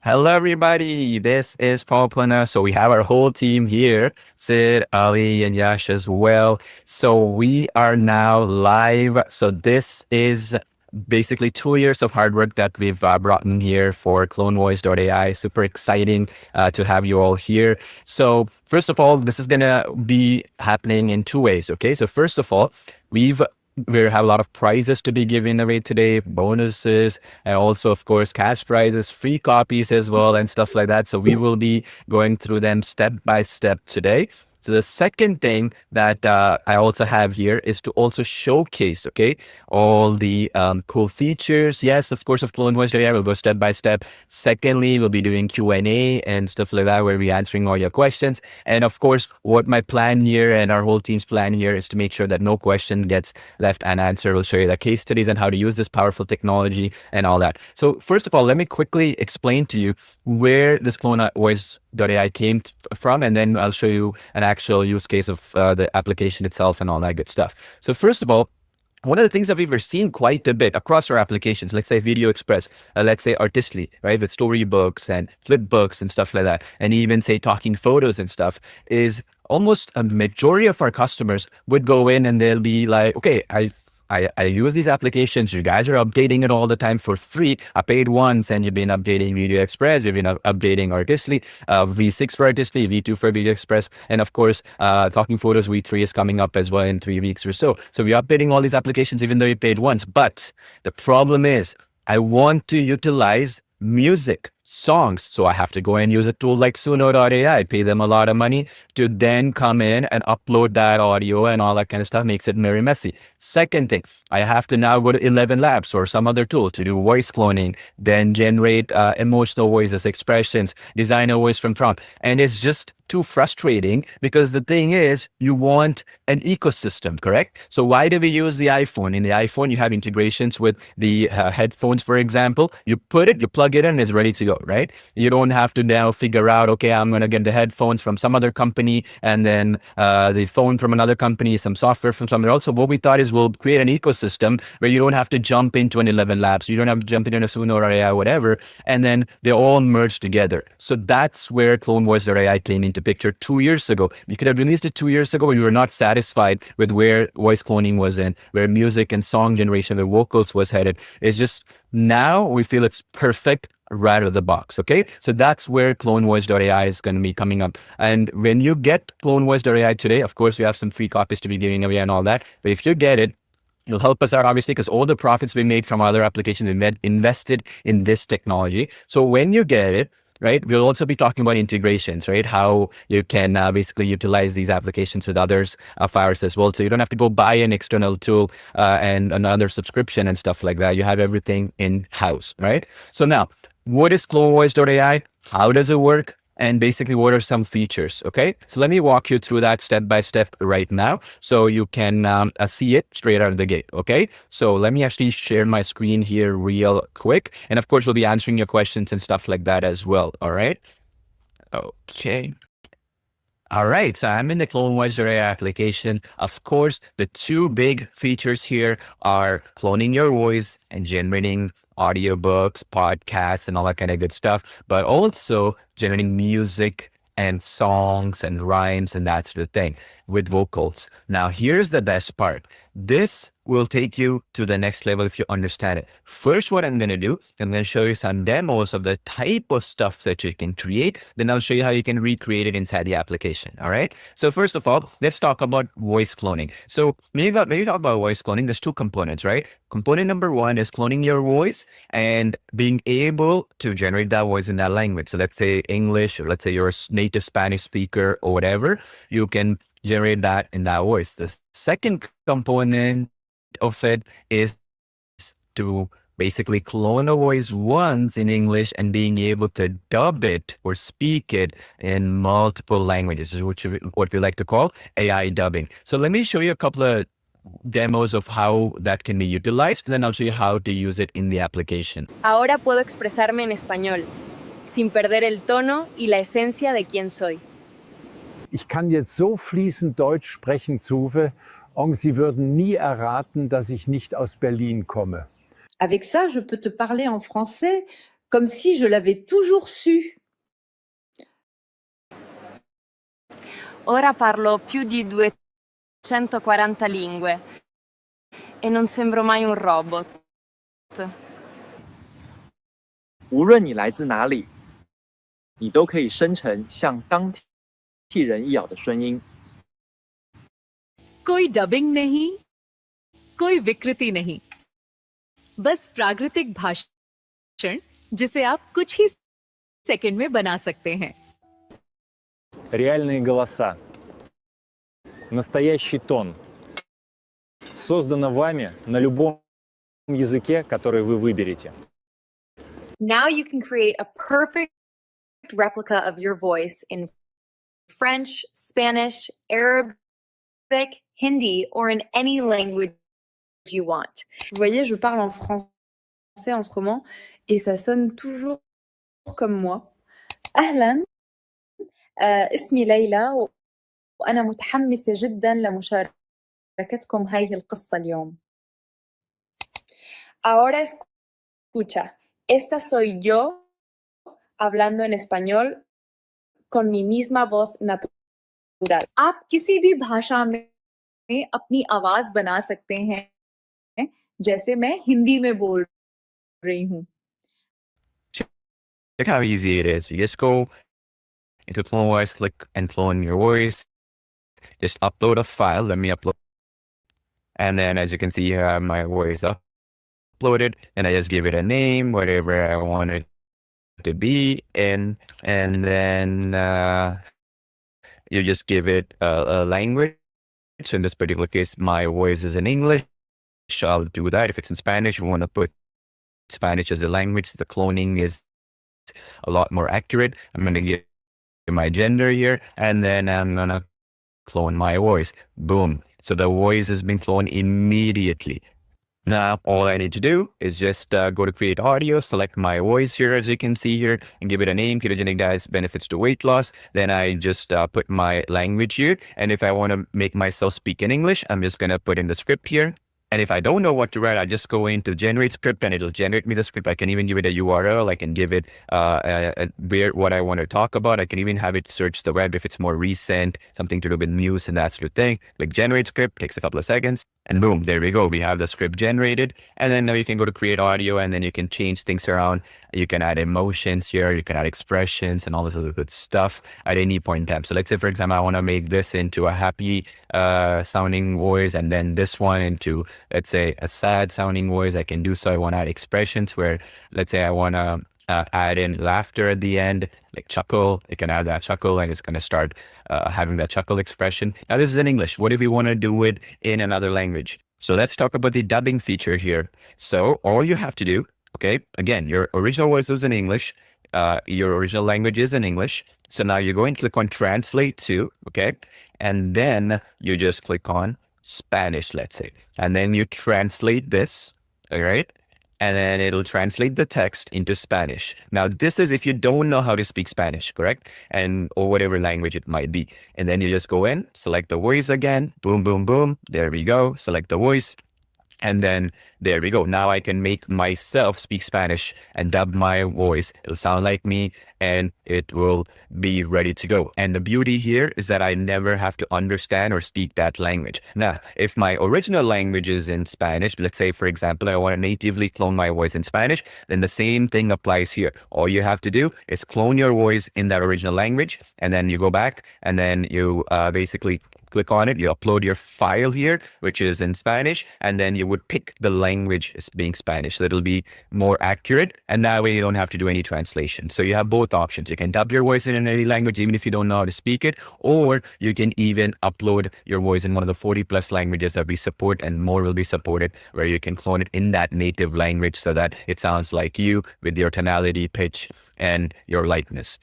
Hello, everybody. This is Paul Plana. So we have our whole team here, Sid, Ali, and Yash as well. So we are now live. So this is basically 2 years of hard work that we've brought in here for CloneVoiceAI. Super exciting to have you all here. So first of all, this is going to be happening in two ways. Okay. So first of all, we have a lot of prizes to be given away today, bonuses, and also, of course, cash prizes, free copies as well, and stuff like that. So we will be going through them step by step today. So the second thing that I also have here is to also showcase, okay, all the cool features. Yes, of course, of CloneVoiceAI, we'll go step by step. Secondly, we'll be doing Q&A and stuff like that, where we're answering all your questions. And of course, what my plan here and our whole team's plan here is to make sure that no question gets left unanswered. We'll show you the case studies and how to use this powerful technology and all that. So first of all, let me quickly explain to you where this CloneVoiceAI came from, and then I'll show you an actual use case of the application itself and all that good stuff. So first of all, one of the things that we've seen quite a bit across our applications, let's say Video Express, let's say Artistly, right, with storybooks and flipbooks and stuff like that, and even say Talking Photos and stuff, is almost a majority of our customers would go in and they'll be like, okay, I use these applications. You guys are updating it all the time for free. I paid once and you've been updating Video Express. You've been updating Artistly, V6 for Artistly, V2 for Video Express. And of course, Talking Photos V3 is coming up as well in 3 weeks or so. So we're updating all these applications even though you paid once. But the problem is I want to utilize music, songs. So I have to go and use a tool like Suno.ai, pay them a lot of money to then come in and upload that audio and all that kind of stuff. Makes it very messy. Second thing, I have to now go to 11 Labs or some other tool to do voice cloning, then generate emotional voices, expressions, design a voice from prompt. And it's just too frustrating because the thing is, you want an ecosystem, correct? So why do we use the iPhone? In the iPhone, you have integrations with the headphones, for example. You put it, you plug it in, it's ready to go, right? You don't have to now figure out, okay, I'm going to get the headphones from some other company and then the phone from another company, some software from somewhere else. So what we thought is we'll create an ecosystem where you don't have to jump into an 11 Labs. You don't have to jump into a Suno or AI, whatever, and then they all merge together. So that's where CloneVoiceAI came into picture 2 years ago. We could have released it 2 years ago, but we were not satisfied with where voice cloning was in, where music and song generation, where vocals was headed. It's just now we feel it's perfect right out of the box. Okay, so that's where CloneVoiceAI is going to be coming up. And when you get CloneVoiceAI today, of course, we have some free copies to be giving away and all that. But if you get it, it'll help us out, obviously, because all the profits we made from other applications, we invested in this technology. So when you get it, right, we'll also be talking about integrations, right? How you can basically utilize these applications with others of ours as well. So you don't have to go buy an external tool and another subscription and stuff like that. You have everything in-house, right? So now, what is CloneVoiceAI? How does it work? And basically, what are some features? Okay, so let me walk you through that step by step right now so you can see it straight out of the gate. Okay, so let me actually share my screen here real quick. And of course, we'll be answering your questions and stuff like that as well. All right. Okay. All right, so I'm in the CloneVoiceAI application. Of course, the two big features here are cloning your voice and generating audiobooks, podcasts, and all that kind of good stuff, but also generating music and songs and rhymes and that sort of thing with vocals. Now, here's the best part. This will take you to the next level if you understand it. First, what I'm going to do, I'm going to show you some demos of the type of stuff that you can create. Then I'll show you how you can recreate it inside the application. All right. So first of all, let's talk about voice cloning. So when you talk about voice cloning, there's two components, right? Component number one is cloning your voice and being able to generate that voice in that language. So let's say English, or let's say you're a native Spanish speaker or whatever, you can generate that in that voice. The second component of it is to basically clone a voice once in English and being able to dub it or speak it in multiple languages, which is what we like to call AI dubbing. So let me show you a couple of demos of how that can be utilized, and then I'll show you how to use it in the application. Ahora puedo expresarme en español, sin perder el tono y la esencia de quién soy. Ich kann jetzt so fließend Deutsch sprechen, Zuve, und Sie würden nie erraten, dass ich nicht aus Berlin komme. Avec ça, je peux te parler en français Comme si je l'avais toujours su. Ora parlo più di 240 lingue e non sembro mai un robot. 无论你来自哪里，你都可以生成像当地人一样的声音。 कोई dubbing नहीं, कोई विकृति नहीं, बस प्राकृतिक भाषण जिसे आप कुछ ही सेकंड में बना सकते हैं। Реальные голоса. Настоящий тон. Создано вами на любом языке, который вы выберете. Now you can create a perfect replica of your voice in French, Spanish, Arabic, Hindi, or in any language you want. Vous voyez, je parle en français en ce moment et ça sonne toujours comme moi. أهلا اسمي ليلى وأنا متحمسة جدا لمشاركتكم هذه القصة اليوم. Ahora escucha, esta soy yo hablando en español con mi misma voz natural. आप किसी भी भाषा में अपनी आवाज बना सकते हैं, जैसे मैं हिंदी में बोल रही हूँ। Check how easy it is. You just go into CloneVoice, click and clone your voice. Just upload a file. Let me upload. And then as you can see, you have my voice uploaded. And I just give it a name, whatever I want it to be. And then you just give it a language. So in this particular case, my voice is in English. I'll do that. If it's in Spanish, you want to put Spanish as a language. The cloning is a lot more accurate. I'm going to give my gender here, and then I'm going to clone my voice. Boom. So the voice has been cloned immediately. Now, all I need to do is just go to create audio, select my voice here, as you can see here, and give it a name, ketogenic diet benefits to weight loss. Then I just put my language here. And if I want to make myself speak in English, I'm just going to put in the script here. And if I don't know what to write, I just go into generate script and it'll generate me the script. I can even give it a URL. I can give it what I want to talk about. I can even have it search the web if it's more recent, something to do with news and that sort of thing. Like generate script, takes a couple of seconds. And boom, there we go. We have the script generated. And then now you can go to create audio and then you can change things around. You can add emotions here. You can add expressions and all this other good stuff at any point in time. So let's say, for example, I want to make this into a happy sounding voice and then this one into, let's say, a sad sounding voice. I can do so. I want to add expressions where, let's say I want to add in laughter at the end, like chuckle. You can add that chuckle and it's going to start having that chuckle expression. Now this is in English. What if we want to do it in another language? So let's talk about the dubbing feature here. So all you have to do, okay, again, your original voice is in English. Your original language is in English. So now you go and click on translate to, okay? And then you just click on Spanish, let's say. And then you translate this, all right? And then it'll translate the text into Spanish. Now, this is if you don't know how to speak Spanish, correct? Or whatever language it might be. And then you just go in, select the voice again, boom, boom, boom. There we go. Select the voice. And then there we go. Now I can make myself speak Spanish and dub my voice. It'll sound like me and it will be ready to go. And the beauty here is that I never have to understand or speak that language. Now, if my original language is in Spanish, let's say, for example, I want to natively clone my voice in Spanish, then the same thing applies here. All you have to do is clone your voice in that original language. And then you go back and then you basically click on it, you upload your file here, which is in Spanish, and then you would pick the language as being Spanish. So it'll be more accurate. And that way you don't have to do any translation. So you have both options. You can dub your voice in any language, even if you don't know how to speak it, or you can even upload your voice in one of the 40 plus languages that we support, and more will be supported, where you can clone it in that native language so that it sounds like you with your tonality, pitch, and your lightness.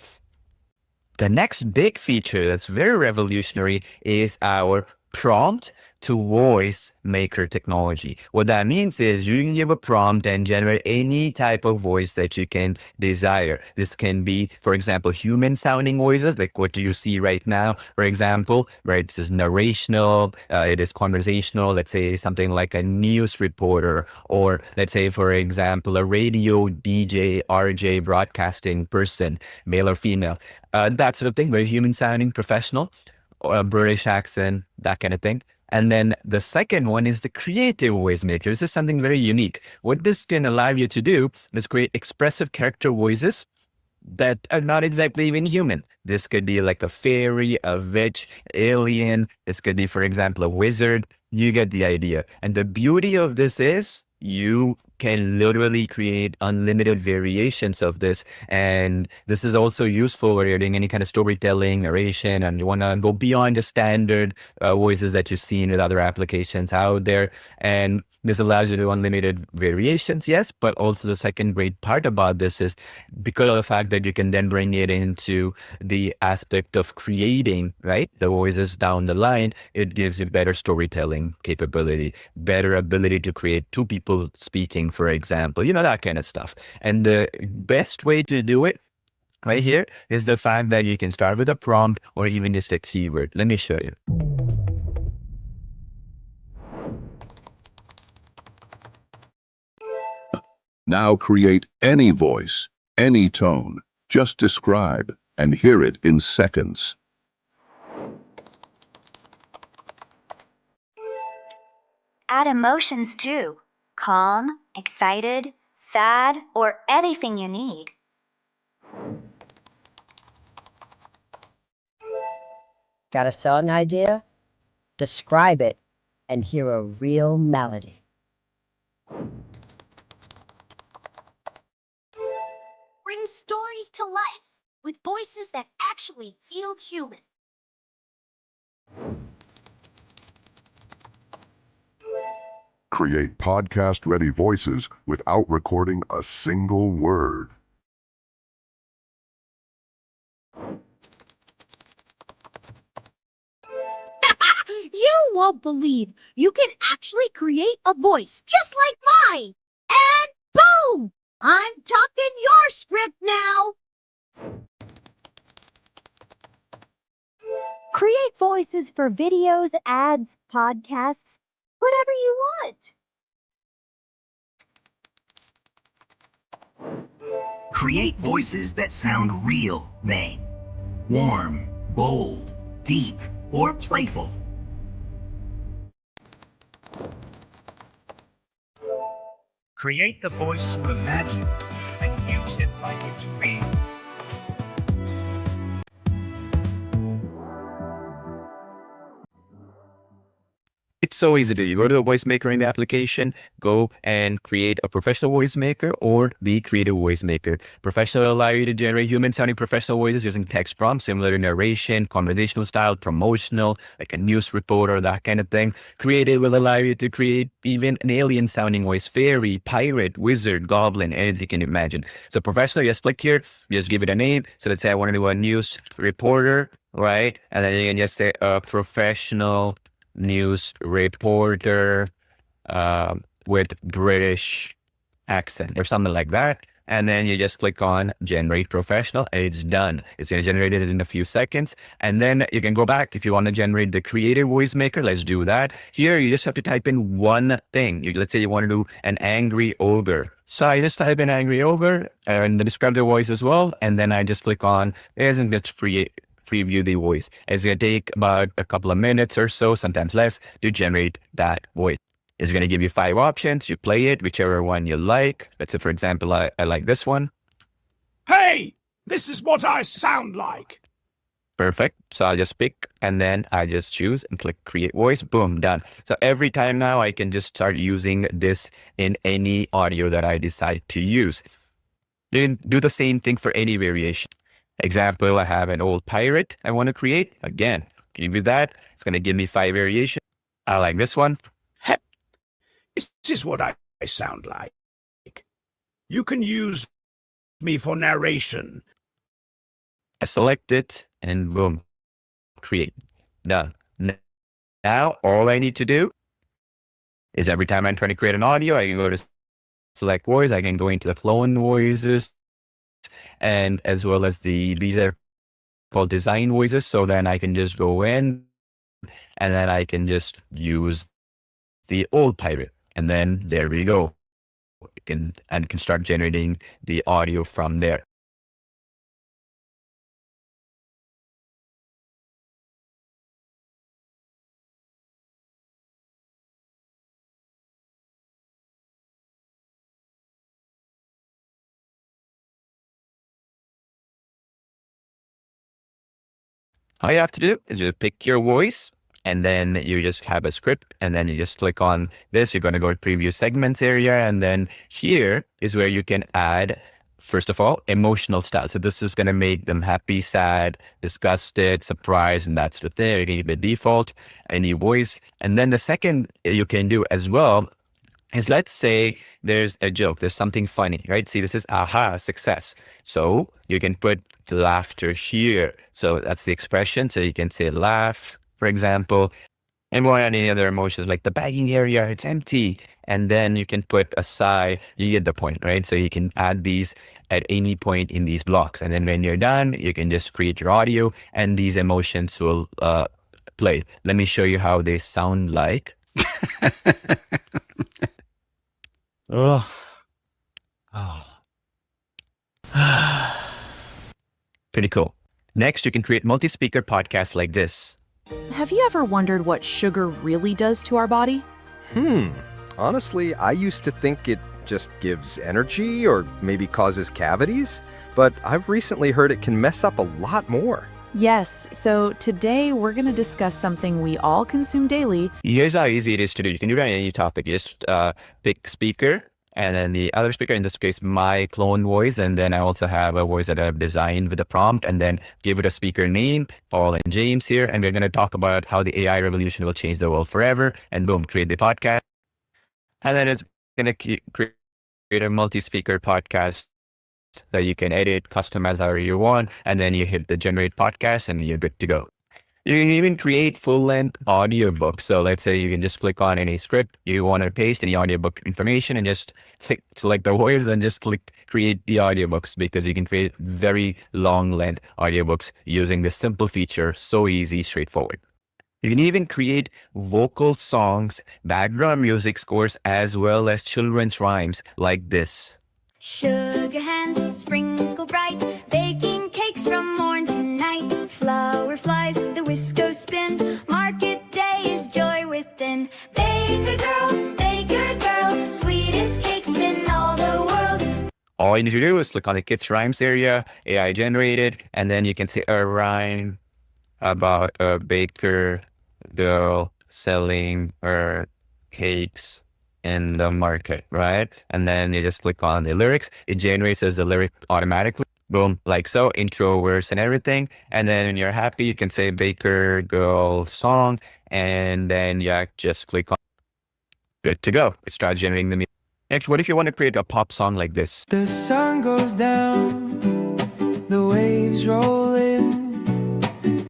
The next big feature that's very revolutionary is our prompt voice maker technology. What that means is you can give a prompt and generate any type of voice that you can desire. This can be, for example, human sounding voices, like what you see right now, for example, right? This is narrational, it is conversational, let's say something like a news reporter, or let's say, for example, a radio DJ, RJ broadcasting person, male or female, that sort of thing, very human sounding, professional, or a British accent, that kind of thing. And then the second one is the creative voice maker. This is something very unique. What this can allow you to do is create expressive character voices that are not exactly even human. This could be like a fairy, a witch, alien. This could be, for example, a wizard. You get the idea. And the beauty of this is you can literally create unlimited variations of this. And this is also useful when you're doing any kind of storytelling, narration, and you want to go beyond the standard voices that you've seen with other applications out there. And this allows you to do unlimited variations, yes, but also the second great part about this is because of the fact that you can then bring it into the aspect of creating, right, the voices down the line, it gives you better storytelling capability, better ability to create two people speaking, for example, that kind of stuff. And the best way to do it right here is the fact that you can start with a prompt or even just a keyword. Let me show you. Now create any voice, any tone. Just describe and hear it in seconds. Add emotions too. Calm, excited, sad, or anything you need. Got a song idea? Describe it and hear a real melody. Bring stories to life with voices that actually feel human. Create podcast-ready voices without recording a single word. You won't believe you can actually create a voice just like mine. And boom! I'm talking your script now. Create voices for videos, ads, podcasts, whatever you want. Create voices that sound real, May. Warm, bold, deep, or playful. Create the voice you imagine and use it like it's real. It's so easy to do. You go to the voice maker in the application, go and create a professional voice maker or the creative voice maker. Professional will allow you to generate human sounding professional voices using text prompts, similar to narration, conversational style, promotional, like a news reporter, that kind of thing. Creative will allow you to create even an alien sounding voice, fairy, pirate, wizard, goblin, anything you can imagine. So professional, you just click here, just give it a name. So let's say I want to do a news reporter, right? And then you can just say a professional news reporter with British accent or something like that. And then you just click on generate professional and it's done. It's going to generate it in a few seconds. And then you can go back if you want to generate the creative voice maker. Let's do that. Here, you just have to type in one thing. Let's say you want to do an angry ogre. So I just type in angry ogre and describe the voice as well. And then I just click on, isn't it preview the voice. It's going to take about a couple of minutes or so, sometimes less, to generate that voice. It's going to give you 5 options. You play it, whichever one you like. Let's say, for example, I like this one. Hey, this is what I sound like. Perfect. So I'll just pick and then I just choose and click create voice. Boom, done. So every time now I can just start using this in any audio that I decide to use. You can do the same thing for any variation. Example, I have an old pirate I want to create. Again, give you that. It's going to give me 5 variations. I like this one. Hey, this is what I sound like. You can use me for narration. I select it and boom, create. Done. Now, all I need to do is every time I'm trying to create an audio, I can go to select voice. I can go into the clone voices, and as well as these are called design voices. So then I can just go in and then I can just use the old pirate. And then there we go. Can start generating the audio from there. All you have to do is just pick your voice, and then you just have a script, and then you just click on this. You're going to go to preview segments area, and then here is where you can add, first of all, emotional style. So this is going to make them happy, sad, disgusted, surprised, and that's the thing. You can keep it default, any voice. And then the second you can do as well is, let's say there's a joke, there's something funny, right? See, this is aha, success. So you can put laughter here. So that's the expression. So you can say laugh, for example, and more any other emotions like the bagging area, it's empty. And then you can put a sigh, you get the point, right? So you can add these at any point in these blocks. And then when you're done, you can just create your audio and these emotions will play. Let me show you how they sound like. Oh. Pretty cool. Next, you can create multi-speaker podcasts like this. Have you ever wondered what sugar really does to our body? Honestly, I used to think it just gives energy or maybe causes cavities, but I've recently heard it can mess up a lot more. Yes, so today we're going to discuss something we all consume daily. Here's how easy it is to do. You can do that on any topic. You just pick speaker, and then the other speaker, in this case, my clone voice. And then I also have a voice that I've designed with a prompt, and then give it a speaker name, Paul and James here. And we're going to talk about how the AI revolution will change the world forever. And boom, create the podcast. And then it's going to create a multi-speaker podcast that you can edit, customize however you want. And then you hit the generate podcast and you're good to go. You can even create full-length audiobooks. So let's say you can just click on any script you want to paste, any audiobook information, and just select the voice and just click create the audiobooks, because you can create very long-length audiobooks using this simple feature. So easy, straightforward. You can even create vocal songs, background music scores, as well as children's rhymes like this. Sugar hands sprinkle bright, baking cakes from morn to night. Flower flies, the whisk goes spin, market day is joy within. Baker girl, sweetest cakes in all the world. All you need to do is click on the kids rhymes area, AI generated, and then you can say a rhyme about a baker girl selling her cakes in the market, right? And then you just click on the lyrics. It generates as the lyric automatically. Boom, like so, intro, verse, and everything. And then when you're happy, you can say baker girl song, and then you just click on good to go. It starts generating the music. Next, what if you want to create a pop song like this? The sun goes down, the waves roll in.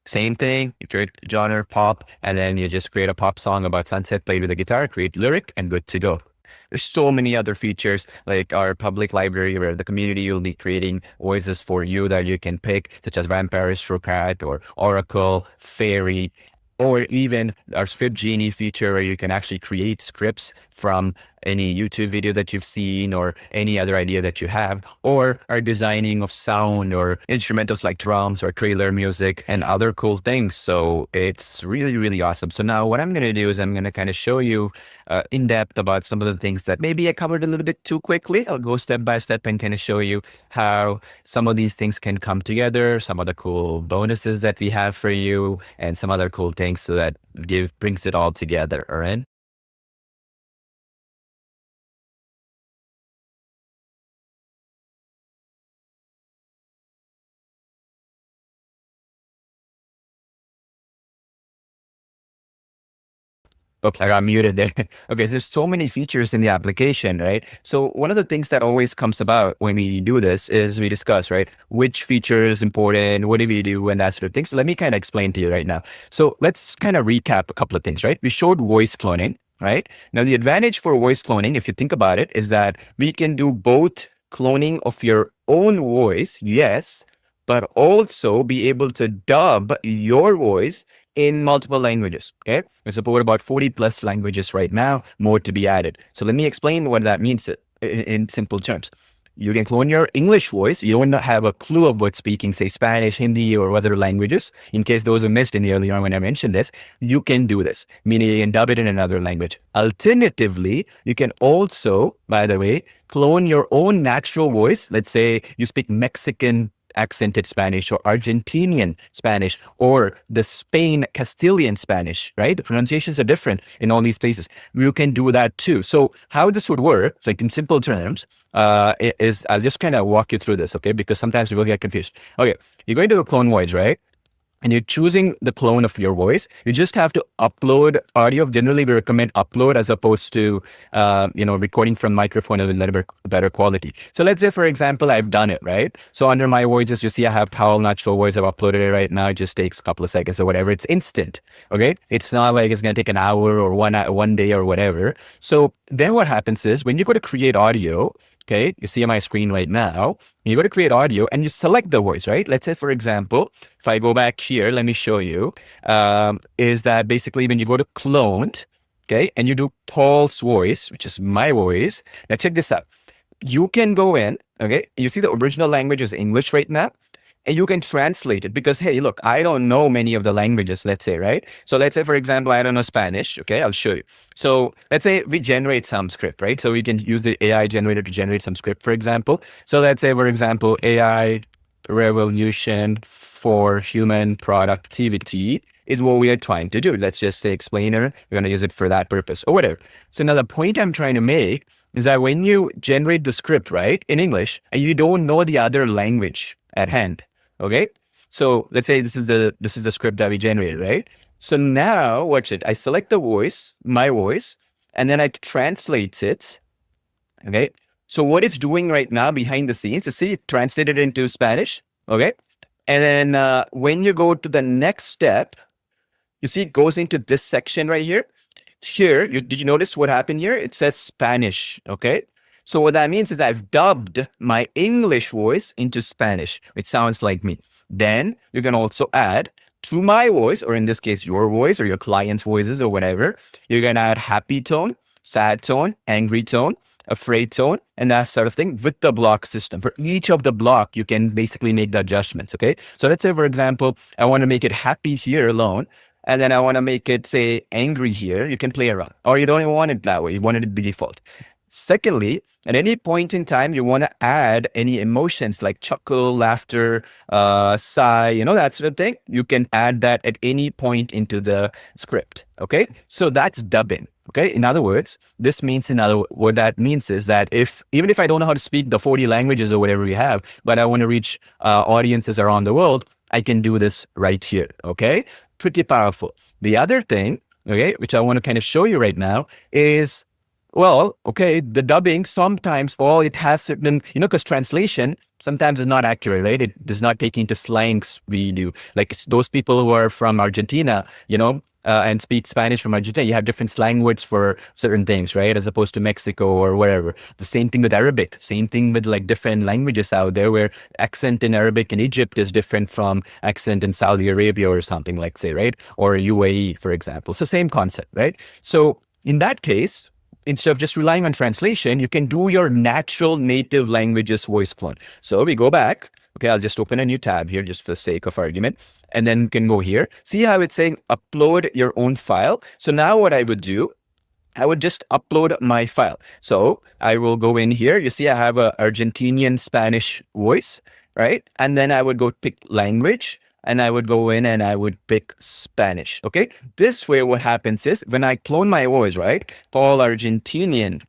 Same thing, you create genre pop, and then you just create a pop song about sunset played with a guitar, create lyric, and good to go. There's so many other features like our public library, where the community will be creating voices for you that you can pick, such as Vampire, Aristocrat, or Oracle, Fairy, or even our script Genie feature, where you can actually create scripts from any YouTube video that you've seen or any other idea that you have, or our designing of sound or instrumentals like drums or trailer music and other cool things. So it's really, really awesome. So now what I'm going to do is I'm going to kind of show you in depth about some of the things that maybe I covered a little bit too quickly. I'll go step by step and kind of show you how some of these things can come together, some of the cool bonuses that we have for you, and some other cool things so that brings it all together. All right. Oops, I got muted there. Okay, there's so many features in the application, right? So one of the things that always comes about when we do this is we discuss, right? Which feature is important, what do we do, and that sort of thing. So let me kind of explain to you right now. So let's kind of recap a couple of things, right? We showed voice cloning, right? Now the advantage for voice cloning, if you think about it, is that we can do both cloning of your own voice, yes, but also be able to dub your voice in multiple languages. Okay, we support about 40 plus languages right now, more to be added. So let me explain what that means in simple terms. You can clone your English voice. You don't have a clue of what speaking, say Spanish, Hindi, or other languages. In case those are missed in the earlier on when I mentioned this, you can do this, meaning you can dub it in another language. Alternatively, you can also, by the way, clone your own natural voice. Let's say you speak Mexican accented Spanish or Argentinian Spanish or the Spain Castilian Spanish, right? The pronunciations are different in all these places. You can do that too. So how this would work, like in simple terms, is I'll just kind of walk you through this, okay? Because sometimes people get confused. Okay, you're going to the clone voice, right? And you're choosing the clone of your voice. You just have to upload audio. Generally, we recommend upload as opposed to, recording from microphone of a little bit better quality. So let's say, for example, I've done it, right? So under my voices, you see I have Powell Natural Voice. I've uploaded it right now. It just takes a couple of seconds or whatever. It's instant, okay? It's not like it's going to take an hour or one day or whatever. So then what happens is when you go to create audio, okay, you see on my screen right now, you go to create audio and you select the voice, right? Let's say, for example, if I go back here, let me show you, is that basically when you go to cloned, okay, and you do Paul's voice, which is my voice. Now check this out. You can go in, okay, you see the original language is English right now. And you can translate it because, hey, look, I don't know many of the languages, let's say, right? So let's say, for example, I don't know Spanish. Okay, I'll show you. So let's say we generate some script, right? So we can use the AI generator to generate some script, for example. So let's say, for example, AI revolution for human productivity is what we are trying to do. Let's just say explainer. We're going to use it for that purpose or whatever. So now the point I'm trying to make is that when you generate the script, right, in English, and you don't know the other language at hand, okay, so let's say this is the script that we generated, right? So now watch it. I select the voice, my voice, and then I translate it. Okay. So what it's doing right now behind the scenes, you see it translated into Spanish. Okay. And then when you go to the next step, you see it goes into this section right here. Here, did you notice what happened here? It says Spanish. Okay. So what that means is I've dubbed my English voice into Spanish, which sounds like me. Then you can also add to my voice, or in this case, your voice or your client's voices or whatever. You can add happy tone, sad tone, angry tone, afraid tone, and that sort of thing with the block system. For each of the block, you can basically make the adjustments. Okay. So let's say, for example, I want to make it happy here alone. And then I want to make it say angry here. You can play around, or you don't even want it that way. You want it to be default. Secondly, at any point in time, you want to add any emotions like chuckle, laughter, sigh, that sort of thing. You can add that at any point into the script. Okay, so that's dubbing. Okay, in other words, this means what that means is that even if I don't know how to speak the 40 languages or whatever we have, but I want to reach audiences around the world, I can do this right here. Okay, pretty powerful. The other thing, okay, which I want to kind of show you right now is, well, okay, the dubbing sometimes, it has certain, because translation sometimes is not accurate, right? It does not take into slangs we do. Like those people who are from Argentina, and speak Spanish from Argentina, you have different slang words for certain things, right? As opposed to Mexico or wherever. The same thing with Arabic, same thing with like different languages out there where accent in Arabic in Egypt is different from accent in Saudi Arabia or something like, say, right? Or UAE, for example. So same concept, right? So in that case, instead of just relying on translation, you can do your natural native languages voice clone. So we go back. Okay, I'll just open a new tab here just for the sake of argument. And then you can go here. See how it's saying upload your own file. So now what I would do, I would just upload my file. So I will go in here. You see I have a Argentinian Spanish voice, right? And then I would go pick language. And I would go in and I would pick Spanish. Okay. This way, what happens is when I clone my voice, right? Paul Argentinian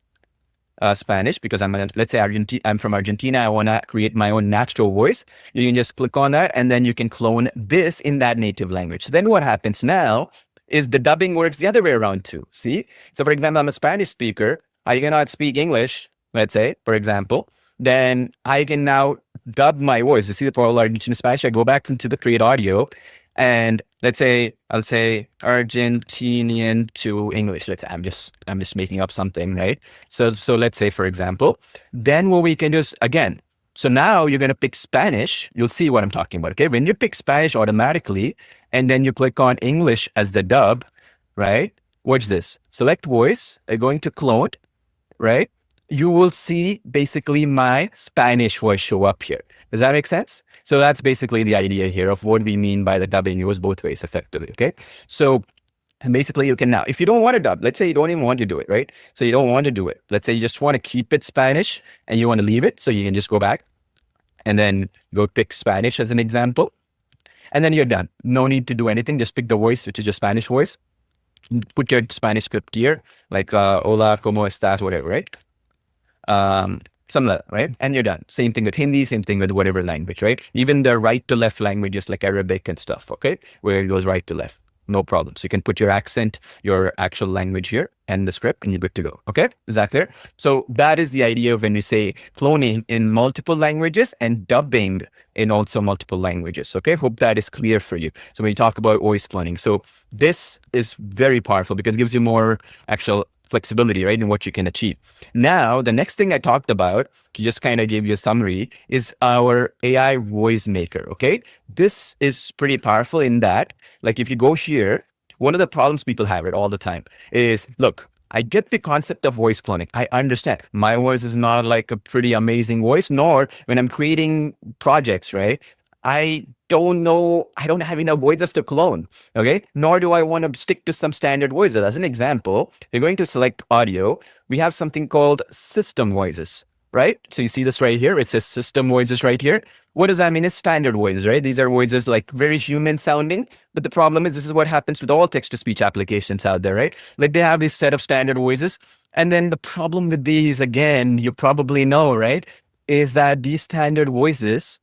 Spanish, because let's say I'm from Argentina. I want to create my own natural voice. You can just click on that and then you can clone this in that native language. So then what happens now is the dubbing works the other way around too. See? So for example, I'm a Spanish speaker. I cannot speak English, let's say, for example. Then I can now dub my voice. You see the warlord in Spanish? I go back into the create audio, and let's say I'll say Argentinian to English. Let's say I'm just making up something, right? So let's say, for example, then what we can do is, again, so now you're going to pick Spanish. You'll see what I'm talking about. Okay. When you pick Spanish automatically, and then you click on English as the dub, right? Watch this. Select voice. I'm going to clone, right? You will see basically my Spanish voice show up here. Does that make sense? So that's basically the idea here of what we mean by the dubbing. It was both ways effectively. Okay. So basically you can now, if you don't want to dub, let's say you don't even want to do it, right? So you don't want to do it. Let's say you just want to keep it Spanish and you want to leave it. So you can just go back and then go pick Spanish as an example. And then you're done. No need to do anything. Just pick the voice, which is your Spanish voice. Put your Spanish script here, like hola, ¿cómo estás? Whatever, right? Something like that, right? And you're done. Same thing with Hindi, same thing with whatever language, right? Even the right to left languages like Arabic and stuff, okay? Where it goes right to left. No problem. So you can put your accent, your actual language here and the script, and you're good to go. Okay? Is that clear? So that is the idea of when we say cloning in multiple languages and dubbing in also multiple languages. Okay? Hope that is clear for you. So when you talk about voice cloning, so this is very powerful because it gives you more actual flexibility, right, in what you can achieve. Now, the next thing I talked about, to just kind of give you a summary, is our AI voice maker, okay? This is pretty powerful in that, like if you go here, one of the problems people have it all the time is, look, I get the concept of voice cloning. I understand my voice is not like a pretty amazing voice, nor when I'm creating projects, right? I don't know, I don't have enough voices to clone, okay? Nor do I want to stick to some standard voices. As an example, you're going to select audio. We have something called system voices, right? So you see this right here. It says system voices right here. What does that mean? It's standard voices, right? These are voices like very human sounding. But the problem is this is what happens with all text-to-speech applications out there, right? Like they have this set of standard voices. And then the problem with these, again, you probably know, right? Is that these standard voices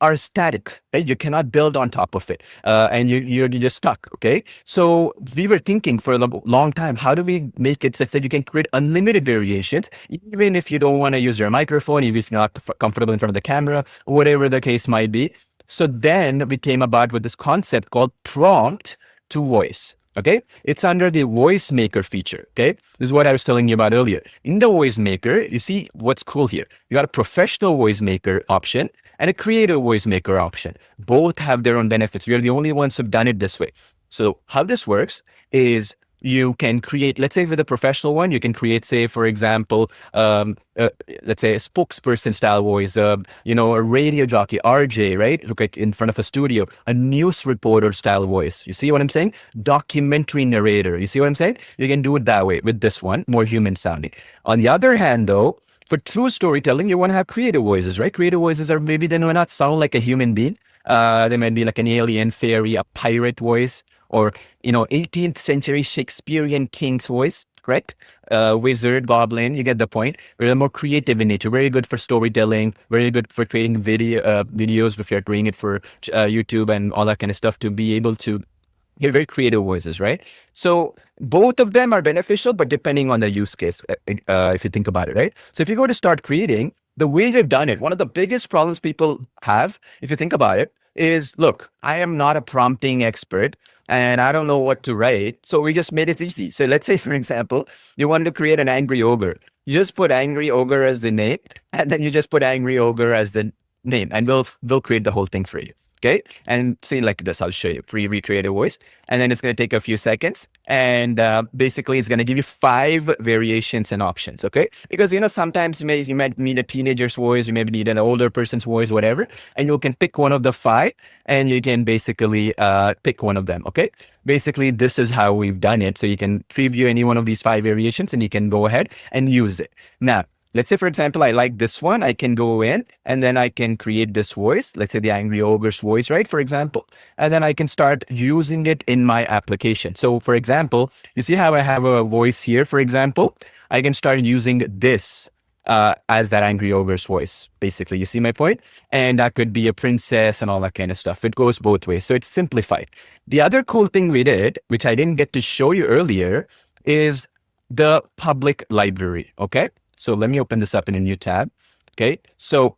are static, right? You cannot build on top of it, and you're just stuck. Okay, so we were thinking for a long time, how do we make it such that you can create unlimited variations, even if you don't want to use your microphone, even if you're not comfortable in front of the camera, whatever the case might be. So then we came about with this concept called prompt to voice. Okay, it's under the voice maker feature. Okay, this is what I was telling you about earlier. In the voice maker, you see what's cool here. You got a professional voice maker option and a creative voice maker option. Both have their own benefits. We are the only ones who've done it this way. So how this works is you can create, let's say with a professional one, you can create, say, for example, let's say a spokesperson style voice, a radio jockey, RJ, right? Look like in front of a studio, a news reporter style voice. You see what I'm saying? Documentary narrator. You see what I'm saying? You can do it that way with this one, more human sounding. On the other hand, though, for true storytelling, you want to have creative voices, right? Creative voices are maybe they may not sound like a human being. They might be like an alien, fairy, a pirate voice, or 18th century Shakespearean king's voice, correct? Wizard, goblin, you get the point. We're more creative in nature, very good for storytelling, very good for creating videos if you're doing it for YouTube and all that kind of stuff, to be able to hear very creative voices, right? So both of them are beneficial, but depending on the use case, if you think about it, right? So if you go to start creating, the way we've done it, one of the biggest problems people have, if you think about it, is, look, I am not a prompting expert and I don't know what to write. So we just made it easy. So let's say, for example, you wanted to create an angry ogre. You just put angry ogre as the name, and then you just put angry ogre as the name, and we'll create the whole thing for you. Okay, and see like this, I'll show you, recreate a voice, and then it's going to take a few seconds, and basically it's going to give you 5 variations and options. Okay, because sometimes you might need a teenager's voice, you maybe need an older person's voice, whatever, and you can pick one of the 5, and you can basically pick one of them. Okay, basically this is how we've done it. So you can preview any one of these 5 variations, and you can go ahead and use it. Now, let's say, for example, I like this one. I can go in and then I can create this voice. Let's say the angry ogre's voice, right? For example, and then I can start using it in my application. So for example, you see how I have a voice here, for example, I can start using this as that angry ogre's voice, basically. You see my point? And that could be a princess and all that kind of stuff. It goes both ways. So it's simplified. The other cool thing we did, which I didn't get to show you earlier, is the public library. Okay. So let me open this up in a new tab. Okay. So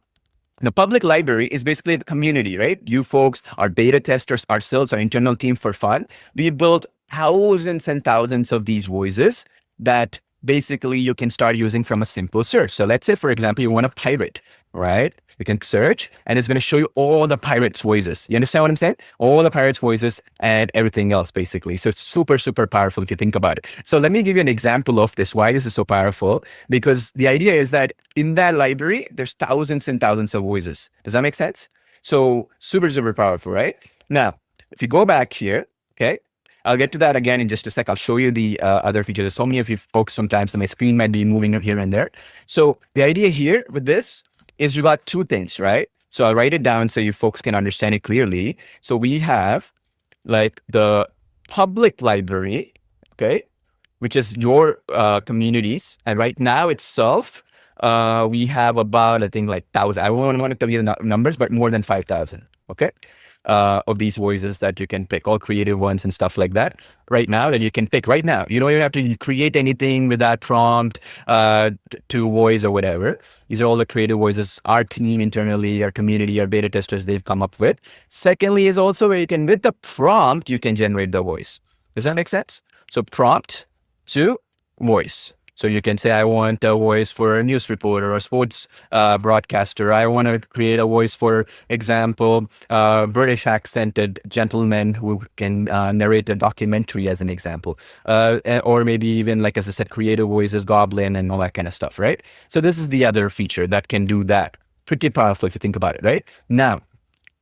the public library is basically the community, right? You folks, our beta testers, ourselves, our internal team for fun. We built thousands and thousands of these voices that basically you can start using from a simple search. So let's say, for example, you want a pirate, right? You can search and it's going to show you all the pirates' voices. You understand what I'm saying? All the pirates' voices and everything else, basically. So it's super, super powerful if you think about it. So let me give you an example of this, why this is so powerful, because the idea is that in that library, there's thousands and thousands of voices. Does that make sense? So super, super powerful, right? Now, if you go back here, okay, I'll get to that again in just a sec. I'll show you the other features. There's so many of you folks sometimes, my screen might be moving here and there. So the idea here with this is you got two things, right? So I'll write it down so you folks can understand it clearly. So we have like the public library, okay, which is your communities. And right now itself, we have about, I think, like 1,000. I won't want to tell you the numbers, but more than 5,000, okay? Of these voices that you can pick, all creative ones and stuff like that right now that you can pick right now. You don't even have to create anything with that prompt to voice or whatever. These are all the creative voices our team internally, our community, our beta testers, they've come up with. Secondly is also where you can, with the prompt, you can generate the voice. Does that make sense? So prompt to voice. So you can say, I want a voice for a news reporter or a sports broadcaster. I want to create a voice, for example, British accented gentleman who can narrate a documentary as an example. Or maybe even, like, as I said, creative voices, Goblin and all that kind of stuff, right? So this is the other feature that can do that. Pretty powerful if you think about it, right? Now,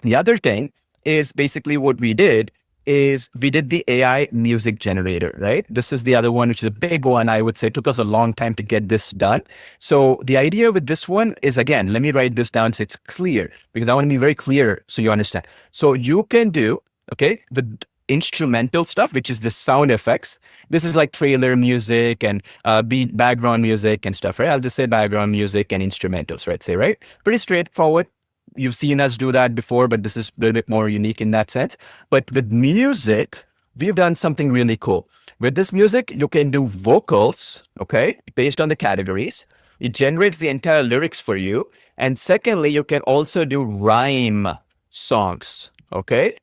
the other thing is basically what we did is we did the AI music generator, right? This is the other one, which is a big one. I would say it took us a long time to get this done. So the idea with this one is, again, let me write this down so it's clear, because I want to be very clear so you understand. So you can do, okay, the instrumental stuff, which is the sound effects. This is like trailer music and beat background music and stuff, right? I'll just say background music and instrumentals, right? Say, right? Pretty straightforward. You've seen us do that before, but this is a little bit more unique in that sense. But with music, we've done something really cool. With this music, you can do vocals, okay, based on the categories. It generates the entire lyrics for you. And secondly, you can also do rhyme songs, okay?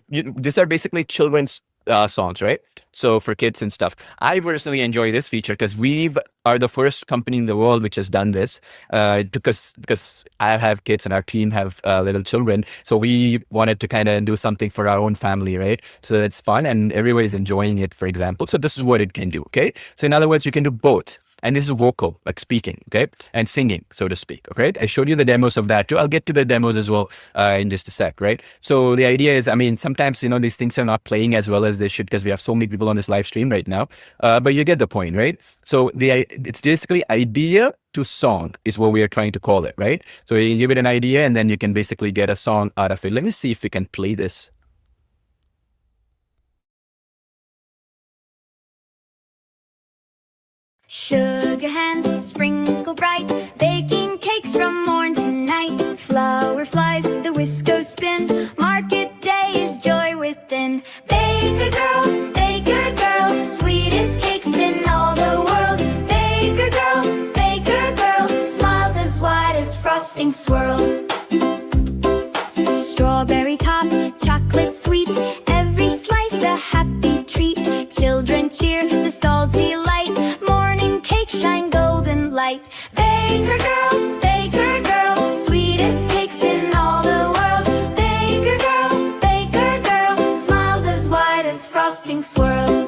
These are basically children's songs, right? So for kids and stuff. I personally enjoy this feature because we are the first company in the world which has done this, because I have kids and our team have little children. So we wanted to kind of do something for our own family, right? So it's fun and everybody's enjoying it, for example. So this is what it can do, okay? So in other words, you can do both. And this is vocal, like speaking, okay? And singing, so to speak, okay? I showed you the demos of that too. I'll get to the demos as well in just a sec, right? So the idea is, I mean, sometimes, these things are not playing as well as they should because we have so many people on this live stream right now. But you get the point, right? So it's basically idea to song is what we are trying to call it, right? So you give it an idea and then you can basically get a song out of it. Let me see if we can play this. Sugar hands sprinkle bright, baking cakes from morn to night. Flower flies, the whisk spin, market day is joy within. Baker girl, sweetest cakes in all the world. Baker girl, smiles as wide as frosting swirl. Strawberry top, chocolate sweet, every slice a happy treat. Children cheer, the stalls delight, morning cake shine golden light. Baker girl, sweetest cakes in all the world. Baker girl, smiles as wide as frosting swirl.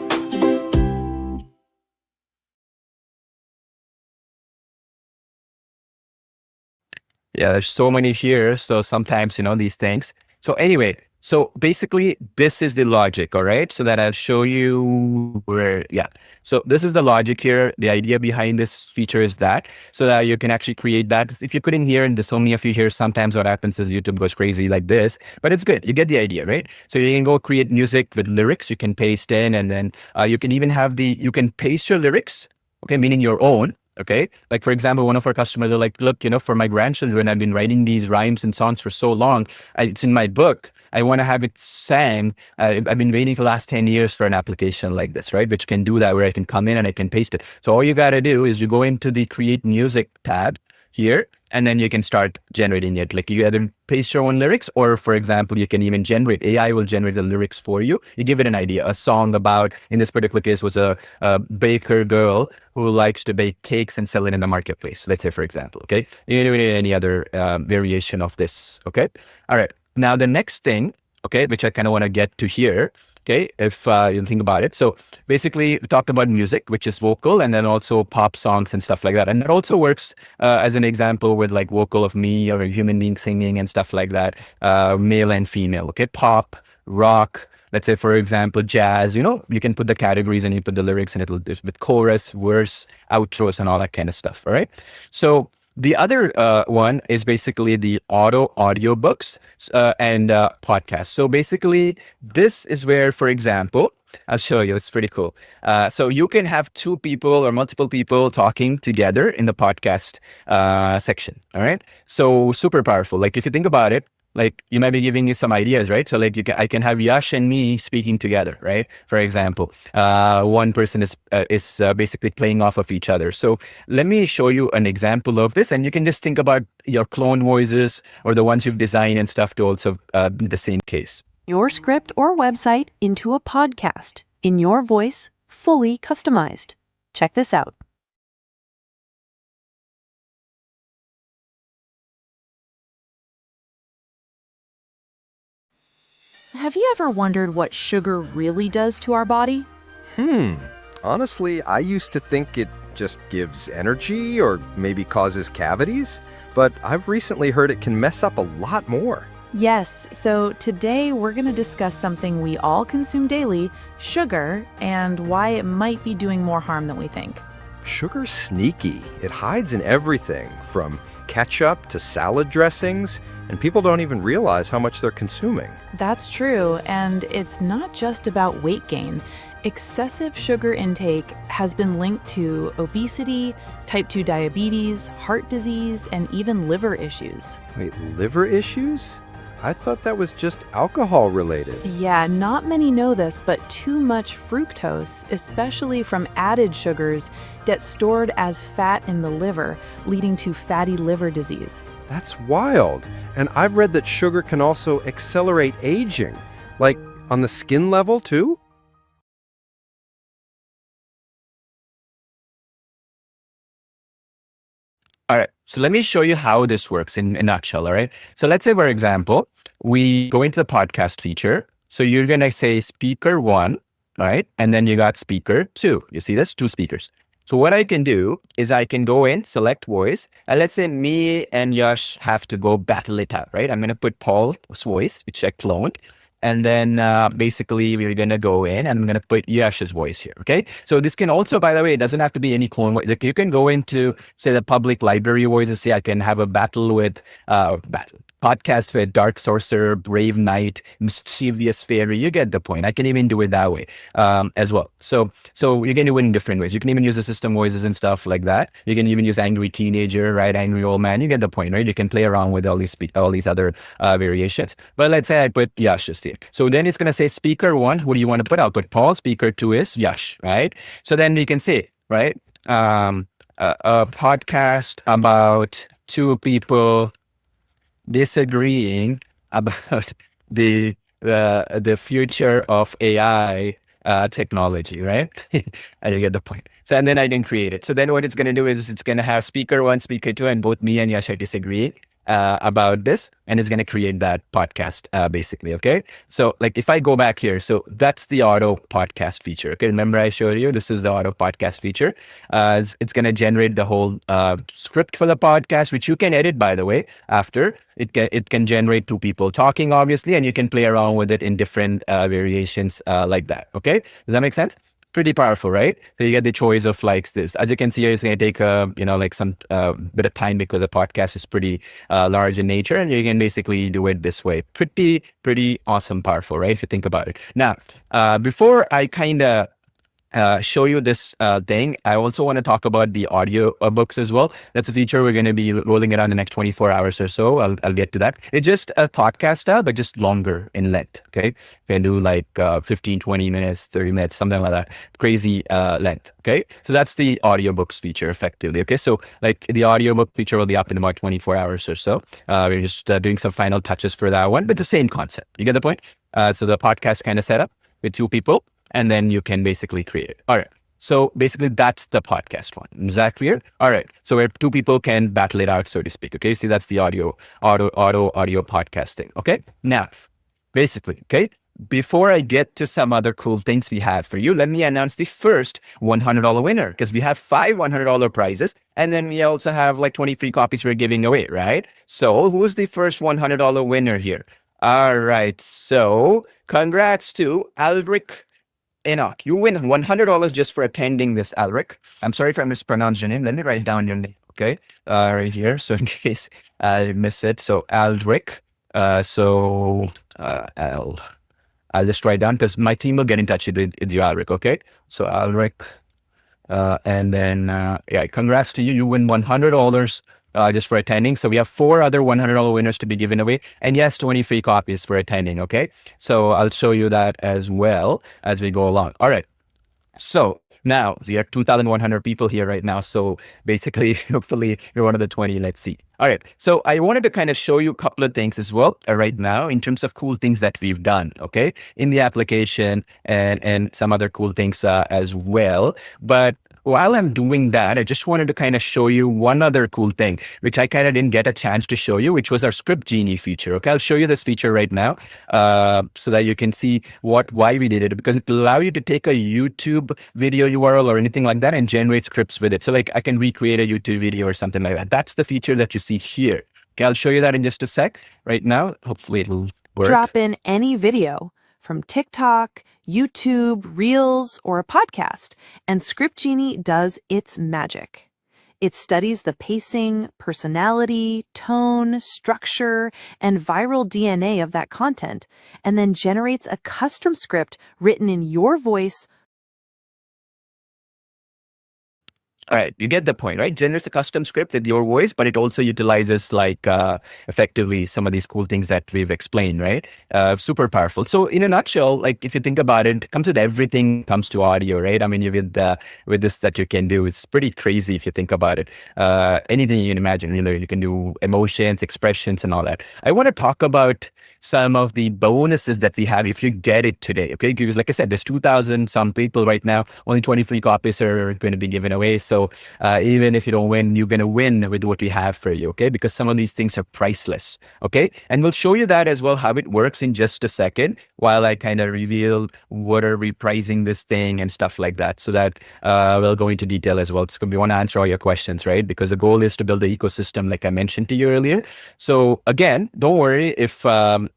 Yeah, there's so many here. So sometimes, these things. So anyway, so basically this is the logic, all right? So that I'll show you where, yeah. So this is the logic here. The idea behind this feature is that, so that you can actually create that. If you couldn't hear, and there's so many of you here, sometimes what happens is YouTube goes crazy like this, but it's good. You get the idea, right? So you can go create music with lyrics. You can paste in, and then you can even have you can paste your lyrics, okay, meaning your own, Okay. Like, for example, one of our customers are like, look, for my grandchildren, I've been writing these rhymes and songs for so long. It's in my book. I want to have it sang. I've been waiting for the last 10 years for an application like this, right? Which can do that, where I can come in and I can paste it. So all you got to do is you go into the create music tab here, and then you can start generating it. Like, you either paste your own lyrics, or for example, you can even generate, AI will generate the lyrics for you. You give it an idea, a song about, in this particular case, was a baker girl who likes to bake cakes and sell it in the marketplace. Let's say, for example, okay? You don't need any other variation of this, okay? All right. Now, the next thing, okay, which I kind of want to get to here, okay, if you think about it. So basically, we talked about music, which is vocal, and then also pop songs and stuff like that. And that also works as an example with like vocal of me or a human being singing and stuff like that, male and female, okay? Pop, rock, let's say, for example, jazz, you can put the categories and you put the lyrics, and it'll with chorus, verse, outros, and all that kind of stuff, all right? So the other one is basically the audio books and podcasts. So basically, this is where, for example, I'll show you. It's pretty cool. So you can have two people or multiple people talking together in the podcast section. All right. So super powerful. Like, if you think about it, like, you might be giving me some ideas, right? So like, I can have Yash and me speaking together, right? For example, one person is basically playing off of each other. So let me show you an example of this, and you can just think about your clone voices or the ones you've designed and stuff to also be the same case. Your script or website into a podcast in your voice, fully customized. Check this out. Have you ever wondered what sugar really does to our body? Honestly, I used to think it just gives energy or maybe causes cavities, but I've recently heard it can mess up a lot more. Yes, so today we're going to discuss something we all consume daily, sugar, and why it might be doing more harm than we think. Sugar's sneaky. It hides in everything, from ketchup to salad dressings, and people don't even realize how much they're consuming. That's true, and it's not just about weight gain. Excessive sugar intake has been linked to obesity, type 2 diabetes, heart disease, and even liver issues. Wait, liver issues? I thought that was just alcohol related. Yeah, not many know this, but too much fructose, especially from added sugars, gets stored as fat in the liver, leading to fatty liver disease. That's wild. And I've read that sugar can also accelerate aging, like on the skin level too? All right. So let me show you how this works in a nutshell. All right. So let's say, for example, we go into the podcast feature. So you're going to say speaker 1, right? And then you got speaker 2. You see this? 2 speakers. So what I can do is I can go in, select voice, and let's say me and Yash have to go battle it out, right? I'm going to put Paul's voice, which I cloned. And then basically we're going to go in and I'm going to put Yash's voice here. Okay. So this can also, by the way, it doesn't have to be any clone voice. Like, you can go into, say, the public library voices. Say I can have a battle with podcast with Dark Sorcerer, Brave Knight, Mischievous Fairy. You get the point. I can even do it that way as well. So you can do it in different ways. You can even use the system voices and stuff like that. You can even use angry teenager, right? Angry old man. You get the point, right? You can play around with all these other variations. But let's say I put Yash's here. So then it's going to say speaker 1. Who do you want to put? I'll put Paul. Speaker 2 is Yash, right? So then we can say, right? A podcast about 2 people disagreeing about the future of AI technology, right? And you get the point. So, and then I can create it. So then what it's going to do is it's going to have speaker 1, speaker 2, and both me and Yash are disagreeing about this, and it's going to create that podcast basically. Okay. So like, if I go back here, so that's the auto podcast feature. Okay. Remember I showed you, this is the auto podcast feature. It's going to generate the whole script for the podcast, which you can edit, by the way. After it can generate 2 people talking, obviously, and you can play around with it in different variations like that. Okay. Does that make sense? Pretty powerful, right? So you get the choice of like this. As you can see here, it's going to take like some bit of time because the podcast is pretty large in nature, and you can basically do it this way. Pretty awesome, powerful, right? If you think about it. Now, before I kind of show you this thing, I also want to talk about the audio books as well. That's a feature we're going to be rolling it out in the next 24 hours or so. I'll get to that. It's just a podcast style, but just longer in length. Okay. You can do like 15, 20 minutes, 30 minutes, something like that. Crazy length. Okay. So that's the audiobooks feature effectively. Okay. So like the audiobook feature will be up in about 24 hours or so. We're just doing some final touches for that one, but the same concept. You get the point? So the podcast kind of setup with two people, and then you can basically create it. All right. So basically that's the podcast one. Is that clear? All right. So where two people can battle it out, so to speak. Okay. See, that's the audio podcasting. Okay. Now, basically, okay, before I get to some other cool things we have for you, let me announce the first $100 winner, because we have 5 $100 prizes. And then we also have like 20 free copies we're giving away, right? So who's the first $100 winner here? All right. So congrats to Alric Enoch. You win $100 just for attending this, Alric. I'm sorry if I mispronounced your name. Let me write down your name, okay? Right here, so in case I miss it. So Alric. I'll just write down, because my team will get in touch with you, Alric, okay? So Alric, and then, yeah, congrats to you. You win $100 just for attending. So we have 4 other $100 winners to be given away. And yes, 20 free copies for attending, okay? So I'll show you that as well as we go along. All right. So now we have 2,100 people here right now. So basically, hopefully you're one of the 20. Let's see. All right. So I wanted to kind of show you a couple of things as well right now in terms of cool things that we've done, okay, in the application, and some other cool things as well. But while I'm doing that, I just wanted to kind of show you one other cool thing, which I kind of didn't get a chance to show you, which was our script Genie feature. Okay, I'll show you this feature right now so that you can see why we did it, because it will allow you to take a YouTube video URL or anything like that and generate scripts with it. So like I can recreate a YouTube video or something like that. That's the feature that you see here. Okay, I'll show you that in just a sec. Right now, hopefully it'll work. Drop in any video from TikTok, YouTube, Reels, or a podcast, and Script Genie does its magic. It studies the pacing, personality, tone, structure, and viral DNA of that content, and then generates a custom script written in your voice. All right, you get the point, right? Generates a custom script with your voice, but it also utilizes like effectively some of these cool things that we've explained, right? Super powerful. So in a nutshell, like if you think about it, it comes with everything comes to audio, right? I mean, with this that you can do, it's pretty crazy if you think about it. Anything you can imagine, you can do emotions, expressions, and all that. I want to talk about some of the bonuses that we have if you get it today, okay? Because like I said, there's 2,000 some people right now, only 20 free copies are going to be given away. So even if you don't win, you're going to win with what we have for you, okay? Because some of these things are priceless, okay? And we'll show you that as well, how it works in just a second, while I kind of reveal what are we pricing this thing and stuff like that, so that we'll go into detail as well. We want to answer all your questions, right? Because the goal is to build the ecosystem like I mentioned to you earlier. So again, don't worry if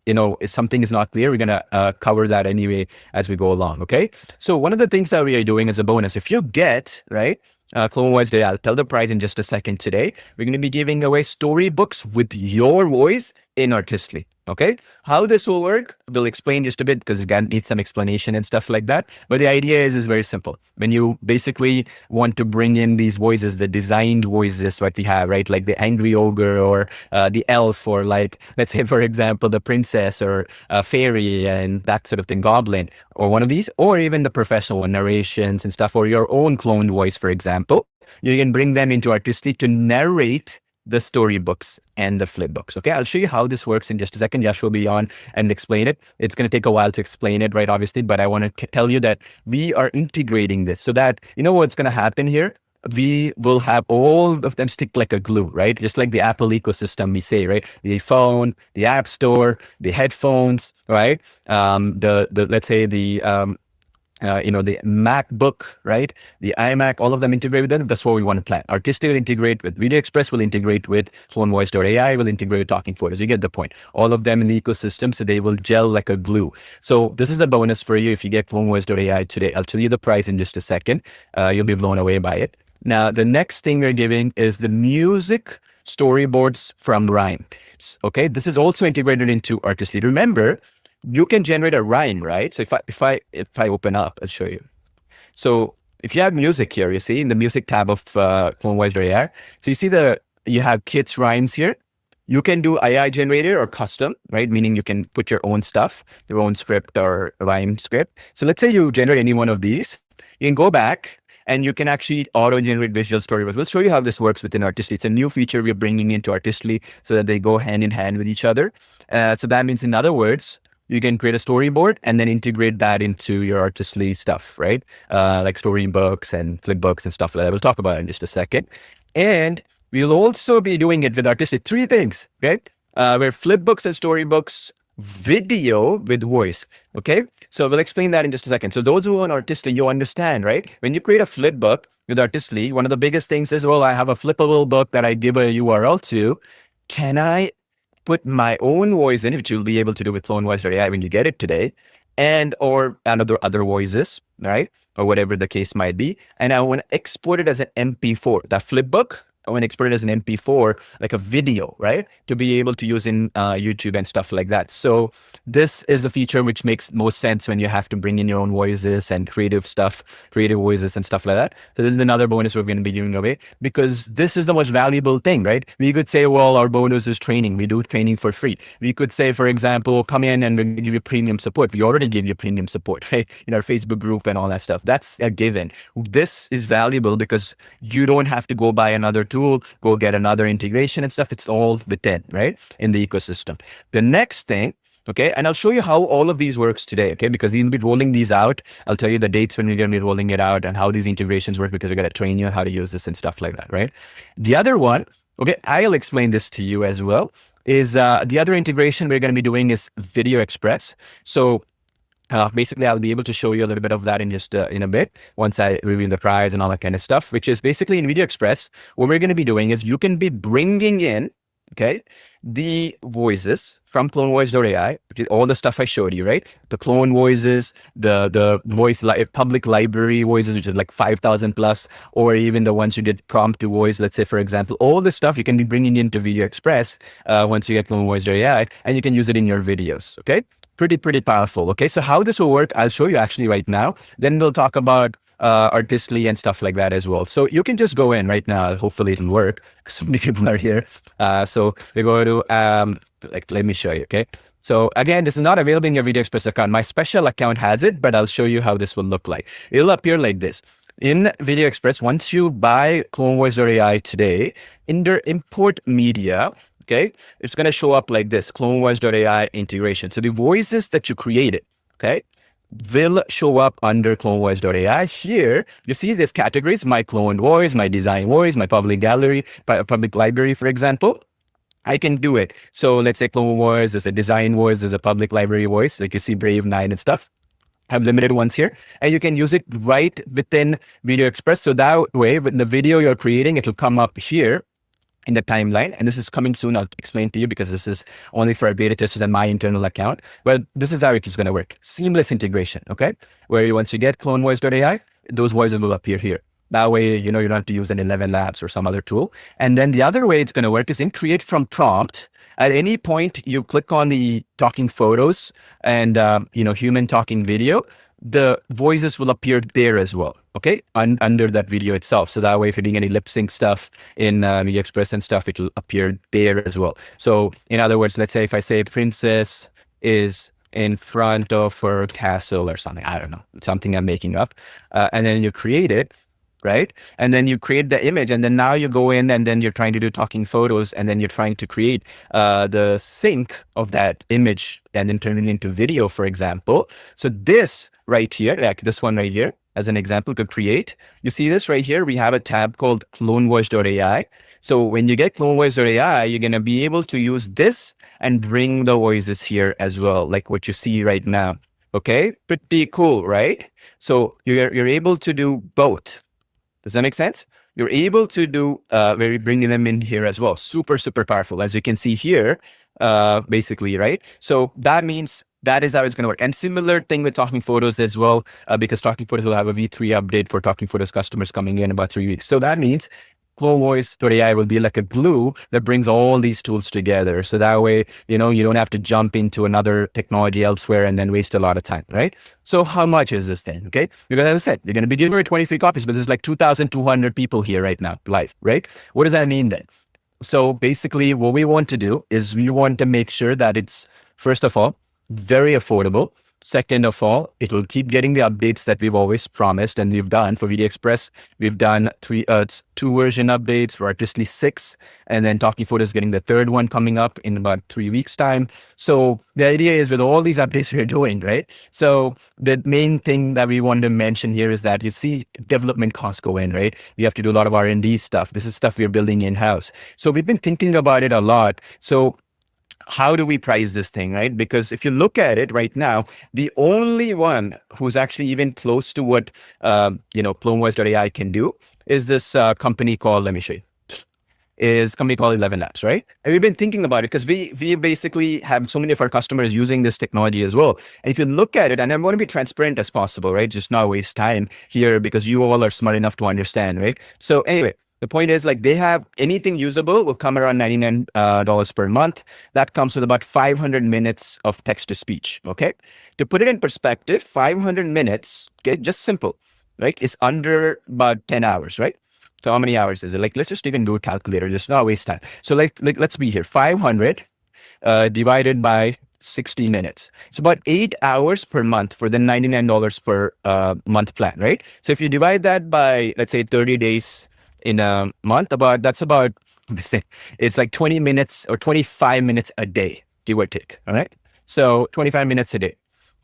if something is not clear, we're going to cover that anyway as we go along, okay? So one of the things that we are doing as a bonus, if you get, right, CloneVoiceAI, I'll tell the prize in just a second today, we're going to be giving away storybooks with your voice in Artistly. Okay, how this will work, we'll explain just a bit because it needs some explanation and stuff like that. But the idea is very simple. When you basically want to bring in these voices, the designed voices, what we have, right? Like the angry ogre or the elf, or like, let's say, for example, the princess or fairy and that sort of thing, goblin, or one of these, or even the professional one, narrations and stuff, or your own cloned voice, for example, you can bring them into Artistly to narrate the storybooks and the flipbooks. Okay, I'll show you how this works in just a second. Yash will be on and explain it. It's going to take a while to explain it, right? Obviously, but I want to tell you that we are integrating this so that, what's going to happen here? We will have all of them stick like a glue, right? Just like the Apple ecosystem, we say, right? The phone, the App Store, the headphones, right? Let's say the MacBook, right? The iMac, all of them integrate with them. That's what we want to plan. Artistly will integrate with Video Express, will integrate with CloneVoiceAI, will integrate with Talking Photos. You get the point. All of them in the ecosystem, so they will gel like a glue. So this is a bonus for you if you get CloneVoiceAI today. I'll tell you the price in just a second. You'll be blown away by it. Now, the next thing we're giving is the music storyboards from Rhyme. Okay, this is also integrated into Artistly. Remember, you can generate a rhyme, right? So if I open up, I'll show you. So if you have music here, you see in the music tab of CloneVoiceAI, so you see you have kids rhymes here. You can do AI generated or custom, right? Meaning you can put your own stuff, your own script or rhyme script. So let's say you generate any one of these. You can go back and you can actually auto-generate visual storyboards. We'll show you how this works within Artistly. It's a new feature we're bringing into Artistly so that they go hand in hand with each other. So that means, in other words, you can create a storyboard and then integrate that into your Artistly stuff, right? Like storybooks and flipbooks and stuff like that. We'll talk about it in just a second. And we'll also be doing it with Artistly. 3 things, okay? Where flipbooks and storybooks, video with voice, okay? So we'll explain that in just a second. So those who are on Artistly, you understand, right? When you create a flipbook with Artistly, one of the biggest things is, well, I have a flippable book that I give a URL to. Can I put my own voice in, which you'll be able to do with CloneVoiceAI when you get it today, and or other voices, right? Or whatever the case might be. And I want to export it as an MP4. That flipbook, I want to export it as an MP4, like a video, right? To be able to use in YouTube and stuff like that. So this is a feature which makes most sense when you have to bring in your own voices and creative voices and stuff like that. So this is another bonus we're going to be giving away, because this is the most valuable thing, right? We could say, well, our bonus is training. We do training for free. We could say, for example, come in and we'll give you premium support. We already give you premium support, right? In our Facebook group and all that stuff. That's a given. This is valuable because you don't have to go buy another tool, go get another integration and stuff. It's all within, right? In the ecosystem. The next thing, okay, and I'll show you how all of these works today, okay? Because we'll be rolling these out. I'll tell you the dates when we're going to be rolling it out and how these integrations work, because we're going to train you how to use this and stuff like that, right? The other one, okay, I'll explain this to you as well, is the other integration we're going to be doing is Video Express. So basically, I'll be able to show you a little bit of that in just in a bit, once I reveal the prize and all that kind of stuff, which is basically in Video Express, what we're going to be doing is you can be bringing in, okay, the voices from CloneVoiceAI, which is all the stuff I showed you, right? The clone voices, the voice public library voices, which is like 5,000 plus, or even the ones you did prompt to voice, let's say, for example, all this stuff you can be bringing into Video Express once you get CloneVoiceAI, and you can use it in your videos, okay? Pretty powerful. Okay, so how this will work, I'll show you actually right now. Then we'll talk about Artistly and stuff like that as well. So you can just go in right now. Hopefully it'll work. So many people are here. So we go to let me show you. Okay. So again, this is not available in your Video Express account. My special account has it, but I'll show you how this will look like. It'll appear like this. In Video Express, once you buy CloneVoiceAI today, under import media, okay, it's going to show up like this, CloneVoice.ai integration. So the voices that you created, okay, will show up under CloneVoice.ai. Here, you see these categories: my clone voice, my design voice, my public library, for example. I can do it. So let's say clone voice, there's a design voice, there's a public library voice, like you see Brave 9 and stuff. I have limited ones here, and you can use it right within Video Express. So that way, with the video you're creating, it will come up here in the timeline, and this is coming soon. I'll explain to you, because this is only for our beta testers and my internal account. But this is how it is going to work. Seamless integration, okay? Where once you get CloneVoice.ai, those voices will appear here. That way, you don't have to use an 11 Labs or some other tool. And then the other way it's going to work is in Create from Prompt. At any point, you click on the talking photos and, human talking video, the voices will appear there as well, okay, under that video itself. So that way, if you're doing any lip sync stuff in Video Express and stuff, it will appear there as well. So in other words, let's say if I say princess is in front of her castle or something, I don't know, something I'm making up, and then you create it, right? And then you create the image, and then now you go in and then you're trying to do talking photos, and then you're trying to create the sync of that image and then turn it into video, for example. So this right here, like this one right here, as an example, to create, you see this right here, we have a tab called CloneVoice.ai. So when you get CloneVoice.ai, you're going to be able to use this and bring the voices here as well, like what you see right now. Okay, pretty cool, right? So you're able to do both. Does that make sense? You're able to do, bringing them in here as well. Super powerful, as you can see here, basically, right? So that means that is how it's going to work. And similar thing with Talking Photos as well, because Talking Photos will have a V3 update for Talking Photos customers coming in about 3 weeks. So that means CloneVoiceAI will be like a glue that brings all these tools together. So that way, you don't have to jump into another technology elsewhere and then waste a lot of time, right? So how much is this thing? Okay. Because as I said, you're going to be giving away 20 free copies, but there's like 2,200 people here right now, live, right? What does that mean then? So basically what we want to do is we want to make sure that it's, first of all, very affordable. Second of all, it will keep getting the updates that we've always promised and we've done for VD Express. We've done two version updates, for Artistly 6, and then Talking Photo is getting the third one coming up in about 3 weeks time. So the idea is with all these updates we're doing, right? So the main thing that we want to mention here is that you see development costs go in, right? We have to do a lot of R&D stuff. This is stuff we're building in-house. So we've been thinking about it a lot. So how do we price this thing, right? Because if you look at it right now, the only one who's actually even close to what, CloneVoice.ai can do is this company called, let me show you, is a company called 11 Labs, right? And we've been thinking about it because we basically have so many of our customers using this technology as well. And if you look at it, and I'm going to be transparent as possible, right? Just not waste time here because you all are smart enough to understand, right? So anyway, the point is, like, they have anything usable will come around $99 per month. That comes with about 500 minutes of text to speech. Okay. To put it in perspective, 500 minutes, okay, just simple, right? It's under about 10 hours, right? So how many hours is it? Like, let's just even do a calculator, just not waste time. So like let's be here, 500 divided by 60 minutes. It's about 8 hours per month for the $99 per month plan, right? So if you divide that by, let's say, 30 days in a month, it's like 20 minutes or 25 minutes a day, give or take. All right. So 25 minutes a day.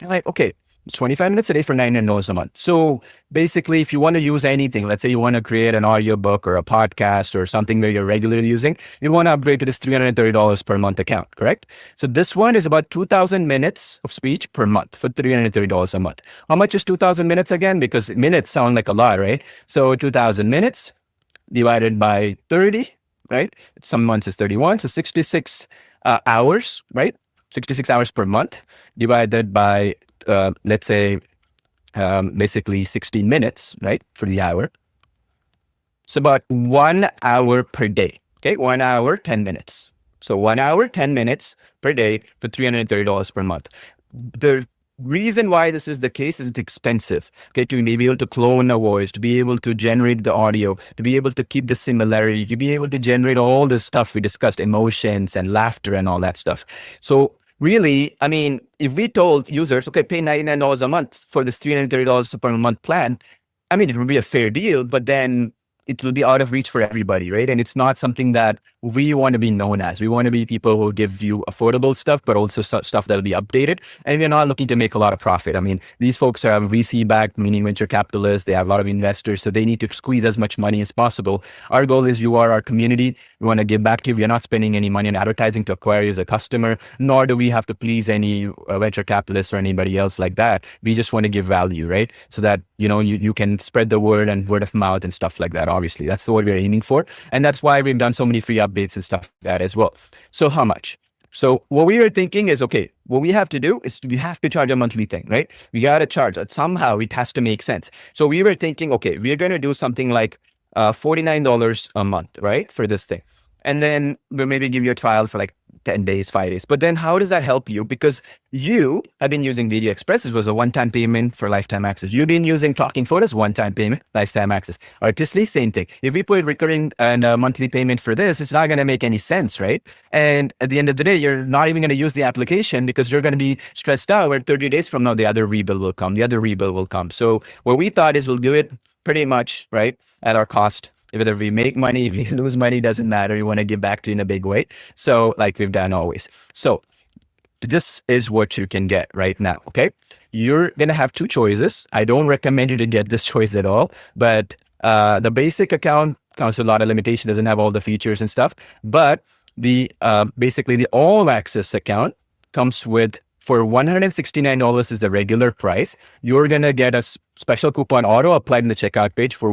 You're like, okay, it's 25 minutes a day for $99 a month. So basically, if you want to use anything, let's say you want to create an audiobook or a podcast or something that you're regularly using, you want to upgrade to this $330 per month account, correct? So this one is about 2,000 minutes of speech per month for $330 a month. How much is 2,000 minutes again? Because minutes sound like a lot, right? So 2,000 minutes divided by 30, right? Some months is 31, so 66 hours, right? 66 hours per month divided by, let's say, basically 16 minutes, right? For the hour. It's about 1 hour per day, okay? 1 hour, 10 minutes. So 1 hour, 10 minutes per day for $330 per month. The reason why this is the case is it's expensive, okay, to be able to clone a voice, to be able to generate the audio, to be able to keep the similarity, to be able to generate all this stuff we discussed, emotions and laughter and all that stuff. So really, I mean, if we told users, okay, pay $99 a month for this $330 per month plan, I mean, it would be a fair deal, but then it will be out of reach for everybody, right? And it's not something that we want to be known as. We want to be people who give you affordable stuff, but also stuff that will be updated. And we're not looking to make a lot of profit. I mean, these folks are VC-backed, meaning venture capitalists. They have a lot of investors, so they need to squeeze as much money as possible. Our goal is you are our community. We want to give back to you. We're not spending any money on advertising to acquire you as a customer, nor do we have to please any venture capitalists or anybody else like that. We just want to give value, right? So that, you can spread the word and word of mouth and stuff like that. Obviously, that's what we're aiming for. And that's why we've done so many free updates and stuff like that as well. So how much? So what we were thinking is, okay, what we have to do is we have to charge a monthly thing, right? We got to charge it. Somehow it has to make sense. So we were thinking, okay, we're going to do something like $49 a month, right? For this thing. And then we'll maybe give you a trial for like 10 days, 5 days. But then how does that help you? Because you have been using Video Express. It was a one-time payment for lifetime access. You've been using Talking Photos, one-time payment, lifetime access. Artistly, same thing. If we put recurring and monthly payment for this, it's not going to make any sense, right? And at the end of the day, you're not even going to use the application because you're going to be stressed out where 30 days from now, the other rebill will come. The other rebill will come. So what we thought is we'll do it pretty much, right, at our cost. Whether we make money, if we lose money, doesn't matter. You want to give back to you in a big way. So like we've done always. So this is what you can get right now, okay? You're going to have two choices. I don't recommend you to get this choice at all, but the basic account comes with a lot of limitation, doesn't have all the features and stuff. But the basically the all access account comes with, for $169 is the regular price. You're going to get a special coupon auto applied in the checkout page for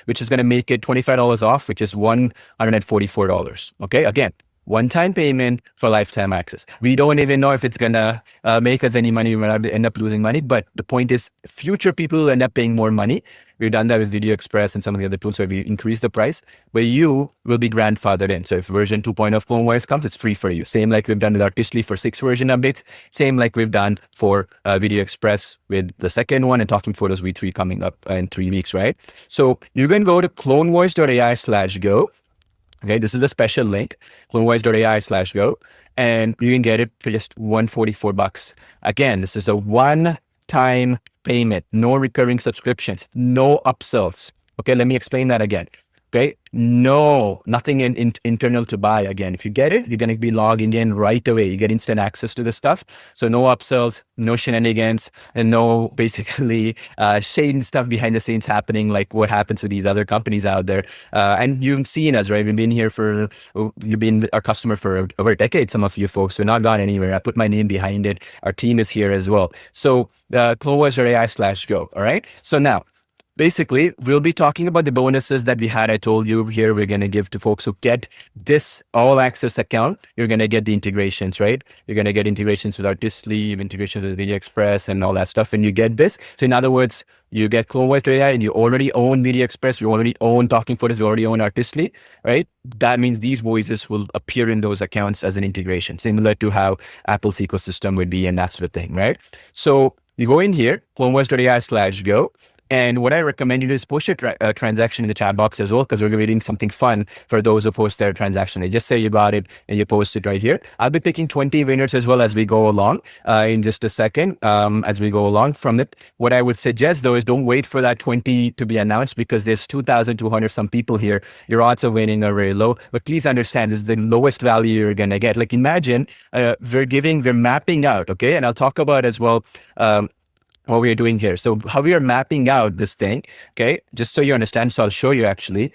which is going to make it $25 off, which is $144. Okay. Again, one-time payment for lifetime access. We don't even know if it's gonna make us any money. We might end up losing money, but the point is future people will end up paying more money. We've done that with Video Express and some of the other tools where we increase the price, but you will be grandfathered in. So if version 2.0 of CloneVoice comes, it's free for you. Same like we've done with Artistly for 6 version updates. Same like we've done for Video Express with the second one and Talking Photos V3 coming up in 3 weeks, right? So you can go to clonevoice.ai/go. Okay, this is a special link, clonevoice.ai/go, and you can get it for just $144. Again, this is a one-time payment, no recurring subscriptions, no upsells. Okay, let me explain that again. Okay, nothing internal to buy. Again, if you get it, you're going to be logging in right away. You get instant access to the stuff. So no upsells, no shenanigans, and no basically shady stuff behind the scenes happening like what happens with these other companies out there. And you've seen us, right? We've been here you've been our customer for over a decade, some of you folks. We're not gone anywhere. I put my name behind it. Our team is here as well. So clonevoice.ai/go, all right? So now, basically, we'll be talking about the bonuses that we had. I told you here we're going to give to folks who get this all access account. You're going to get the integrations, right? You're going to get integrations with Artistly, integrations with Video Express and all that stuff. And you get this. So in other words, you get CloneVoice.ai and you already own Video Express. You already own Talking Photos. You already own Artistly, right? That means these voices will appear in those accounts as an integration, similar to how Apple's ecosystem would be and that sort of thing, right? So you go in here, clonevoice.ai/go. And what I recommend you do is push a transaction in the chat box as well, because we're reading something fun for those who post their transaction. They just say you got it and you post it right here. I'll be picking 20 winners as well as we go along in just a second as we go along from it. What I would suggest though is don't wait for that 20 to be announced, because there's 2,200 some people here. Your odds of winning are very low, but please understand this is the lowest value you're going to get. Like imagine we're mapping out, okay? And I'll talk about as well what we are doing here. So how we are mapping out this thing, okay, just so you understand, so I'll show you actually,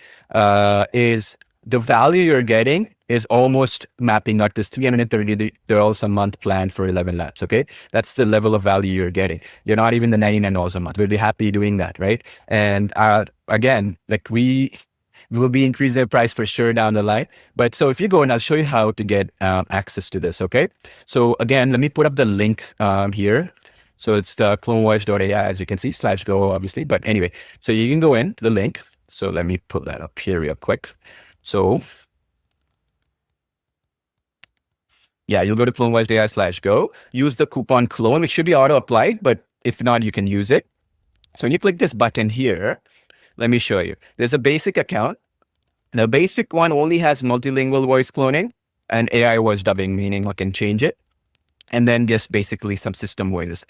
is the value you're getting is almost mapping out this $330 a month plan for 11 labs, okay? That's the level of value you're getting. You're not even the $99 a month. We'll be happy doing that, right? And again, like we will be increasing their price for sure down the line. But so if you go and I'll show you how to get access to this, okay? So again, let me put up the link here. So it's clonevoice.ai, as you can see, /go, obviously. But anyway, so you can go in the link. So let me put that up here real quick. So yeah, you'll go to clonevoice.ai/go. Use the coupon clone, which should be auto-applied, but if not, you can use it. So when you click this button here, let me show you. There's a basic account. The basic one only has multilingual voice cloning and AI voice dubbing, meaning I can change it. And then just basically some system voices.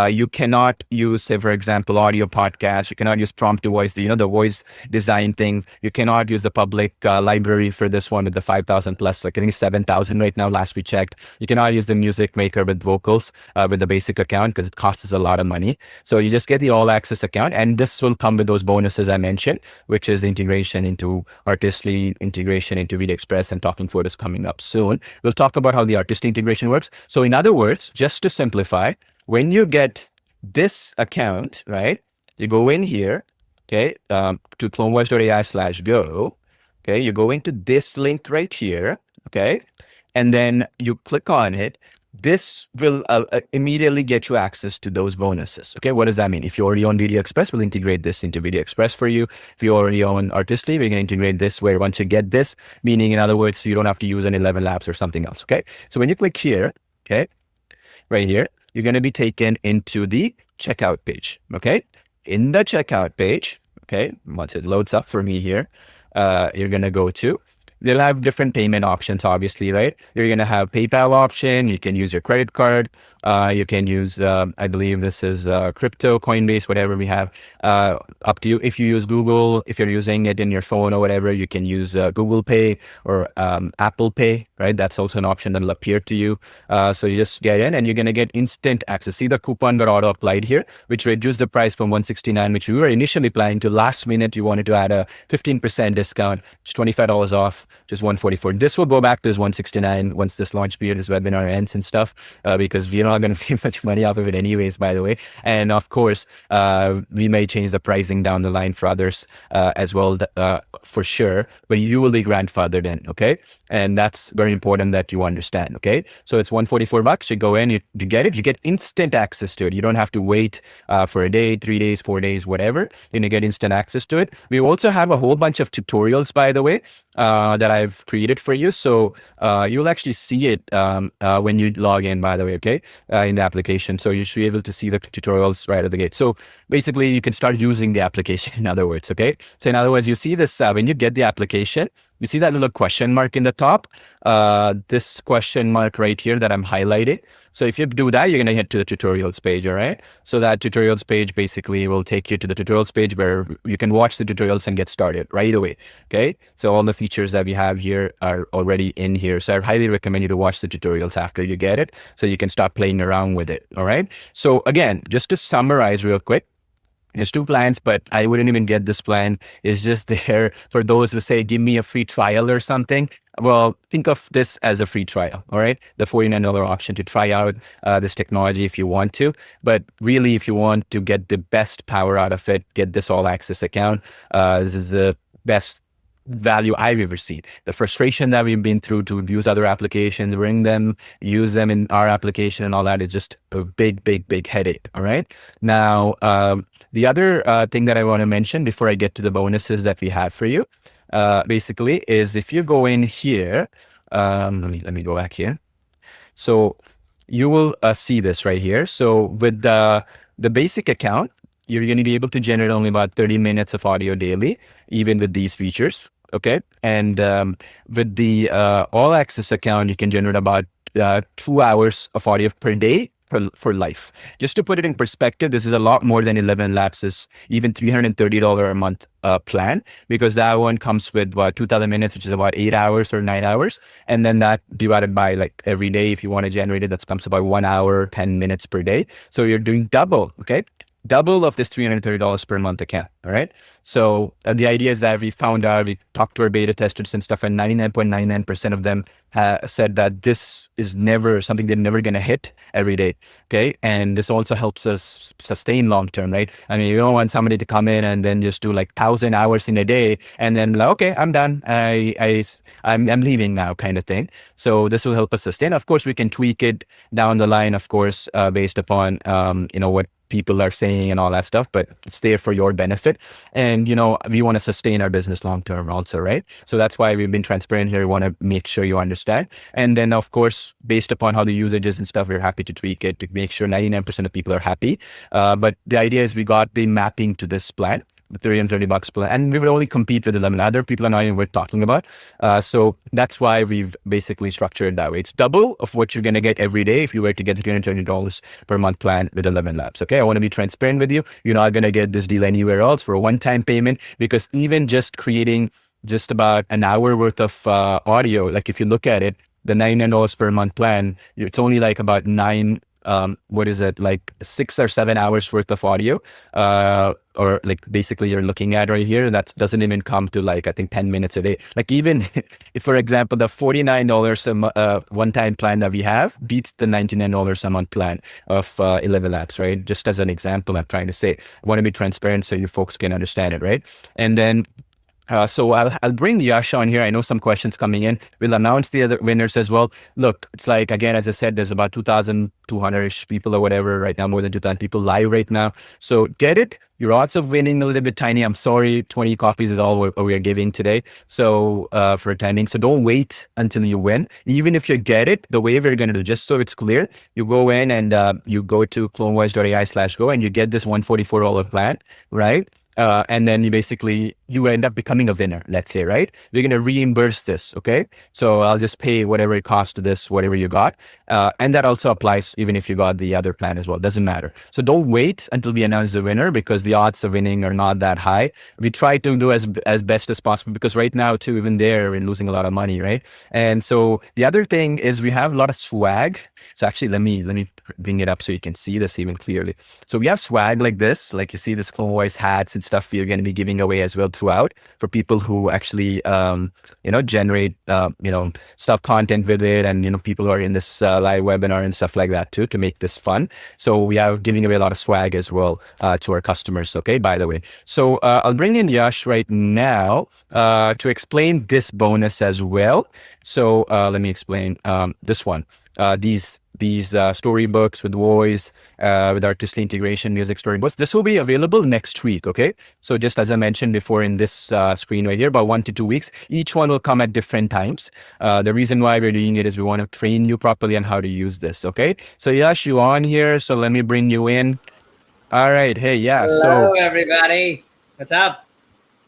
You cannot use, say, for example, audio podcasts. You cannot use prompt to voice, the voice design thing. You cannot use the public library for this one with the 5,000 plus, like I think 7,000 right now, last we checked. You cannot use the music maker with vocals with the basic account because it costs a lot of money. So you just get the all access account, and this will come with those bonuses I mentioned, which is the integration into Artistly, integration into Video Express, and Talking Photos coming up soon. We'll talk about how the Artistly integration works. So in other words, just to simplify, when you get this account, right, you go in here, okay, to clonevoice.ai/go, okay, you go into this link right here, okay, and then you click on it. This will immediately get you access to those bonuses. Okay, what does that mean? If you already own Video Express, we'll integrate this into Video Express for you. If you already own Artistly, we're going to integrate this where once you get this, meaning in other words, you don't have to use an 11 labs or something else. Okay, so when you click here, okay, right here, you're going to be taken into the checkout page. Okay, in the checkout page, okay, once it loads up for me here, you're going to go to, they'll have different payment options, obviously, right? You're going to have PayPal option. You can use your credit card. You can use, I believe this is crypto, Coinbase, whatever we have, up to you. If you use Google, if you're using it in your phone or whatever, you can use Google Pay or Apple Pay, right? That's also an option that'll appear to you. So you just get in and you're going to get instant access. See the coupon got auto applied here, which reduced the price from $169, which we were initially planning to. Last minute, you wanted to add a 15% discount, just $25 off, just $144. This will go back to this $169 once this launch period, this webinar ends and stuff, because we're not going to pay much money off of it anyways, by the way. And of course, we may change the pricing down the line for others as well, for sure, but you will be grandfathered in, okay? And that's very important that you understand. Okay. So it's $144. You go in, you get it. You get instant access to it. You don't have to wait for a day, 3 days, 4 days, whatever. You're gonna get instant access to it. We also have a whole bunch of tutorials, by the way, that I've created for you. So you'll actually see it when you log in, by the way, okay, in the application. So you should be able to see the tutorials right at the gate. So basically, you can start using the application, in other words, okay? So in other words, you see this, when you get the application, you see that little question mark in the top, this question mark right here that I'm highlighting. So if you do that, you're going to head to the tutorials page, all right? So that tutorials page basically will take you to the tutorials page where you can watch the tutorials and get started right away, okay? So all the features that we have here are already in here. So I highly recommend you to watch the tutorials after you get it so you can start playing around with it, all right? So again, just to summarize real quick, there's 2 plans, but I wouldn't even get this plan. It's just there for those who say, give me a free trial or something. Well, think of this as a free trial, all right? The $49 option to try out this technology if you want to. But really, if you want to get the best power out of it, get this all access account, this is the best value I've ever seen. The frustration that we've been through to use other applications, bring them, use them in our application and all that is just a big, big, big headache, all right? Now, the other thing that I want to mention before I get to the bonuses that we have for you, basically, is if you go in here, let me go back here. So you will see this right here. So with the basic account, you're going to be able to generate only about 30 minutes of audio daily, even with these features. Okay. And with the all access account, you can generate about 2 hours of audio per day for life. Just to put it in perspective, this is a lot more than 11 Labs' even $330 a month plan, because that one comes with 2,000 minutes, which is about 8 hours or 9 hours. And then that divided by like every day, if you want to generate it, that comes about 1 hour, 10 minutes per day. So you're doing double, okay? Double of this $330 per month account, all right? So the idea is that we found out, we talked to our beta testers and stuff, and 99.99% of them said that this is never something they're never going to hit every day, okay? And this also helps us sustain long-term, right? I mean, you don't want somebody to come in and then just do like 1,000 hours in a day and then like, okay, I'm done. I'm leaving now kind of thing. So this will help us sustain. Of course, we can tweak it down the line, of course, based upon, what people are saying and all that stuff, but it's there for your benefit. And, we want to sustain our business long-term also, right? So that's why we've been transparent here. We want to make sure you understand. And then, of course, based upon how the usage is and stuff, we're happy to tweak it to make sure 99% of people are happy. But the idea is we got the mapping to this plan, the $330 plan, and we would only compete with 11 other people are not even worth talking about. So that's why we've basically structured it that way. It's double of what you're going to get every day if you were to get the $320 per month plan with 11 Labs. Okay, I want to be transparent with you. You're not going to get this deal anywhere else for a one-time payment, because even just creating just about an hour worth of audio, like if you look at it, the $99 per month plan, it's only like about 6 or 7 hours worth of audio, or like basically you're looking at right here. That doesn't even come to like, I think 10 minutes a day. Like even if, for example, the $49 one-time plan that we have beats the $99 a month plan of 11 Labs, right? Just as an example, I'm trying to say, I want to be transparent so you folks can understand it, right? And then so I'll bring Yash on here. I know some questions coming in. We'll announce the other winners as well. Look, it's like, again, as I said, there's about 2,200-ish people or whatever right now, more than 2,000 people live right now. So get it. Your odds of winning a little bit tiny. I'm sorry, 20 copies is all we are giving today. So for attending. So don't wait until you win. Even if you get it, the way we're going to do, just so it's clear, you go in and you go to CloneVoice.ai/go and you get this $144 plan, right? And then you end up becoming a winner, let's say, right? We're going to reimburse this, okay? So I'll just pay whatever it costs to this, whatever you got. And that also applies even if you got the other plan as well. Doesn't matter. So don't wait until we announce the winner, because the odds of winning are not that high. We try to do as best as possible, because right now too, even there, we're losing a lot of money, right? And so the other thing is we have a lot of swag. So actually, let me bring it up so you can see this even clearly. So we have swag like this, like you see this Clone Voice hats and stuff we're going to be giving away as well throughout for people who actually, generate, stuff content with it. And, people who are in this live webinar and stuff like that too, to make this fun. So we are giving away a lot of swag as well to our customers, okay, by the way. So I'll bring in Yash right now to explain this bonus as well. So let me explain this one. These storybooks with voice, with artistry integration, music storybooks. This will be available next week, okay? So just as I mentioned before in this screen right here, about 1 to 2 weeks, each one will come at different times. The reason why we're doing it is we want to train you properly on how to use this, okay? So Yash, you on here, so let me bring you in. All right, hey, yeah, Hello, everybody. What's up?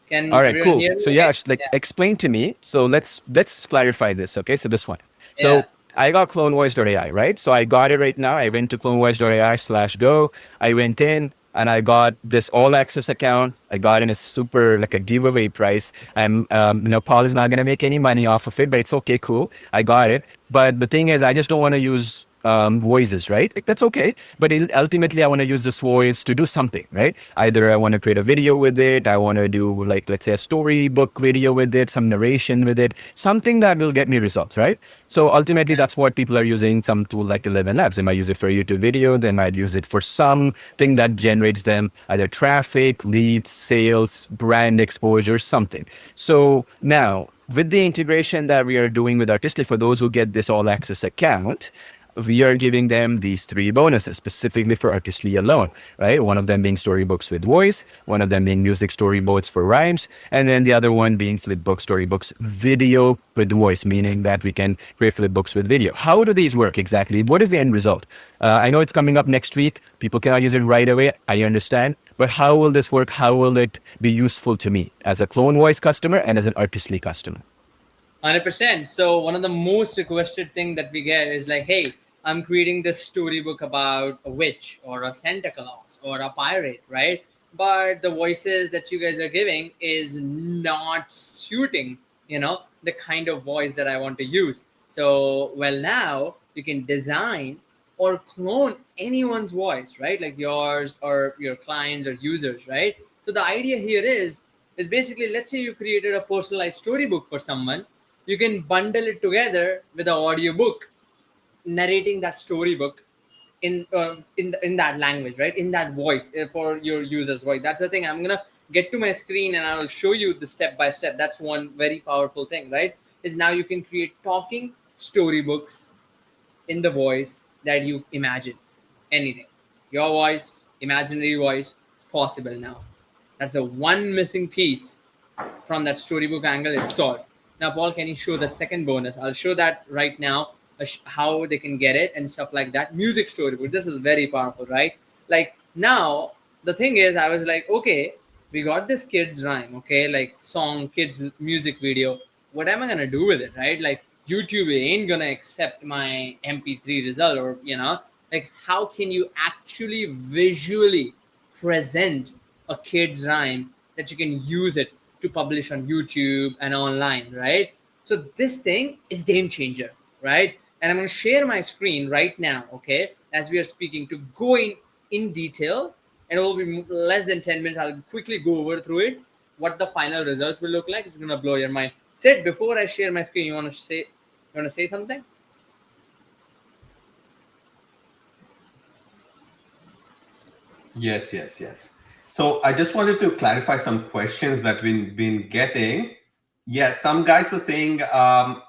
Can all right, everyone cool. hear me? So Yash, like, explain to me. So let's clarify this, okay? So this one. So Yeah. I got CloneVoice.ai, right? So I got it right now. I went to CloneVoice.ai/go. I went in and I got this all access account. I got in a super, like, a giveaway price. Paul is not going to make any money off of it, but it's okay, cool. I got it. But the thing is, I just don't want to use voices, right? Like, that's okay. But ultimately, I want to use this voice to do something, right? Either I want to create a video with it. I want to do, like, let's say a storybook video with it, some narration with it, something that will get me results, right? So ultimately, that's what people are using some tool like 11 Labs. They might use it for YouTube video. They might use it for something that generates them either traffic, leads, sales, brand exposure, something. So now, with the integration that we are doing with Artistic, for those who get this all access account, we are giving them these 3 bonuses specifically for Artistry alone, right? One of them being storybooks with voice, one of them being music storyboards for rhymes, and then the other one being flipbook storybooks video with voice, meaning that we can create flipbooks with video. How do these work exactly? What is the end result? I know it's coming up next week. People cannot use it right away. I understand. But how will this work? How will it be useful to me as a Clone Voice customer and as an Artistly customer? 100%. So one of the most requested thing that we get is like, hey, I'm creating this storybook about a witch or a Santa Claus or a pirate, right? But the voices that you guys are giving is not suiting, the kind of voice that I want to use. So, well, now you can design or clone anyone's voice, right? Like yours or your clients or users, right? So the idea here is basically, let's say you created a personalized storybook for someone. You can bundle it together with an audiobook narrating that storybook in that language, right? In that voice, for your user's voice. That's the thing. I'm gonna get to my screen and I'll show you the step by step. That's one very powerful thing, right? Is now you can create talking storybooks in the voice that you imagine. Anything, your voice, imaginary voice, it's possible now. That's the one missing piece from that storybook angle is solved. Now, Paul, can you show the second bonus? I'll show that right now, how they can get it and stuff like that. Music storybook. This is very powerful, right? Like now, the thing is, I was like, okay, we got this kids rhyme, okay, like song, kids music video. What am I gonna do with it, right? Like YouTube ain't gonna accept my MP3 result, or like how can you actually visually present a kids rhyme that you can use it to publish on YouTube and online, right? So this thing is game changer, right? And I'm going to share my screen right now, okay, as we are speaking, to go in detail, and it will be less than 10 minutes. I'll quickly go over through it, what the final results will look like. It's going to blow your mind. Sid, before I share my screen, you want to say something? Yes. So I just wanted to clarify some questions that we've been getting. Yeah, some guys were saying,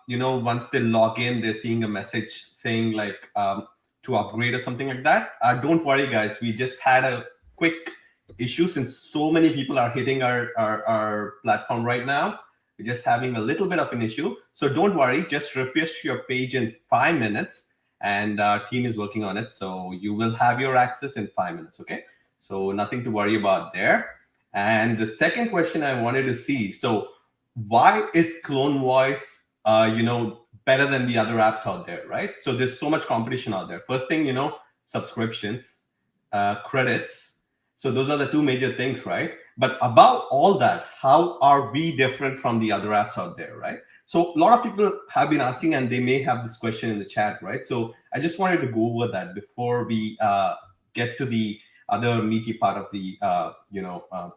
once they log in, they're seeing a message saying like to upgrade or something like that. Don't worry, guys. We just had a quick issue since so many people are hitting our platform right now. We're just having a little bit of an issue. So don't worry. Just refresh your page in 5 minutes, and our team is working on it. So you will have your access in 5 minutes. Okay. So nothing to worry about there. And the second question I wanted to see, so why is Clone Voice, better than the other apps out there, right? So there's so much competition out there. First thing, subscriptions, credits. So those are the 2 major things, right? But above all that, how are we different from the other apps out there, right? So a lot of people have been asking, and they may have this question in the chat, right? So I just wanted to go over that before we get to the other meaty part of the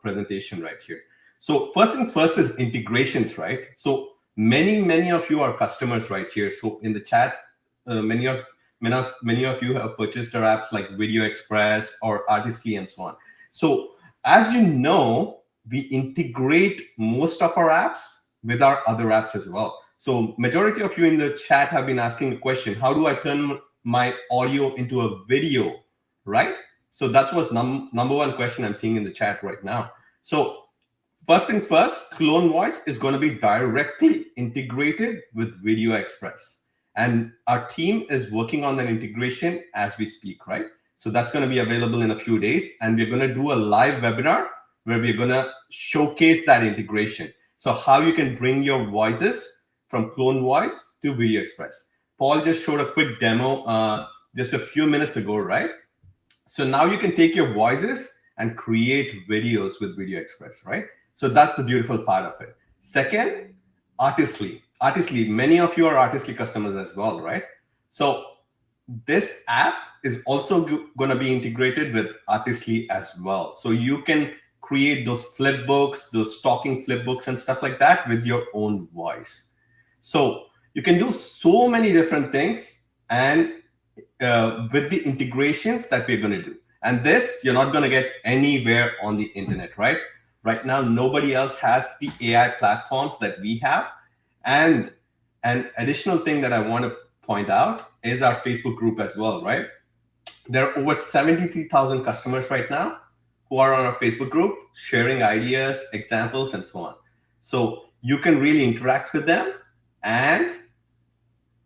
presentation right here. So first things first is integrations, right? So many of you are customers right here. So in the chat, many of many of you have purchased our apps like Video Express or Artistly and so on. So as you know, we integrate most of our apps with our other apps as well. So majority of you in the chat have been asking the question, how do I turn my audio into a video, right? So that was number one question I'm seeing in the chat right now. So first things first, Clone Voice is going to be directly integrated with Video Express. And our team is working on that integration as we speak, right? So that's going to be available in a few days. And we're going to do a live webinar where we're going to showcase that integration. So how you can bring your voices from Clone Voice to Video Express. Paul just showed a quick demo just a few minutes ago, right? So now you can take your voices and create videos with Video Express, right? So that's the beautiful part of it. Second, Artistly. Artistly, many of you are Artistly customers as well, right? So this app is also going to be integrated with Artistly as well. So you can create those flip books, those talking flip books and stuff like that with your own voice. So you can do so many different things and with the integrations that we're going to do. And this, you're not going to get anywhere on the internet, right? Right now, nobody else has the AI platforms that we have. And an additional thing that I want to point out is our Facebook group as well, right? There are over 73,000 customers right now who are on our Facebook group, sharing ideas, examples, and so on. So you can really interact with them and,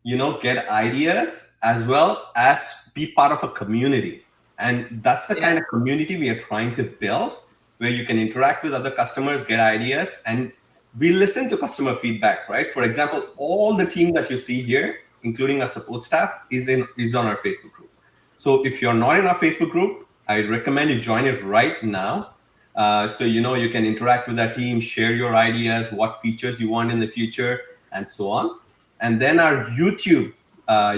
you know, get ideas as well as be part of a community. And that's the kind of community we are trying to build, where you can interact with other customers, get ideas, and we listen to customer feedback, right? For example, all the team that you see here, including our support staff, is on our Facebook group. So if you're not in our Facebook group, I recommend you join it right now. So you know you can interact with our team, share your ideas, what features you want in the future, and so on. And then our YouTube,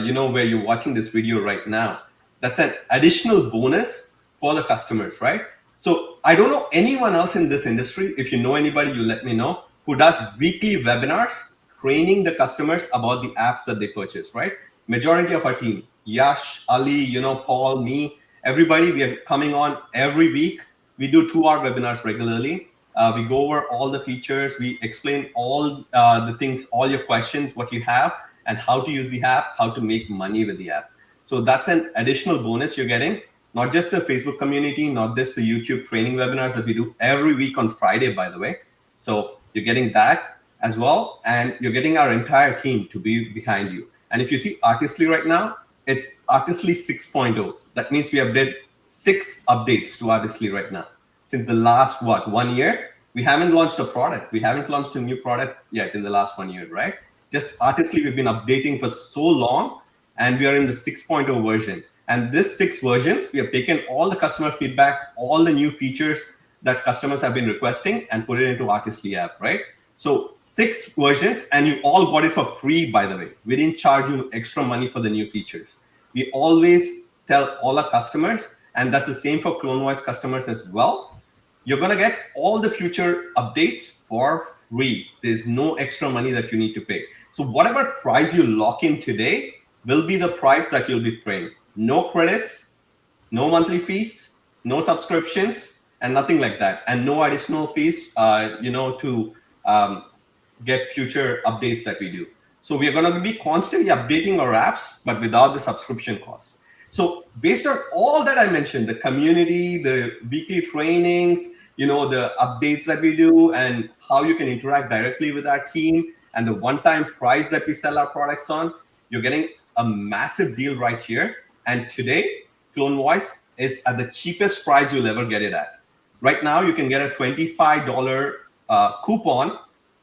you know, where you're watching this video right now, that's an additional bonus for the customers, right? So I don't know anyone else in this industry. If you know anybody, you let me know, who does weekly webinars training the customers about the apps that they purchase, right? Majority of our team, Yash, Ali, you know, Paul, me, everybody, we are coming on every week. We do 2-hour webinars regularly. We go over all the features. We explain all the things, all your questions, what you have, and how to use the app, how to make money with the app. So that's an additional bonus you're getting. Not just the Facebook community, not just the YouTube training webinars that we do every week on Friday, by the way. So you're getting that as well. And you're getting our entire team to be behind you. And if you see Artistly right now, it's Artistly 6.0. That means we have did 6 updates to Artistly right now. Since the last, 1 year? We haven't launched a product. We haven't launched a new product yet in the last 1 year, right? Just Artistly, we've been updating for so long, and we are in the 6.0 version. And this 6 versions, we have taken all the customer feedback, all the new features that customers have been requesting, and put it into Artistly app, right? So 6 versions, and you all got it for free, by the way. We didn't charge you extra money for the new features. We always tell all our customers, and that's the same for CloneVoice customers as well, you're going to get all the future updates for free. There's no extra money that you need to pay. So whatever price you lock in today will be the price that you'll be paying. No credits, no monthly fees, no subscriptions, and nothing like that. And no additional fees, you know, to get future updates that we do. So we are going to be constantly updating our apps, but without the subscription costs. So based on all that I mentioned, the community, the weekly trainings, you know, the updates that we do, and how you can interact directly with our team, and the one-time price that we sell our products on, you're getting a massive deal right here. And today, CloneVoice is at the cheapest price you'll ever get it at. Right now, you can get a $25 coupon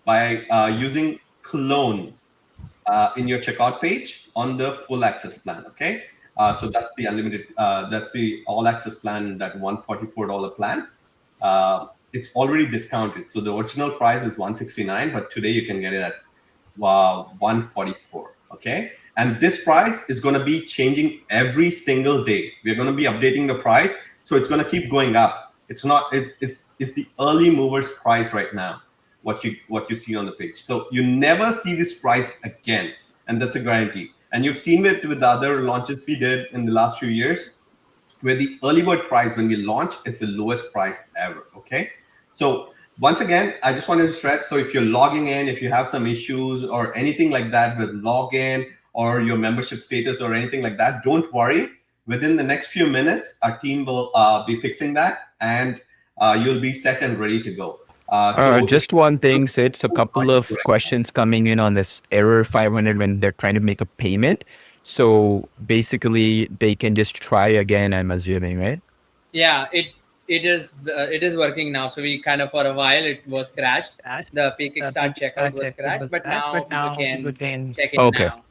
by using Clone in your checkout page on the full access plan, okay? So that's the unlimited, that's the all access plan, that $144 plan. It's already discounted. So the original price is $169, but today you can get it at $144, okay? And this price is gonna be changing every single day. We're gonna be updating the price, so it's gonna keep going up. It's not, it's the early movers price right now, what you see on the page. So you never see this price again, and that's a guarantee. And you've seen it with the other launches we did in the last few years, where the early bird price when we launch, it's the lowest price ever. Okay. So once again, I just wanted to stress, so if you're logging in, if you have some issues or anything like that with login or your membership status or anything like that, don't worry. Within the next few minutes, our team will be fixing that, and you'll be set and ready to go. Just one thing, Sid. So a couple of questions coming in on this error 500 when they're trying to make a payment. So basically, they can just try again, I'm assuming, right? Yeah, it is working now. So we kind of, for a while it was crashed. The pay kickstart checkout was crashed, but now people can check it Okay. now.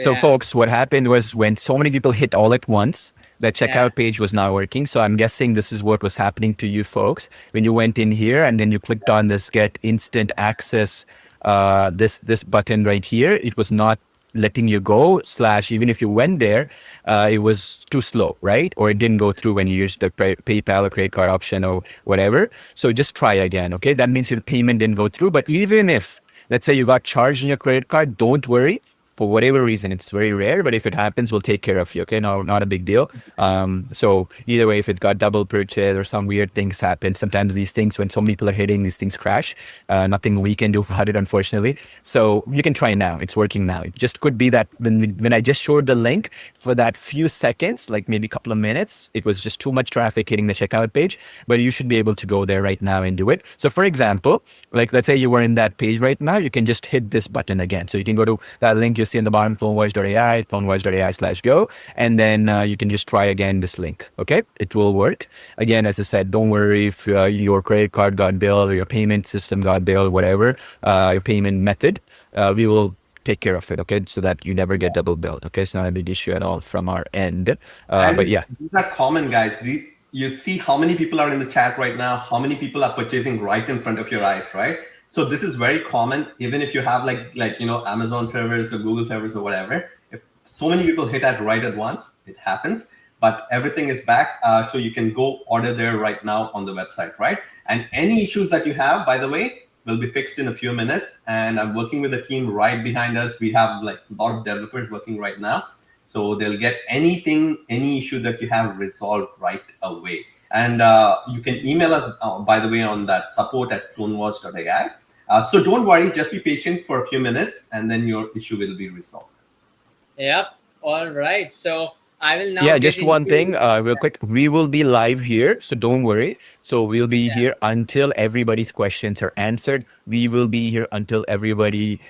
So yeah. folks, what happened was when so many people hit all at once, the checkout page was not working. So I'm guessing this is what was happening to you folks when you went in here and then you clicked on this get instant access, this button right here. It was not letting you go, / even if you went there, it was too slow, right? Or it didn't go through when you used the PayPal or credit card option or whatever. So just try again, okay? That means your payment didn't go through. But even if, let's say you got charged on your credit card, don't worry. For whatever reason, it's very rare, but if it happens, we'll take care of you. Okay, no, not a big deal. So either way, if it got double purchase or some weird things happen, sometimes these things, when some people are hitting, these things crash. Nothing we can do about it, unfortunately. So you can try now. It's working now. It just could be that when I just showed the link for that few seconds, like maybe a couple of minutes, it was just too much traffic hitting the checkout page. But you should be able to go there right now and do it. So for example, like let's say you were in that page right now, you can just hit this button again. So you can go to that link you see in the bottom, CloneVoice.ai, CloneVoice.ai/go, and then you can just try again this link. Okay, it will work. Again, as I said, don't worry if your credit card got billed or your payment system got billed, whatever your payment method, we will take care of it. Okay, so that you never get double billed. Okay, it's not a big issue at all from our end. But yeah, these are common, guys. You see how many people are in the chat right now, how many people are purchasing right in front of your eyes, right? So this is very common, even if you have like Amazon servers or Google servers or whatever. If so many people hit that right at once, it happens. But everything is back, so you can go order there right now on the website, right? And any issues that you have, by the way, will be fixed in a few minutes. And I'm working with a team right behind us. We have like a lot of developers working right now. So they'll get any issue that you have resolved right away. And you can email us, by the way, on that support@clonevoice.ai. So don't worry, just be patient for a few minutes and then your issue will be resolved. Yep. All right. So I will now. Yeah, just one thing, real quick. We will be live here, so don't worry. So we'll be here until everybody's questions are answered. We will be here until everybody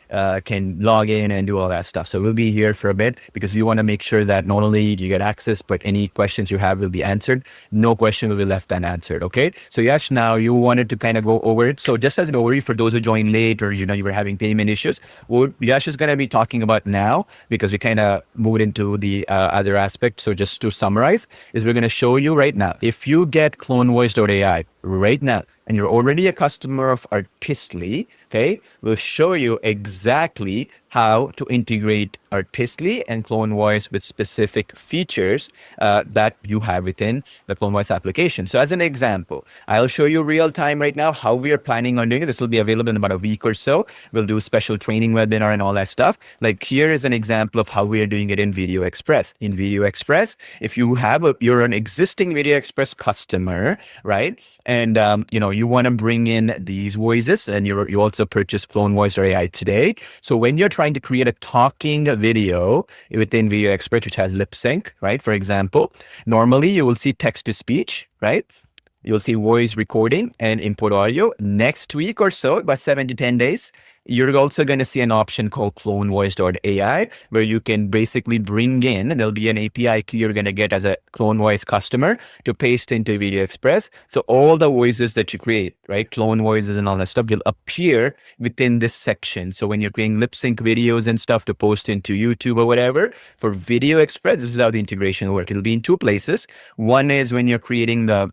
can log in and do all that stuff. So we'll be here for a bit because we want to make sure that not only do you get access, but any questions you have will be answered. No question will be left unanswered. Okay. So Yash, now you wanted to kind of go over it. So just as an overview for those who joined late or you were having payment issues, what Yash is going to be talking about now, because we kind of moved into the other aspect. So just to summarize, is we're going to show you right now. If you get CloneVoice.ai right now, and you're already a customer of Artistly, okay, we'll show you exactly how to integrate Artistly and CloneVoice with specific features that you have within the CloneVoice application. So as an example, I'll show you real time right now how we are planning on doing it. This will be available in about a week or so. We'll do special training webinar and all that stuff. Like here is an example of how we are doing it in Video Express. In Video Express, if you have you're an existing Video Express customer, right? And you want to bring in these voices, and you also purchase CloneVoice.ai today. So when you're trying to create a talking video within Video Express, which has lip sync, right? For example, normally you will see text to speech, right? You'll see voice recording and input audio. Next week or so, about 7 to 10 days, you're also going to see an option called CloneVoice.ai, where you can basically bring in, and there'll be an API key you're going to get as a CloneVoice customer to paste into Video Express. So all the voices that you create, right, clone voices and all that stuff, will appear within this section. So when you're creating lip sync videos and stuff to post into YouTube or whatever, for Video Express, this is how the integration will work. It'll be in two places. One is when you're creating the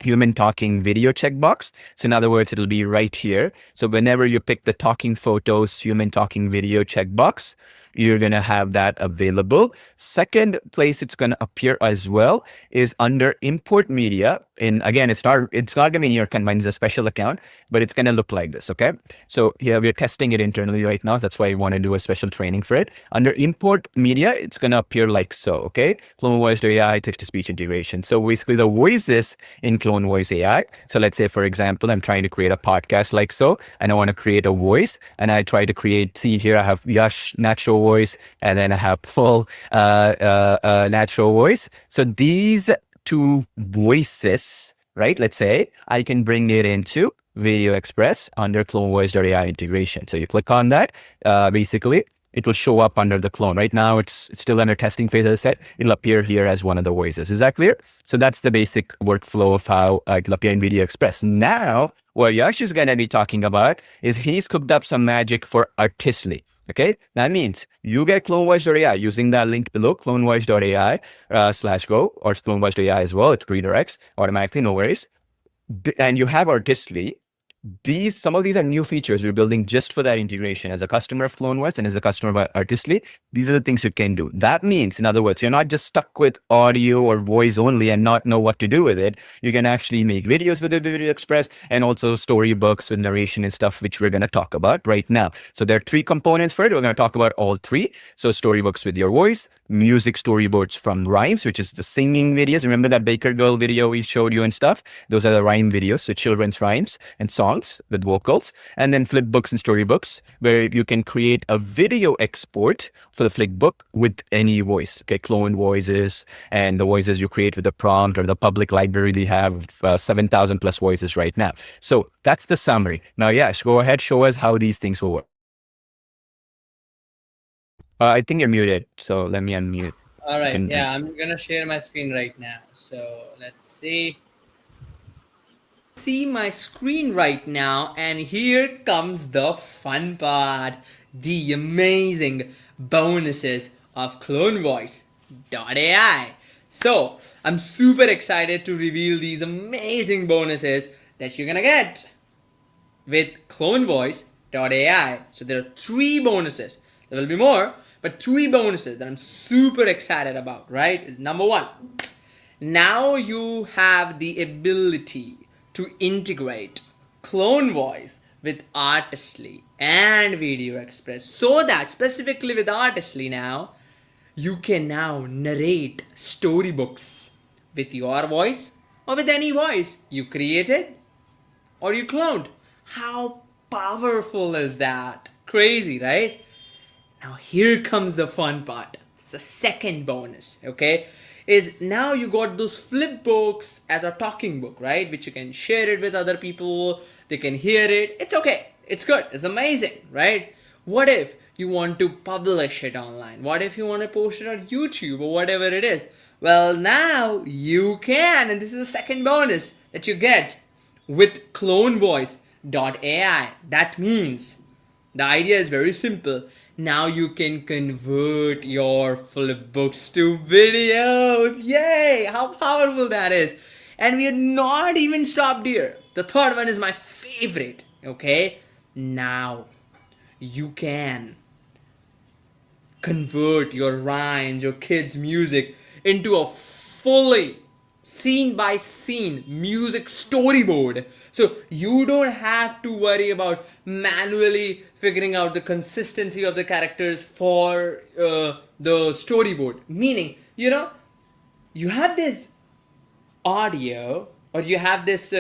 human talking video checkbox. So in other words, it'll be right here. So whenever you pick the talking photos, human talking video checkbox, you're going to have that available. Second place it's going to appear as well is under import media. And again, it's not going to be in your account. It's a special account, but it's going to look like this. Okay. So here we're testing it internally right now. That's why I want to do a special training for it. Under import media, it's going to appear like so. Okay. CloneVoiceAI text-to-speech integration. So basically the voices in CloneVoiceAI. So let's say, for example, I'm trying to create a podcast like so, and I want to create a voice, and I try to create, see here, I have Yash natural voice, and then I have full natural voice. So these two voices, right? Let's say I can bring it into Video Express under CloneVoice.ai integration. So you click on that, basically it will show up under the clone. Right now, it's still under testing phase, as I said. It'll appear here as one of the voices. Is that clear? So that's the basic workflow of how it'll appear in Video Express. Now, what Yash is going to be talking about is he's cooked up some magic for Artistly. Okay, that means you get CloneVoice.ai using that link below, CloneVoice.ai /go, or CloneVoice.ai as well. It redirects automatically, no worries. And you have Artistly. Some of these are new features we're building just for that integration. As a customer of CloneVoice and as a customer of Artistly, these are the things you can do. That means, in other words, you're not just stuck with audio or voice only and not know what to do with it. You can actually make videos with the Video Express and also storybooks with narration and stuff, which we're going to talk about right now. So there are 3 components for it. We're going to talk about all 3. So storybooks with your voice, music storyboards from rhymes, which is the singing videos. Remember that Baker Girl video we showed you and stuff? Those are the rhyme videos, so children's rhymes and songs with vocals, and then flip books and storybooks, where you can create a video export for the flip book with any voice. Okay, clone voices and the voices you create with the prompt or the public library. They have 7,000 plus voices right now. So that's the summary. Now, Yash, go ahead, show us how these things will work. I think you're muted, so let me unmute. All right. Yeah, I'm gonna share my screen right now. So let's see my screen right now, and here comes the fun part, the amazing bonuses of CloneVoice.ai. So I'm super excited to reveal these amazing bonuses that you're gonna get with CloneVoice.ai. So there are 3 bonuses. There will be more, but 3 bonuses that I'm super excited about, right? Is number 1. Now you have the ability to integrate Clone Voice with Artistly and Video Express, so that specifically with Artistly now, you can now narrate storybooks with your voice or with any voice you created or you cloned. How powerful is that? Crazy, right? Now here comes the fun part. It's the second bonus, okay? Is now you got those flip books as a talking book, right? Which you can share it with other people. They can hear it. It's okay. It's good. It's amazing, right? What if you want to publish it online? What if you want to post it on YouTube or whatever it is? Well, now you can. And this is the second bonus that you get with CloneVoice.ai. That means the idea is very simple. Now you can convert your flip books to videos. Yay! How powerful that is. And we are not even stopped here. The third one is my favorite. Okay? Now you can convert your rhymes, your kids' music into a fully scene by scene music storyboard. So you don't have to worry about manually figuring out the consistency of the characters for the storyboard. Meaning, you have this audio, or you have this,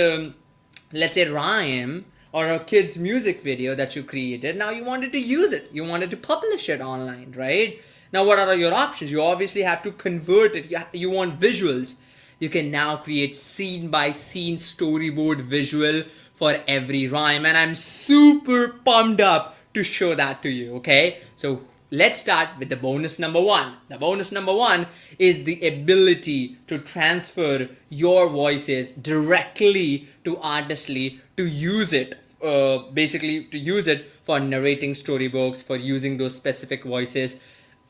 let's say, rhyme or a kid's music video that you created. Now you wanted to use it. You wanted to publish it online, right? Now what are your options? You obviously have to convert it. You want visuals. You can now create scene by scene storyboard visual for every rhyme, and I'm super pumped up to show that to you, okay? So let's start with the bonus number 1. The bonus number 1 is the ability to transfer your voices directly to Artistly to use it, basically to use it for narrating storybooks, for using those specific voices.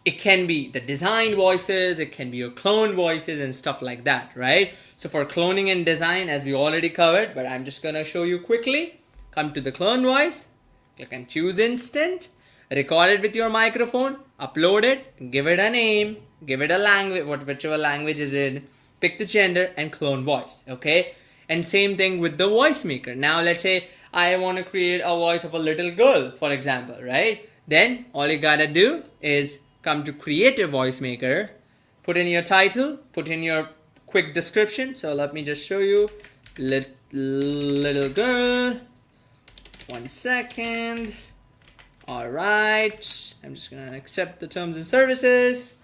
It can be the design voices, it can be your clone voices and stuff like that, right? So for cloning and design, as we already covered, but I'm just gonna show you quickly. Come to the clone voice, click and choose instant. record it with your microphone, upload it, give it a name, give it a language, whichever language is in, pick the gender and clone voice, okay? And same thing with the voice maker. Now let's say I want to create a voice of a little girl, for example, right? Then all you gotta do is come to create a voice maker, put in your title, put in your quick description. So let me just show you little girl. 1 second. All right, I'm just gonna accept the terms and services,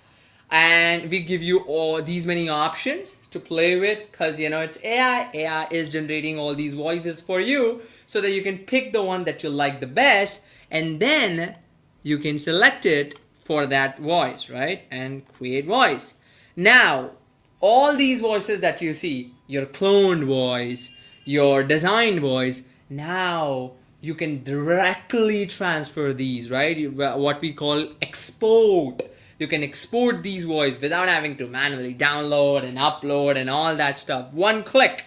and we give you all these many options to play with, because you know it's AI is generating all these voices for you, so that you can pick the one that you like the best, and then you can select it for that voice, right? And create voice. Now all these voices that you see, your cloned voice, your designed voice, now you can directly transfer these, right? What we call export. You can export these voices without having to manually download and upload and all that stuff. One click,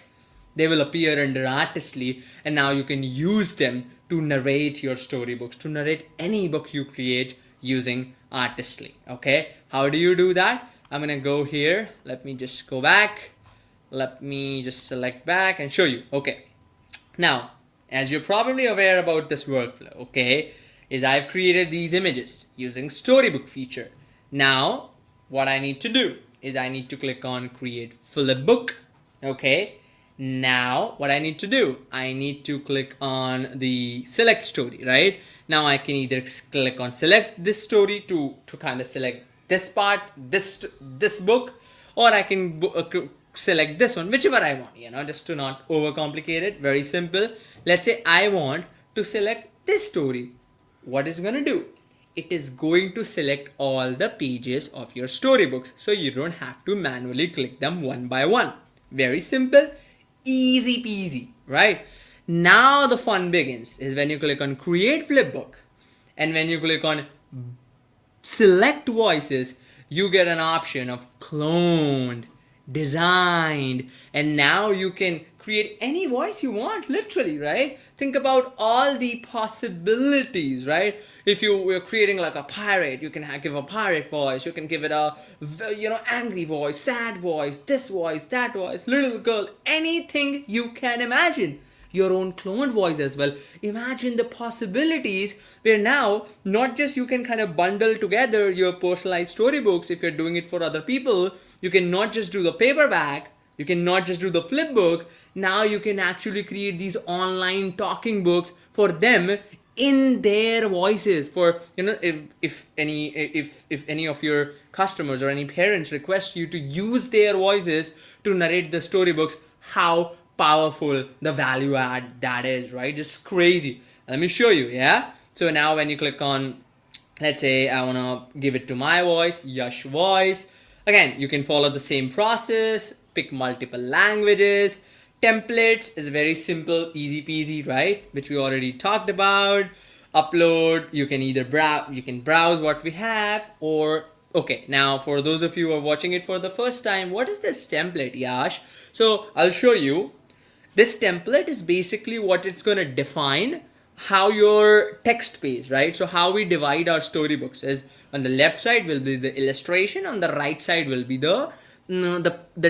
they will appear under Artistly, and now you can use them to narrate your storybooks, to narrate any book you create using Artistly, okay? How do you do that? I'm gonna go here. Let me just go back. Let me just select back and show you. Okay. Now, as you're probably aware about this workflow, okay, is I've created these images using storybook feature. Now, what I need to do is I need to click on create flipbook, okay. Now, what I need to do, I need to click on the select story, right? Now I can either click on select this story to kind of select this part, this book, or I can select this one, whichever I want, you know, just to not overcomplicate it. Very simple. Let's say I want to select this story. What is going to do? It is going to select all the pages of your storybooks, so you don't have to manually click them one by one. Very simple, easy peasy, right? Now the fun begins is when you click on create flipbook, and when you click on select voices, you get an option of cloned, designed, and now you can create any voice you want, literally, right? Think about all the possibilities, right? If you were creating like a pirate, you can give a pirate voice, you can give it a, you know, angry voice, sad voice, this voice, that voice, little girl, anything you can imagine. Your own cloned voice as well. Imagine the possibilities where now not just you can kind of bundle together your personalized storybooks. If you're doing it for other people, you can not just do the paperback, you can not just do the flip book. Now you can actually create these online talking books for them in their voices. For, you know, if any of your customers or any parents request you to use their voices to narrate the storybooks, how powerful the value add that is, right? Just crazy. Let me show you. Yeah, so now when you click on, let's say I want to give it to my voice, Yash voice, again you can follow the same process, pick multiple languages. Templates is very simple, easy peasy, right? Which we already talked about. Upload, you can either browse what we have, or okay, now for those of you who are watching it for the first time, what is this template, Yash? So I'll show you. This template is basically what it's going to define how your text page, right? So how we divide our storybooks is on the left side will be the illustration, on the right side will be the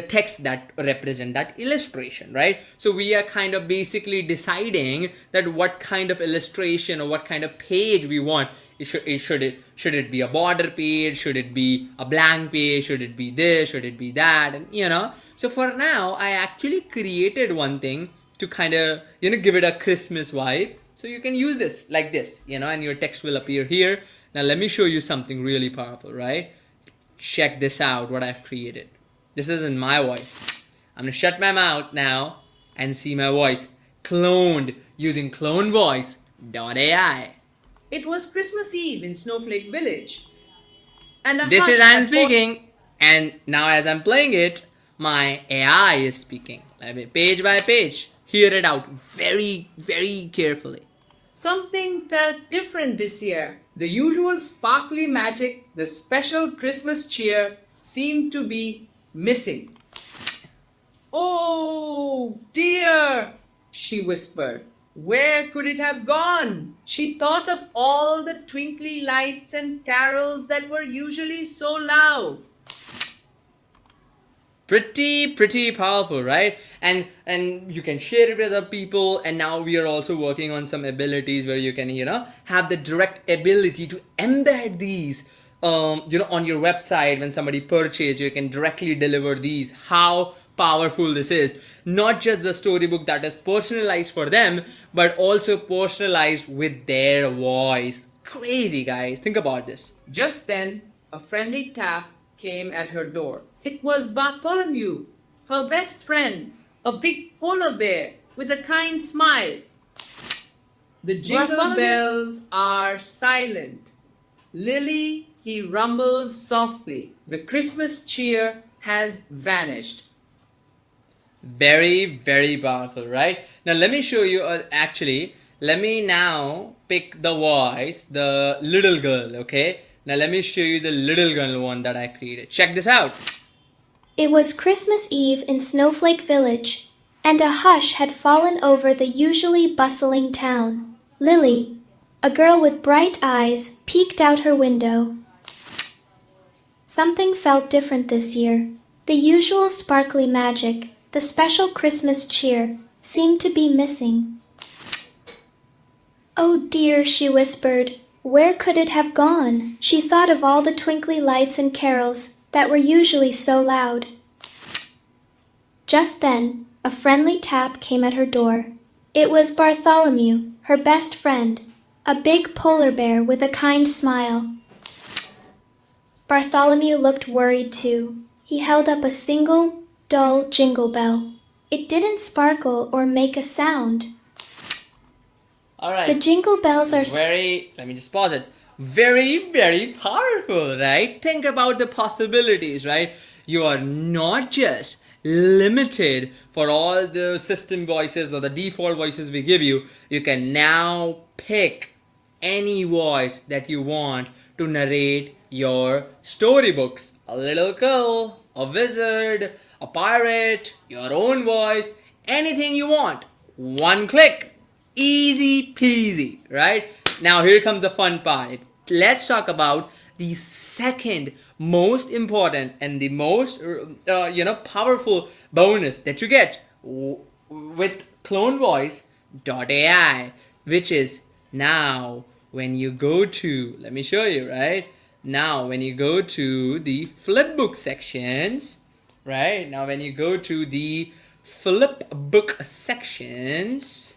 text that represent that illustration, right? So we are kind of basically deciding that what kind of illustration or what kind of page we want. Should it be a border page? Should it be a blank page? Should it be this? Should it be that? And you know, so for now I actually created one thing to kind of, you know, give it a Christmas vibe. So you can use this like this, you know, and your text will appear here. Now let me show you something really powerful, right? Check this out, what I've created. This is in my voice. I'm gonna shut my mouth now and see my voice cloned using CloneVoiceAI. It was Christmas Eve in Snowflake Village. And this is I'm speaking, and now as I'm playing it, my AI is speaking. Let me page by page, hear it out very, very carefully. Something felt different this year. The usual sparkly magic, the special Christmas cheer seemed to be missing. Oh dear, she whispered. Where could it have gone? She thought of all the twinkly lights and carols that were usually so loud. Pretty powerful, right? And you can share it with other people, and now we are also working on some abilities where you can have the direct ability to embed these on your website. When somebody purchases, you can directly deliver these. How powerful this is. Not just the storybook that is personalized for them, but also personalized with their voice. Crazy, guys. Think about this. Just then, a friendly tap came at her door. It was Bartholomew, her best friend, a big polar bear with a kind smile. The jingle bells are silent. Lily, he rumbles softly. The Christmas cheer has vanished. Very powerful, right? Now let me show you, let me now pick the voice, the little girl, okay? Now let me show you the little girl one that I created. Check this out. It was Christmas Eve in Snowflake Village, and a hush had fallen over the usually bustling town. Lily, a girl with bright eyes, peeked out her window. Something felt different this year. The usual sparkly magic, the special Christmas cheer, seemed to be missing. "Oh dear," she whispered. "Where could it have gone?" She thought of all the twinkly lights and carols that were usually so loud. Just then, a friendly tap came at her door. It was Bartholomew, her best friend, a big polar bear with a kind smile. Bartholomew looked worried too. He held up a single, dull jingle bell. It didn't sparkle or make a sound. All right. The jingle bells are let me just pause it. Very powerful, right? Think about the possibilities, right? You are not just limited for all the system voices or the default voices we give you. You can now pick any voice that you want to narrate your storybooks. A little girl, a wizard, a pirate, your own voice, anything you want. One click. Easy peasy, right? Now here comes the fun part. Let's talk about the second most important and the most powerful bonus that you get with CloneVoiceAI, which is now when you go to, let me show you, right? Now when you go to the flipbook sections, right? Now when you go to the flipbook sections,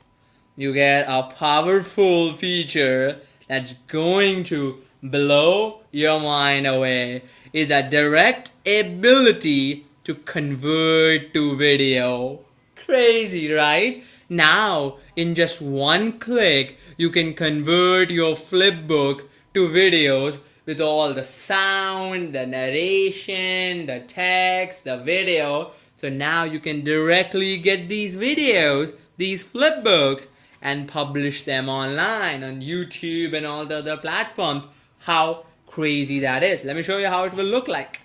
you get a powerful feature that's going to blow your mind away. Is a direct ability to convert to video. Crazy, right? Now, in just one click, you can convert your flipbook to videos with all the sound, the narration, the text, the video. So now you can directly get these videos, these flipbooks, and publish them online on YouTube and all the other platforms. How crazy that is. Let me show you how it will look like.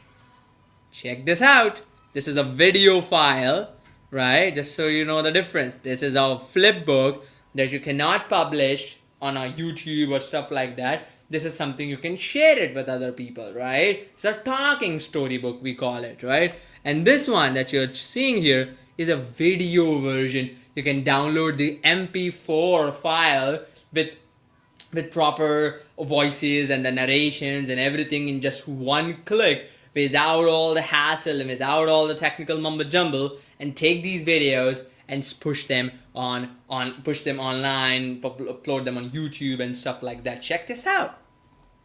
Check this out. This is a video file, right? Just so you know the difference. This is a flipbook that you cannot publish on a YouTube or stuff like that. This is something you can share it with other people, right? It's a talking storybook, we call it, right? And this one that you're seeing here is a video version. You can download the MP4 file with proper voices and the narrations and everything in just one click, without all the hassle and without all the technical mumbo jumbo, and take these videos and push them online, upload them on YouTube and stuff like that. Check this out.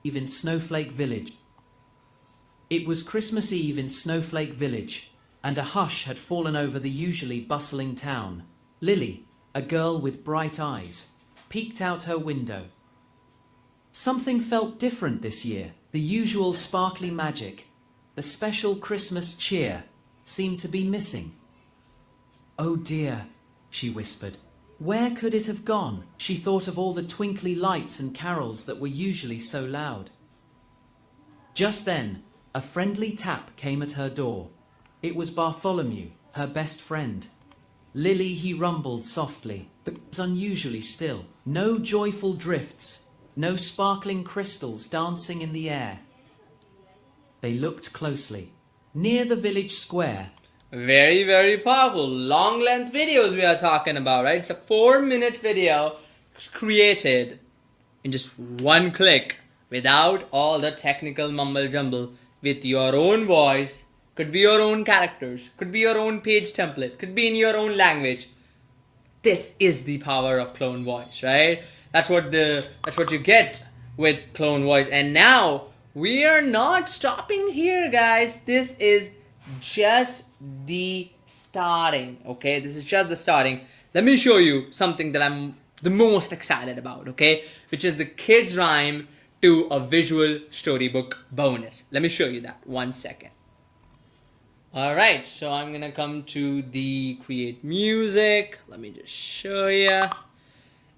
In Snowflake Village. It was Christmas Eve in Snowflake Village, and a hush had fallen over the usually bustling town. Lily, a girl with bright eyes, peeked out her window. Something felt different this year. The usual sparkly magic, the special Christmas cheer, seemed to be missing. "Oh dear," she whispered. "Where could it have gone?" She thought of all the twinkly lights and carols that were usually so loud. Just then, a friendly tap came at her door. It was Bartholomew, her best friend. Lily, he rumbled softly, but was unusually still. No joyful drifts, no sparkling crystals dancing in the air. They looked closely. Near the village square. Very, very powerful. Long length videos we are talking about, right? It's a 4-minute video created in just one click without all the technical mumble jumble, with your own voice. Could be your own characters, could be your own page template, could be in your own language. This is the power of Clone Voice, right? That's what you get with Clone Voice. And now we are not stopping here, guys. This is just the starting, okay? This is just the starting. Let me show you something that I'm the most excited about, okay? Which is the kids rhyme to a visual storybook bonus. Let me show you that. 1 second. Alright, so I'm gonna come to the create music. Let me just show you.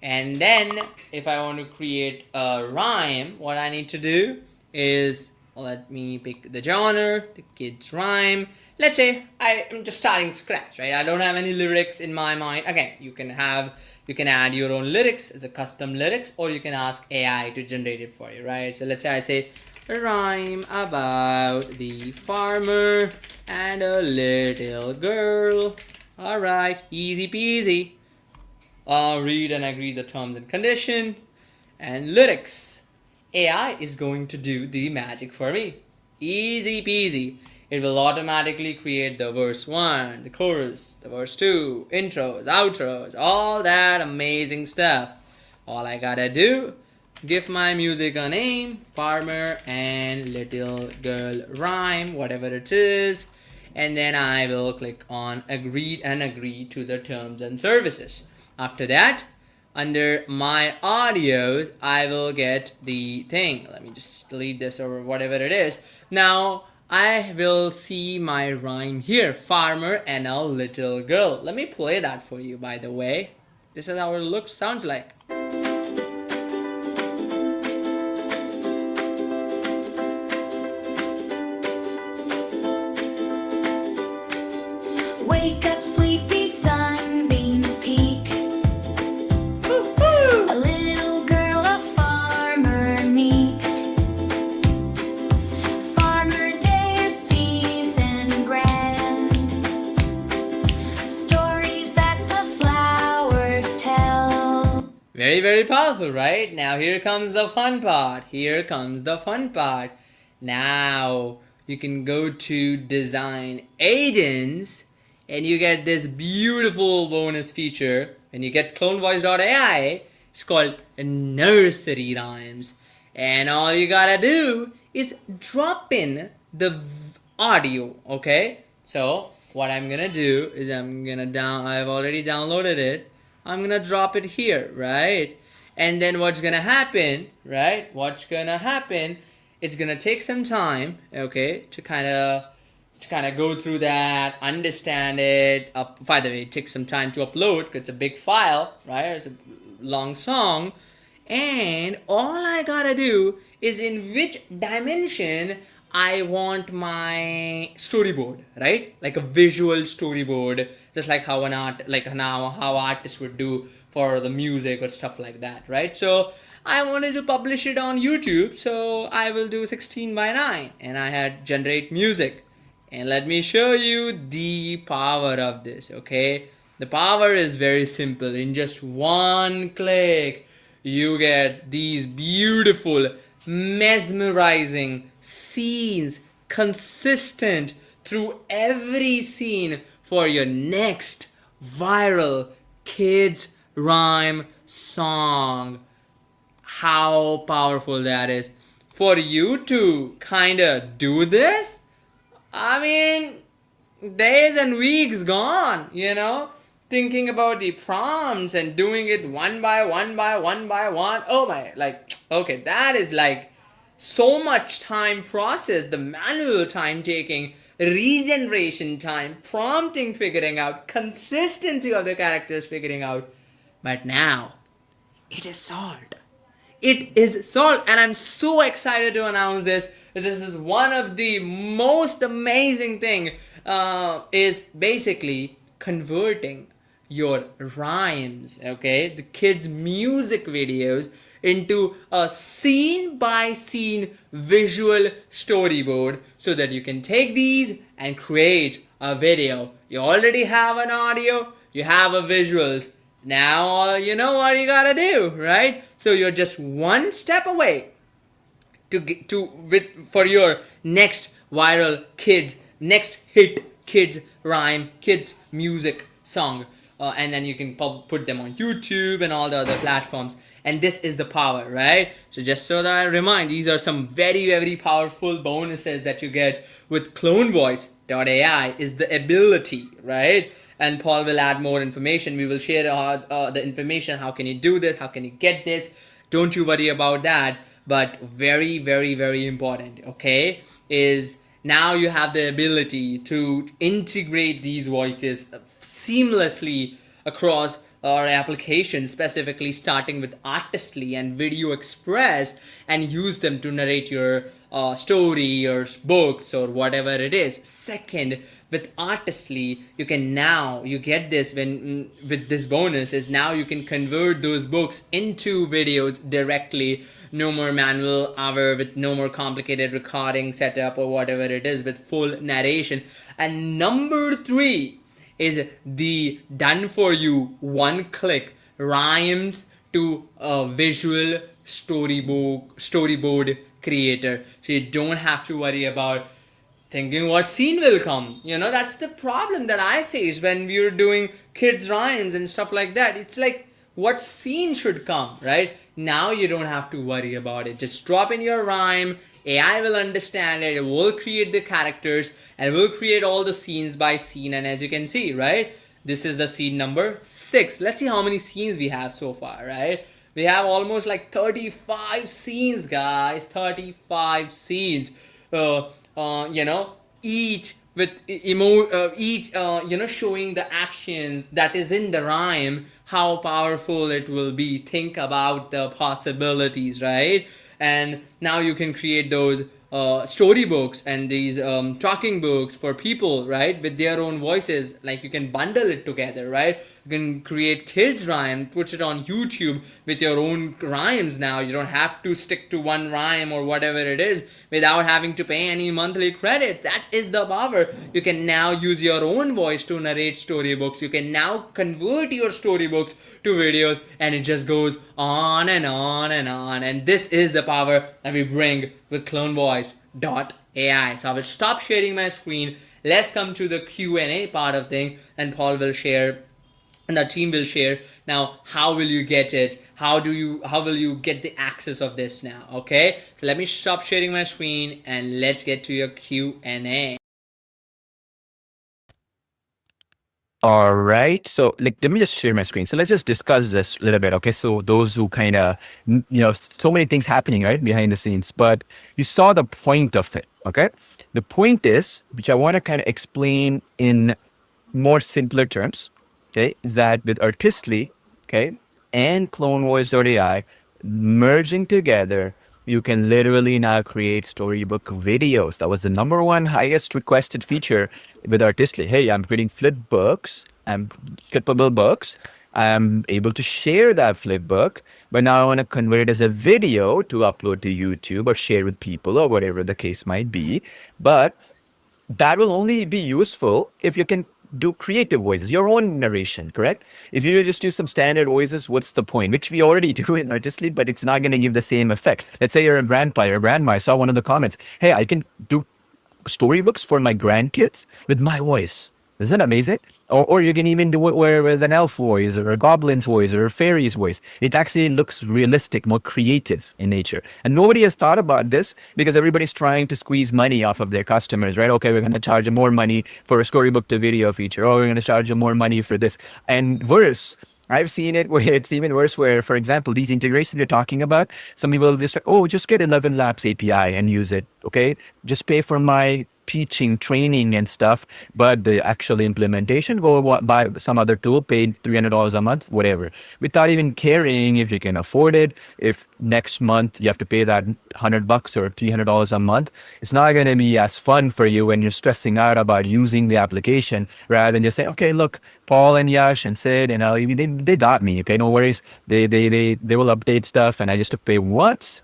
And then if I want to create a rhyme, what I need to do is, let me pick the genre, the kids rhyme. Let's say I am just starting scratch, right? I don't have any lyrics in my mind. Again, you can add your own lyrics as a custom lyrics, or you can ask AI to generate it for you, right? So let's say I say a rhyme about the farmer and a little girl. All right, easy peasy. I'll read and agree the terms and condition and lyrics. AI is going to do the magic for me. Easy peasy. It will automatically create the verse 1, the chorus, the verse 2, intros, outros, all that amazing stuff. All I gotta do, give my music a name, farmer and little girl rhyme, whatever it is, and then I will click on agreed and agree to the terms and services. After that, under my audios, I will get the thing. Let me just delete this or whatever it is. Now, I will see my rhyme here, farmer and a little girl. Let me play that for you, by the way. This is how it sounds like. Wake up, sleepy sunbeams peak. A little girl, a farmer meek. Farmer day, seeds and grand. Stories that the flowers tell. Very, very powerful, right? Now here comes the fun part. Here comes the fun part. Now you can go to design agents and you get this beautiful bonus feature. When you get CloneVoice.ai, it's called nursery rhymes. And all you gotta do is drop in the audio, okay? So what I'm gonna do is I've already downloaded it. I'm gonna drop it here, right? And then what's gonna happen, right? It's gonna take some time, okay, to kind of go through that, understand it. By the way, it takes some time to upload because it's a big file, right? It's a long song. And all I gotta do is in which dimension I want my storyboard, right? Like a visual storyboard, just like how how artists would do for the music or stuff like that, right? So I wanted to publish it on YouTube, so I will do 16:9, and I had generate music. And let me show you the power of this, okay? The power is very simple. In just one click, you get these beautiful, mesmerizing scenes, consistent through every scene for your next viral kids rhyme song. How powerful that is. For you to kind of do this, I mean, days and weeks gone, thinking about the prompts and doing it one by one. Oh my, okay, that is so much time process, the manual time taking, regeneration time, prompting figuring out, consistency of the characters figuring out. But now, it is solved. It is solved, and I'm so excited to announce this. This is one of the most amazing thing, is basically converting your rhymes, okay, the kids' music videos into a scene by scene visual storyboard so that you can take these and create a video. You already have an audio, you have a visuals. Now you know what you gotta do, right? So you're just one step away to get to with for your next viral kids, next hit kids rhyme, kids music song, and then you can put them on YouTube and all the other platforms. And this is the power, right? So just so that I remind, these are some very, very powerful bonuses that you get with CloneVoiceAI. Is the ability, right? And Paul will add more information. We will share the information. How can you do this? How can you get this? Don't you worry about that. But very, very, very important, okay, is now you have the ability to integrate these voices seamlessly across our application, specifically starting with Artistly and Video Express, and use them to narrate your story or books or whatever it is. Second, with Artistly, you can now, you get this when with this bonus, is now you can convert those books into videos directly. No more manual hour, with no more complicated recording setup or whatever it is, with full narration. And number 3 is the done for you one click rhymes to a visual storyboard creator. So you don't have to worry about thinking what scene will come. You know, that's the problem that I face when we were doing kids rhymes and stuff like that. It's like, what scene should come, right? Now you don't have to worry about it. Just drop in your rhyme, AI will understand it, it will create the characters, and will create all the scenes by scene. And as you can see, right, this is the scene number 6. Let's see how many scenes we have so far, right? We have almost like 35 scenes, guys. 35 scenes. You know, each with each you know, showing the actions that is in the rhyme, how powerful it will be. Think about the possibilities, right? And now you can create those storybooks and these talking books for people, right, with their own voices. Like, you can bundle it together, right? You can create kids rhyme, put it on YouTube with your own rhymes. Now you don't have to stick to one rhyme or whatever it is without having to pay any monthly credits. That is the power. You can now use your own voice to narrate storybooks. You can now convert your storybooks to videos, and it just goes on and on and on. And this is the power that we bring with CloneVoice.ai. So I will stop sharing my screen. Let's come to the Q&A part of thing, and Paul will share and the team will share now how will you get it, how will you get the access of this now. Okay, so let me stop sharing my screen and let's get to your Q&A. All right. So let me just share my screen. So let's just discuss this a little bit. Okay. So those who kind of, so many things happening, right, behind the scenes, but you saw the point of it. Okay. The point is, which I want to kind of explain in more simpler terms, okay, is that with Artistly, okay, and CloneVoice.ai merging together, you can literally now create storybook videos. That was the #1 highest requested feature with Artistly. Hey, I'm creating flip books, I'm flippable books. I'm able to share that flip book, but now I want to convert it as a video to upload to YouTube or share with people or whatever the case might be. But that will only be useful if you can do creative voices, your own narration, correct? If you just do some standard voices, what's the point? Which we already do in Artistly, but it's not going to give the same effect. Let's say you're a grandpa or grandma. I saw one of the comments. Hey, I can do storybooks for my grandkids with my voice. Isn't that amazing? Or you can even do it with an elf voice or a goblin's voice or a fairy's voice. It actually looks realistic, more creative in nature. And nobody has thought about this because everybody's trying to squeeze money off of their customers, right? Okay, we're going to charge them more money for a storybook to video feature. Oh, we're going to charge them more money for this. And worse, I've seen it where it's even worse where, for example, these integrations you're talking about, some people will just like, oh, just get 11 Labs API and use it, okay? Just pay for my teaching, training and stuff, but the actual implementation, go buy some other tool, paid $300 a month, whatever, without even caring if you can afford it. If next month you have to pay that $100 or $300 a month, it's not going to be as fun for you when you're stressing out about using the application, rather than just say, okay, look, Paul and Yash and Sid and Ali, they got me. Okay, no worries. They will update stuff, and I just have to pay once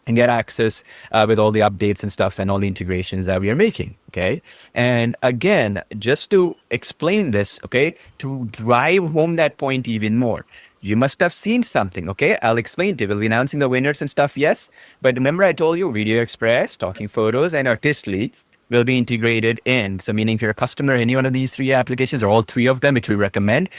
and get access with all the updates and stuff and all the integrations that we are making. Okay. And again, just to explain this, okay, to drive home that point even more, you must have seen something. Okay. I'll explain to you. We'll be announcing the winners and stuff. Yes. But remember, I told you Video Express, Talking Photos, and Artistly will be integrated in. So meaning if you're a customer, any one of these three applications or all three of them, which we recommend,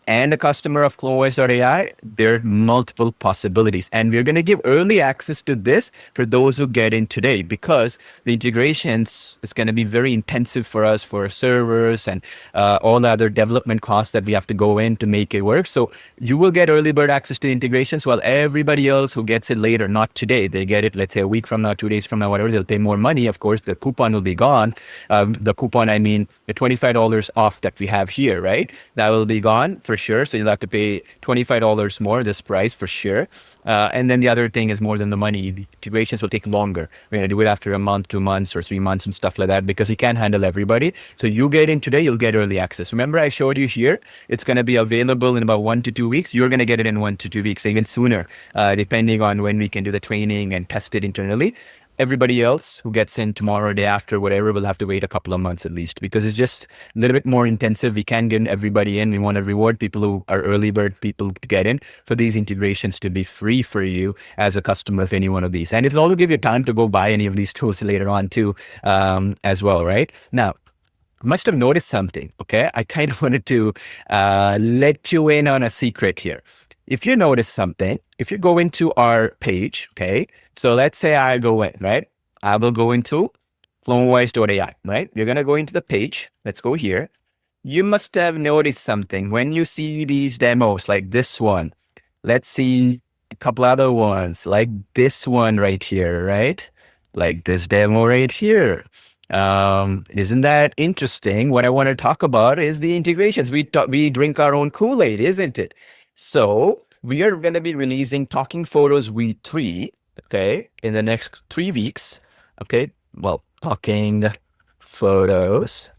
and a customer of CloneVoiceAI, there are multiple possibilities. And we're going to give early access to this for those who get in today, because the integrations is going to be very intensive for us, for servers and all the other development costs that we have to go in to make it work. So you will get early bird access to the integrations, while everybody else who gets it later, not today, they get it, let's say a week from now, 2 days from now, whatever, they'll pay more money. Of course, the coupon will be gone. The coupon, I mean, the $25 off that we have here, right? That will be gone for sure. So you'll have to pay $25 more, this price for sure. And then the other thing is more than the money. The integrations will take longer. We're going to do it after a month, 2 months, or 3 months and stuff like that, because we can't handle everybody. So you get in today, you'll get early access. Remember, I showed you here, it's going to be available in about 1 to 2 weeks. You're going to get it in 1 to 2 weeks, even sooner, depending on when we can do the training and test it internally. Everybody else who gets in tomorrow, day after, whatever, will have to wait a couple of months at least, because it's just a little bit more intensive. We can't get everybody in. We want to reward people who are early bird people to get in, for these integrations to be free for you as a customer of any one of these. And it'll also give you time to go buy any of these tools later on too, as well, right? Now, you must have noticed something, okay? I kind of wanted to let you in on a secret here. If you notice something, if you go into our page, okay, so let's say I go in, right? I will go into CloneVoice.ai, right? You're going to go into the page. Let's go here. You must have noticed something when you see these demos like this one. Let's see a couple other ones like this one right here, right? Like this demo right here. Isn't that interesting? What I want to talk about is the integrations. We drink our own Kool-Aid, isn't it? So we are going to be releasing Talking Photos V3, okay, in the next 3 weeks. Okay, well, Talking Photos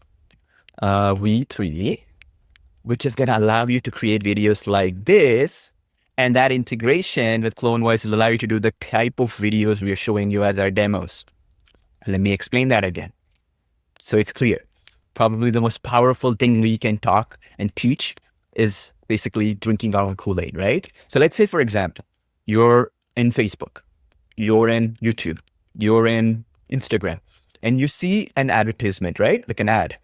V3, which is going to allow you to create videos like this. And that integration with CloneVoice will allow you to do the type of videos we are showing you as our demos. Let me explain that again, so it's clear. Probably the most powerful thing we can talk and teach is basically drinking our own Kool-Aid, right? So let's say, for example, you're in Facebook, you're in YouTube, you're in Instagram, and you see an advertisement, right? Like an ad,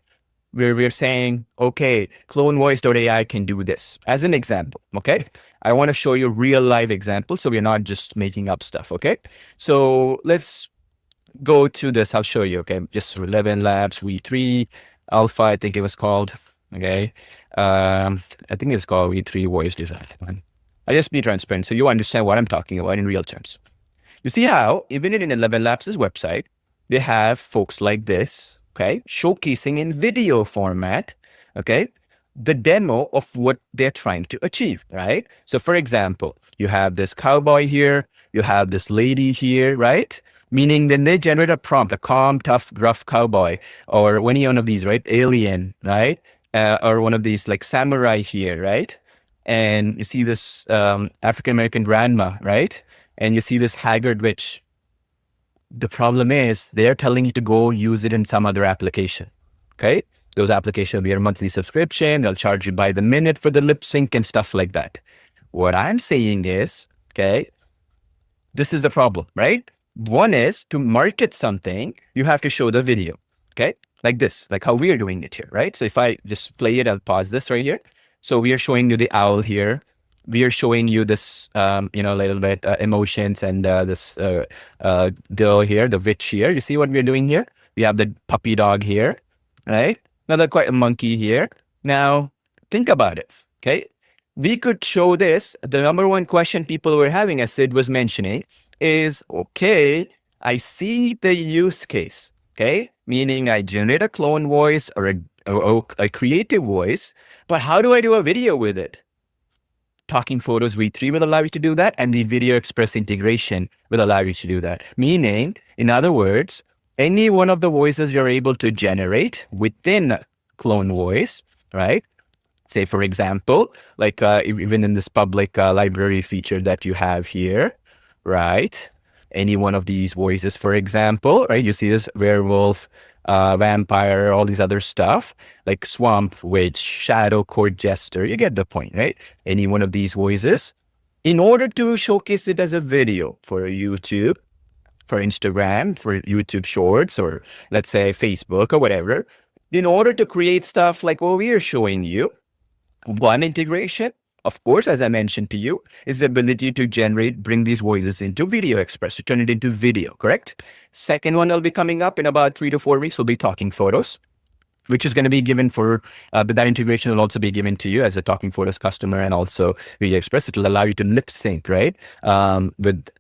where we're saying, okay, CloneVoice.ai can do this. As an example, okay? I want to show you a real live example, so we're not just making up stuff, okay? So let's go to this. I'll show you, okay? Just 11 Labs V3 Alpha, I think it was called, okay? I think it's called V3 Voice Design. I just be transparent so you understand what I'm talking about in real terms. You see how even in 11 Labs' website, they have folks like this, okay, showcasing in video format, okay, the demo of what they're trying to achieve, right? So for example, you have this cowboy here, you have this lady here, right? Meaning then they generate a prompt, a calm, tough, gruff cowboy, or any one of these, right? Alien, right? Or one of these like samurai here, right? And you see this African-American grandma, right? And you see this haggard witch. The problem is they're telling you to go use it in some other application, okay? Those applications will be a monthly subscription. They'll charge you by the minute for the lip sync and stuff like that. What I'm saying is, okay, this is the problem, right? One is to market something, you have to show the video, okay? Like this, like how we are doing it here, right? So if I just play it, I'll pause this right here. So we are showing you the owl here. We are showing you this, a little bit emotions and this girl here, the witch here. You see what we're doing here? We have the puppy dog here, right? Another quite a monkey here. Now, think about it, okay? We could show this. The number one question people were having, as Sid was mentioning, is, okay, I see the use case, okay? meaning I generate a clone voice or a creative voice, but how do I do a video with it? Talking Photos V3 will allow you to do that, and the Video Express integration will allow you to do that. Meaning, in other words, any one of the voices you're able to generate within Clone Voice, right? Say, for example, like even in this public library feature that you have here, right? Any one of these voices, for example, right? You see this werewolf, vampire, all these other stuff, like swamp witch, shadow court jester. You get the point, right? Any one of these voices. In order to showcase it as a video for YouTube, for Instagram, for YouTube Shorts, or let's say Facebook or whatever, in order to create stuff like what we are showing you, one integration, of course, as I mentioned to you, is the ability to bring these voices into Video Express, to turn it into video, correct? Second one will be coming up in about 3 to 4 weeks, will be Talking Photos, which is going to be given for, but that integration will also be given to you as a Talking Photos customer, and also Video Express. It will allow you to lip sync, right? With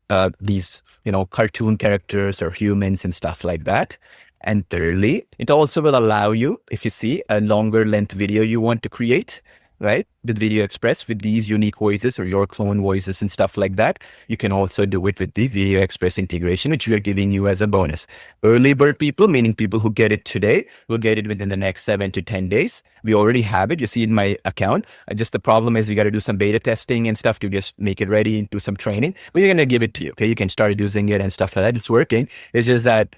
these, cartoon characters or humans and stuff like that. And thirdly, it also will allow you, if you see a longer length video you want to create, right, with Video Express, with these unique voices or your clone voices and stuff like that, you can also do it with the Video Express integration, which we are giving you as a bonus. Early bird people, meaning people who get it today, will get it within the next 7 to 10 days. We already have it. You see in my account. Just the problem is we got to do some beta testing and stuff to just make it ready and do some training. But we're going to give it to you. Okay, you can start using it and stuff like that. It's working. It's just that,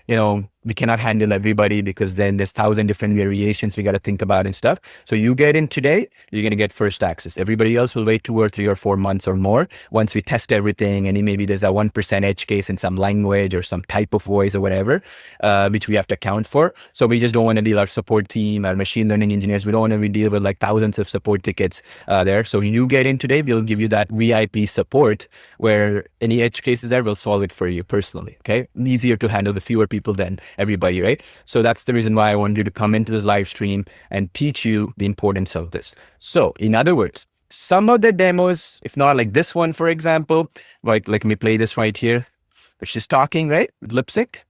we cannot handle everybody, because then there's 1,000 different variations we got to think about and stuff. So you get in today, you're going to get first access. Everybody else will wait 2 or 3 or 4 months or more once we test everything. And maybe there's a 1% edge case in some language or some type of voice or whatever, which we have to account for. So we just don't want to deal our support team, our machine learning engineers. We don't want to deal with like thousands of support tickets there. So you get in today, we'll give you that VIP support where any edge cases there, we'll solve it for you personally. Okay. Easier to handle the fewer people than everybody, right? So that's the reason why I wanted you to come into this live stream and teach you the importance of this. So in other words, some of the demos, if not like this one, for example, like let me play this right here, which is talking, right? With lip sync.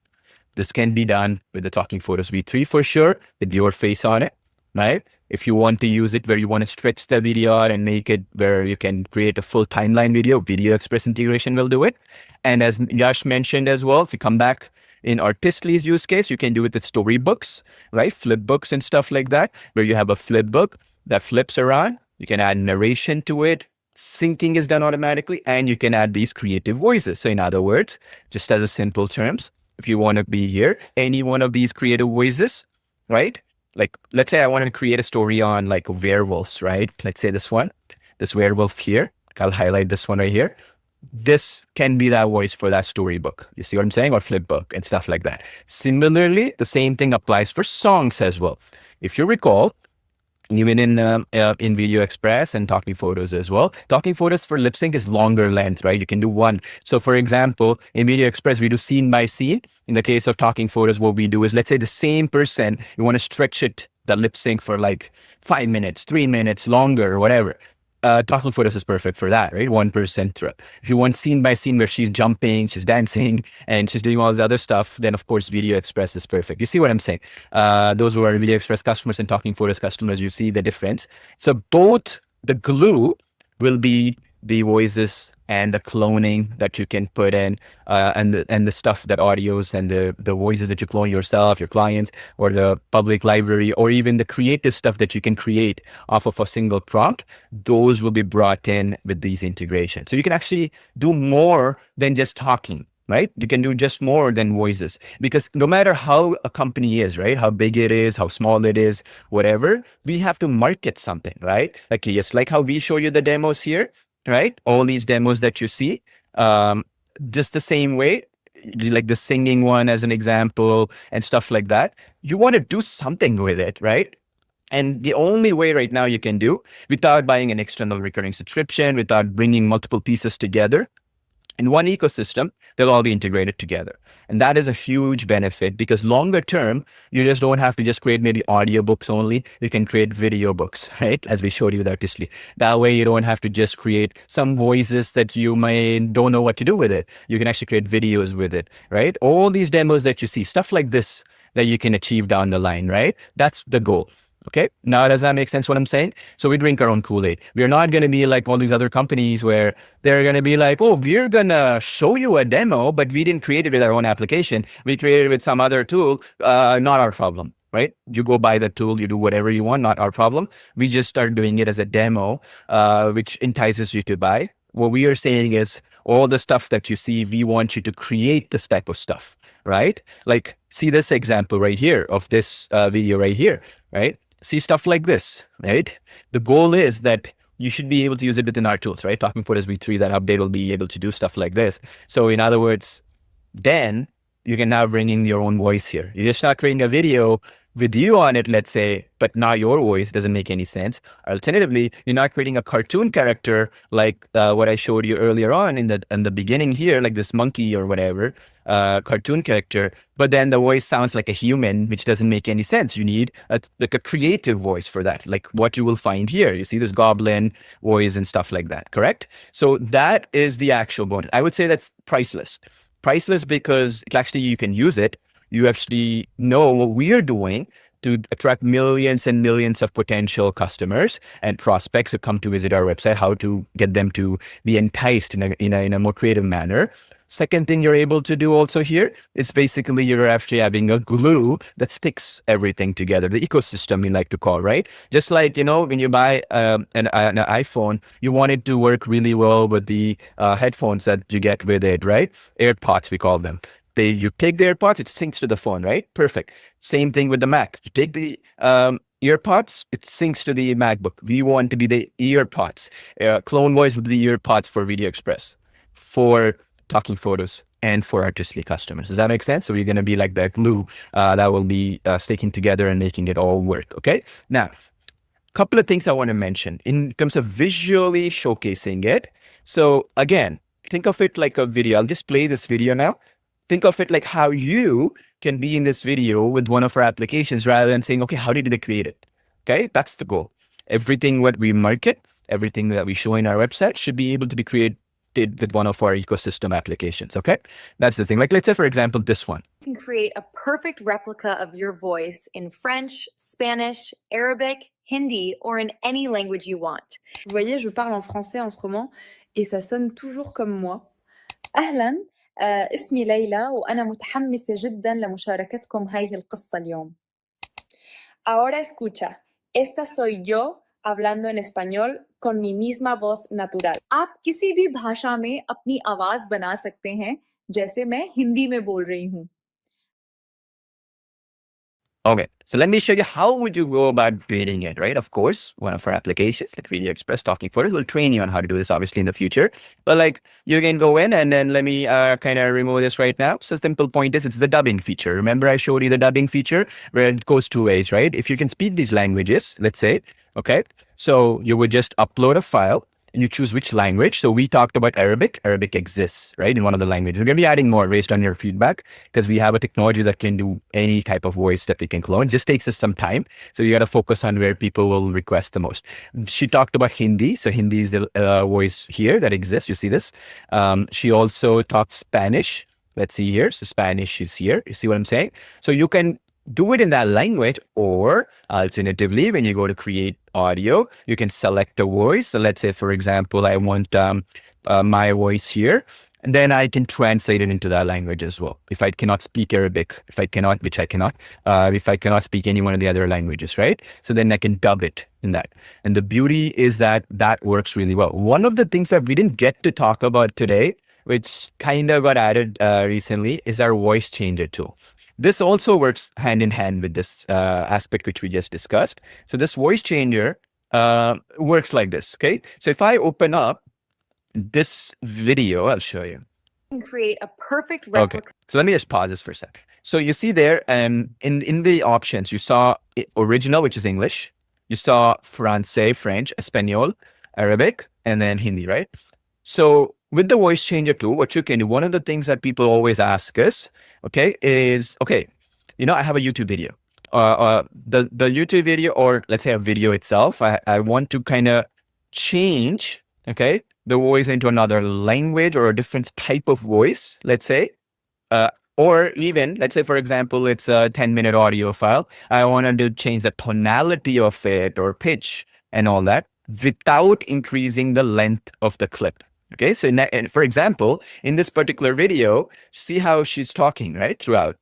This can be done with the Talking Photos V3 for sure, with your face on it, right? If you want to use it where you want to stretch the video out and make it where you can create a full timeline video, Video Express integration will do it. And as Yash mentioned as well, if you come back in Artistly's use case, you can do it with storybooks, right? Flip books and stuff like that, where you have a flip book that flips around. You can add narration to it. Syncing is done automatically, and you can add these creative voices. So in other words, just as a simple terms, if you want to be here, any one of these creative voices, right? Like, let's say I want to create a story on like werewolves, right? Let's say this one, this werewolf here. I'll highlight this one right here. This can be that voice for that storybook. You see what I'm saying? Or flip book and stuff like that. Similarly, the same thing applies for songs as well. If you recall, even in Video Express and Talking Photos as well, Talking Photos for lip sync is longer length, right? You can do one. So for example, in Video Express, we do scene by scene. In the case of Talking Photos, what we do is, let's say the same person, you want to stretch it, the lip sync for like 5 minutes, 3 minutes longer or whatever. Talking Photos is perfect for that, right? 1% through. If you want scene by scene where she's jumping, she's dancing, and she's doing all this other stuff, then of course Video Express is perfect. You see what I'm saying? Those who are Video Express customers and Talking Photos customers, you see the difference. So both the glue will be the voices and the cloning that you can put in, and the stuff, that audios and the voices that you clone yourself, your clients, or the public library, or even the creative stuff that you can create off of a single prompt, those will be brought in with these integrations. So you can actually do more than just talking, right? You can do just more than voices, because no matter how a company is, right? How big it is, how small it is, whatever, we have to market something, right? Like, just like how we show you the demos here, right? All these demos that you see, just the same way, like the singing one as an example and stuff like that. You want to do something with it, right? And the only way right now you can do, without buying an external recurring subscription, without bringing multiple pieces together in one ecosystem, they'll all be integrated together. And that is a huge benefit, because longer term, you just don't have to just create maybe audiobooks only. You can create video books, right? As we showed you with Artistly. That way you don't have to just create some voices that you don't know what to do with it. You can actually create videos with it, right? All these demos that you see, stuff like this, that you can achieve down the line, right? That's the goal. Okay. Now, does that make sense what I'm saying? So we drink our own Kool-Aid. We're not going to be like all these other companies where they're going to be like, oh, we're going to show you a demo, but we didn't create it with our own application. We created it with some other tool. Not our problem, right? You go buy the tool, you do whatever you want, not our problem. We just start doing it as a demo, which entices you to buy. What we are saying is all the stuff that you see, we want you to create this type of stuff, right? Like, see this example right here of this video right here, right? See stuff like this, right? The goal is that you should be able to use it within our tools, right? Talking Photos V3, that update will be able to do stuff like this. So in other words, then you can now bring in your own voice here. You're just not creating a video with you on it, let's say, but not your voice. Doesn't make any sense. Alternatively, you're not creating a cartoon character like what I showed you earlier on in the beginning here, like this monkey or whatever, cartoon character, but then the voice sounds like a human, which doesn't make any sense. You need like a creative voice for that, like what you will find here. You see this goblin voice and stuff like that, correct? So that is the actual bonus. I would say that's priceless. Priceless because actually you can use it. You actually know what we are doing to attract millions and millions of potential customers and prospects who come to visit our website, how to get them to be enticed in a more creative manner. Second thing you're able to do also here is basically you're actually having a glue that sticks everything together, the ecosystem we like to call, right? Just like, when you buy an iPhone, you want it to work really well with the headphones that you get with it, right? AirPods, we call them. You take the AirPods, it syncs to the phone, right? Perfect. Same thing with the Mac. You take the earpods, it syncs to the MacBook. We want to be the earpods. Clone Voice would be the earpods for Video Express, for Talking Photos, and for Artistly customers. Does that make sense? So we're going to be like that glue that will be sticking together and making it all work. Okay. Now, a couple of things I want to mention in terms of visually showcasing it. So again, think of it like a video. I'll just play this video now. Think of it like how you can be in this video with one of our applications rather than saying, okay, how did they create it? Okay, that's the goal. Everything what we market, everything that we show in our website should be able to be created with one of our ecosystem applications. Okay, that's the thing. Like, let's say, for example, this one. You can create a perfect replica of your voice in French, Spanish, Arabic, Hindi, or in any language you want. Vous voyez, je parle en français en ce moment et ça sonne toujours comme moi. أهلا، اسمي ليلى وأنا متحمسة جدا لمشاركتكم هذه القصة اليوم. Ahora escucha, esta soy yo hablando en español con mi misma voz natural. आप किसी भी भाषा में अपनी आवाज बना सकते हैं, जैसे मैं हिंदी में बोल रही हूँ. Okay, so let me show you how would you go about creating it, right? Of course, one of our applications like Video Express Talking Photos will train you on how to do this, obviously, in the future. But like, you can go in and then let me kind of remove this right now. So simple point is it's the dubbing feature. Remember I showed you the dubbing feature where it goes two ways, right? If you can speak these languages, let's say, okay, so you would just upload a file and you choose which language. So we talked about Arabic. Arabic exists, right, in one of the languages. We're going to be adding more based on your feedback because we have a technology that can do any type of voice that we can clone. It just takes us some time. So you got to focus on where people will request the most. She talked about Hindi. So Hindi is the voice here that exists. You see this? She also talked Spanish. Let's see here. So Spanish is here. You see what I'm saying? So you can do it in that language, or alternatively, when you go to create audio, you can select a voice. So let's say, for example, I want my voice here, and then I can translate it into that language as well. If I cannot speak Arabic, if I cannot speak any one of the other languages, right? So then I can dub it in that. And the beauty is that that works really well. One of the things that we didn't get to talk about today, which kind of got added recently, is our voice changer tool. This also works hand in hand with this aspect which we just discussed. So this voice changer works like this, okay? So if I open up this video, I'll show you. You can create a perfect replica. Okay, so let me just pause this for a sec. So you see there, in the options, you saw original, which is English. You saw Francais, French, Espanol, Arabic, and then Hindi, right? So with the voice changer tool, what you can do, one of the things that people always ask us, okay, is, okay, I have a YouTube video. The YouTube video, or let's say a video itself, I want to kind of change, okay, the voice into another language or a different type of voice, let's say. Or even, let's say, for example, it's a 10-minute audio file. I wanted to change the tonality of it or pitch and all that without increasing the length of the clip. Okay, so and for example, in this particular video, see how she's talking, right, throughout.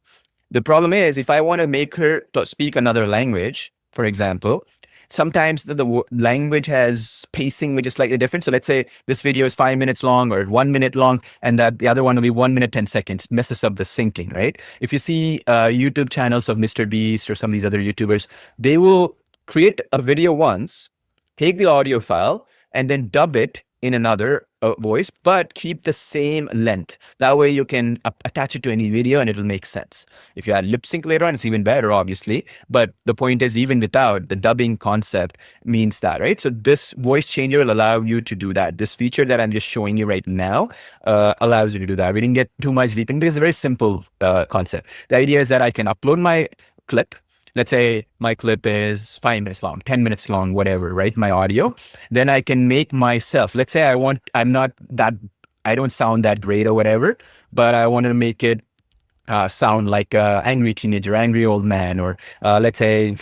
The problem is, if I want to make her to speak another language, for example, sometimes the language has pacing which is slightly different. So let's say this video is 5 minutes long or 1 minute long, and that the other one will be 1 minute 10 seconds. It messes up the syncing, right? If you see YouTube channels of Mr. Beast or some of these other YouTubers, they will create a video once, take the audio file, and then dub it in another voice, but keep the same length. That way you can attach it to any video and it'll make sense. If you add lip sync later on, it's even better, obviously. But the point is, even without, the dubbing concept means that, right? So this voice changer will allow you to do that. This feature that I'm just showing you right now allows you to do that. We didn't get too much deep into it. It's a very simple concept. The idea is that I can upload my clip. Let's say my clip is 5 minutes long, 10 minutes long, whatever, right? My audio. Then I can make myself, let's say I don't sound that great or whatever, but I want to make it sound like a angry teenager, angry old man, or let's say,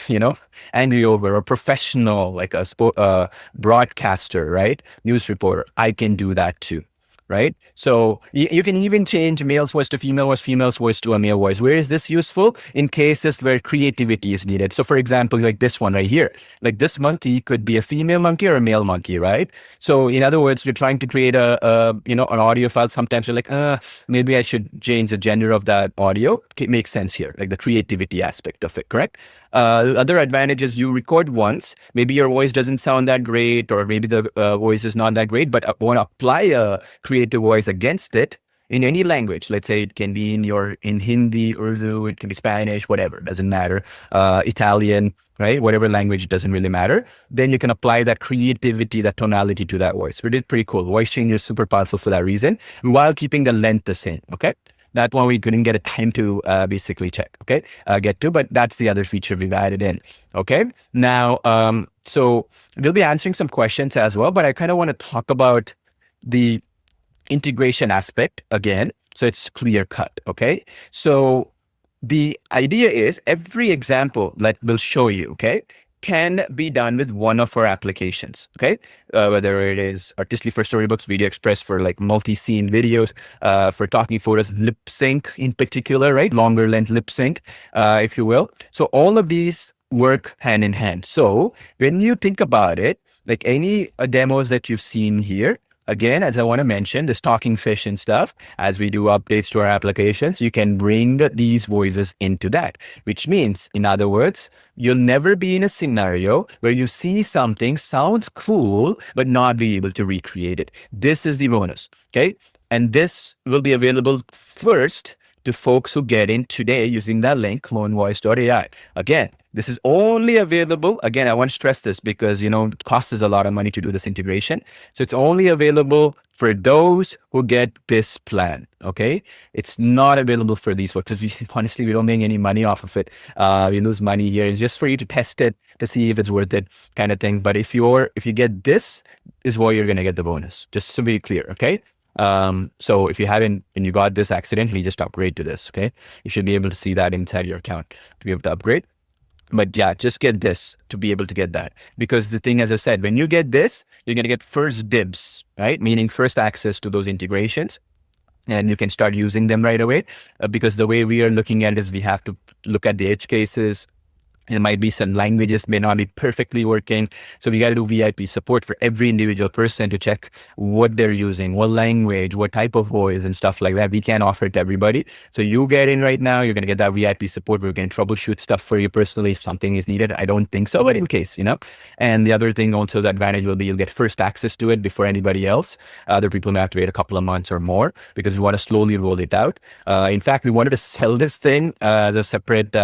angry over or professional, like a broadcaster, right? News reporter. I can do that too. Right? So you can even change male's voice to female voice, female's voice to a male voice. Where is this useful? In cases where creativity is needed. So for example, like this one right here, like this monkey could be a female monkey or a male monkey, right? So in other words, you're trying to create an audio file. Sometimes you're like, maybe I should change the gender of that audio. It makes sense here, like the creativity aspect of it, correct? The other advantage is you record once, maybe your voice doesn't sound that great, or maybe the voice is not that great, but I want to apply a creative voice against it in any language. Let's say it can be in Hindi, Urdu, it can be Spanish, whatever, doesn't matter. Italian, right? Whatever language, doesn't really matter. Then you can apply that creativity, that tonality to that voice. It is pretty cool. Voice changer is super powerful for that reason, while keeping the length the same, okay? That one we couldn't get a time to basically check, okay? Get to, but that's the other feature we've added in, okay? Now, so we'll be answering some questions as well, but I kind of want to talk about the integration aspect again, so it's clear cut, okay? So the idea is every example that we'll show you, okay, can be done with one of our applications, okay? Whether it is Artistly for storybooks, Video Express for like multi-scene videos, for talking photos, lip sync in particular, right? Longer length lip sync, if you will. So all of these work hand in hand. So when you think about it, like any demos that you've seen here, again, as I want to mention, this talking fish and stuff, as we do updates to our applications, you can bring these voices into that, which means, in other words, you'll never be in a scenario where you see something sounds cool, but not be able to recreate it. This is the bonus, okay? And this will be available first to folks who get in today using that link, CloneVoice.ai. Again, this is only available, again, I want to stress this because, it costs us a lot of money to do this integration. So it's only available for those who get this plan, okay? It's not available for these folks. Honestly, we don't make any money off of it. We lose money here. It's just for you to test it to see if it's worth it kind of thing. But if you get this, is where you're going to get the bonus, just to be clear, okay? So if you haven't, and you got this accidentally, just upgrade to this, okay? You should be able to see that inside your account to be able to upgrade. But yeah, just get this to be able to get that. Because the thing, as I said, when you get this, you're going to get first dibs, right? Meaning first access to those integrations. And you can start using them right away. Because the way we are looking at it is we have to look at the edge cases. There might be some languages may not be perfectly working. So we got to do VIP support for every individual person to check what they're using, what language, what type of voice and stuff like that. We can't offer it to everybody. So you get in right now, you're going to get that VIP support. We're going to troubleshoot stuff for you personally if something is needed. I don't think so, but in case, And the other thing also, the advantage will be you'll get first access to it before anybody else. Other people may have to wait a couple of months or more because we want to slowly roll it out. In fact, we wanted to sell this thing as a separate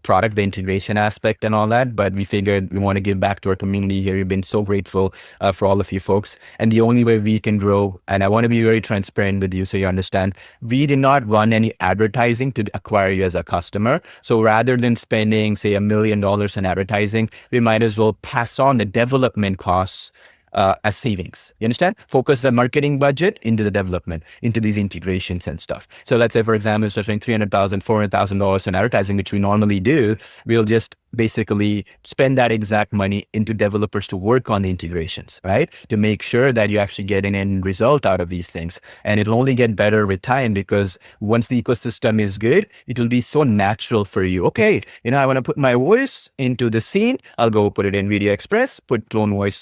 product, the integration aspect and all that, but we figured we want to give back to our community here. We've been so grateful for all of you folks, and the only way we can grow, and I want to be very transparent with you so you understand, we did not run any advertising to acquire you as a customer. So rather than spending say $1 million in advertising, we might as well pass on the development costs as savings. You understand? Focus the marketing budget into the development, into these integrations and stuff. So let's say, for example, instead of spending $300,000, $400,000 in advertising, which we normally do, we'll just basically spend that exact money into developers to work on the integrations, right? To make sure that you actually get an end result out of these things. And it'll only get better with time, because once the ecosystem is good, it will be so natural for you. Okay, I want to put my voice into the scene. I'll go put it in Video Express, put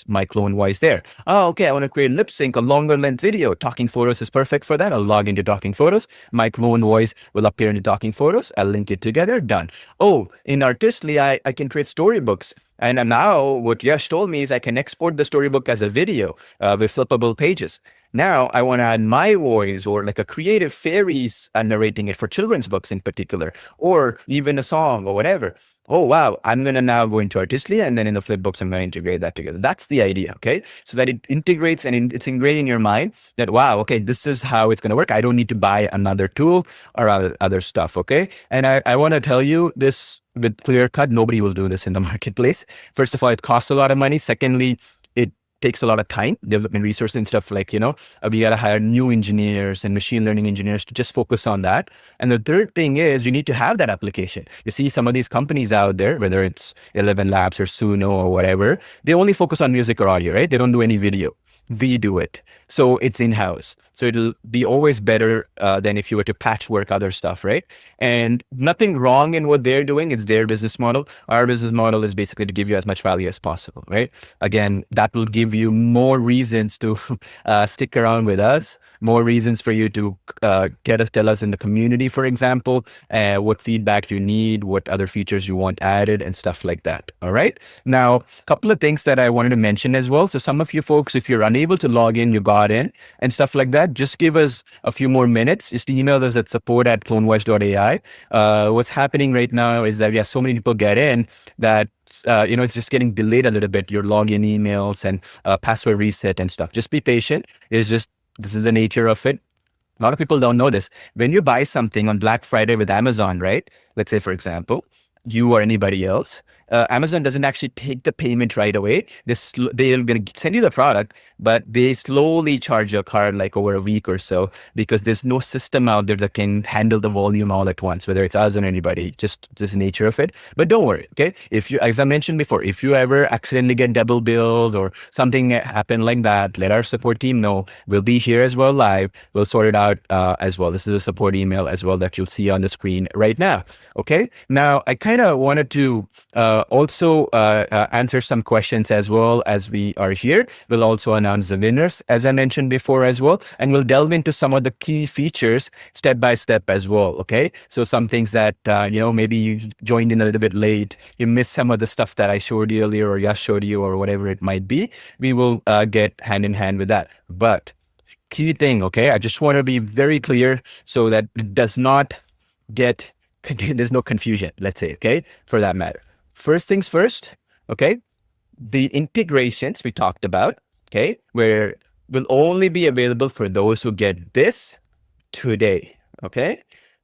my clone voice there. Oh, okay, I want to create lip sync, a longer length video. Talking Photos is perfect for that. I'll log into Talking Photos. My clone voice will appear in the Talking Photos. I'll link it together. Done. Oh, in Artistly, I can create storybooks. And now what Yash told me is I can export the storybook as a video with flippable pages. Now I want to add my voice, or like a creative fairies narrating it for children's books in particular, or even a song or whatever. Oh, wow, I'm going to now go into Artistly, and then in the flipbooks, I'm going to integrate that together. That's the idea, okay? So that it integrates, and it's ingrained in your mind that, wow, okay, this is how it's going to work. I don't need to buy another tool or other stuff, okay? And I want to tell you this with clear cut, nobody will do this in the marketplace. First of all, it costs a lot of money. Secondly, it takes a lot of time, development resources and stuff, like, we got to hire new engineers and machine learning engineers to just focus on that. And the third thing is you need to have that application. You see some of these companies out there, whether it's 11 Labs or Suno or whatever, they only focus on music or audio, right? They don't do any video. We do it. So it's in-house. So it'll be always better than if you were to patchwork other stuff, right? And nothing wrong in what they're doing. It's their business model. Our business model is basically to give you as much value as possible, right? Again, that will give you more reasons to stick around with us, more reasons for you to tell us in the community, for example, what feedback you need, what other features you want added, and stuff like that. All right. Now, a couple of things that I wanted to mention as well. So some of you folks, if you're unable to log in, you got in and stuff like that, just give us a few more minutes. Just email us at support@clonevoice.ai. What's happening right now is that we have so many people get in that it's just getting delayed a little bit, your login emails and password reset and stuff. Just be patient. This is the nature of it. A lot of people don't know this. When you buy something on Black Friday with Amazon, right? Let's say, for example, you or anybody else, Amazon doesn't actually take the payment right away. They're going to send you the product, but they slowly charge your card like over a week or so, because there's no system out there that can handle the volume all at once, whether it's us or anybody, just the nature of it. But don't worry, okay? If you, as I mentioned before, if you ever accidentally get double billed or something happen like that, let our support team know. We'll be here as well live. We'll sort it out as well. This is a support email as well that you'll see on the screen right now, okay? Now, I kind of wanted to also answer some questions as well as we are here. We'll also announce the winners, as I mentioned before as well, and we'll delve into some of the key features step by step as well, okay? So some things that, maybe you joined in a little bit late, you missed some of the stuff that I showed you earlier or Yash showed you or whatever it might be, we will get hand in hand with that. But key thing, okay, I just want to be very clear so that it does not get, there's no confusion, let's say, okay, for that matter. First things first, okay, the integrations we talked about, okay, where will only be available for those who get this today, okay?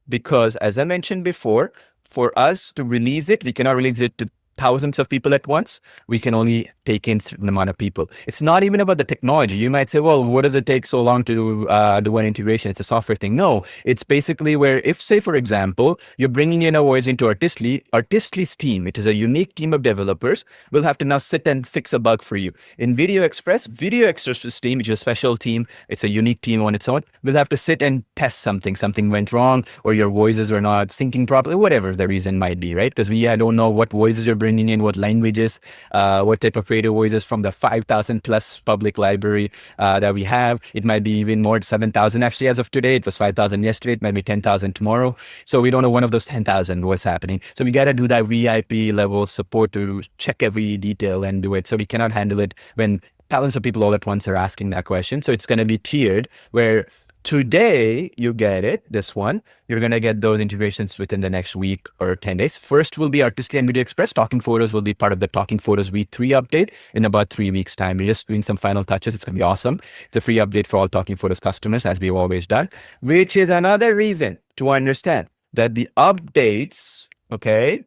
Because as I mentioned before, for us to release it, we cannot release it to thousands of people at once. We can only take in a certain amount of people. It's not even about the technology. You might say, well, what does it take so long to do one integration? It's a software thing. No, it's basically where if, say, for example, you're bringing in a voice into Artistly's team, it is a unique team of developers, will have to now sit and fix a bug for you. In Video Express's team, which is a special team, it's a unique team on its own, will have to sit and test something. Something went wrong, or your voices were not syncing properly, whatever the reason might be, right? Because we don't know what voices you're bringing in, what languages, what type of creative voices from the 5,000 plus public library that we have. It might be even more, 7,000 actually as of today. It was 5,000 yesterday. It might be 10,000 tomorrow. So we don't know one of those 10,000 what's happening. So we got to do that VIP level support to check every detail and do it. So we cannot handle it when thousands of people all at once are asking that question. So it's going to be tiered where today you get it, this one. You're going to get those integrations within the next week or 10 days. First will be Artistly and Video Express. Talking Photos will be part of the Talking Photos V3 update in about 3 weeks' time. We're just doing some final touches. It's going to be awesome. It's a free update for all Talking Photos customers, as we've always done, which is another reason to understand that the updates, okay,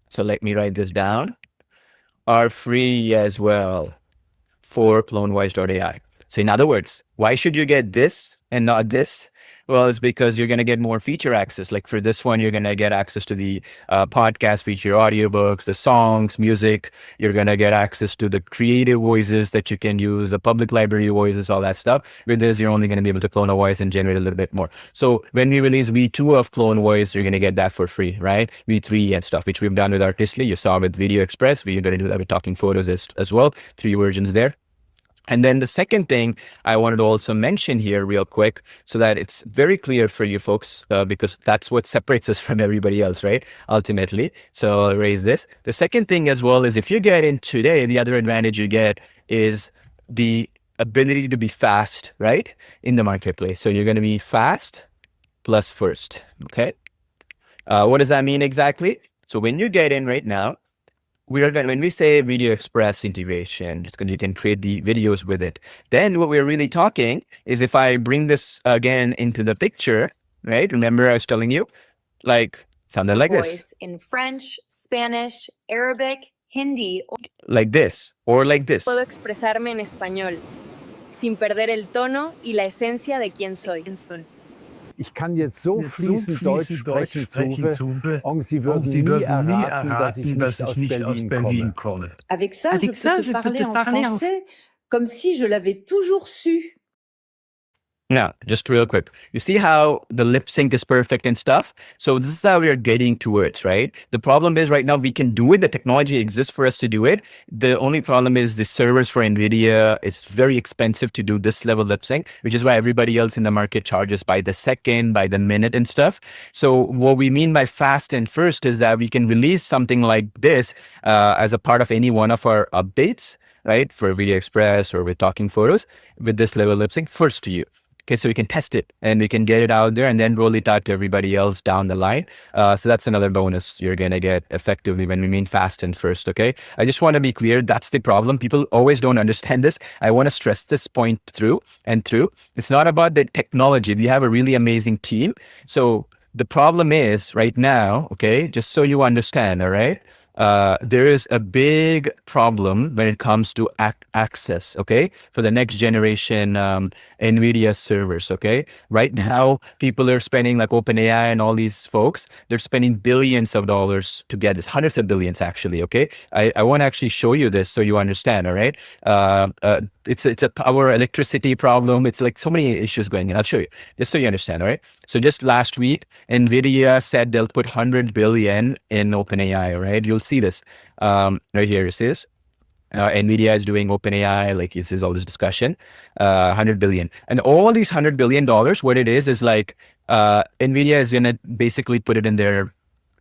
so let me write this down, are free as well. for CloneVoice.ai. So in other words, why should you get this and not this? Well, it's because you're going to get more feature access. Like for this one, you're going to get access to the podcast feature, audiobooks, the songs, music. You're going to get access to the creative voices that you can use, the public library voices, all that stuff. With this, you're only going to be able to clone a voice and generate a little bit more. So when we release V2 of Clone Voice, you're going to get that for free, right? V3 and stuff, which we've done with Artistly. You saw with Video Express. We're going to do that with Talking Photos as well. 3 versions there. And then the second thing I wanted to also mention here real quick so that it's very clear for you folks, because that's what separates us from everybody else, right? Ultimately. So I'll raise this. The second thing as well is if you get in today, the other advantage you get is the ability to be fast, right? In the marketplace. So you're going to be fast plus first, okay? What does that mean exactly? So when you get in right now, when we say Video Express integration, it's going you can create the videos with it. Then what we're really talking is if I bring this again into the picture, right? Remember I was telling you, like something like this. Voice in French, Spanish, Arabic, Hindi. Like this, or like this. Puedo expresarme en español, sin perder el tono y la esencia de quién soy. Ich kann jetzt so fließend Deutsch sprechen, Zuve, und Sie würden nie erraten, dass ich nicht aus Berlin komme. Avec ça, je peux te parler en français comme si je l'avais toujours su. Now, just real quick, you see how the lip sync is perfect and stuff? So this is how we are getting towards, right? The problem is right now we can do it. The technology exists for us to do it. The only problem is the servers for NVIDIA. It's very expensive to do this level lip sync, which is why everybody else in the market charges by the second, by the minute and stuff. So what we mean by fast and first is that we can release something like this as a part of any one of our updates, right? For Video Express or with Talking Photos with this level lip sync first to you. Okay, so we can test it and we can get it out there and then roll it out to everybody else down the line. So that's another bonus you're going to get effectively when we mean fast and first, okay? I just want to be clear, that's the problem. People always don't understand this. I want to stress this point through. It's not about the technology. We have a really amazing team. So the problem is right now, okay, just so you understand, all right? There is a big problem when it comes to access, okay, for the next generation NVIDIA servers, okay? Right now, people are spending like OpenAI and all these folks, they're spending billions of dollars to get this, hundreds of billions actually, okay? I want to actually show you this so you understand, all right? It's a power electricity problem. It's like so many issues going on. I'll show you, just so you understand, all right? So just last week, NVIDIA said they'll put 100 billion in OpenAI, all right? You'll see this right here. It is NVIDIA is doing OpenAI, like this is all this discussion, 100 billion. And all these $100 billion, what it is like NVIDIA is going to basically put it in their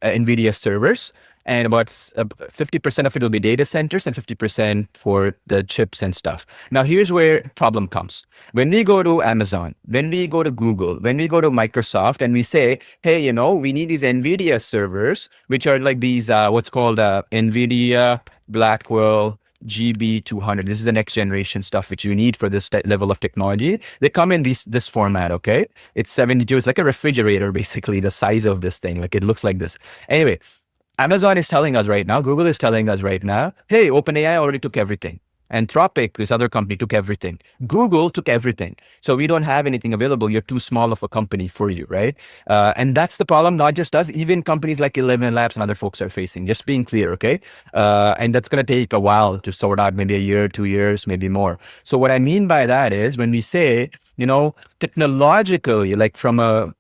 NVIDIA servers. And about 50% of it will be data centers and 50% for the chips and stuff. Now, here's where problem comes. When we go to Amazon, when we go to Google, when we go to Microsoft and we say, hey, you know, we need these NVIDIA servers, which are like these, what's called NVIDIA Blackwell GB200. This is the next generation stuff which you need for this level of technology. They come in this format, okay? It's 72. It's like a refrigerator, basically, the size of this thing. Like it looks like this. Anyway, Amazon is telling us right now, Google is telling us right now, hey, OpenAI already took everything. Anthropic, this other company, took everything. Google took everything. So we don't have anything available. You're too small of a company for you, right? And that's the problem, not just us, even companies like 11 Labs and other folks are facing, just being clear, okay? And that's going to take a while to sort out, maybe a year, 2 years, maybe more. So what I mean by that is when we say, you know, technologically, like from a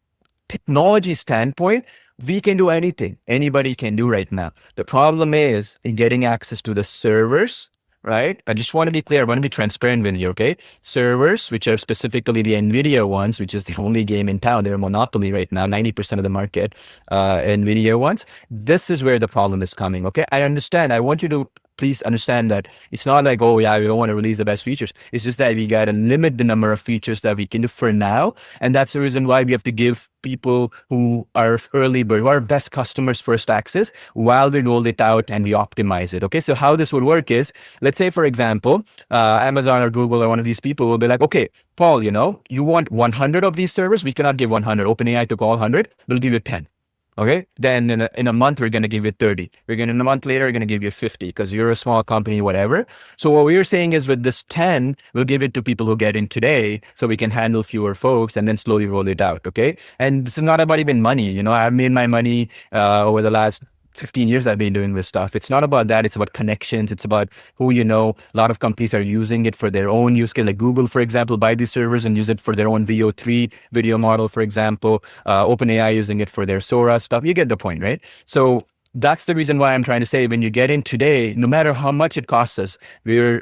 technology standpoint, we can do anything. Anybody can do right now. The problem is in getting access to the servers, right? I just want to be clear. I want to be transparent with you, okay? Servers, which are specifically the NVIDIA ones, which is the only game in town. They're a monopoly right now, 90% of the market, NVIDIA ones. This is where the problem is coming, okay? I understand. I want you to please understand that it's not like, oh yeah, we don't want to release the best features. It's just that we got to limit the number of features that we can do for now. And that's the reason why we have to give people who are early bird, who are best customers first access while we roll it out and we optimize it. Okay, so how this would work is, let's say, for example, Amazon or Google or one of these people will be like, okay, Paul, you know, you want 100 of these servers? We cannot give 100. OpenAI took all 100. We'll give you 10. Okay, then in a month, we're going to give you 30. In a month later, we're going to give you 50 because you're a small company, whatever. So what we're saying is with this 10, we'll give it to people who get in today so we can handle fewer folks and then slowly roll it out. Okay. And this is not about even money. You know, I've made my money over the last 15 years I've been doing this stuff. It's not about that. It's about connections. It's about who you know. A lot of companies are using it for their own use case. Like Google, for example, buy these servers and use it for their own VO3 video model, for example. OpenAI using it for their Sora stuff. You get the point, right? So that's the reason why I'm trying to say when you get in today, no matter how much it costs us,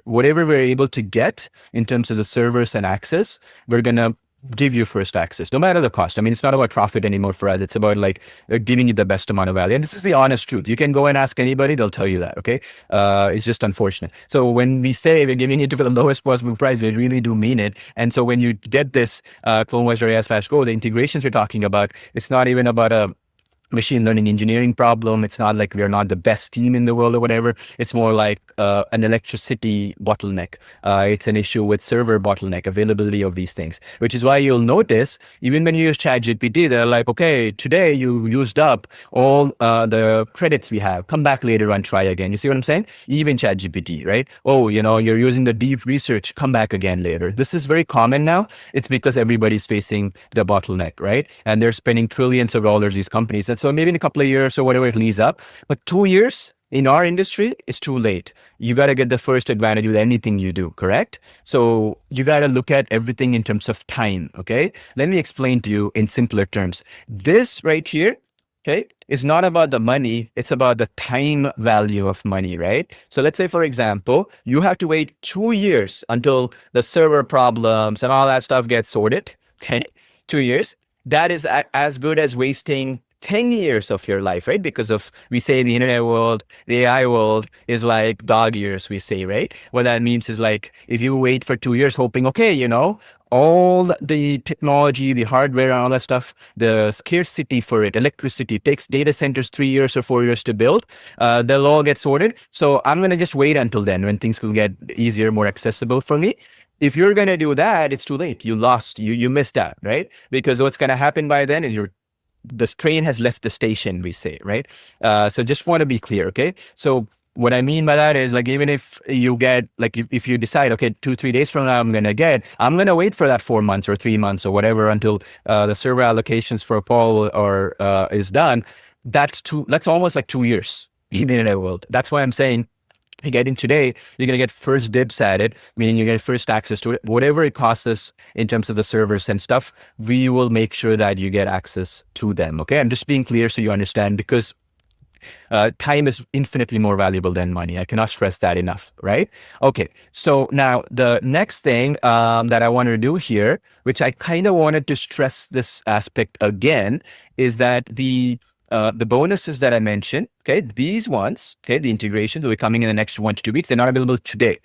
whatever we're able to get in terms of the servers and access, we're going to give you first access, no matter the cost. I mean, it's not about profit anymore for us. It's about like giving you the best amount of value. And this is the honest truth. You can go and ask anybody, they'll tell you that, okay? It's just unfortunate. So when we say we're giving it for the lowest possible price, we really do mean it. And so when you get this CloneVoiceAI/Go, the integrations we're talking about, it's not even about a machine learning engineering problem. It's not like we're not the best team in the world or whatever. It's more like an electricity bottleneck. It's an issue with server bottleneck, availability of these things, which is why you'll notice even when you use ChatGPT, they're like, okay, today you used up all the credits we have. Come back later and try again. You see what I'm saying? Even ChatGPT, right? Oh, you know, you're using the deep research. Come back again later. This is very common now. It's because everybody's facing the bottleneck, right? And they're spending trillions of dollars, these companies. And so maybe in a couple of years or whatever it leads up, but 2 years in our industry is too late. You got to get the first advantage with anything you do, correct? So you got to look at everything in terms of time, okay? Let me explain to you in simpler terms. This right here, okay, is not about the money. It's about the time value of money, right? So let's say, for example, you have to wait 2 years until the server problems and all that stuff gets sorted, okay? 2 years. That is as good as wasting 10 years of your life, right? Because of, we say the internet world, the AI world is like dog years, we say, right? What that means is like, if you wait for 2 years hoping, okay, you know, all the technology, the hardware and all that stuff, the scarcity for it, electricity, takes data centers 3 years or 4 years to build, they'll all get sorted. So I'm going to just wait until then when things will get easier, more accessible for me. If you're going to do that, it's too late. You lost, you missed out, right? Because what's going to happen by then is the train has left the station, we say, right? So just want to be clear, okay? So what I mean by that is like, even if you get, like, if you decide, okay, 2-3 days from now, I'm going to wait for that 4 months or 3 months or whatever until the server allocations for Paul or is done. That's almost like 2 years in the internet world. That's why I'm saying, you get in today, you're going to get first dibs at it, meaning you get first access to it. Whatever it costs us in terms of the servers and stuff, we will make sure that you get access to them. Okay, I'm just being clear so you understand, because time is infinitely more valuable than money. I cannot stress that enough, right? Okay, so now the next thing that I want to do here, which I kind of wanted to stress this aspect again, is that the bonuses that I mentioned, okay, these ones, okay, the integrations will be coming in the next 1 to 2 weeks. They're not available today.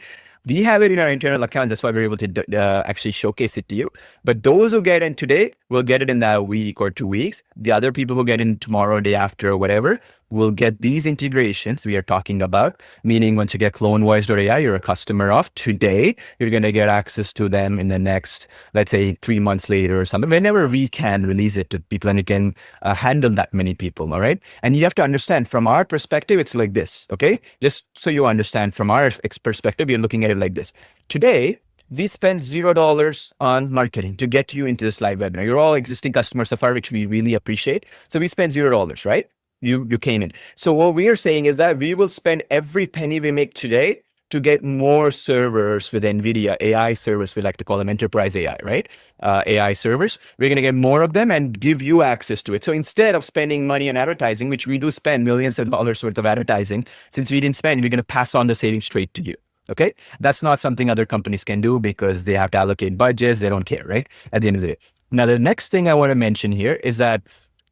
We have it in our internal accounts. That's why we're able to actually showcase it to you. But those who get in today will get it in that week or 2 weeks. The other people who get in tomorrow, day after, or whatever, will get these integrations we are talking about. Meaning once you get CloneVoice.ai, you're a customer of today, you're going to get access to them in the next, let's say 3 months later or something, whenever we can release it to people and you can handle that many people, all right? And you have to understand from our perspective, it's like this, okay? Just so you understand from our perspective, you're looking at it like this. Today, we spend $0 on marketing to get you into this live webinar. You're all existing customers so far, which we really appreciate. So we spend $0, right? You came in. So what we are saying is that we will spend every penny we make today to get more servers with NVIDIA, AI servers, we like to call them enterprise AI, right? AI servers. We're going to get more of them and give you access to it. So instead of spending money on advertising, which we do spend millions of dollars worth of advertising, since we didn't spend, we're going to pass on the savings straight to you. Okay, that's not something other companies can do because they have to allocate budgets. They don't care, right? At the end of the day. Now, the next thing I want to mention here is that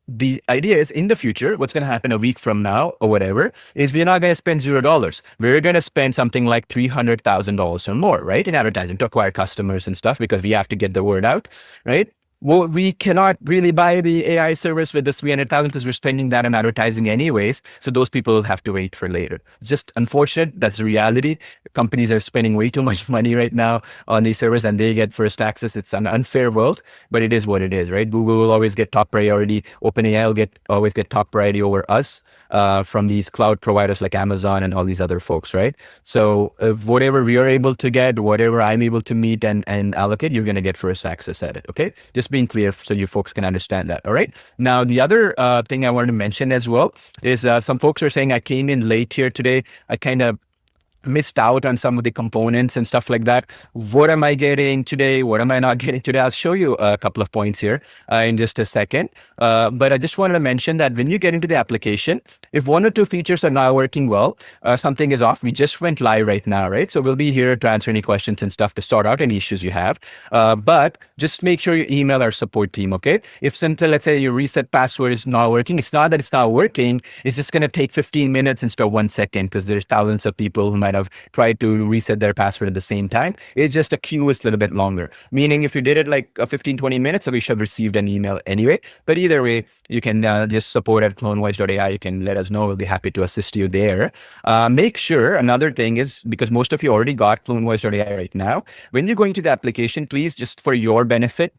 the idea is in the future, what's going to happen a week from now or whatever, is we're not going to spend $0. We're going to spend something like $300,000 or more, right? In advertising to acquire customers and stuff, because we have to get the word out, right? well, we cannot really buy the AI service with this 300,000 because we're spending that on advertising anyways. So those people will have to wait for later. It's just unfortunate. That's the reality. Companies are spending way too much money right now on these servers and they get first access. It's an unfair world, but it is what it is, right? Google will always get top priority. OpenAI will always get top priority over us from these cloud providers like Amazon and all these other folks, right? So whatever we are able to get, whatever I'm able to meet and allocate, you're going to get first access at it, okay? Just being clear so you folks can understand that, all right? Now, the other thing I wanted to mention as well is some folks are saying I came in late here today. I kind of missed out on some of the components and stuff like that. What am I getting today? What am I not getting today? I'll show you a couple of points here in just a second. But I just wanted to mention that when you get into the application, if one or two features are not working well, something is off. We just went live right now, right? So we'll be here to answer any questions and stuff to sort out any issues you have. But just make sure you email our support team, okay? If simple, let's say your reset password is not working, it's not that it's not working. It's just going to take 15 minutes instead of 1 second because there's thousands of people who might have tried to reset their password at the same time. It's just a queue is a little bit longer. Meaning if you did it like 15, 20 minutes, we should have received an email anyway. But either way, you can just support at CloneVoice.ai. You can let us know. We'll be happy to assist you there. Make sure, another thing is, because most of you already got CloneVoice.ai right now, when you're going to the application, please, just for your benefit,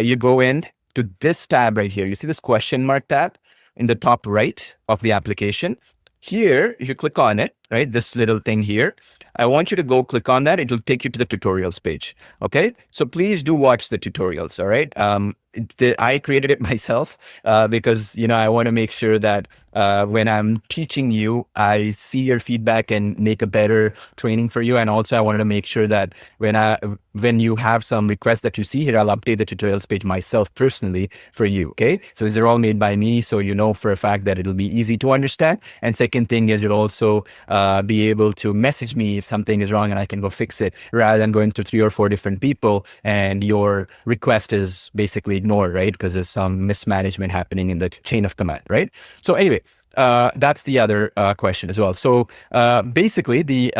you go in to this tab right here. You see this question mark tab in the top right of the application. Here, if you click on it, right, this little thing here, I want you to go click on that. It'll take you to the tutorials page. Okay, so please do watch the tutorials. All right. I created it myself because, you know, I want to make sure that when I'm teaching you, I see your feedback and make a better training for you. And also I wanted to make sure that when you have some requests that you see here, I'll update the tutorials page myself personally for you. Okay. So these are all made by me. So you know for a fact that it'll be easy to understand. And second thing is you'll also be able to message me if something is wrong and I can go fix it rather than going to 3 or 4 different people and your request is basically ignored, right? Because there's some mismanagement happening in the chain of command, right? So anyway, that's the other question as well. So basically the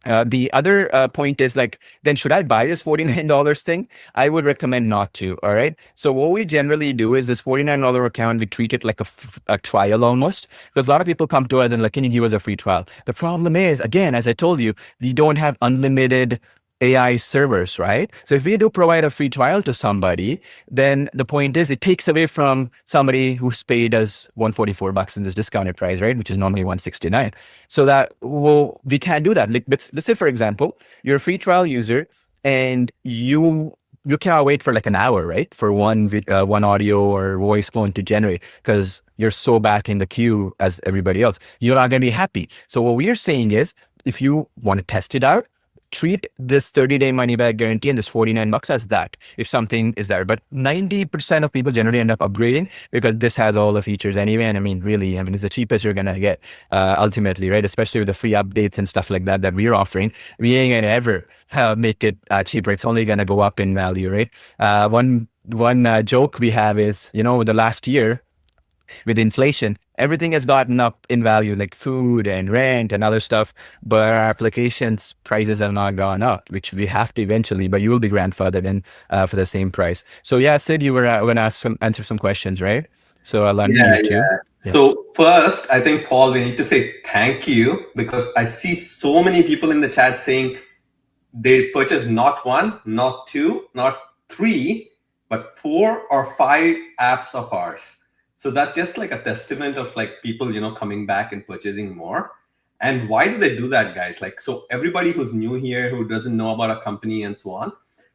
other point is like, then should I buy this $49 thing? I would recommend not to. All right. So what we generally do is this $49 account, we treat it like a trial almost, because a lot of people come to us and like, can you give us a free trial? The problem is, again, as I told you, we don't have unlimited AI servers, right? So if we do provide a free trial to somebody, then the point is it takes away from somebody who's paid us $144 in this discounted price, right? Which is normally $169. So that, well, we can't do that. Like, let's say, for example, you're a free trial user and you cannot wait for like an hour, right? For one audio or voice clone to generate because you're so back in the queue as everybody else. You're not going to be happy. So what we are saying is, if you want to test it out, treat this 30-day money-back guarantee and this $49 as that, if something is there. But 90% of people generally end up upgrading because this has all the features anyway. And I mean, really, I mean, it's the cheapest you're going to get ultimately, right? Especially with the free updates and stuff like that we're offering. We ain't going to ever make it cheaper. It's only going to go up in value, right? One joke we have is, you know, the last year, with inflation, everything has gotten up in value, like food and rent and other stuff, but our applications prices have not gone up, which we have to eventually, but you will be grandfathered in for the same price. So yeah, Sid, you were going to answer some questions, right? So I'll unmute you. Yeah. So first, I think, Paul, we need to say thank you because I see so many people in the chat saying they purchased not 1, not 2, not 3, but 4 or 5 apps of ours. So that's just like a testament of like people, you know, coming back and purchasing more. And why do they do that, guys? Like, so everybody who's new here, who doesn't know about a company and so on.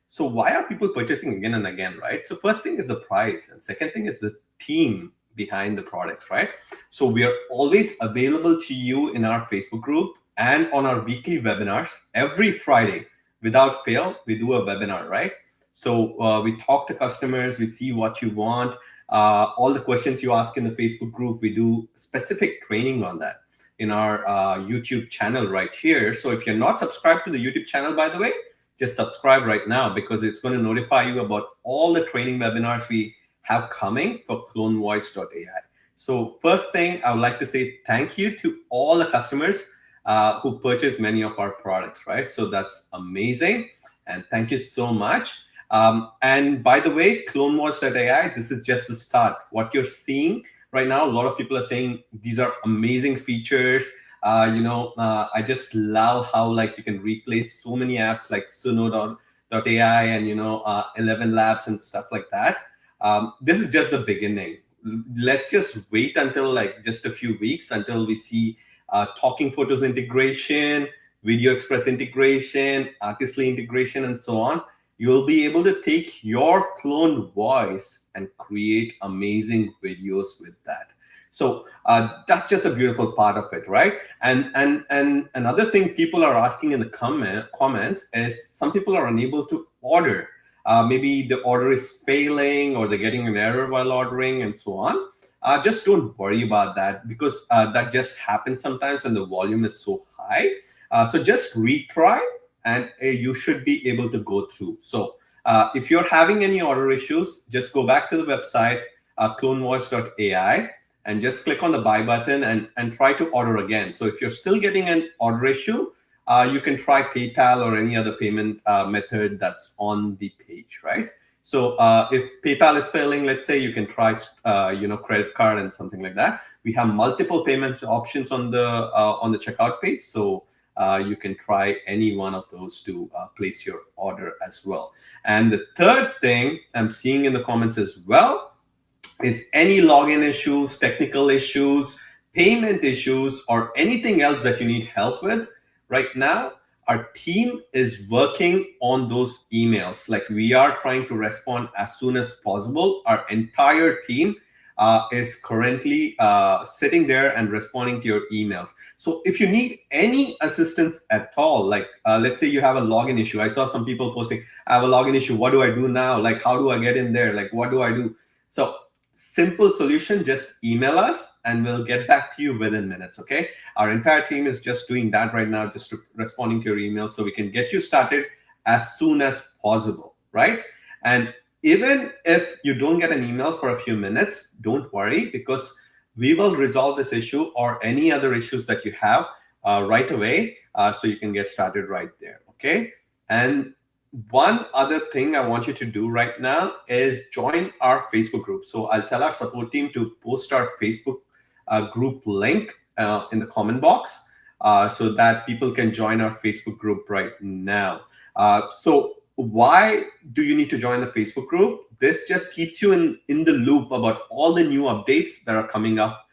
So why are people purchasing again and again, right? So first thing is the price. And second thing is the team behind the products, right? So we are always available to you in our Facebook group and on our weekly webinars. Every Friday, without fail, we do a webinar, right? So we talk to customers, we see what you want. All the questions you ask in the Facebook group, we do specific training on that in our YouTube channel right here. So if you're not subscribed to the YouTube channel, by the way, just subscribe right now because it's going to notify you about all the training webinars we have coming for CloneVoice.ai. So first thing, I would like to say thank you to all the customers who purchase many of our products, right? So that's amazing. And thank you so much. And by the way, CloneVoiceAI, this is just the start. What you're seeing right now, a lot of people are saying these are amazing features. I just love how like you can replace so many apps like Suno.ai and 11 Labs and stuff like that. This is just the beginning. Let's just wait until like just a few weeks until we see talking photos integration, video express integration, artistly integration, and so on. You'll be able to take your clone voice and create amazing videos with that. So that's just a beautiful part of it, right? And another thing people are asking in the comments is some people are unable to order. Maybe the order is failing or they're getting an error while ordering and so on. Just don't worry about that, because that just happens sometimes when the volume is so high. So just retry and you should be able to go through. So if you're having any order issues, just go back to the website, clonevoice.ai, and just click on the buy button and try to order again. So if you're still getting an order issue, you can try PayPal or any other payment method that's on the page, right? So if PayPal is failing, let's say, you can try credit card and something like that. We have multiple payment options on the checkout page, so you can try any one of those to place your order as well. And the third thing I'm seeing in the comments as well is any login issues, technical issues, payment issues, or anything else that you need help with. Right now, our team is working on those emails. Like, we are trying to respond as soon as possible. Our entire team is currently sitting there and responding to your emails. So if you need any assistance at all, like let's say you have a login issue. I saw some people posting, I have a login issue. What do I do now? Like, how do I get in there? Like, what do I do? So simple solution, just email us and we'll get back to you within minutes, okay? Our entire team is just doing that right now, just responding to your email so we can get you started as soon as possible, right? And even if you don't get an email for a few minutes, don't worry, because we will resolve this issue or any other issues that you have right away, so you can get started right there, okay? And one other thing I want you to do right now is join our Facebook group. So I'll tell our support team to post our Facebook group link in the comment box so that people can join our Facebook group right now. So why do you need to join the Facebook group? This just keeps you in the loop about all the new updates that are coming up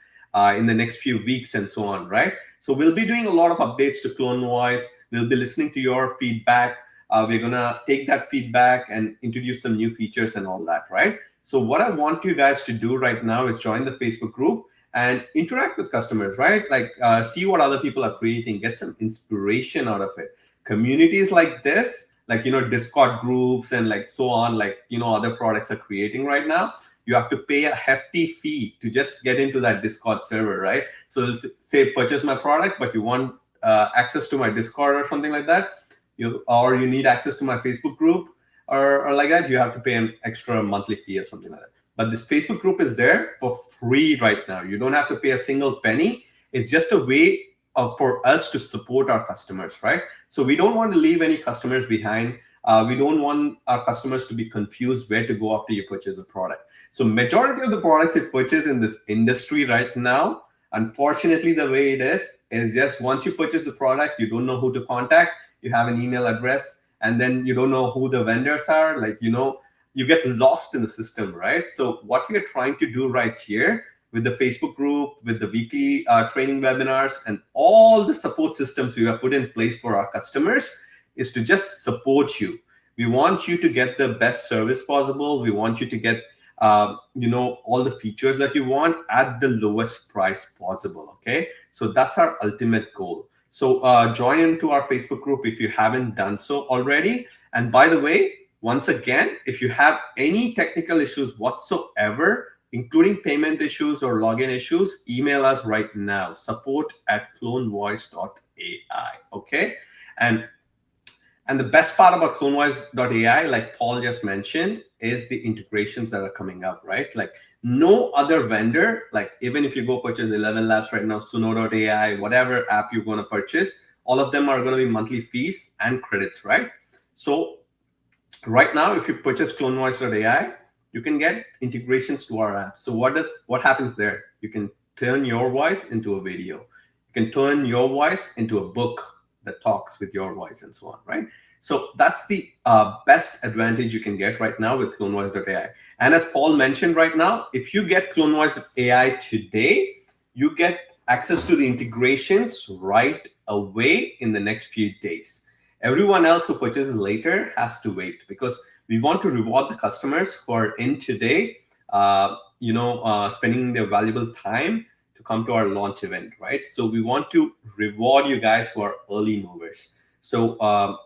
in the next few weeks and so on, right? So we'll be doing a lot of updates to Clone Voice. We'll be listening to your feedback. We're going to take that feedback and introduce some new features and all that, right? So what I want you guys to do right now is join the Facebook group and interact with customers, right? Like see what other people are creating, get some inspiration out of it. Communities like this, like, Discord groups and like so on, like, other products are creating right now. You have to pay a hefty fee to just get into that Discord server, right? So say purchase my product, but you want access to my Discord or something like that. You need access to my Facebook group or like that, you have to pay an extra monthly fee or something like that. But this Facebook group is there for free right now. You don't have to pay a single penny. It's just a way for us to support our customers, right? So we don't want to leave any customers behind. We don't want our customers to be confused where to go after you purchase a product. So majority of the products you purchase in this industry right now, unfortunately, the way it is just once you purchase the product, you don't know who to contact. You have an email address, and then you don't know who the vendors are. Like, you get lost in the system, right? So what we are trying to do right here with the Facebook group, with the weekly training webinars, and all the support systems we have put in place for our customers is to just support you. We want you to get the best service possible. We want you to get all the features that you want at the lowest price possible, okay? So that's our ultimate goal. So join into our Facebook group if you haven't done so already. And by the way, once again, if you have any technical issues whatsoever, including payment issues or login issues, email us right now, support@clonevoice.ai, okay? And the best part about CloneVoice.ai, like Paul just mentioned, is the integrations that are coming up, right? Like no other vendor, like even if you go purchase 11 Labs right now, Suno.ai, whatever app you're going to purchase, all of them are going to be monthly fees and credits, right? So Right now, if you purchase CloneVoice.ai, you can get integrations to our app. So what happens there? You can turn your voice into a video. You can turn your voice into a book that talks with your voice and so on, right? So that's the best advantage you can get right now with CloneVoice.ai. And as Paul mentioned right now, if you get CloneVoice.ai today, you get access to the integrations right away in the next few days. Everyone else who purchases later has to wait, because we want to reward the customers who are in today, spending their valuable time to come to our launch event, right? So we want to reward you guys who are early movers. So,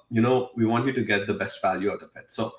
we want you to get the best value out of it. So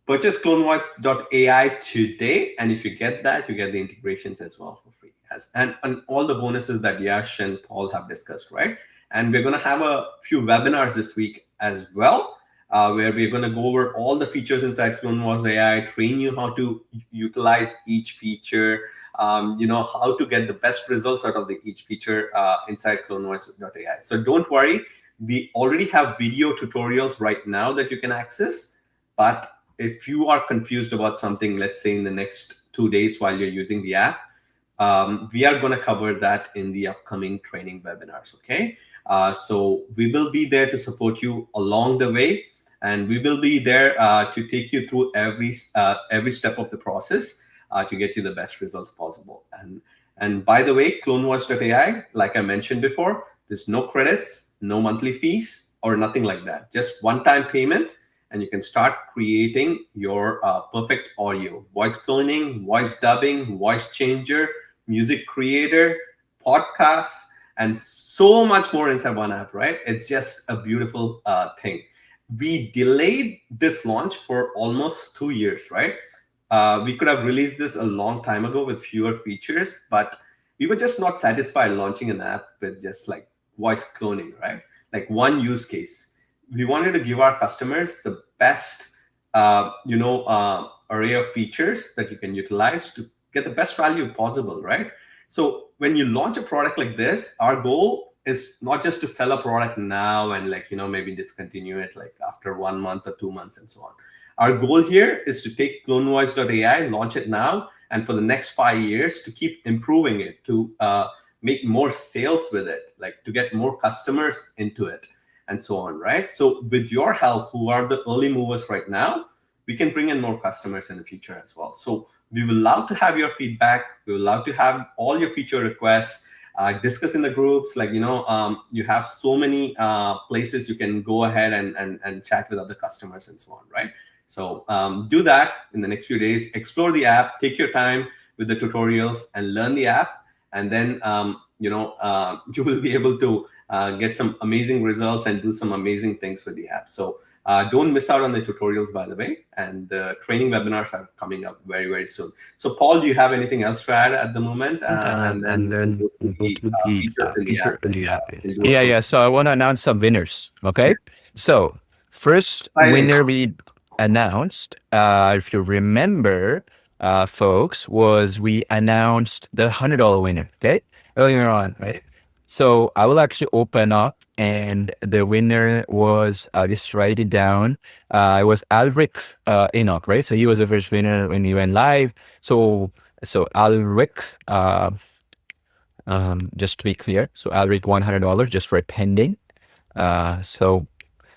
purchase CloneVoice.ai today, and if you get that, you get the integrations as well for free, and all the bonuses that Yash and Paul have discussed, right? And we're going to have a few webinars this week as well, where we're going to go over all the features inside CloneVoiceAI, train you how to utilize each feature, how to get the best results out of each feature inside CloneVoice.ai. So don't worry, we already have video tutorials right now that you can access, but if you are confused about something, let's say in the next 2 days while you're using the app, we are going to cover that in the upcoming training webinars, okay? So we will be there to support you along the way, and we will be there to take you through every step of the process to get you the best results possible. And by the way, CloneVoice.ai, like I mentioned before, there's no credits, no monthly fees, or nothing like that. Just one-time payment, and you can start creating your perfect audio, voice cloning, voice dubbing, voice changer, music creator, podcasts, and so much more inside one app, right? It's just a beautiful thing. We delayed this launch for almost 2 years, right? We could have released this a long time ago with fewer features, but we were just not satisfied launching an app with just like voice cloning, right? Like one use case. We wanted to give our customers the best, array of features that you can utilize to get the best value possible, right? So when you launch a product like this, our goal is not just to sell a product now and maybe discontinue it like after 1 month or 2 months and so on. Our goal here is to take CloneVoice.ai, launch it now, and for the next 5 years to keep improving it, to make more sales with it, like to get more customers into it, and so on, right? So with your help, who are the early movers right now, we can bring in more customers in the future as well. So we will love to have your feedback. We will love to have all your feature requests, discuss in the groups. You have so many places you can go ahead and chat with other customers and so on, right? So do that in the next few days. Explore the app, take your time with the tutorials and learn the app. And then, you will be able to get some amazing results and do some amazing things with the app. So don't miss out on the tutorials, by the way. And the training webinars are coming up very, very soon. So Paul, do you have anything else to add at the moment? And then we'll go to the features in the app. Yeah. So I want to announce some winners. Okay. So first winner we announced, if you remember, folks, was we announced the $100 winner. Okay, earlier on, right? So I will actually open up, and the winner was, just write it down. It was Alric Enoch, right? So he was the first winner when we went live. So Alric, just to be clear, so Alric $100 just for pending. And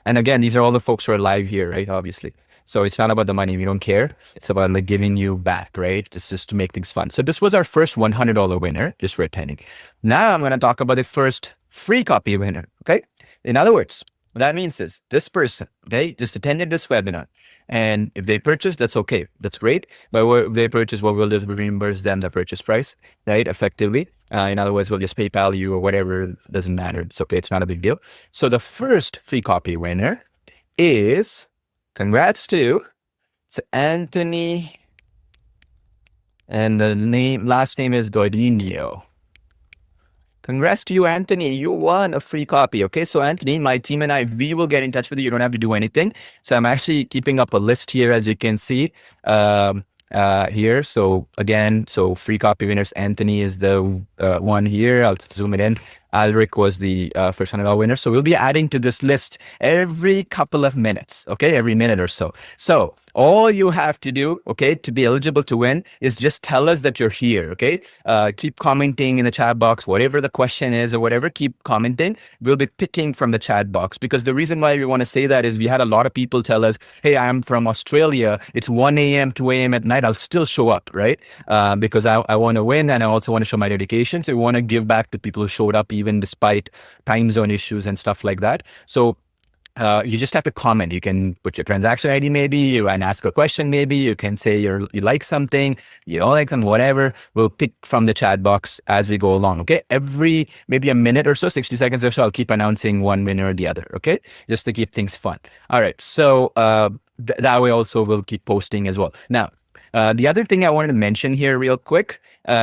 again, these are all the folks who are live here, right? Obviously. So it's not about the money. We don't care. It's about like giving you back, right? This is to make things fun. So this was our first $100 winner, just for attending. Now I'm going to talk about the first free copy winner, okay? In other words, what that means is this person, okay, just attended this webinar. And if they purchase, that's okay. That's great. But if they purchase, what we'll do is reimburse them the purchase price, right? Effectively. In other words, we'll just PayPal you or whatever. Doesn't matter. It's okay. It's not a big deal. So the first free copy winner is... Congrats to Anthony, and the last name is Godinho. Congrats to you, Anthony. You won a free copy. Okay, so Anthony, my team and I, we will get in touch with you. You don't have to do anything. So I'm actually keeping up a list here, as you can see here. So again, free copy winners. Anthony is the one here. I'll zoom it in. Alric was the first $100 winner. So we'll be adding to this list every couple of minutes, okay, every minute or so. So all you have to do, okay, to be eligible to win is just tell us that you're here, okay? Keep commenting in the chat box, whatever the question is or whatever, keep commenting. We'll be picking from the chat box, because the reason why we want to say that is we had a lot of people tell us, hey, I'm from Australia. It's 1 a.m., 2 a.m. at night. I'll still show up, right? Because I want to win, and I also want to show my dedication. So we want to give back to people who showed up even despite time zone issues and stuff like that. So you just have to comment. You can put your transaction ID maybe, and ask a question maybe. You can say you like something, you don't like something, whatever. We'll pick from the chat box as we go along, okay? Every maybe a minute or so, 60 seconds or so, I'll keep announcing one winner or the other, okay? Just to keep things fun. All right, so that way also we'll keep posting as well. Now, the other thing I wanted to mention here real quick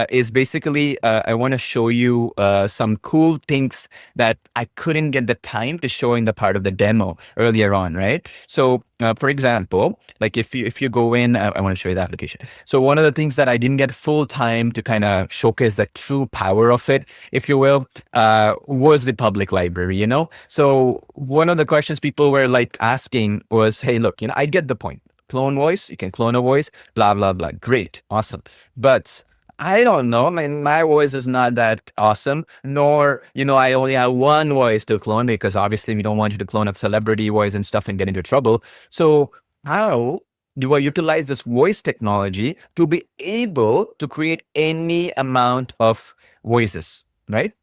is basically I want to show you some cool things that I couldn't get the time to show in the part of the demo earlier on, right? So for example, like if you go in, I want to show you the application. So one of the things that I didn't get full time to kind of showcase the true power of it, if you will, was the public library, you know? So one of the questions people were like asking was, hey, look, you know, I get the point. Clone voice, you can clone a voice, blah, blah, blah. Great, awesome. But I don't know, I mean, my voice is not that awesome, nor, you know, I only have one voice to clone, because obviously we don't want you to clone a celebrity voice and stuff and get into trouble. So how do I utilize this voice technology to be able to create any amount of voices, right?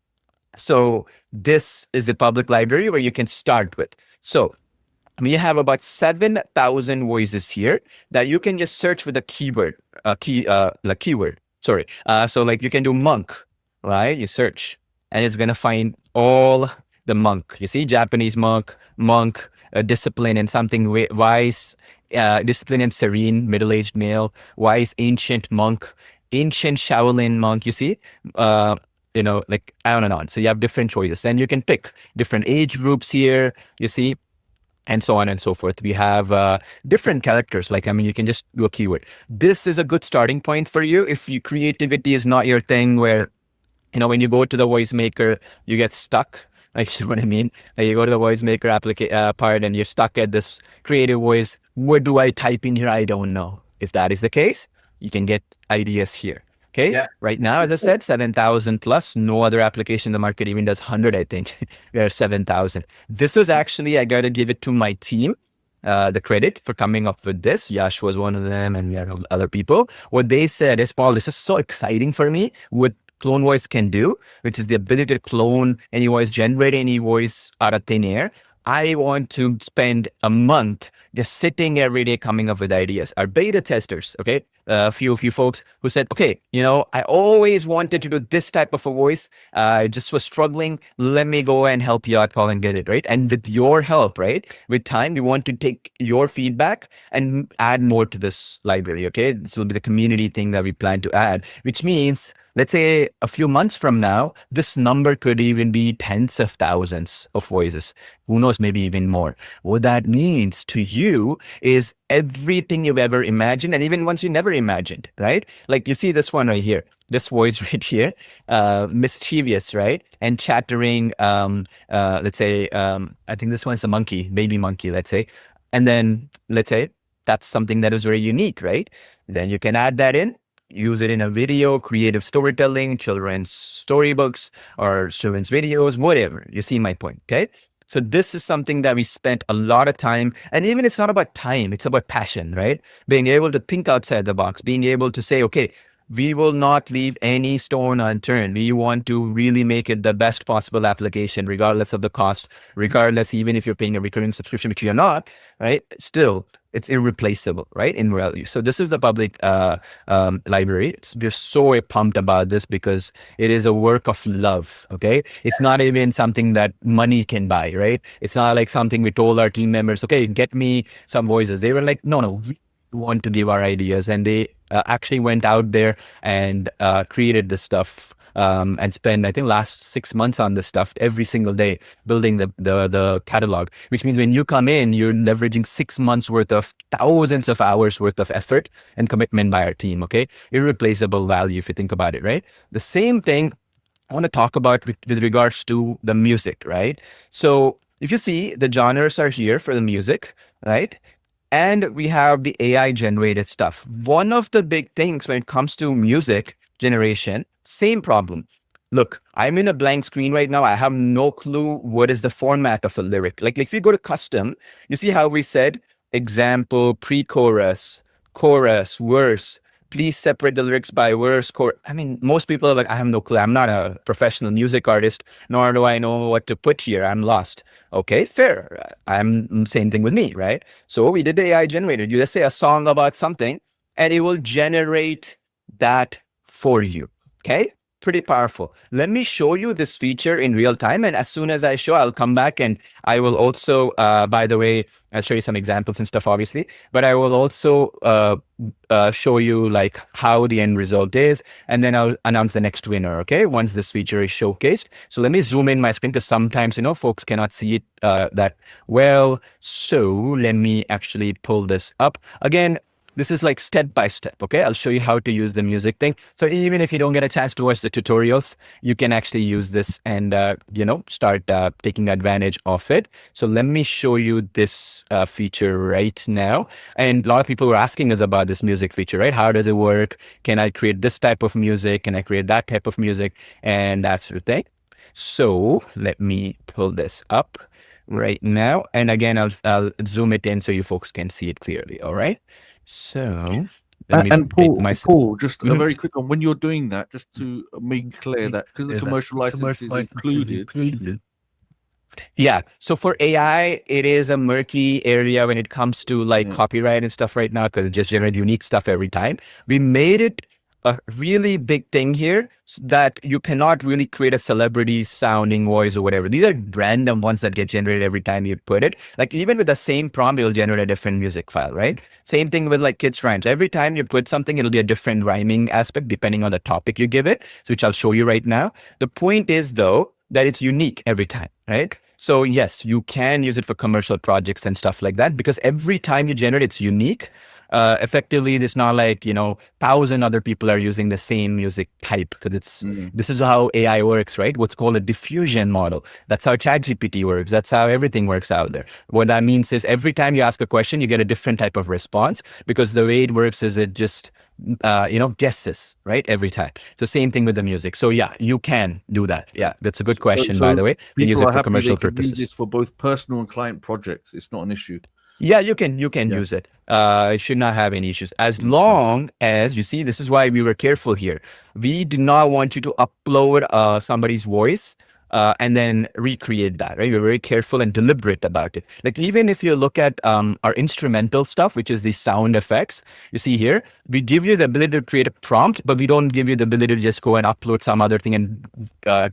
So this is the public library where you can start with. So we have about 7,000 voices here that you can just search with a keyword, keyword. Sorry. So like you can do monk, right? You search and it's going to find all the monk. You see, Japanese monk, discipline and something wise, discipline and serene, middle-aged male, wise, ancient monk, ancient Shaolin monk. You see, you know, like on and on. So you have different choices, and you can pick different age groups here. You see, and so on and so forth. We have different characters. Like, I mean, you can just do a keyword. This is a good starting point for you if your creativity is not your thing, where, you know, when you go to the voice maker, you get stuck. Like, you know what I mean? Like, you go to the voice maker part and you're stuck at this creative voice. What do I type in here? I don't know. If that is the case, you can get ideas here. Okay. Yeah. Right now, as I said, 7,000 plus. No other application in the market even does 100, I think. We are 7,000. This was actually, I got to give it to my team, the credit for coming up with this. Yash was one of them, and we had other people. What they said is, Paul, this is so exciting for me. What Clone Voice can do, which is the ability to clone any voice, generate any voice out of thin air. I want to spend a month just sitting every day coming up with ideas. Our beta testers, okay, a few folks who said, okay, you know, I always wanted to do this type of a voice. I just was struggling. Let me go and help you out, Paul, and get it, right? And with your help, right, with time, we want to take your feedback and add more to this library, okay? This will be the community thing that we plan to add, which means, let's say a few months from now, this number could even be tens of thousands of voices. Who knows, maybe even more. What that means to you is everything you've ever imagined, and even ones you never imagined, right? Like you see this one right here, this voice right here, mischievous, right? And chattering, let's say, I think this one's a monkey, baby monkey, let's say. And then let's say that's something that is very unique, right? Then you can add that in. Use it in a video, creative storytelling, children's storybooks, or children's videos, whatever. You see my point, okay? So this is something that we spent a lot of time, and even it's not about time, it's about passion, right? Being able to think outside the box, being able to say, okay, we will not leave any stone unturned. We want to really make it the best possible application, regardless of the cost, regardless, even if you're paying a recurring subscription, which you're not, right? Still, it's irreplaceable, right? In value. So this is the public library. We're so pumped about this because it is a work of love, okay? It's not even something that money can buy, right? It's not like something we told our team members, okay, get me some voices. They were like, no, we want to give our ideas. And they actually went out there and created this stuff and spend, I think, last 6 months on this stuff every single day, building the catalog, which means when you come in, you're leveraging 6 months worth of thousands of hours worth of effort and commitment by our team, okay? Irreplaceable value if you think about it, right? The same thing I want to talk about with regards to the music, right? So if you see, the genres are here for the music, right? And we have the AI generated stuff. One of the big things when it comes to music generation, same problem. Look, I'm in a blank screen right now. I have no clue what is the format of a lyric. Like if you go to custom, you see how we said example, pre-chorus, chorus, verse. Please separate the lyrics by verse, chorus. I mean, most people are like, I have no clue. I'm not a professional music artist, nor do I know what to put here. I'm lost. Okay, fair. I'm same thing with me, right? So we did the AI generated. You just say a song about something, and it will generate that for you. Okay, pretty powerful. Let me show you this feature in real time, and as soon as I show, I'll come back and I will also, by the way, I'll show you some examples and stuff, obviously, but I will also show you like how the end result is, and then I'll announce the next winner, okay, once this feature is showcased. So let me zoom in my screen because sometimes, folks cannot see it that well. So let me actually pull this up. Again, this is like step by step, okay? I'll show you how to use the music thing. So even if you don't get a chance to watch the tutorials, you can actually use this and, start taking advantage of it. So let me show you this feature right now. And a lot of people were asking us about this music feature, right? How does it work? Can I create this type of music? Can I create that type of music? And that sort of thing. So let me pull this up right now. And again, I'll zoom it in so you folks can see it clearly, all right? So, and Paul, just a very quick one. When you're doing that, just to make clear that because the commercial license is included. Yeah. So for AI, it is a murky area when it comes to like copyright and stuff right now because it just generates unique stuff every time. We made it a really big thing here that you cannot really create a celebrity sounding voice or whatever. These are random ones that get generated every time you put it. Like even with the same prompt, it'll generate a different music file, right? Same thing with like kids rhymes. Every time you put something, it'll be a different rhyming aspect depending on the topic you give it, so which I'll show you right now. The point is though, that it's unique every time, right? So yes, you can use it for commercial projects and stuff like that because every time you generate, it's unique. Effectively, it's not like, 1,000 other people are using the same music type because this is how AI works, right? What's called a diffusion model. That's how ChatGPT works. That's how everything works out there. What that means is every time you ask a question, you get a different type of response because the way it works is it just, guesses, right? Every time. So same thing with the music. So yeah, you can do that. Yeah, that's a good question, by the way. You can use it for commercial purposes. Use this for both personal and client projects. It's not an issue. Yeah, you can use it. It should not have any issues. As long as, you see, this is why we were careful here. We do not want you to upload somebody's voice and then recreate that, right? We're very careful and deliberate about it. Like even if you look at our instrumental stuff, which is the sound effects, you see here, we give you the ability to create a prompt, but we don't give you the ability to just go and upload some other thing and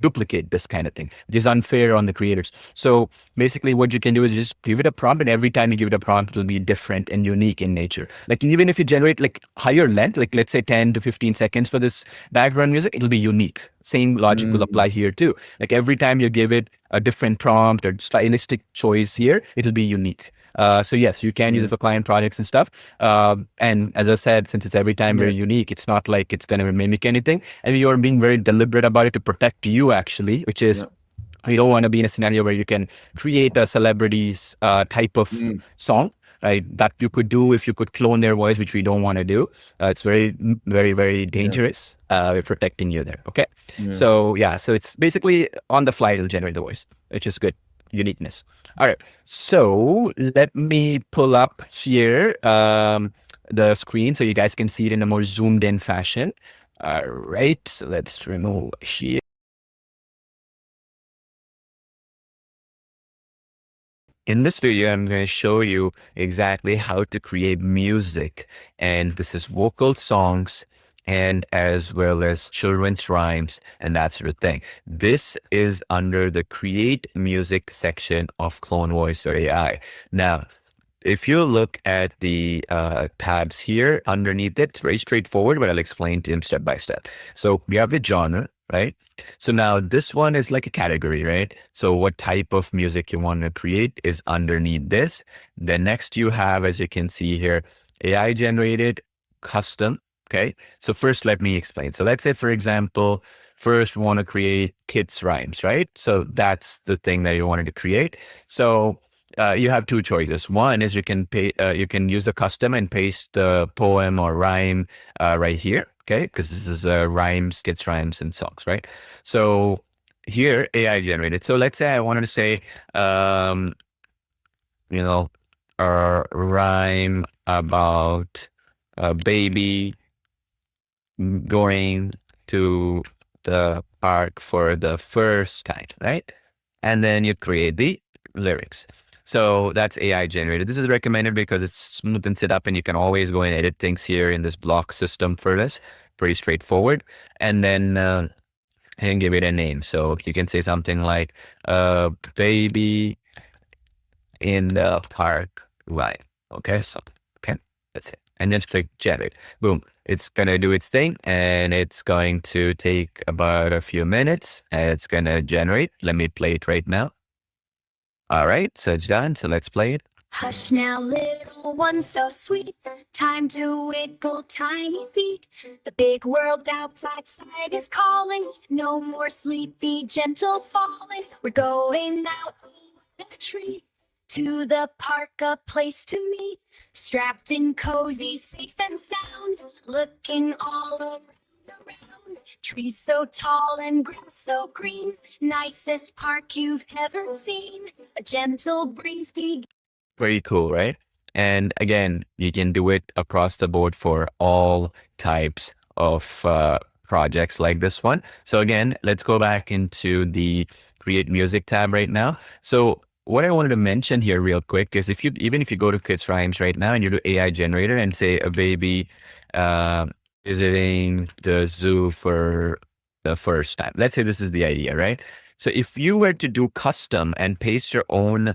duplicate this kind of thing, which is unfair on the creators. So basically what you can do is just give it a prompt, and every time you give it a prompt, it'll be different and unique in nature. Like even if you generate like higher length, like let's say 10 to 15 seconds for this background music, it'll be unique. Same logic will apply here too. Like every time you give it a different prompt or stylistic choice here, it'll be unique. So yes, you can use it for client projects and stuff. And as I said, since it's every time very unique, it's not like it's going to mimic anything. And you're being very deliberate about it to protect you actually, which is you don't want to be in a scenario where you can create a celebrity's type of song, right? That you could do if you could clone their voice, which we don't want to do. It's very, very, very dangerous. We're protecting you there. Okay. So so it's basically on the fly, it'll generate the voice, which is good. Uniqueness. All right. So let me pull up here the screen so you guys can see it in a more zoomed in fashion. All right. So let's remove here. In this video, I'm going to show you exactly how to create music, and this is vocal songs and as well as children's rhymes and that sort of thing. This is under the Create Music section of CloneVoiceAI. Now, if you look at the tabs here underneath it, it's very straightforward, but I'll explain to him step by step. So we have the genre, right? So now this one is like a category, right? So what type of music you want to create is underneath this. Then next you have, as you can see here, AI generated, custom. Okay. So first let me explain. So let's say, for example, first we want to create kids rhymes, right? So that's the thing that you wanted to create. So you have two choices. One is you can use the custom and paste the poem or rhyme right here, okay? Because this is rhymes, kids rhymes, and songs, right? So here, AI generated. So let's say I wanted to say, a rhyme about a baby going to the park for the first time, right? And then you create the lyrics. So that's AI generated. This is recommended because it's smooth and set up, and you can always go and edit things here in this block system for this. Pretty straightforward. And then and give it a name. So you can say something like baby in the park, right? Okay, so that's it. And then click generate. Boom. It's gonna do its thing, and it's going to take about a few minutes, and it's gonna generate. Let me play it right now. All right, so it's done. So let's play it. Hush now, little one so sweet. Time to wiggle tiny feet. The big world outside is calling. No more sleepy, gentle falling. We're going out on a treat. To the park, a place to meet. Strapped in cozy, safe and sound. Looking all around. Trees so tall and grass so green. Nicest park you've ever seen. A gentle breeze be. Pretty cool, right? And again, you can do it across the board for all types of projects like this one. So again, let's go back into the Create Music tab right now. So what I wanted to mention here real quick is even if you go to Kids Rhymes right now and you do AI generator and say a baby visiting the zoo for the first time. Let's say this is the idea, right? So if you were to do custom and paste your own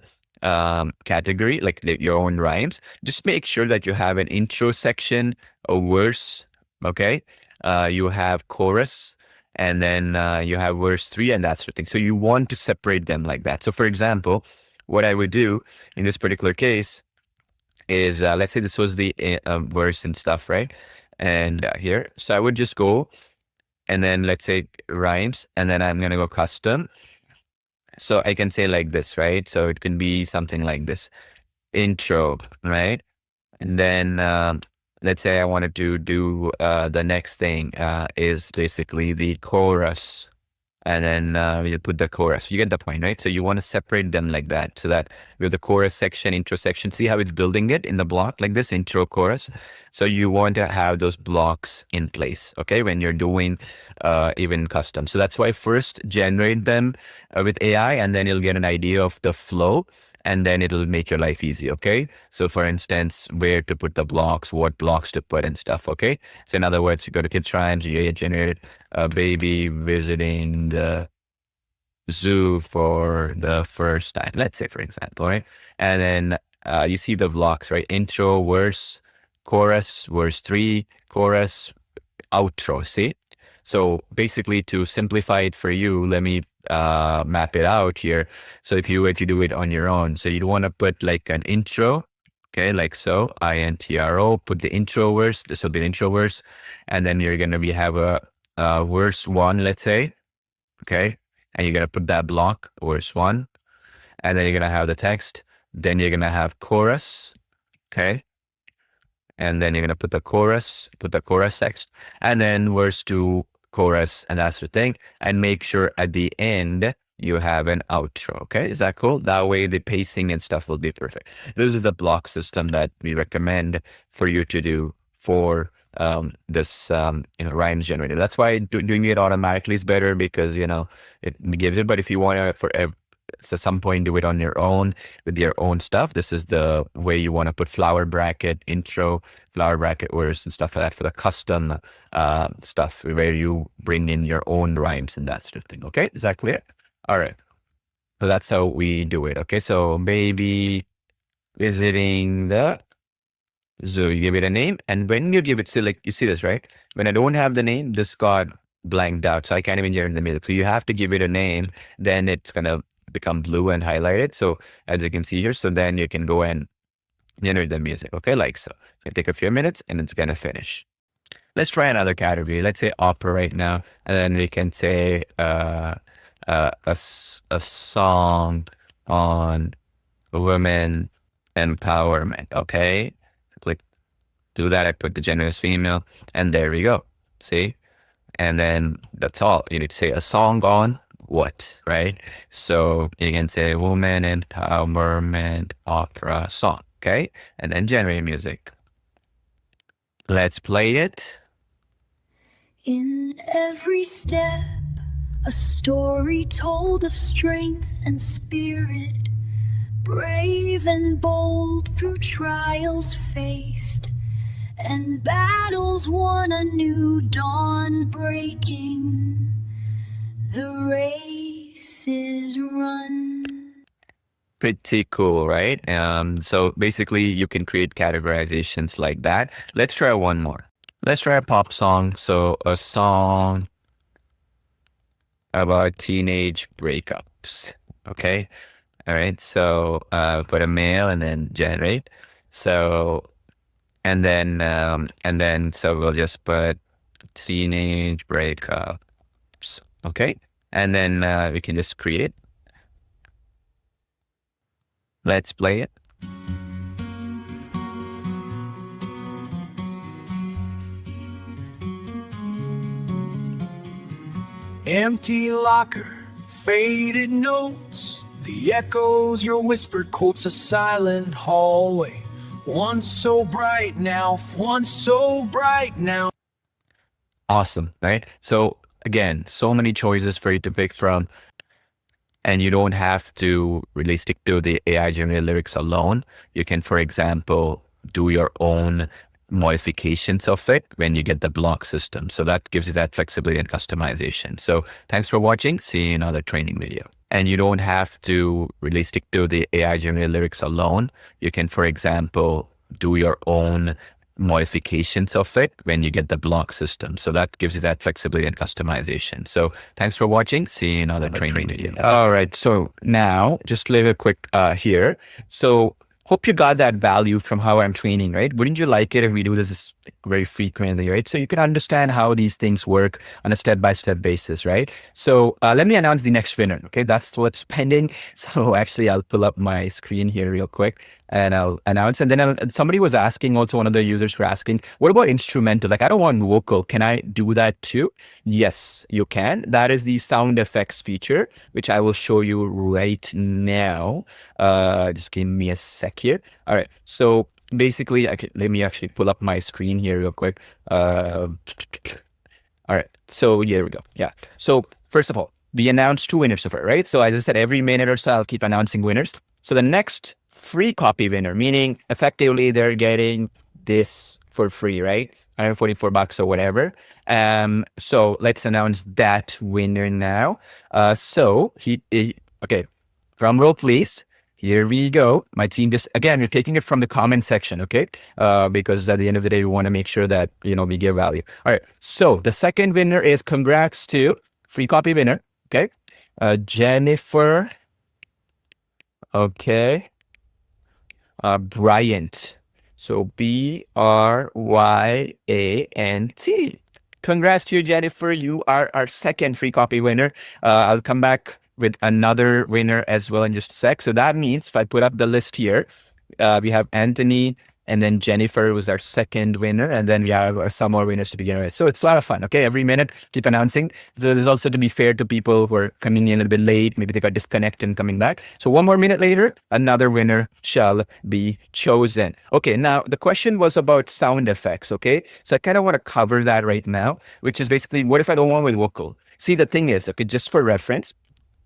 category, like your own rhymes, just make sure that you have an intro section, a verse, okay? You have chorus, and then you have verse 3 and that sort of thing. So you want to separate them like that. So for example, what I would do in this particular case is, let's say this was the verse and stuff, right? And here, so I would just go and then let's say rhymes, and then I'm going to go custom. So I can say like this, right? So it can be something like this, intro, right? And then let's say I wanted to do the next thing is basically the chorus. And then you put the chorus. You get the point, right? So you want to separate them like that, so that we have the chorus section, intro section. See how it's building it in the block like this, intro, chorus. So you want to have those blocks in place, okay, when you're doing even custom. So that's why first generate them with AI, and then you'll get an idea of the flow, and then it'll make your life easy, okay? So for instance, where to put the blocks, what blocks to put and stuff, okay? So in other words, you go to Kids Rhymes, you generate a baby visiting the zoo for the first time, let's say, for example, right? And then you see the blocks, right? Intro, verse, chorus, verse 3, chorus, outro, see? So basically, to simplify it for you, let me map it out here. So if you were to do it on your own, so you'd want to put like an intro, okay, like so, intro, put the intro verse, this will be the intro verse, and then you're going to have a verse 1, let's say, okay, and you're going to put that block, verse 1, and then you're going to have the text, then you're going to have chorus, okay, and then you're going to put the chorus text, and then verse 2, chorus, and that's the thing. And make sure at the end you have an outro. Okay, is that cool? That way the pacing and stuff will be perfect. This is the block system that we recommend for you to do for this rhymes generator. That's why doing it automatically is better, because it gives it. But if you want to at some point do it on your own with your own stuff, this is the way you want to put flower bracket, intro, flower bracket, verse, and stuff like that for the custom stuff where you bring in your own rhymes and that sort of thing. Okay, is that clear? All right, so that's how we do it. Okay, so baby visiting the zoo, you give it a name, and when you give it, so like you see this, right? When I don't have the name, this got blanked out, so I can't even generate the music. So you have to give it a name, then it's gonna become blue and highlighted. So as you can see here, so then you can go and generate the music, okay, like so. It's gonna take a few minutes and it's gonna finish. Let's try another category. Let's say opera right now, and then we can say a song on women empowerment. Okay, click do that. I put the gender as female, and there we go. See, and then that's all. You need to say a song on what, right? So you can say woman empowerment opera song. Okay, and then generate music. Let's play it. In every step, a story told of strength and spirit, brave and bold through trials faced, and battles won, a new dawn breaking. The race is run. Pretty cool, right? So basically you can create categorizations like that. Let's try one more. Let's try a pop song. So a song about teenage breakups. Okay. All right. So put a male and then generate. So and then so we'll just put teenage breakups. Okay. And then we can just create it. Let's play it. Empty locker, faded notes, the echoes, your whispered quotes, a silent hallway. Once so bright now, once so bright now. Awesome, right? So again, so many choices for you to pick from. And you don't have to really stick to the AI generated lyrics alone. You can, for example, do your own modifications of it when you get the block system. So that gives you that flexibility and customization. So thanks for watching. See you in another training video. And you don't have to really stick to the AI generated lyrics alone. You can, for example, do your own modifications of it when you get the block system. So that gives you that flexibility and customization. So thanks for watching. See you in another training video. All right. So now just leave a quick here. So hope you got that value from how I'm training, right? Wouldn't you like it if we do this very frequently, right? So you can understand how these things work on a step-by-step basis, right? So let me announce the next winner. Okay, that's what's pending. So actually, I'll pull up my screen here real quick and I'll announce. And then somebody was asking, also one of the users were asking, what about instrumental? Like, I don't want vocal. Can I do that too? Yes, you can. That is the sound effects feature, which I will show you right now. Just give me a sec here. All right. So basically, let me actually pull up my screen here real quick. All right. So here we go. Yeah. So first of all, we announced 2 winners so far, right? So as I said, every minute or so, I'll keep announcing winners. So the next free copy winner, meaning effectively they're getting this for free, right? $144 or whatever. So let's announce that winner now. So okay, drum roll please. Here we go. My team just, again, we're taking it from the comment section, okay? Because at the end of the day, we want to make sure that, we give value. All right. So the second winner is, congrats to free copy winner, okay? Jennifer. Okay. Bryant. So Bryant. Congrats to you, Jennifer. You are our second free copy winner. I'll come back with another winner as well in just a sec. So that means if I put up the list here, we have Anthony, and then Jennifer was our second winner, and then we have some more winners to begin with. So it's a lot of fun. Okay, every minute keep announcing. There's also, to be fair to people who are coming in a little bit late, maybe they got disconnected and coming back. So one more minute later, another winner shall be chosen. Okay, now the question was about sound effects. Okay, so I kind of want to cover that right now, which is basically, what if I don't want with vocal? See, the thing is, okay, just for reference,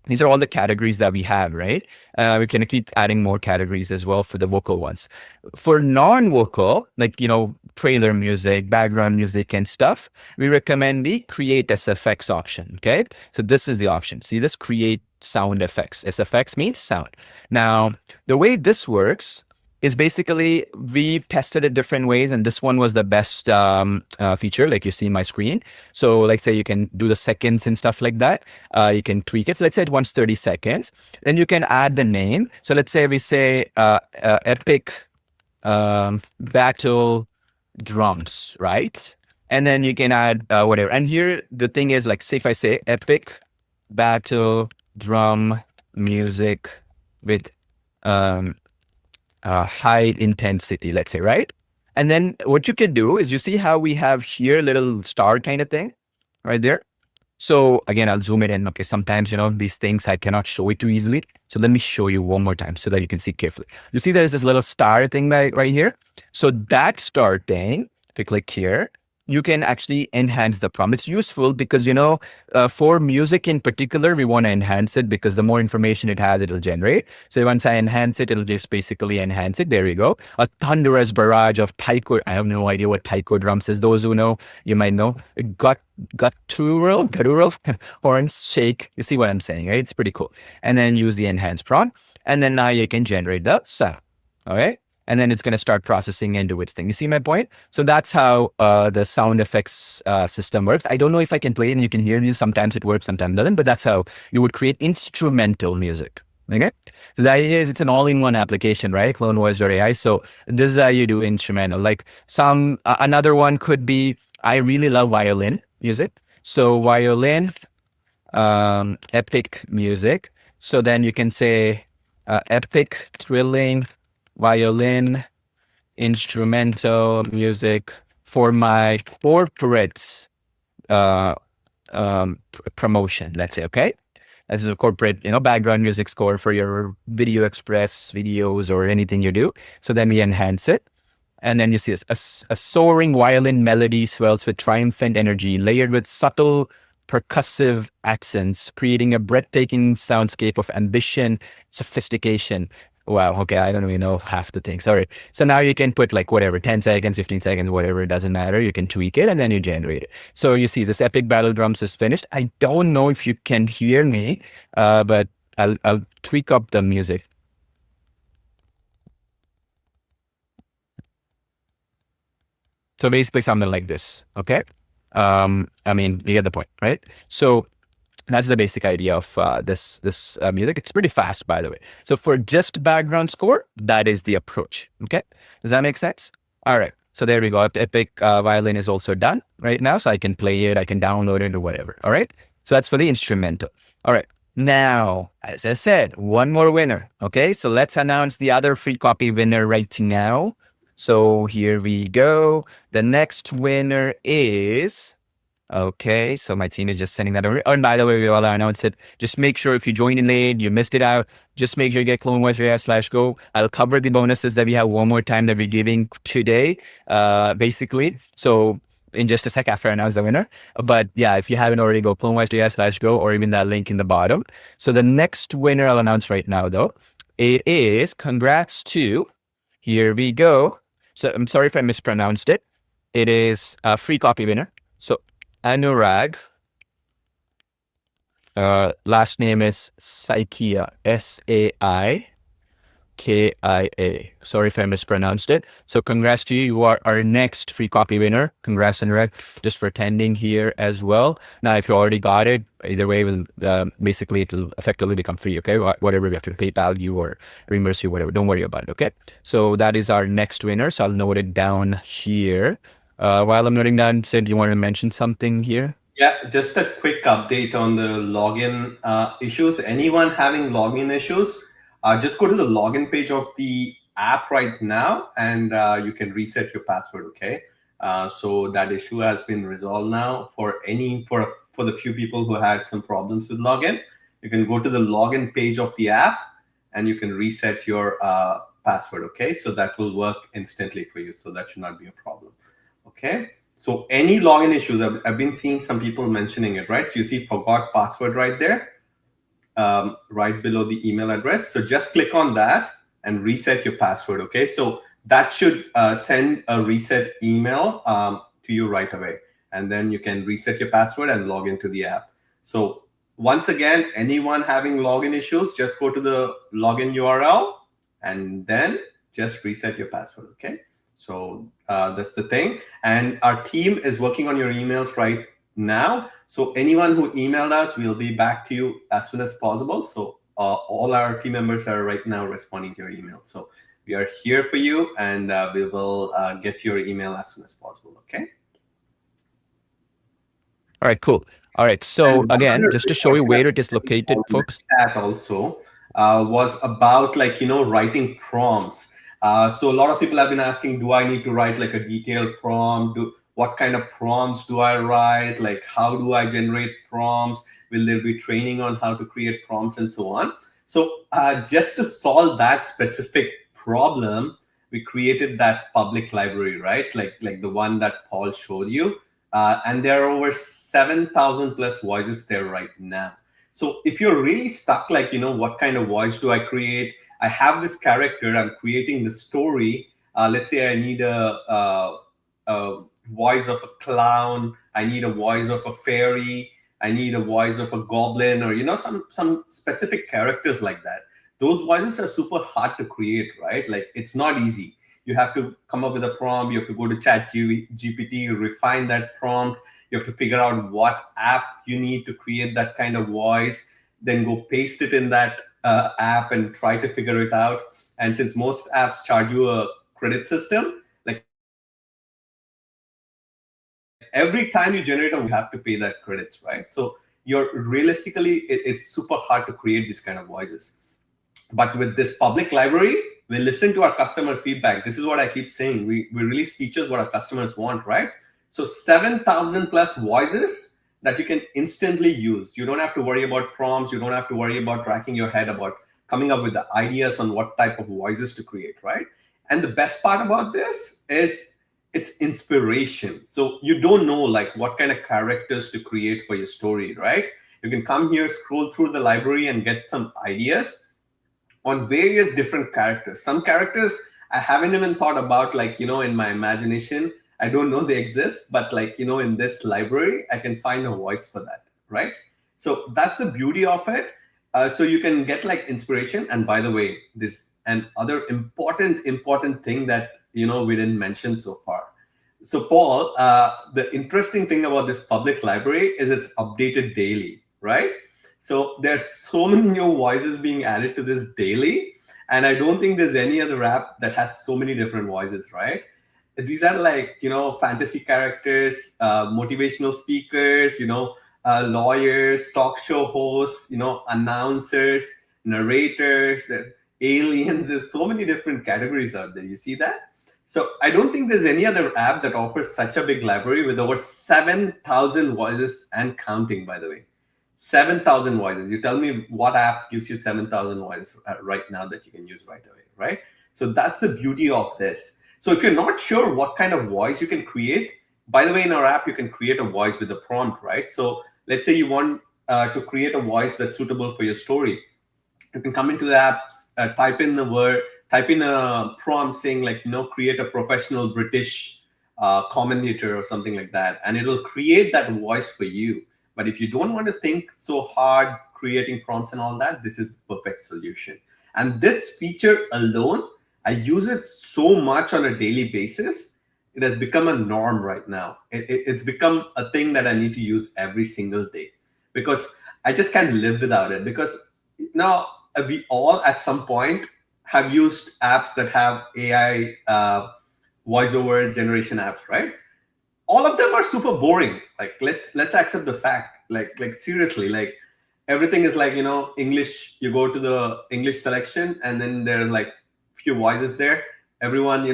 these are all the categories that we have, right? We can keep adding more categories as well for the vocal ones. For non-vocal, like, trailer music, background music and stuff, we recommend the create SFX option, okay? So this is the option. See this, create sound effects. SFX means sound. Now, the way this works is basically, we've tested it different ways, and this one was the best feature, like you see my screen. So like say you can do the seconds and stuff like that. You can tweak it. So let's say it wants 30 seconds. Then you can add the name. So let's say we say epic battle drums, right? And then you can add whatever. And here the thing is, like, say if I say epic battle drum music with high intensity, let's say, right? And then what you can do is, you see how we have here little star kind of thing right there. So again, I'll zoom it in. Okay, sometimes, these things I cannot show it too easily. So let me show you one more time so that you can see carefully. You see there's this little star thing right here. So that star thing, if you click here, you can actually enhance the prompt. It's useful because, for music in particular, we want to enhance it because the more information it has, it'll generate. So once I enhance it, it'll just basically enhance it. There you go. A thunderous barrage of taiko. I have no idea what taiko drums is. Those who know, you might know. Guttural horns shake. You see what I'm saying, right? It's pretty cool. And then use the enhance prompt. And then now you can generate the sound. Okay. And then it's going to start processing into its thing. You see my point? So that's how the sound effects system works. I don't know if I can play it and you can hear me. Sometimes it works, sometimes it doesn't. But that's how you would create instrumental music. Okay? So the idea is it's an all-in-one application, right? CloneVoiceAI. So this is how you do instrumental. Like another one could be, I really love violin music. So violin, epic music. So then you can say epic, thrilling, violin, instrumental music for my corporate promotion, let's say, okay? This is a corporate, background music score for your Video Express videos or anything you do. So then we enhance it. And then you see this, a soaring violin melody swells with triumphant energy, layered with subtle percussive accents, creating a breathtaking soundscape of ambition, sophistication. Wow, okay, I don't even know half the things. Sorry. So now you can put like whatever, 10 seconds, 15 seconds, whatever, it doesn't matter. You can tweak it and then you generate it. So you see this epic battle drums is finished. I don't know if you can hear me, but I'll tweak up the music. So basically something like this, okay? I mean, you get the point, right? So that's the basic idea of this music. It's pretty fast, by the way. So for just background score, that is the approach, okay? Does that make sense? All right, so there we go. Epic violin is also done right now, so I can play it, I can download it or whatever, all right? So that's for the instrumental. All right, now, as I said, one more winner, okay? So let's announce the other free copy winner right now. So here we go. The next winner is, okay, so my team is just sending that over. Oh, and by the way, while I announce it, just make sure if you joined in late, you missed it out, just make sure you get CloneVoiceAI/go. I'll cover the bonuses that we have one more time that we're giving today, basically. So in just a sec after I announce the winner. But yeah, if you haven't already, go CloneVoiceAI/go or even that link in the bottom. So the next winner I'll announce right now, though, it is, congrats to, here we go. So I'm sorry if I mispronounced it. It is a free copy winner. So Anurag. Last name is Saikia. Saikia. Sorry if I mispronounced it. So congrats to you. You are our next free copy winner. Congrats, Anurag, just for attending here as well. Now, if you already got it, either way, basically it'll effectively become free, okay? Whatever we have to PayPal you or reimburse you, whatever. Don't worry about it, okay? So that is our next winner. So I'll note it down here. While I'm noting down, Sid, you want to mention something here? Yeah, just a quick update on the login issues. Anyone having login issues, just go to the login page of the app right now and you can reset your password, okay? So that issue has been resolved now. For the few people who had some problems with login, you can go to the login page of the app and you can reset your password, okay? So that will work instantly for you. So that should not be a problem, okay? So any login issues, I've been seeing some people mentioning it, right? So you see forgot password right there, right below the email address. So just click on that and reset your password, okay? So that should send a reset email to you right away. And then you can reset your password and log into the app. So once again, anyone having login issues, just go to the login URL and then just reset your password, okay? So that's the thing. And our team is working on your emails right now. So anyone who emailed us, we'll be back to you as soon as possible. So all our team members are right now responding to your email. So we are here for you and we will get your email as soon as possible, okay? All right, cool. All right, so And again, another just to show you question where it is located, folks. that also was about like, writing prompts. So a lot of people have been asking, do I need to write like a detailed prompt? What kind of prompts do I write? Like, how do I generate prompts? Will there be training on how to create prompts and so on? So just to solve that specific problem, we created that public library, right? Like the one that Paul showed you. And there are over 7,000 plus voices there right now. So if you're really stuck, like, what kind of voice do I create? I have this character, I'm creating the story. Let's say I need a voice of a clown. I need a voice of a fairy. I need a voice of a goblin, or, some specific characters like that. Those voices are super hard to create, right? Like, it's not easy. You have to come up with a prompt. You have to go to GPT, refine that prompt. You have to figure out what app you need to create that kind of voice, then go paste it in that app and try to figure it out. And since most apps charge you a credit system, like every time you generate you have to pay that credits, right? So realistically, it's super hard to create these kind of voices. But with this public library, we listen to our customer feedback. This is what I keep saying. We release features what our customers want, right? So 7,000 plus voices that you can instantly use. You don't have to worry about prompts. You don't have to worry about racking your head about coming up with the ideas on what type of voices to create, right? And the best part about this is it's inspiration. So you don't know like what kind of characters to create for your story, right? You can come here, scroll through the library and get some ideas on various different characters. Some characters I haven't even thought about, like, in my imagination. I don't know they exist, but like, in this library, I can find a voice for that, right? So that's the beauty of it. So you can get like inspiration. And by the way, this and other important thing that, we didn't mention so far. So Paul, the interesting thing about this public library is it's updated daily, right? So there's so many new voices being added to this daily. And I don't think there's any other app that has so many different voices, right? These are like, fantasy characters, motivational speakers, lawyers, talk show hosts, announcers, narrators, aliens. There's so many different categories out there. You see that? So I don't think there's any other app that offers such a big library with over 7,000 voices and counting, by the way. 7,000 voices. You tell me what app gives you 7,000 voices right now that you can use right away, right? So that's the beauty of this. So if you're not sure what kind of voice you can create, by the way, in our app, you can create a voice with a prompt, right? So let's say you want to create a voice that's suitable for your story. You can come into the app, type in a prompt saying like, create a professional British commentator or something like that. And it'll create that voice for you. But if you don't want to think so hard creating prompts and all that, this is the perfect solution. And this feature alone, I use it so much on a daily basis. It has become a norm right now. It's become a thing that I need to use every single day because I just can't live without it. Because now we all at some point have used apps that have AI voiceover generation apps, right? All of them are super boring. Like let's accept the fact. Like seriously, like everything is like English. You go to the English selection, and then there are like few voices there. Everyone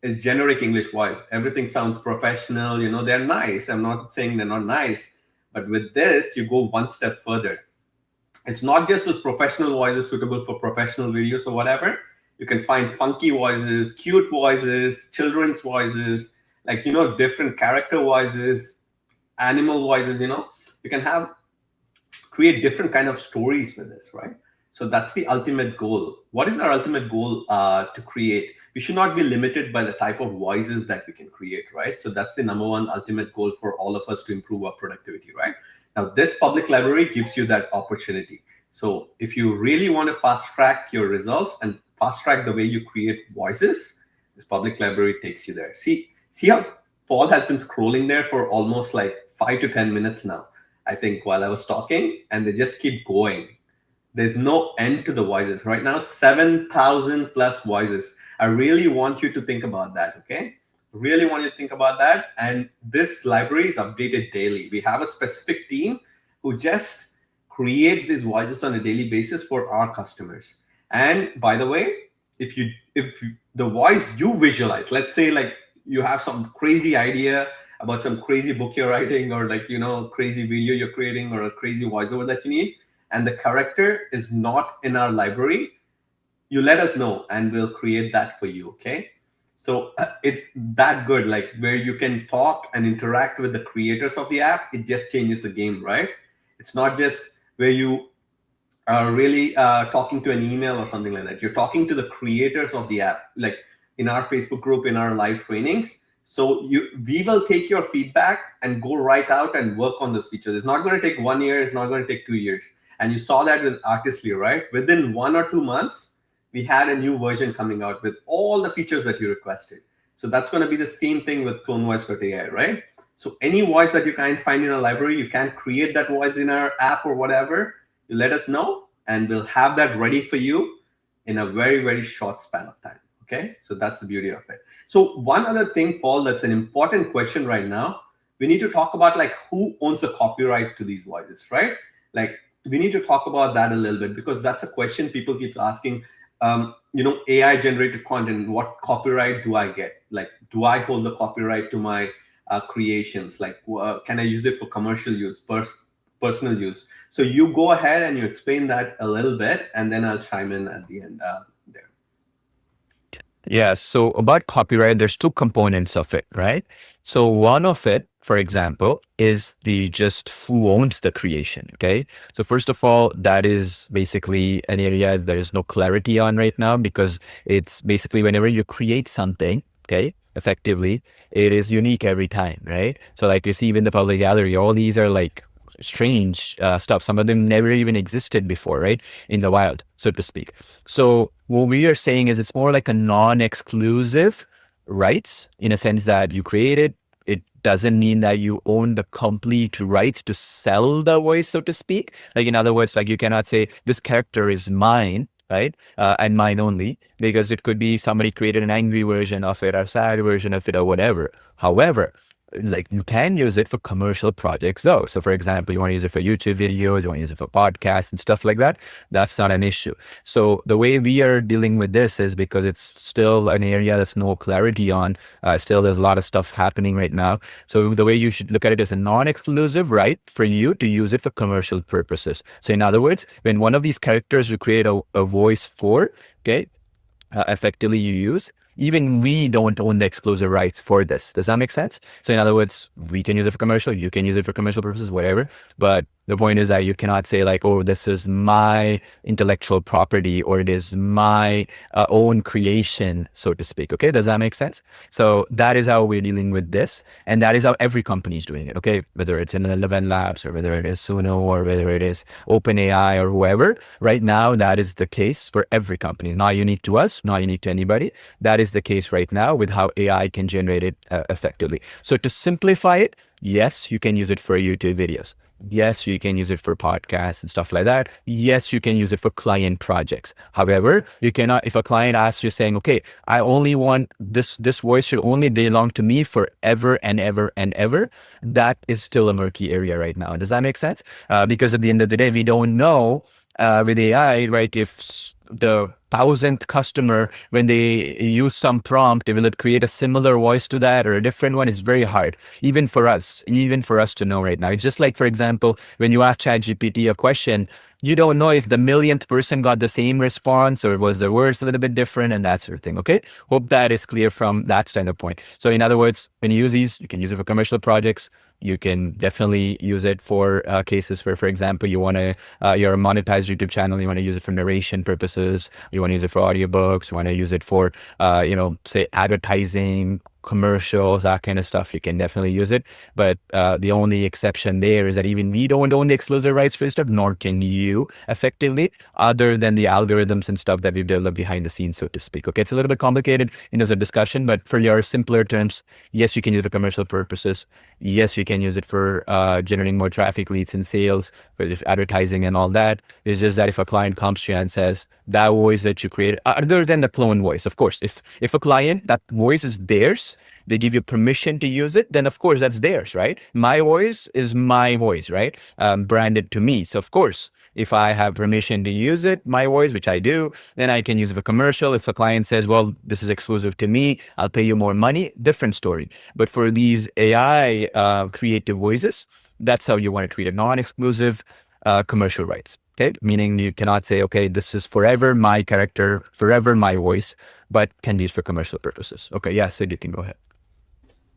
is generic English voice. Everything sounds professional. They're nice. I'm not saying they're not nice, but with this, you go one step further. It's not just those professional voices suitable for professional videos or whatever. You can find funky voices, cute voices, children's voices, like, different character voices, animal voices, you can create different kind of stories with this, right? So that's the ultimate goal. What is our ultimate goal to create? We should not be limited by the type of voices that we can create, right? So that's the number one ultimate goal for all of us to improve our productivity, right? Now, this public library gives you that opportunity. So if you really want to fast track your results and fast track the way you create voices, this public library takes you there. See how Paul has been scrolling there for almost like 5 to 10 minutes now, I think, while I was talking, and they just keep going. There's no end to the voices. Right now, 7,000 plus voices. I really want you to think about that, okay? Really want you to think about that. And this library is updated daily. We have a specific team who just creates these voices on a daily basis for our customers. And by the way, if the voice you visualize, let's say like you have some crazy idea about some crazy book you're writing, or like, crazy video you're creating, or a crazy voiceover that you need, and the character is not in our library, you let us know and we'll create that for you. Okay. So it's that good, like where you can talk and interact with the creators of the app. It just changes the game, right? It's not just where you are really talking to an email or something like that. You're talking to the creators of the app, like in our Facebook group, in our live trainings. So we will take your feedback and go right out and work on those features. It's not going to take 1 year. It's not going to take 2 years. And you saw that with Artistly, right? Within 1 or 2 months, we had a new version coming out with all the features that you requested. So that's going to be the same thing with CloneVoice.ai, right? So any voice that you can't find in a library, you can't create that voice in our app or whatever, you let us know and we'll have that ready for you in a very, very short span of time. Okay, so that's the beauty of it. So one other thing, Paul, that's an important question right now. We need to talk about like who owns the copyright to these voices, right? Like we need to talk about that a little bit, because that's a question people keep asking. AI generated content, what copyright do I get? Like, do I hold the copyright to my creations? Like, can I use it for commercial use, personal use? So you go ahead and you explain that a little bit, and then I'll chime in at the end there. Yeah, so about copyright, there's two components of it, right? So one of it, for example, is the just who owns the creation, okay? So first of all, that is basically an area there is no clarity on right now, because it's basically whenever you create something, okay, effectively, it is unique every time, right? So like you see even the public gallery, all these are like strange stuff. Some of them never even existed before, right? In the wild, so to speak. So what we are saying is it's more like a non-exclusive rights, in a sense that you created. It doesn't mean that you own the complete rights to sell the voice, so to speak. Like in other words, like you cannot say this character is mine, right? And mine only, because it could be somebody created an angry version of it or sad version of it or whatever. However, like you can use it for commercial projects though. So for example, you want to use it for YouTube videos, you want to use it for podcasts and stuff like that. That's not an issue. So the way we are dealing with this is because it's still an area that's no clarity on. Still, there's a lot of stuff happening right now. So the way you should look at it is a non-exclusive right for you to use it for commercial purposes. So in other words, when one of these characters you create a voice for, okay, effectively you use, even we don't own the exclusive rights for this. Does that make sense? So in other words, we can use it for commercial, you can use it for commercial purposes, whatever. But the point is that you cannot say like, oh, this is my intellectual property, or it is my own creation, so to speak. Okay, does that make sense? So that is how we're dealing with this. And that is how every company is doing it. Okay, whether it's in Eleven Labs, or whether it is Suno, or whether it is OpenAI, or whoever. Right now, that is the case for every company. It's not unique to us, not unique to anybody. That is the case right now with how AI can generate it effectively. So to simplify it, yes, you can use it for YouTube videos. Yes, you can use it for podcasts and stuff like that. Yes, you can use it for client projects. However, you cannot, if a client asks you saying, okay, I only want this voice should only belong to me forever and ever and ever, that is still a murky area right now. Does that make sense? Because at the end of the day, we don't know with AI, right, if the 1,000th customer, when they use some prompt, will it create a similar voice to that or a different one? It's very hard, even for us to know right now. It's just like, for example, when you ask ChatGPT a question, you don't know if the millionth person got the same response, or was the words a little bit different, and that sort of thing. Okay, hope that is clear from that standpoint. So in other words, when you use these, you can use it for commercial projects. You can definitely use it for cases where, for example, you want to, you're a monetized YouTube channel, you want to use it for narration purposes, you want to use it for audiobooks, you want to use it for, say advertising, commercials, that kind of stuff. You can definitely use it. But the only exception there is that even we don't own the exclusive rights for this stuff, nor can you effectively, other than the algorithms and stuff that we've developed behind the scenes, so to speak. Okay, it's a little bit complicated in terms of discussion, but for your simpler terms, yes, you can use it for commercial purposes. Yes, you can use it for generating more traffic, leads, and sales, for advertising and all that. It's just that if a client comes to you and says, that voice that you created, other than the clone voice, of course, if a client, that voice is theirs, they give you permission to use it, then of course that's theirs, right? My voice is my voice, right? Branded to me. So of course, if I have permission to use it, my voice, which I do, then I can use it for commercial. If a client says, well, this is exclusive to me, I'll pay you more money, different story. But for these AI creative voices, that's how you want to treat it, non-exclusive commercial rights. Okay, meaning you cannot say, okay, this is forever my character, forever my voice, but can be used for commercial purposes. Okay, yeah, Sid, you can go ahead.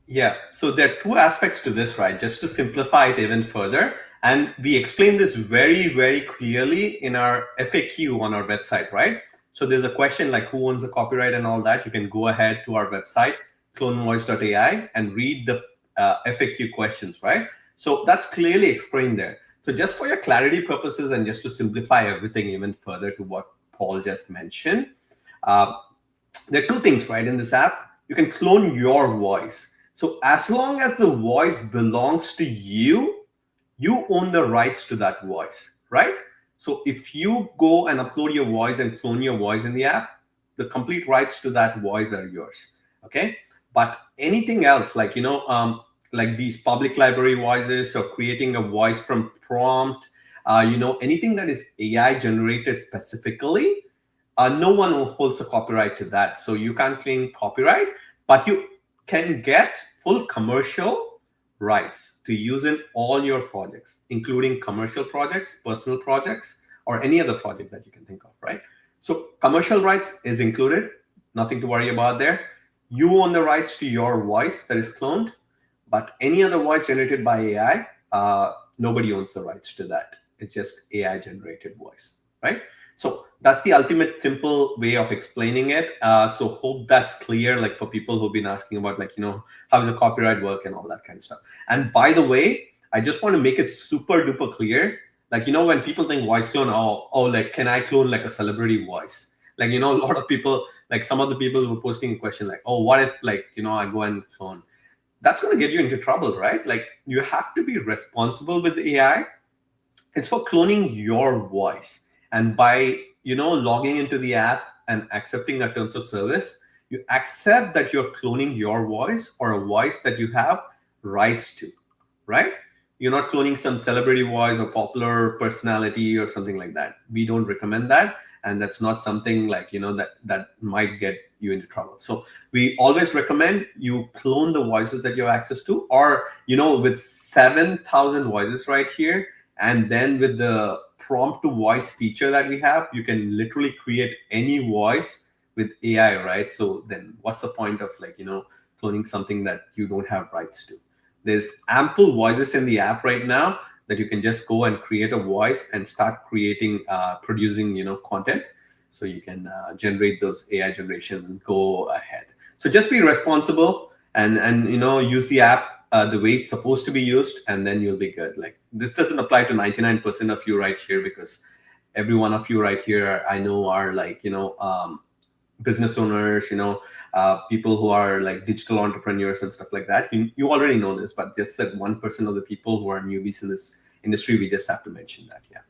Yeah, so there are two aspects to this, right? Just to simplify it even further. And we explain this very, very clearly in our FAQ on our website, right? So there's a question like who owns the copyright and all that. You can go ahead to our website, clonevoice.ai, and read the FAQ questions, right? So that's clearly explained there. So just for your clarity purposes and just to simplify everything even further to what Paul just mentioned, there are two things, right? In this app, you can clone your voice. So as long as the voice belongs to you, you own the rights to that voice, right? So if you go and upload your voice and clone your voice in the app, the complete rights to that voice are yours, okay? But anything else, like, like these public library voices or creating a voice from prompt, anything that is AI generated specifically, no one holds the copyright to that. So you can't claim copyright, but you can get full commercial rights to use in all your projects, including commercial projects, personal projects, or any other project that you can think of, right? So commercial rights is included, nothing to worry about there. You own the rights to your voice that is cloned, but any other voice generated by AI, nobody owns the rights to that. It's just AI generated voice, right? So that's the ultimate simple way of explaining it. So hope that's clear, like for people who've been asking about, like, how does the copyright work and all that kind of stuff. And by the way, I just want to make it super duper clear. Like, when people think voice clone, like, can I clone like a celebrity voice? Like, a lot of people, like some of the people were posting a question like, oh, what if, like, I go and clone? That's going to get you into trouble, right? Like, you have to be responsible with AI. It's for cloning your voice. And by, logging into the app and accepting the terms of service, you accept that you're cloning your voice or a voice that you have rights to, right? You're not cloning some celebrity voice or popular personality or something like that. We don't recommend that. And that's not something like, that might get you into trouble. So we always recommend you clone the voices that you have access to, or, with 7,000 voices right here, and then with the prompt to voice feature that we have, you can literally create any voice with AI, right? So then what's the point of, like, cloning something that you don't have rights to? There's ample voices in the app right now that you can just go and create a voice and start creating, producing, content. So you can generate those AI generations and go ahead. So just be responsible and use the app the way it's supposed to be used, and then you'll be good. Like, this doesn't apply to 99% of you right here, because every one of you right here, I know, are like, business owners, people who are like digital entrepreneurs and stuff like that. You already know this, but just that 1% of the people who are newbies in this industry, we just have to mention that. Yeah.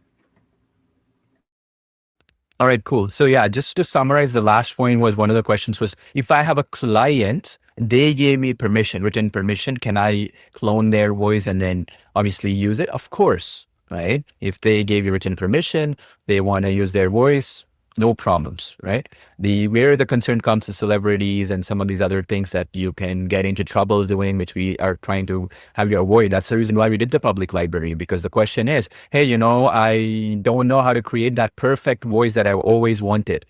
All right, cool. So yeah, just to summarize, the last point was, one of the questions was, if I have a client, they gave me permission, written permission, can I clone their voice and then obviously use it? Of course, right? If they gave you written permission, they want to use their voice, no problems, right? Where the concern comes to celebrities and some of these other things that you can get into trouble doing, which we are trying to have you avoid. That's the reason why we did the public library, because the question is, hey, I don't know how to create that perfect voice that I always wanted,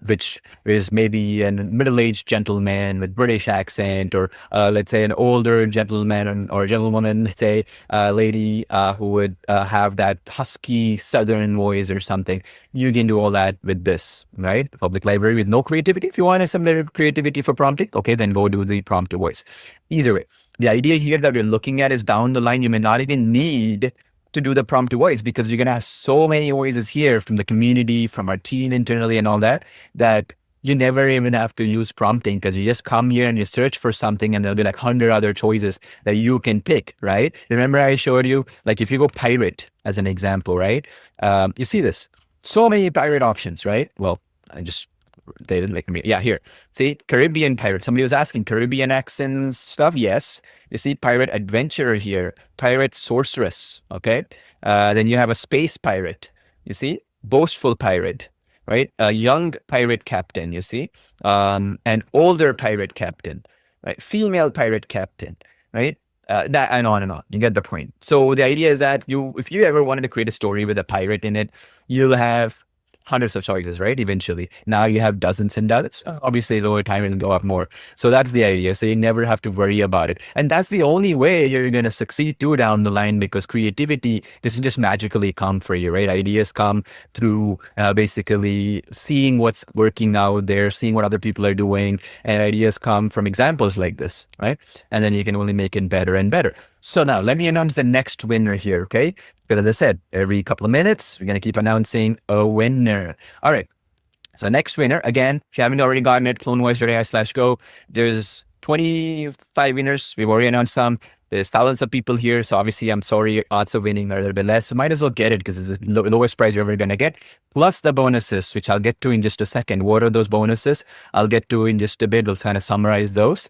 which is maybe a middle-aged gentleman with British accent, or let's say an older gentleman or gentlewoman, let's say a lady who would have that husky southern voice or something. You can do all that with this, right? Public library with no creativity. If you want some creativity for prompting, okay, then go do the prompt to voice. Either way, the idea here that we're looking at is, down the line, you may not even need to do the prompt to voice, because you're going to have so many voices here from the community, from our team internally and all that, that you never even have to use prompting, because you just come here and you search for something and there'll be like 100 other choices that you can pick, right? Remember I showed you, like, if you go pirate as an example, right? You see this. So many pirate options, right? Well, I just they didn't make me. Yeah, here. See, Caribbean pirate. Somebody was asking Caribbean accents stuff. Yes. You see, pirate adventurer here. Pirate sorceress. Okay. Then you have a space pirate. You see, boastful pirate, right? A young pirate captain. You see, an older pirate captain, right? Female pirate captain, right? That and on and on. You get the point. So the idea is that if you ever wanted to create a story with a pirate in it, you'll have hundreds of choices, right? Eventually. Now you have dozens and dozens. Obviously, over time it'll go up more. So that's the idea. So you never have to worry about it. And that's the only way you're going to succeed too down the line, because creativity doesn't just magically come for you, right? Ideas come through basically seeing what's working out there, seeing what other people are doing, and ideas come from examples like this, right? And then you can only make it better and better. So now let me announce the next winner here, okay? Because as I said, every couple of minutes, we're going to keep announcing a winner. All right. So next winner, again, if you haven't already gotten it, CloneVoiceAI/go. There's 25 winners. We've already announced some. There's thousands of people here. So obviously, I'm sorry, odds of winning are a little bit less. So might as well get it because it's the lowest prize you're ever going to get. Plus the bonuses, which I'll get to in just a second. What are those bonuses? I'll get to in just a bit. We'll kind of summarize those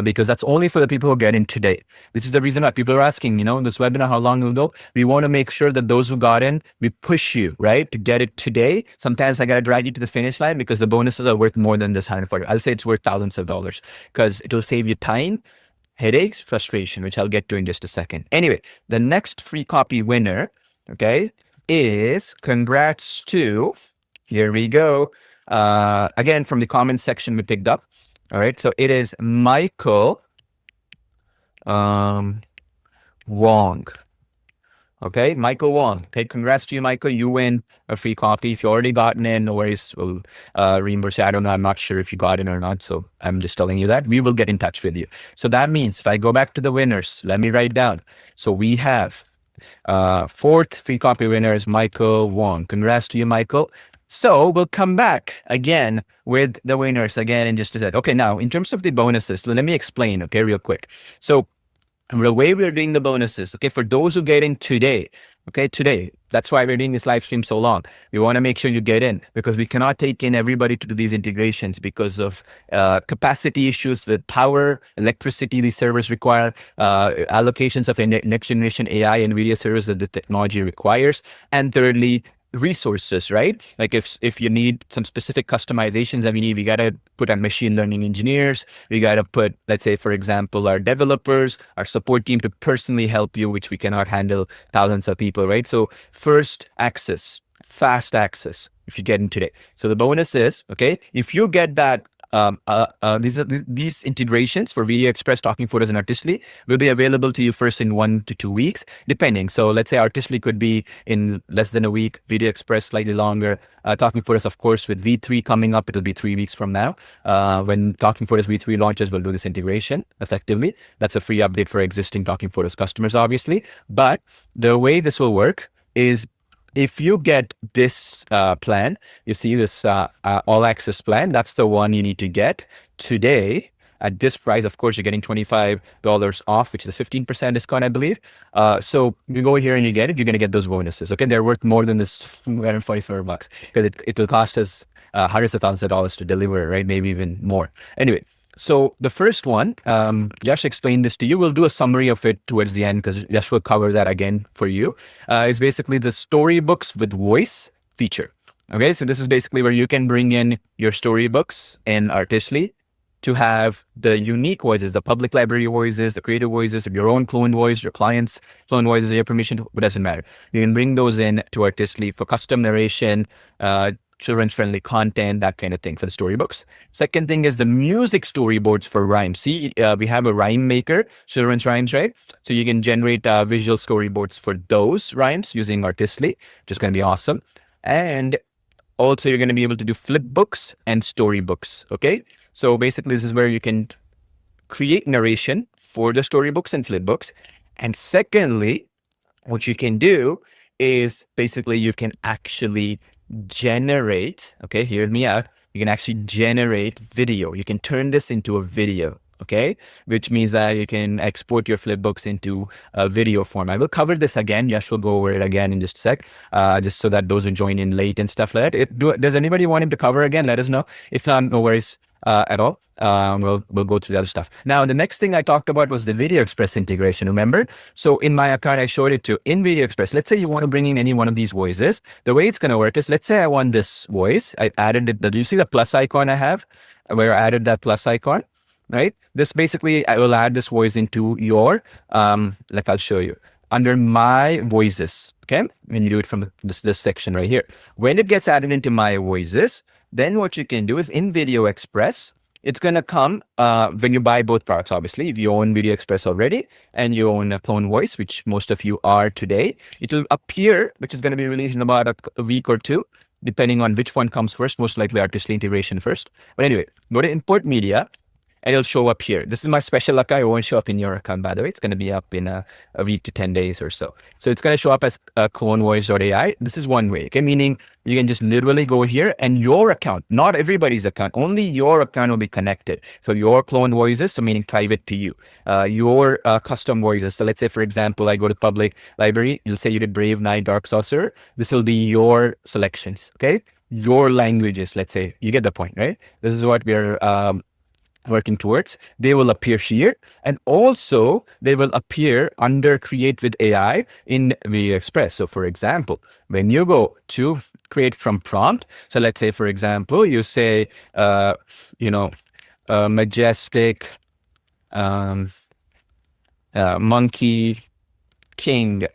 because that's only for the people who get in today. This is the reason why people are asking, this webinar, how long will it go? We want to make sure that those who got in, we push you, right, to get it today. Sometimes I got to drag you to the finish line because the bonuses are worth more than this $140. I'll say it's worth thousands of dollars because it will save you time, headaches, frustration, which I'll get to in just a second. Anyway, the next free copy winner, okay, is congrats to, here we go. Again, from the comment section we picked up. All right, so it is Michael Wong. Okay, Michael Wong. Okay, congrats to you, Michael. You win a free copy. If you already gotten in, no worries. We'll reimburse you. I don't know. I'm not sure if you got in or not. So I'm just telling you that. We will get in touch with you. So that means if I go back to the winners, let me write down. So we have fourth free copy winner is Michael Wong. Congrats to you, Michael. So we'll come back again with the winners again in just a second. Okay, now in terms of the bonuses, let me explain, okay, real quick. So the way we're doing the bonuses, okay, for those who get in today, okay, today, that's why we're doing this live stream so long. We want to make sure you get in because we cannot take in everybody to do these integrations because of capacity issues with power, electricity these servers require, allocations of next generation AI and NVIDIA servers that the technology requires, and thirdly, resources, right? Like if you need some specific customizations that we got to put on machine learning engineers. We got to put, let's say, for example, our developers, our support team to personally help you, which we cannot handle thousands of people, right? So first access, fast access, if you get in today. So the bonus is, okay, if you get that, these integrations for Video Express, Talking Photos, and Artistly will be available to you first in 1 to 2 weeks, depending. So let's say Artistly could be in less than a week, Video Express slightly longer. Talking Photos, of course, with V3 coming up, it'll be 3 weeks from now. When Talking Photos V3 launches, we'll do this integration effectively. That's a free update for existing Talking Photos customers, obviously. But the way this will work is if you get this plan, you see this all access plan, that's the one you need to get today at this price. Of course, you're getting $25 off, which is a 15% discount, I believe. So you go here and you get it, you're going to get those bonuses. Okay, they're worth more than this $144 because it will cost us hundreds of thousands of dollars to deliver, right? Maybe even more. Anyway, so the first one, Yash explained this to you. We'll do a summary of it towards the end because Yash will cover that again for you. It's basically the storybooks with voice feature. Okay, so this is basically where you can bring in your storybooks in Artistly to have the unique voices, the public library voices, the creative voices of your own clone voice, your client's clone voices, your permission, it doesn't matter. You can bring those in to Artistly for custom narration, children's-friendly content, that kind of thing for the storybooks. Second thing is the music storyboards for rhymes. See, we have a rhyme maker, children's rhymes, right? So you can generate visual storyboards for those rhymes using Artistly, which is going to be awesome. And also, you're going to be able to do flip books and storybooks, okay? So basically, this is where you can create narration for the storybooks and flip books. And secondly, what you can do is basically you can actually generate, okay, hear me out. You can actually generate video. You can turn this into a video, okay? Which means that you can export your flipbooks into a video form. I will cover this again. Yash will go over it again in just a sec, just so that those who join in late and stuff like that. Does anybody want him to cover again? Let us know. If not, no worries at all. We'll go through the other stuff. Now, the next thing I talked about was the Video Express integration, remember? So in my account, I showed it to in Video Express. Let's say you want to bring in any one of these voices. The way it's going to work is, let's say I want this voice. I added it. Do you see the plus icon I have? Where I added that plus icon, right? This basically, I will add this voice into your, like I'll show you, under my voices, okay? When you do it from this section right here. When it gets added into my voices, then what you can do is in Video Express, it's going to come when you buy both products, obviously. If you own Video Express already and you own a Clone Voice, which most of you are today, it will appear, which is going to be released in about a week or two, depending on which one comes first, most likely Artistry integration first. But anyway, go to Import Media, and it'll show up here. This is my special account. It won't show up in your account, by the way. It's going to be up in a week to 10 days or so. So it's going to show up as CloneVoice.ai. This is one way, okay? Meaning you can just literally go here and your account, not everybody's account, only your account will be connected. So your clone voices, so meaning private to you, your custom voices. So let's say, for example, I go to public library. You'll say you did Brave Knight, Dark Sorcerer. This will be your selections, okay? Your languages, let's say. You get the point, right? This is what we're working towards. They will appear here, and also they will appear under Create with AI in Video Express. So for example, when you go to create from prompt, so let's say, for example, you say majestic monkey king,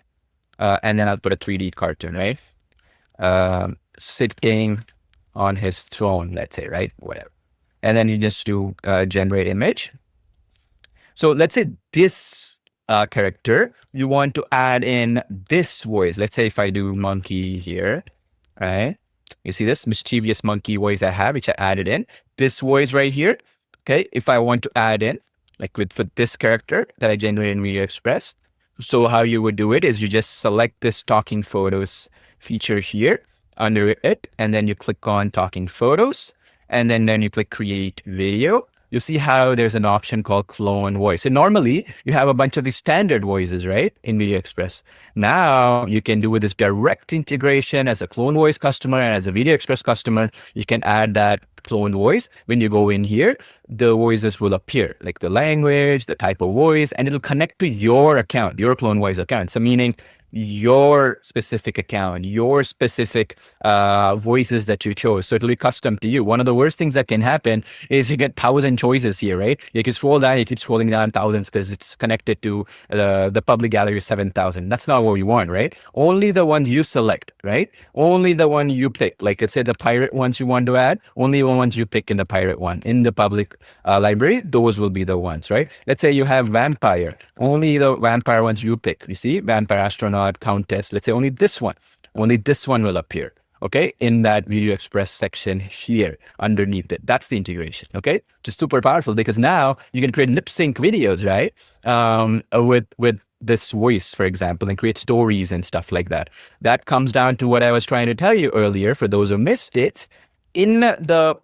and then I'll put a 3D cartoon, right? Sitting on his throne, let's say, right? Whatever. And then you just do generate image. So let's say this character, you want to add in this voice. Let's say if I do monkey here, right? You see this mischievous monkey voice I have, which I added in. This voice right here, okay? If I want to add in, like for this character that I generated in Video Express. So how you would do it is you just select this talking photos feature here under it, and then you click on talking photos. And then you click create video. You see how there's an option called clone voice. And normally you have a bunch of these standard voices, right? In Video Express. Now you can do with this direct integration as a clone voice customer and as a Video Express customer, you can add that clone voice. When you go in here, the voices will appear, like the language, the type of voice, and it'll connect to your account, your clone voice account. So meaning your specific account, your specific voices that you chose. So it'll be custom to you. One of the worst things that can happen is you get 1,000 choices here, right? You can scroll down, you keep scrolling down thousands because it's connected to the public gallery 7,000. That's not what we want, right? Only the ones you select, right? Only the one you pick. Like let's say the pirate ones you want to add, only the ones you pick in the pirate one. In the public library, those will be the ones, right? Let's say you have vampire, only the vampire ones you pick. You see, vampire, astronaut, countess, let's say only this one will appear, okay, in that Video Express section here underneath it. That's the integration, okay, which is super powerful because now you can create lip sync videos, right, with this voice, for example, and create stories and stuff like that. That comes down to what I was trying to tell you earlier. For those who missed it, in the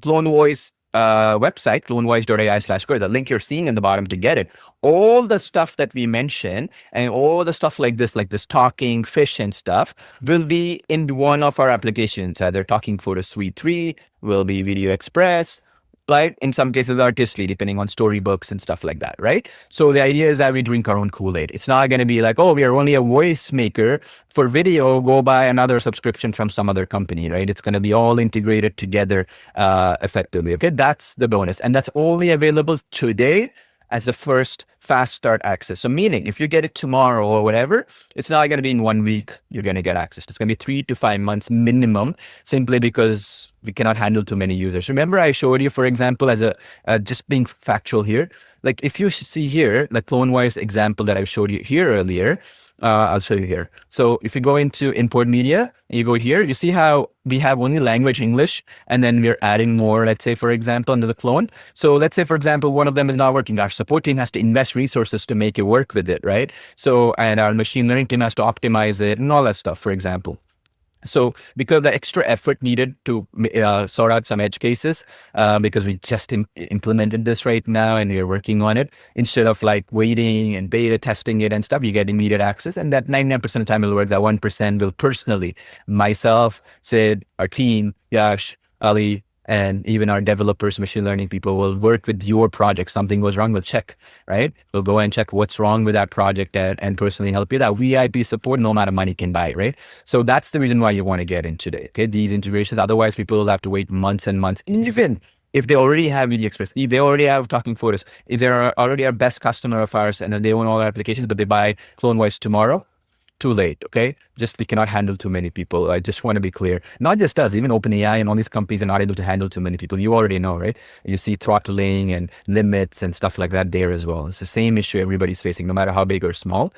Clone Voice website, clonevoice.ai/go, the link you're seeing in the bottom to get it, all the stuff that we mentioned and all the stuff like this talking fish and stuff will be in one of our applications. Either Talking Photo Suite 3 will be Video Express, right? In some cases, Artistry, depending on storybooks and stuff like that, right? So the idea is that we drink our own Kool-Aid. It's not going to be like, oh, we are only a voice maker for video, go buy another subscription from some other company, right? It's going to be all integrated together effectively, okay? That's the bonus. And that's only available today as the first fast start access. So meaning if you get it tomorrow or whatever, it's not going to be in 1 week you're going to get access. It's going to be 3 to 5 months minimum, simply because we cannot handle too many users. Remember I showed you, for example, as a just being factual here, like if you see here, the CloneVoice example that I showed you here earlier, I'll show you here. So if you go into import media, you go here, you see how we have only language English, and then we're adding more, let's say, for example, under the clone. So let's say, for example, one of them is not working. Our support team has to invest resources to make it work with it, right? So, and our machine learning team has to optimize it and all that stuff, for example. So because the extra effort needed to sort out some edge cases, because we just implemented this right now and we're working on it, instead of like waiting and beta testing it and stuff, you get immediate access. And that 99% of the time will work. That 1% will personally, myself, Sid, our team, Yash, Ali, and even our developers, machine learning people will work with your project. Something goes wrong, we'll check, right? We'll go and check what's wrong with that project and personally help you. That VIP support, no amount of money can buy, right? So that's the reason why you want to get in today, okay? These integrations. Otherwise, people will have to wait months and months, even if they already have Video Express, if they already have Talking Photos, if they're already our best customer of ours and they own all our applications, but they buy Clone Voice tomorrow, too late, okay? Just we cannot handle too many people. I just want to be clear. Not just us, even OpenAI and all these companies are not able to handle too many people. You already know, right? You see throttling and limits and stuff like that there as well. It's the same issue everybody's facing, no matter how big or small.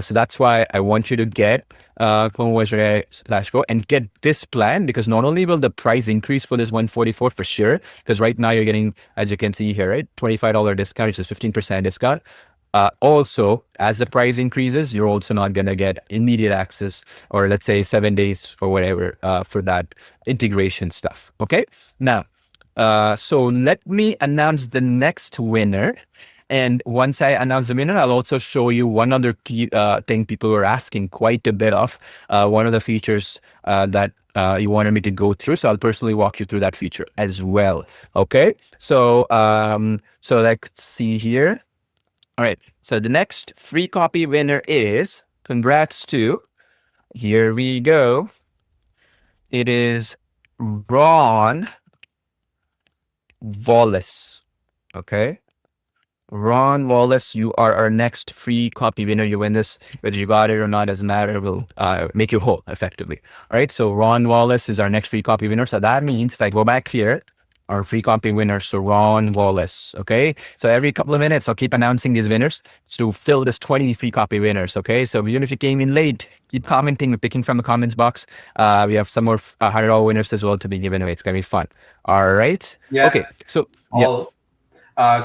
So that's why I want you to get CloneVoiceAI/Go and get this plan, because not only will the price increase for this 144 for sure, because right now you're getting, as you can see here, right, $25 discount, which is 15% discount. Also, as the price increases, you're also not going to get immediate access, or let's say 7 days or whatever, for that integration stuff. Okay. Now, so let me announce the next winner. And once I announce the winner, I'll also show you one other key thing people were asking quite a bit of, one of the features that you wanted me to go through. So I'll personally walk you through that feature as well. Okay. So, so let's see here. All right, so the next free copy winner is, congrats to, here we go. It is Ron Wallace, okay? Ron Wallace, you are our next free copy winner. You win this, whether you got it or not, doesn't matter. We'll make you whole, effectively. All right, so Ron Wallace is our next free copy winner. So that means if I go back here, our free copy winner, so Ron Wallace, okay? So every couple of minutes, I'll keep announcing these winners to fill this 20 free copy winners, okay? So even if you came in late, keep commenting, we're picking from the comments box. We have some more $100 winners as well to be given away. It's gonna be fun. All right? Yeah. Okay, so,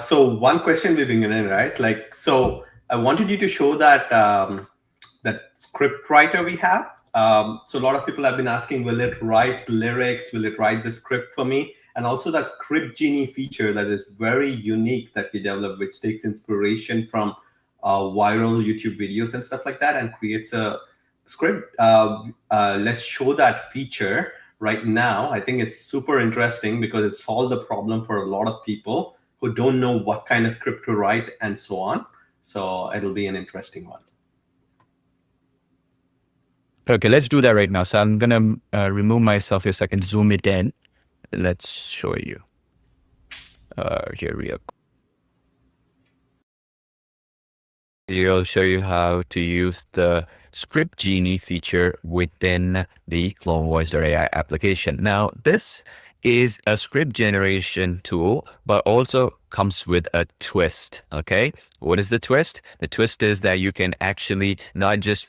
so one question we've been getting, right? Like, so I wanted you to show that, that script writer we have. So a lot of people have been asking, will it write lyrics? Will it write the script for me? And also that script Genie feature that is very unique that we developed, which takes inspiration from viral YouTube videos and stuff like that and creates a script. Let's show that feature right now. I think it's super interesting because it solved the problem for a lot of people who don't know what kind of script to write and so on. So it'll be an interesting one. okay, let's do that right now. So I'm gonna remove myself here so I can zoom it in. Let's show you. Here we go. Here I'll show you how to use the script Genie feature within the CloneVoiceAI application. Now, this is a script generation tool, but also comes with a twist. Okay, what is the twist? The twist is that you can actually not just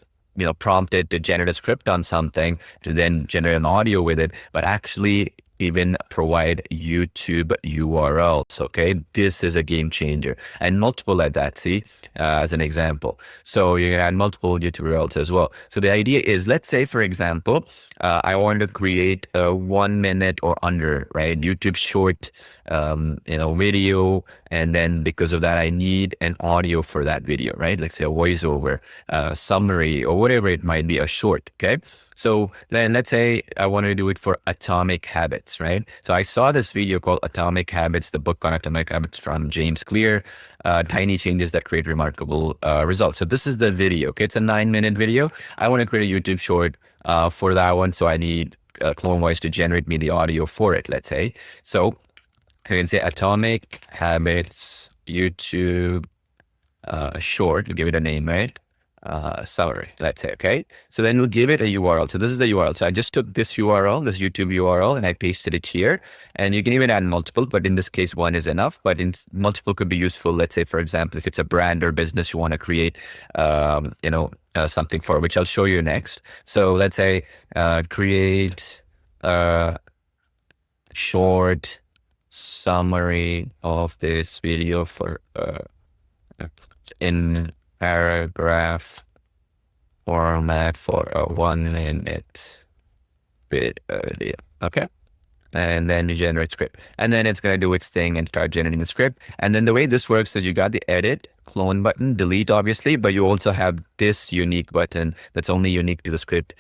prompt it to generate a script on something to then generate an audio with it, but actually even provide YouTube URLs. Okay, this is a game changer, and multiple at that. See, as an example, so you can add multiple YouTube URLs as well. So the idea is, let's say for example, I want to create a 1 minute or under, right, YouTube short, video, and then because of that, I need an audio for that video, right? Let's say a voiceover, summary, or whatever it might be, a short. Okay. So then let's say I want to do it for Atomic Habits, right? So I saw this video called Atomic Habits, the book on Atomic Habits from James Clear, tiny changes that create remarkable results. So this is the video, okay? It's a 9-minute video. I want to create a YouTube short for that one. So I need Clone Voice to generate me the audio for it, let's say. So you can say Atomic Habits YouTube short, to give it a name, right? Summary, let's say, okay? So then we'll give it a URL. So this is the URL. So I just took this URL, this YouTube URL, and I pasted it here. And you can even add multiple, but in this case, one is enough. But in multiple could be useful. Let's say, for example, if it's a brand or business you want to create, something for, which I'll show you next. So let's say create a short summary of this video for in paragraph format for a 1 minute video. Okay. And then you generate script. And then it's going to do its thing and start generating the script. And then the way this works is you got the edit, clone button, delete obviously, but you also have this unique button that's only unique to the script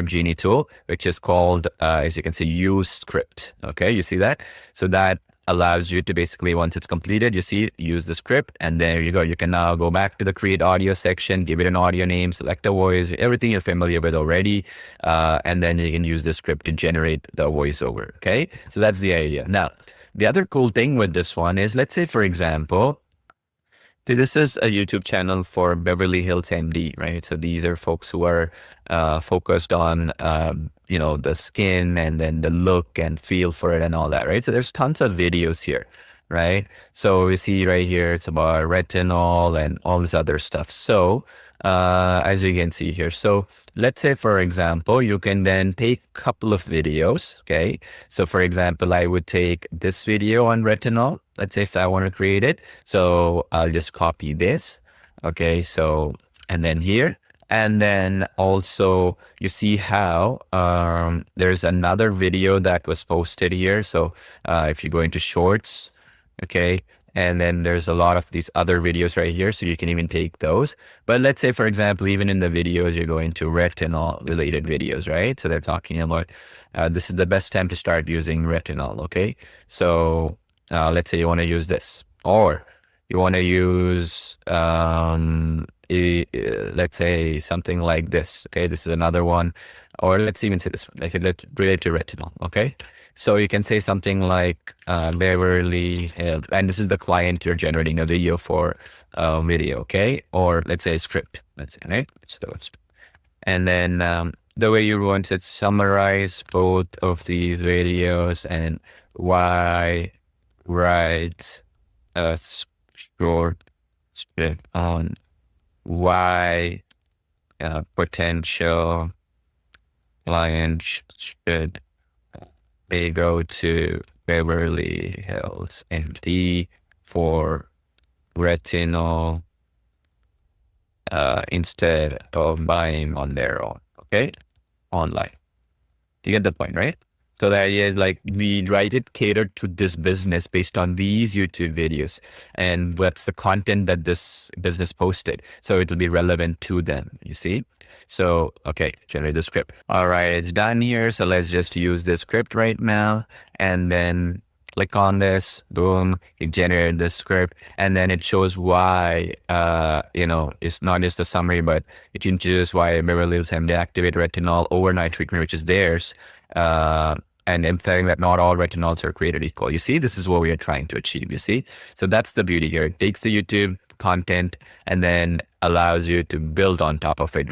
Genie tool, which is called, as you can see, use script. Okay, you see that? So that allows you to basically, once it's completed, you see, use the script, and there you go. You can now go back to the create audio section, give it an audio name, select a voice, everything you're familiar with already, and then you can use the script to generate the voiceover. Okay, so that's the idea. Now, the other cool thing with this one is, let's say, for example, this is a YouTube channel for Beverly Hills MD, right? So these are folks who are focused on, the skin and then the look and feel for it and all that, right? So there's tons of videos here, right? So we see right here, it's about retinol and all this other stuff. So as you can see here, so let's say, for example, you can then take a couple of videos, okay? So for example, I would take this video on retinol. Let's say if I want to create it. So I'll just copy this, okay? So, and then here, and then also you see how there's another video that was posted here. So if you go into shorts, okay, and then there's a lot of these other videos right here, so you can even take those. But let's say, for example, even in the videos, you go into retinol related videos, right? So they're talking about this is the best time to start using retinol, okay? So let's say you want to use this, or you want to use, let's say something like this, okay? This is another one, or let's even say this one, like related to retinol, okay? So you can say something like Beverly Hills, and this is the client you're generating a video for video, okay? Or let's say script, let's say, right? And then the way you want to summarize both of these videos and why write a short script on why potential clients should they go to Beverly Hills MD for retinol instead of buying on their own, okay? Online. You get the point, right? So the idea is like we write it catered to this business based on these YouTube videos and what's the content that this business posted. So it will be relevant to them, you see? So, okay, generate the script. All right, it's done here. So let's just use the script right now and then click on this, boom, it generated the script. And then it shows why, it's not just a summary, but it introduces why Beverly Hills MD activate retinol overnight treatment, which is theirs. And emphasizing that not all retinols are created equal. You see, this is what we are trying to achieve, you see? So that's the beauty here. It takes the YouTube content and then allows you to build on top of it.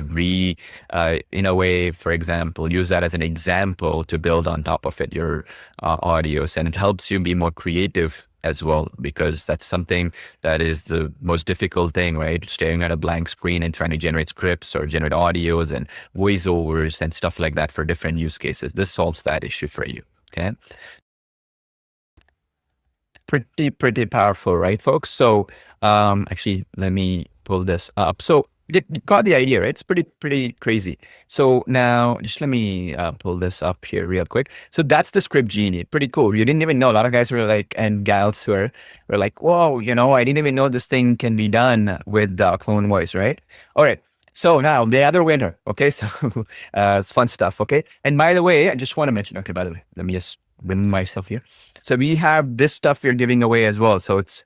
In a way, for example, use that as an example to build on top of it, your audios. And it helps you be more creative as well, because that's something that is the most difficult thing, right? Staring at a blank screen and trying to generate scripts or generate audios and voiceovers and stuff like that for different use cases. This solves that issue for you, okay? Pretty powerful, right, folks? So actually, let me pull this up. So you got the idea, right? It's pretty crazy. So now just let me pull this up here real quick. So that's the script Genie. Pretty cool. You didn't even know. A lot of guys were like, and gals were like, whoa, I didn't even know this thing can be done with Clone Voice, right? All right. So now the other winner. Okay. So it's fun stuff. Okay. And by the way, I just want to mention, okay, by the way, let me just win myself here. So we have this stuff we're giving away as well. So it's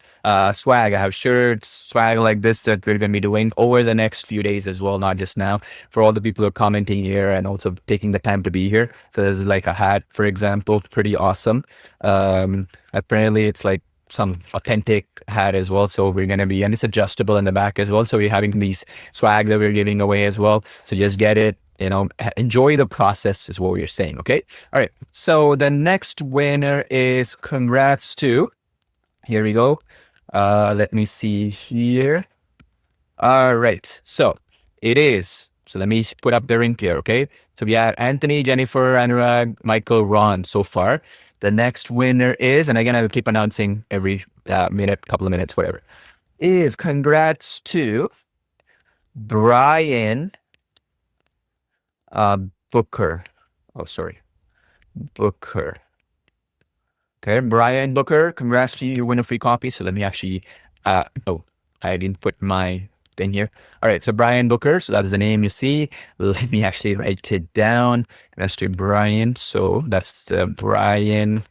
swag. I have shirts, swag like this that we're going to be doing over the next few days as well, not just now, for all the people who are commenting here and also taking the time to be here. So there's like a hat, for example, pretty awesome. Apparently it's like some authentic hat as well. So we're going to be, and it's adjustable in the back as well. So we're having these swag that we're giving away as well. So just get it. Enjoy the process is what we're saying. Okay. All right. So the next winner is congrats to, here we go. Let me see here. All right. So it is, so let me put up the ring here. Okay. So we have Anthony, Jennifer, Anurag, Michael, Ron so far. The next winner is, and again, I will keep announcing every minute, couple of minutes, whatever, is congrats to Brian Booker. Oh, sorry. Booker. Okay, Brian Booker, congrats to you. You win a free copy. So let me actually, oh, I didn't put my thing here. All right, so Brian Booker. So that's the name you see. Let me actually write it down. Congrats to Brian. So that's the Brian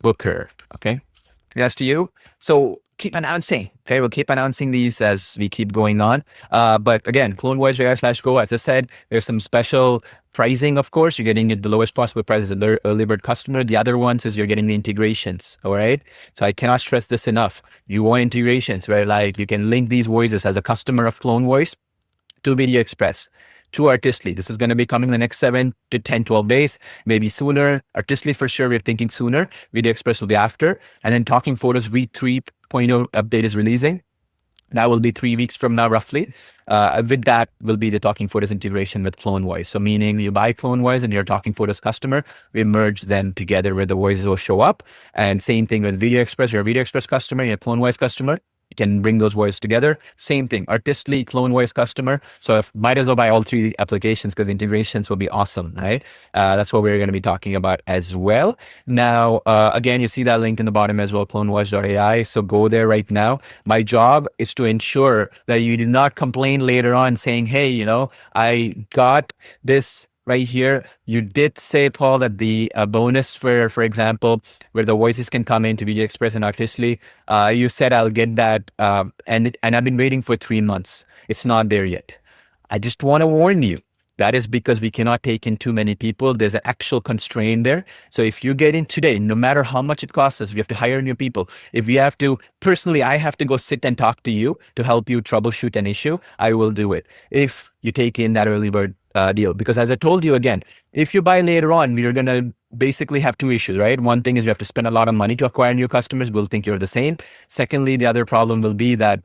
Booker. Okay, congrats to you. So keep announcing. Okay, we'll keep announcing these as we keep going on. But again, CloneVoiceAI/Go. As I said, there's some special pricing. Of course, you're getting it the lowest possible price as an early bird customer. The other ones is you're getting the integrations. All right. So I cannot stress this enough. You want integrations where like you can link these voices as a customer of Clone Voice to Video Express, to Artistly. This is going to be coming the next 7 to 10, 12 days, maybe sooner. Artistly for sure, we're thinking sooner. Video Express will be after. And then Talking Photos V3.0 update is releasing. That will be 3 weeks from now, roughly. With that will be the Talking Photos integration with Clone Voice. So meaning you buy Clone Voice and you're a Talking Photos customer, we merge them together where the voices will show up. And same thing with Video Express. You're a Video Express customer, you're a Clone Voice customer. You can bring those voices together. Same thing, Artistly, Clone Voice customer. So might as well buy all 3 applications because integrations will be awesome, right? That's what we're going to be talking about as well. Now, again, you see that link in the bottom as well, clonevoice.ai. So go there right now. My job is to ensure that you do not complain later on saying, hey, you know, I got this right here. You did say, Paul, that the bonus for example, where the voices can come into Video Express and Artistly, you said I'll get that, and I've been waiting for 3 months. It's not there yet. I just want to warn you. That is because we cannot take in too many people. There's an actual constraint there. So if you get in today, no matter how much it costs us, we have to hire new people. If we have to, personally, I have to go sit and talk to you to help you troubleshoot an issue, I will do it. If you take in that early bird deal, because as I told you again, if you buy later on, we're going to basically have 2 issues, right? One thing is you have to spend a lot of money to acquire new customers. We'll think you're the same. Secondly, the other problem will be that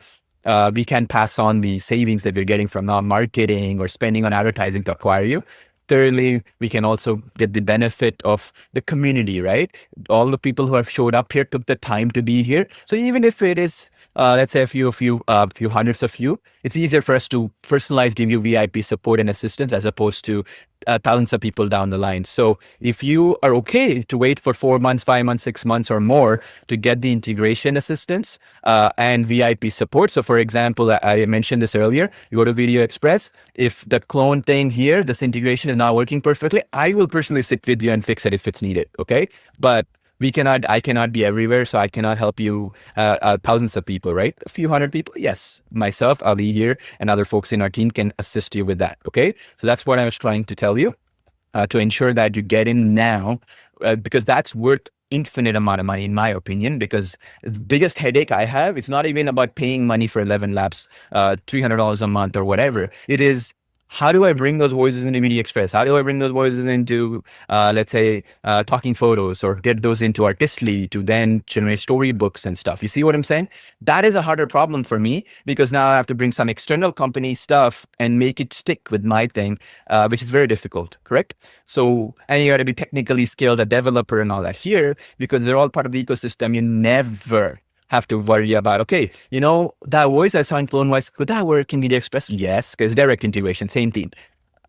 we can pass on the savings that we're getting from marketing or spending on advertising to acquire you. Thirdly, we can also get the benefit of the community, right? All the people who have showed up here took the time to be here. So even if it is, let's say a few hundreds of you, it's easier for us to personalize, give you VIP support and assistance as opposed to thousands of people down the line. So if you are okay to wait for 4 months, 5 months, 6 months or more to get the integration assistance and VIP support. So for example, I mentioned this earlier, you go to Video Express. If the clone thing here, this integration is not working perfectly, I will personally sit with you and fix it if it's needed. Okay. But I cannot be everywhere, so I cannot help you thousands of people, right? A few hundred people, yes. Myself, Ali here, and other folks in our team can assist you with that, okay? So that's what I was trying to tell you, to ensure that you get in now, because that's worth infinite amount of money, in my opinion, because the biggest headache I have, it's not even about paying money for 11 labs, $300 a month or whatever. It is, how do I bring those voices into Media Express? How do I bring those voices into, let's say, Talking Photos, or get those into Artistly to then generate storybooks and stuff? You see what I'm saying? That is a harder problem for me, because now I have to bring some external company stuff and make it stick with my thing, which is very difficult, correct? So, and you got to be technically skilled, a developer and all that here, because they're all part of the ecosystem. You never have to worry about, okay, you know, that voice I saw in Clone Voice, could that work in Media Express? Yes, because direct integration, same team.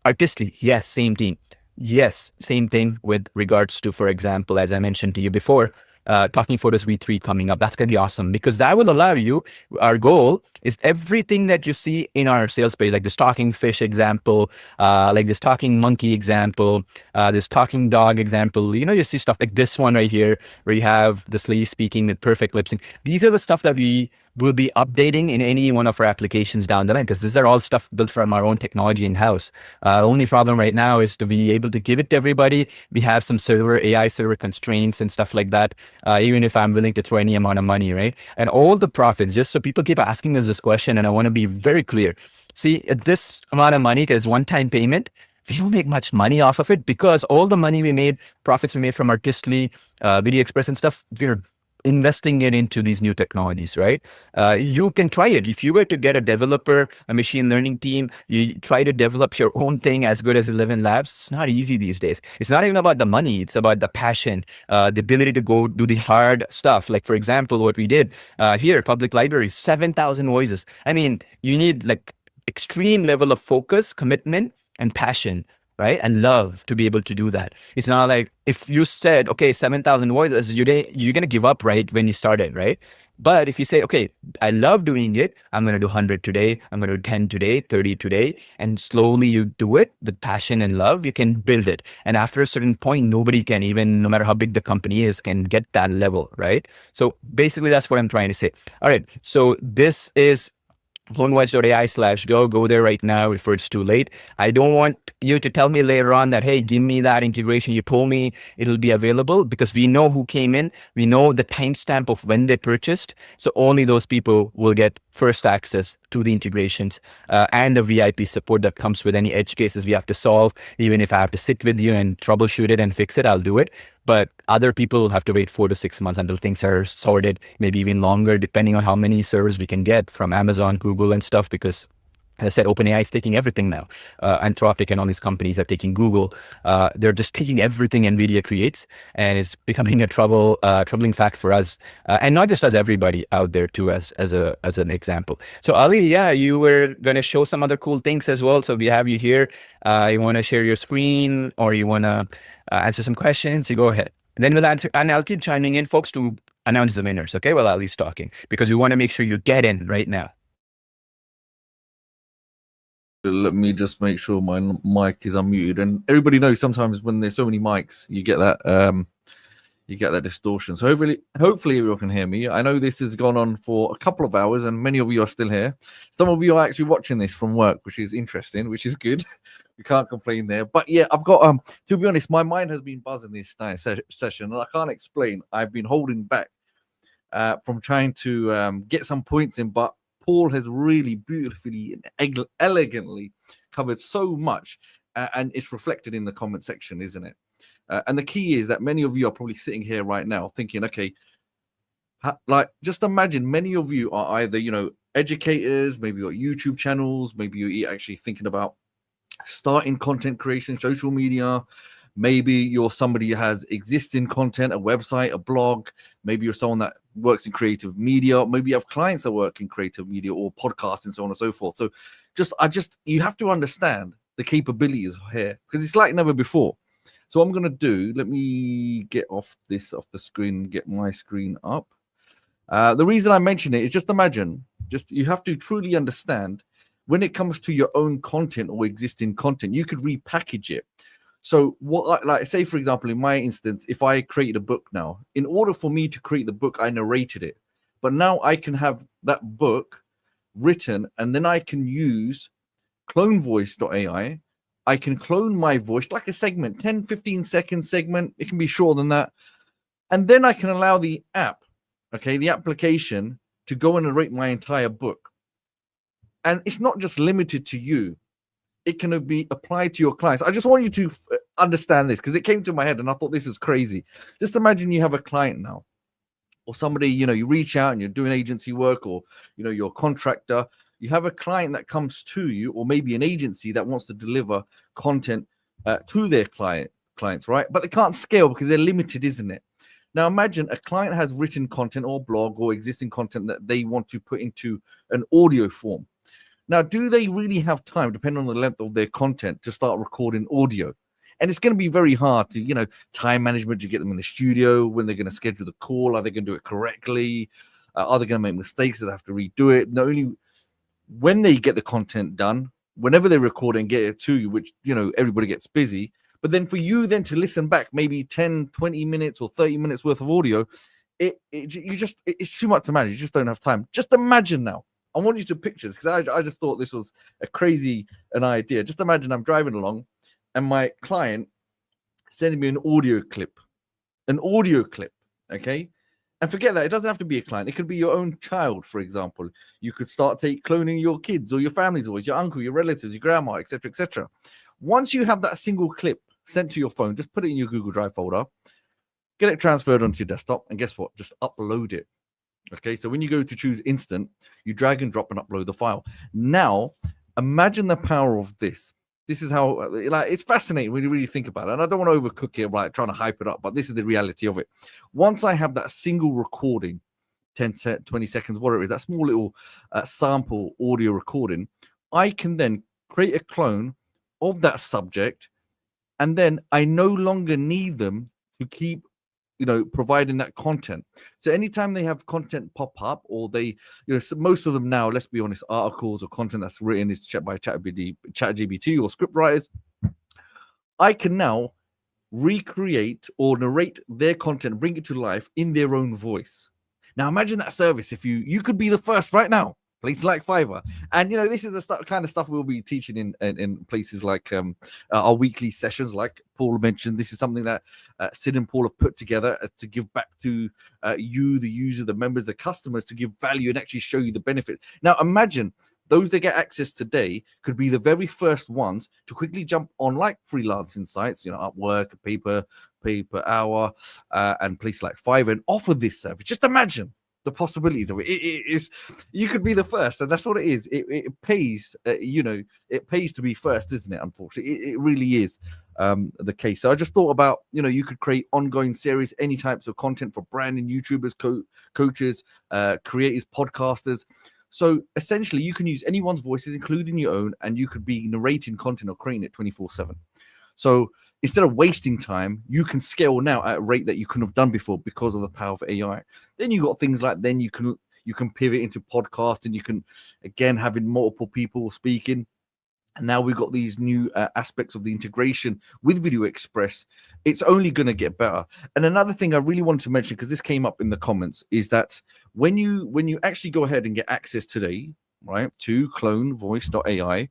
Artistly, yes, same team. Yes, same thing with regards to, for example, as I mentioned to you before, Talking Photos V3 coming up. That's going to be awesome, because that will allow you, our goal is everything that you see in our sales page, like this talking fish example, like this talking monkey example, this talking dog example. You know, you see stuff like this one right here, where you have this lady speaking with perfect lip sync. These are the stuff that we will be updating in any one of our applications down the line, because these are all stuff built from our own technology in-house. Only problem right now is to be able to give it to everybody. We have some AI server constraints and stuff like that, even if I'm willing to throw any amount of money, right? And all the profits, just so people keep asking us this question, and I want to be very clear. See, at this amount of money, there's one-time payment, we don't make much money off of it, because all the money we made, profits we made from Artistly, Video Express and stuff, we're investing it into these new technologies, right? You can try it. If you were to get a developer, a machine learning team, you try to develop your own thing as good as 11 labs, it's not easy these days. It's not even about the money. It's about the passion, the ability to go do the hard stuff. Like, for example, what we did here, public library, 7,000 voices. I mean, you need like extreme level of focus, commitment, and passion. right? And love to be able to do that. It's not like if you said, okay, 7,000 voices, you're going to give up right when you started, right? But if you say, okay, I love doing it, I'm going to do 100 today, I'm going to do 10 today, 30 today, and slowly you do it with passion and love, you can build it. And after a certain point, nobody can, even no matter how big the company is, can get that level, right? So basically that's what I'm trying to say. All right, so this is CloneVoiceAI/go. Go there right now before it's too late. I don't want you to tell me later on that, hey, give me that integration. You told me it'll be available, because we know who came in. We know the timestamp of when they purchased. So only those people will get first access to the integrations and the VIP support that comes with any edge cases we have to solve. Even if I have to sit with you and troubleshoot it and fix it, I'll do it. But other people will have to wait 4 to 6 months until things are sorted, maybe even longer, depending on how many servers we can get from Amazon, Google, and stuff, because as I said, OpenAI is taking everything now. Anthropic and all these companies are taking Google. They're just taking everything NVIDIA creates, and it's becoming a troubling fact for us, and not just us, everybody out there too, as an example. So Ali, yeah, you were gonna show some other cool things as well. So we have you here. You want to share your screen, or you want to answer some questions? You go ahead. And then we'll answer, and I'll keep chiming in, folks, to announce the winners. Okay, while Ali's talking, because we want to make sure you get in right now. Let me just make sure my mic is unmuted. And everybody knows sometimes when there's so many mics, you get that distortion. So hopefully everyone can hear me. I know this has gone on for a couple of hours, and many of you are still here. Some of you are actually watching this from work, which is interesting, which is good. We can't complain there. But yeah, I've got to be honest, my mind has been buzzing this session, and I can't explain. I've been holding back from trying to get some points in, but Paul has really beautifully and elegantly covered so much, and it's reflected in the comment section, isn't it? And the key is that many of you are probably sitting here right now thinking, okay, like just imagine many of you are either, educators, maybe your YouTube channels, maybe you're actually thinking about starting content creation, social media. Maybe you're somebody who has existing content, a website, a blog. Maybe you're someone that works in creative media. Maybe you have clients that work in creative media or podcasts and so on and so forth. So you have to understand the capabilities here, because it's like never before. So what I'm going to do, let me get off the screen, get my screen up. The reason I mention it is just imagine, you have to truly understand when it comes to your own content or existing content, you could repackage it. So what, like say, for example, in my instance, if I created a book now, in order for me to create the book, I narrated it. But now I can have that book written, and then I can use CloneVoice.ai. I can clone my voice like a segment, 10, 15 second segment. It can be shorter than that. And then I can allow the app, the application, to go and narrate my entire book. And it's not just limited to you. It can be applied to your clients. I just want you to understand this, because it came to my head and I thought this is crazy. Just imagine you have a client now, or somebody, you reach out and you're doing agency work, or, you're a contractor. You have a client that comes to you, or maybe an agency that wants to deliver content to their clients, right? But they can't scale because they're limited, isn't it? Now imagine a client has written content or blog or existing content that they want to put into an audio form. Now, do they really have time, depending on the length of their content, to start recording audio? And it's going to be very hard to, time management, to get them in the studio, when they're going to schedule the call. Are they going to do it correctly? Are they going to make mistakes that they have to redo it? Not only when they get the content done, whenever they record it and get it to you, which, everybody gets busy. But then for you then to listen back, maybe 10, 20 minutes or 30 minutes worth of audio, it's too much to manage. You just don't have time. Just imagine now. I want you to picture this, because I just thought this was an idea. Just imagine I'm driving along and my client sending me an audio clip, okay? And forget that. It doesn't have to be a client. It could be your own child, for example. You could start cloning your kids or your family's voice, your uncle, your relatives, your grandma, etc., etc. Once you have that single clip sent to your phone, just put it in your Google Drive folder, get it transferred onto your desktop, and guess what? Just upload it. Okay, so when you go to choose instant, you drag and drop and upload the file. Now, imagine the power of this. This is how, it's fascinating when you really think about it. And I don't want to overcook it, trying to hype it up, but this is the reality of it. Once I have that single recording, 10, 20 seconds, whatever it is, that small little sample audio recording, I can then create a clone of that subject and then I no longer need them to keep providing that content. So anytime they have content pop up, or they, so most of them now, let's be honest, articles or content that's written is by ChatGPT or script writers, I can now recreate or narrate their content, bring it to life in their own voice. Now imagine that service. If you could be the first right now, places like Fiverr, and this is the kind of stuff we'll be teaching in places like our weekly sessions, like Paul mentioned. This is something that Sid and Paul have put together to give back to you, the user, the members, the customers, to give value and actually show you the benefits. Now imagine those that get access today could be the very first ones to quickly jump on like freelancing sites, Upwork, Pay Per Hour, and places like Fiverr, and offer this service. Just imagine the possibilities of it. It is, you could be the first, and that's what it is. It pays, it pays to be first, isn't it? Unfortunately, it really is the case. So I just thought about, you could create ongoing series, any types of content for branding, YouTubers, coaches, creators, podcasters. So essentially, you can use anyone's voices, including your own, and you could be narrating content or creating it 24/7. So instead of wasting time, you can scale now at a rate that you couldn't have done before because of the power of AI. Then you got things like, then you can pivot into podcasting. You can, again, having multiple people speaking. And now we've got these new aspects of the integration with Video Express. It's only going to get better. And another thing I really wanted to mention, because this came up in the comments, is that when you actually go ahead and get access today, right, to CloneVoice.ai,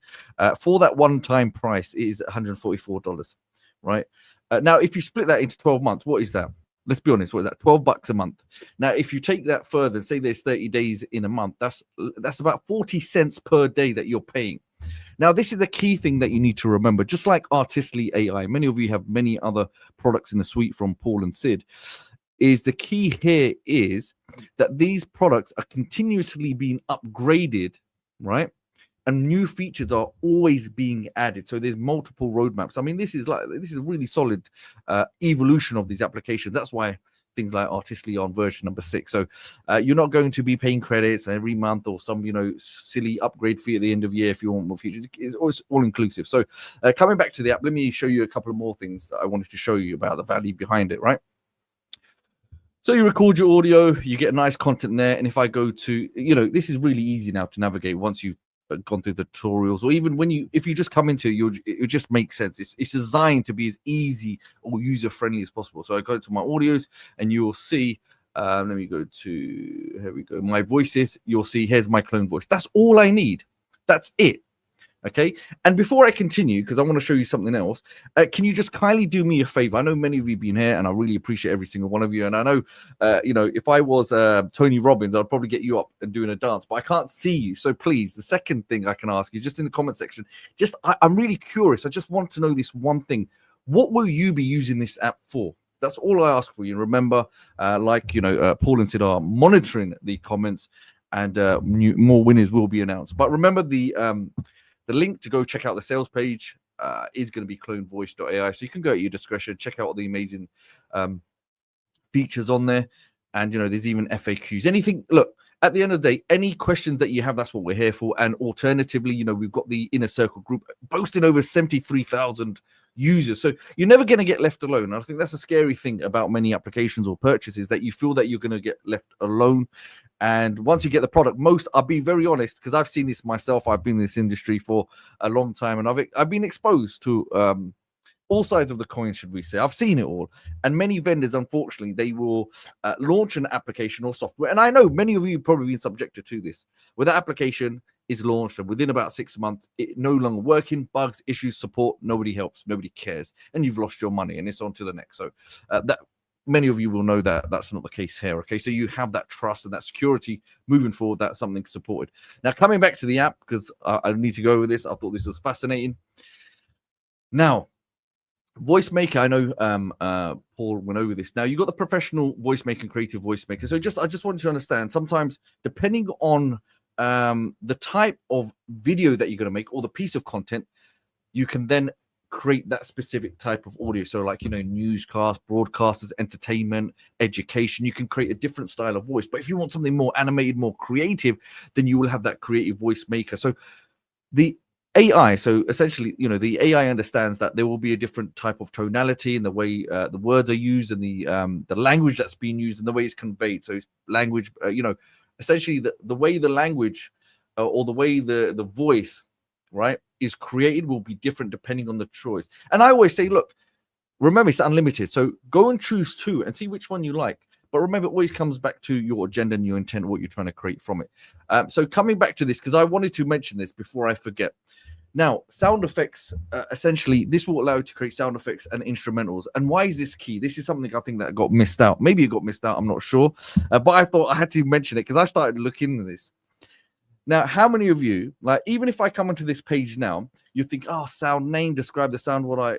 for that one-time price, it is $144, right? Now, if you split that into 12 months, what is that? Let's be honest, what is that? $12 a month. Now, if you take that further and say there's 30 days in a month, that's about 40 cents per day that you're paying. Now, this is the key thing that you need to remember. Just like Artistly AI, many of you have many other products in the suite from Paul and Sid, is the key here is that these products are continuously being upgraded, right? And new features are always being added. So there's multiple roadmaps. I mean, this is a really solid evolution of these applications. That's why things like Artistly on version number 6. So you're not going to be paying credits every month or some, silly upgrade fee at the end of the year if you want more features. It's always all inclusive. So coming back to the app, let me show you a couple of more things that I wanted to show you about the value behind it, right? So you record your audio, you get nice content there. And if I go to, this is really easy now to navigate once you've gone through the tutorials, or even if you just come into it, it just makes sense. It's designed to be as easy or user friendly as possible. So I go to my audios and you will see, let me go to, here we go, my voices. You'll see, here's my clone voice. That's all I need. That's it. Okay. And before I continue, because I want to show you something else, can you just kindly do me a favor? I know many of you have been here, and I really appreciate every single one of you. And I know, if I was Tony Robbins, I'd probably get you up and doing a dance, but I can't see you. So please, the second thing I can ask you, just in the comment section, I'm really curious. I just want to know this one thing. What will you be using this app for? That's all I ask for you. Remember, Paul and Sid are monitoring the comments, and more winners will be announced. But remember, the link to go check out the sales page is going to be CloneVoice.ai. So you can go at your discretion, check out all the amazing features on there. And, there's even FAQs. Anything, look, at the end of the day, any questions that you have, that's what we're here for. And alternatively, we've got the Inner Circle group boasting over 73,000 users. So you're never going to get left alone. I think that's a scary thing about many applications or purchases, that you feel that you're going to get left alone. And once you get the product, I'll be very honest, because I've seen this myself. I've been in this industry for a long time, and I've been exposed to all sides of the coin, should we say. I've seen it all. And many vendors, unfortunately, they will launch an application or software. And I know many of you have probably been subjected to this, where that application is launched, and within about 6 months, it no longer working, bugs, issues, support, nobody helps, nobody cares, and you've lost your money, and it's on to the next. So that many of you will know that that's not the case here. Okay, so you have that trust and that security moving forward. That's something supported. Now, coming back to the app, because I need to go over this. I thought this was fascinating. Now, Voice Maker, I know Paul went over this. Now, you got the professional voice maker and creative voice maker. So I just wanted to understand, sometimes depending on the type of video that you're going to make or the piece of content, you can then create that specific type of audio. So like, newscast, broadcasters, entertainment, education, you can create a different style of voice. But if you want something more animated, more creative, then you will have that creative voice maker. So the AI. So essentially, you know, the AI understands that there will be a different type of tonality in the way the words are used and the language that's being used and the way it's conveyed. So it's language, you know, essentially the way the language or the way the voice, right, is created will be different depending on the choice. And I always say, look, remember it's unlimited. So go and choose two and see which one you like. But remember, it always comes back to your agenda and your intent, what you're trying to create from it. So coming back to this, because I wanted to mention this before I forget. Now, sound effects, essentially, this will allow you to create sound effects and instrumentals. And why is this key? This is something I think that got missed out. Maybe it got missed out, I'm not sure. But I thought I had to mention it because I started looking into this. Now, how many of you, like, even if I come onto this page now, you think, oh, sound name, describe the sound, what I,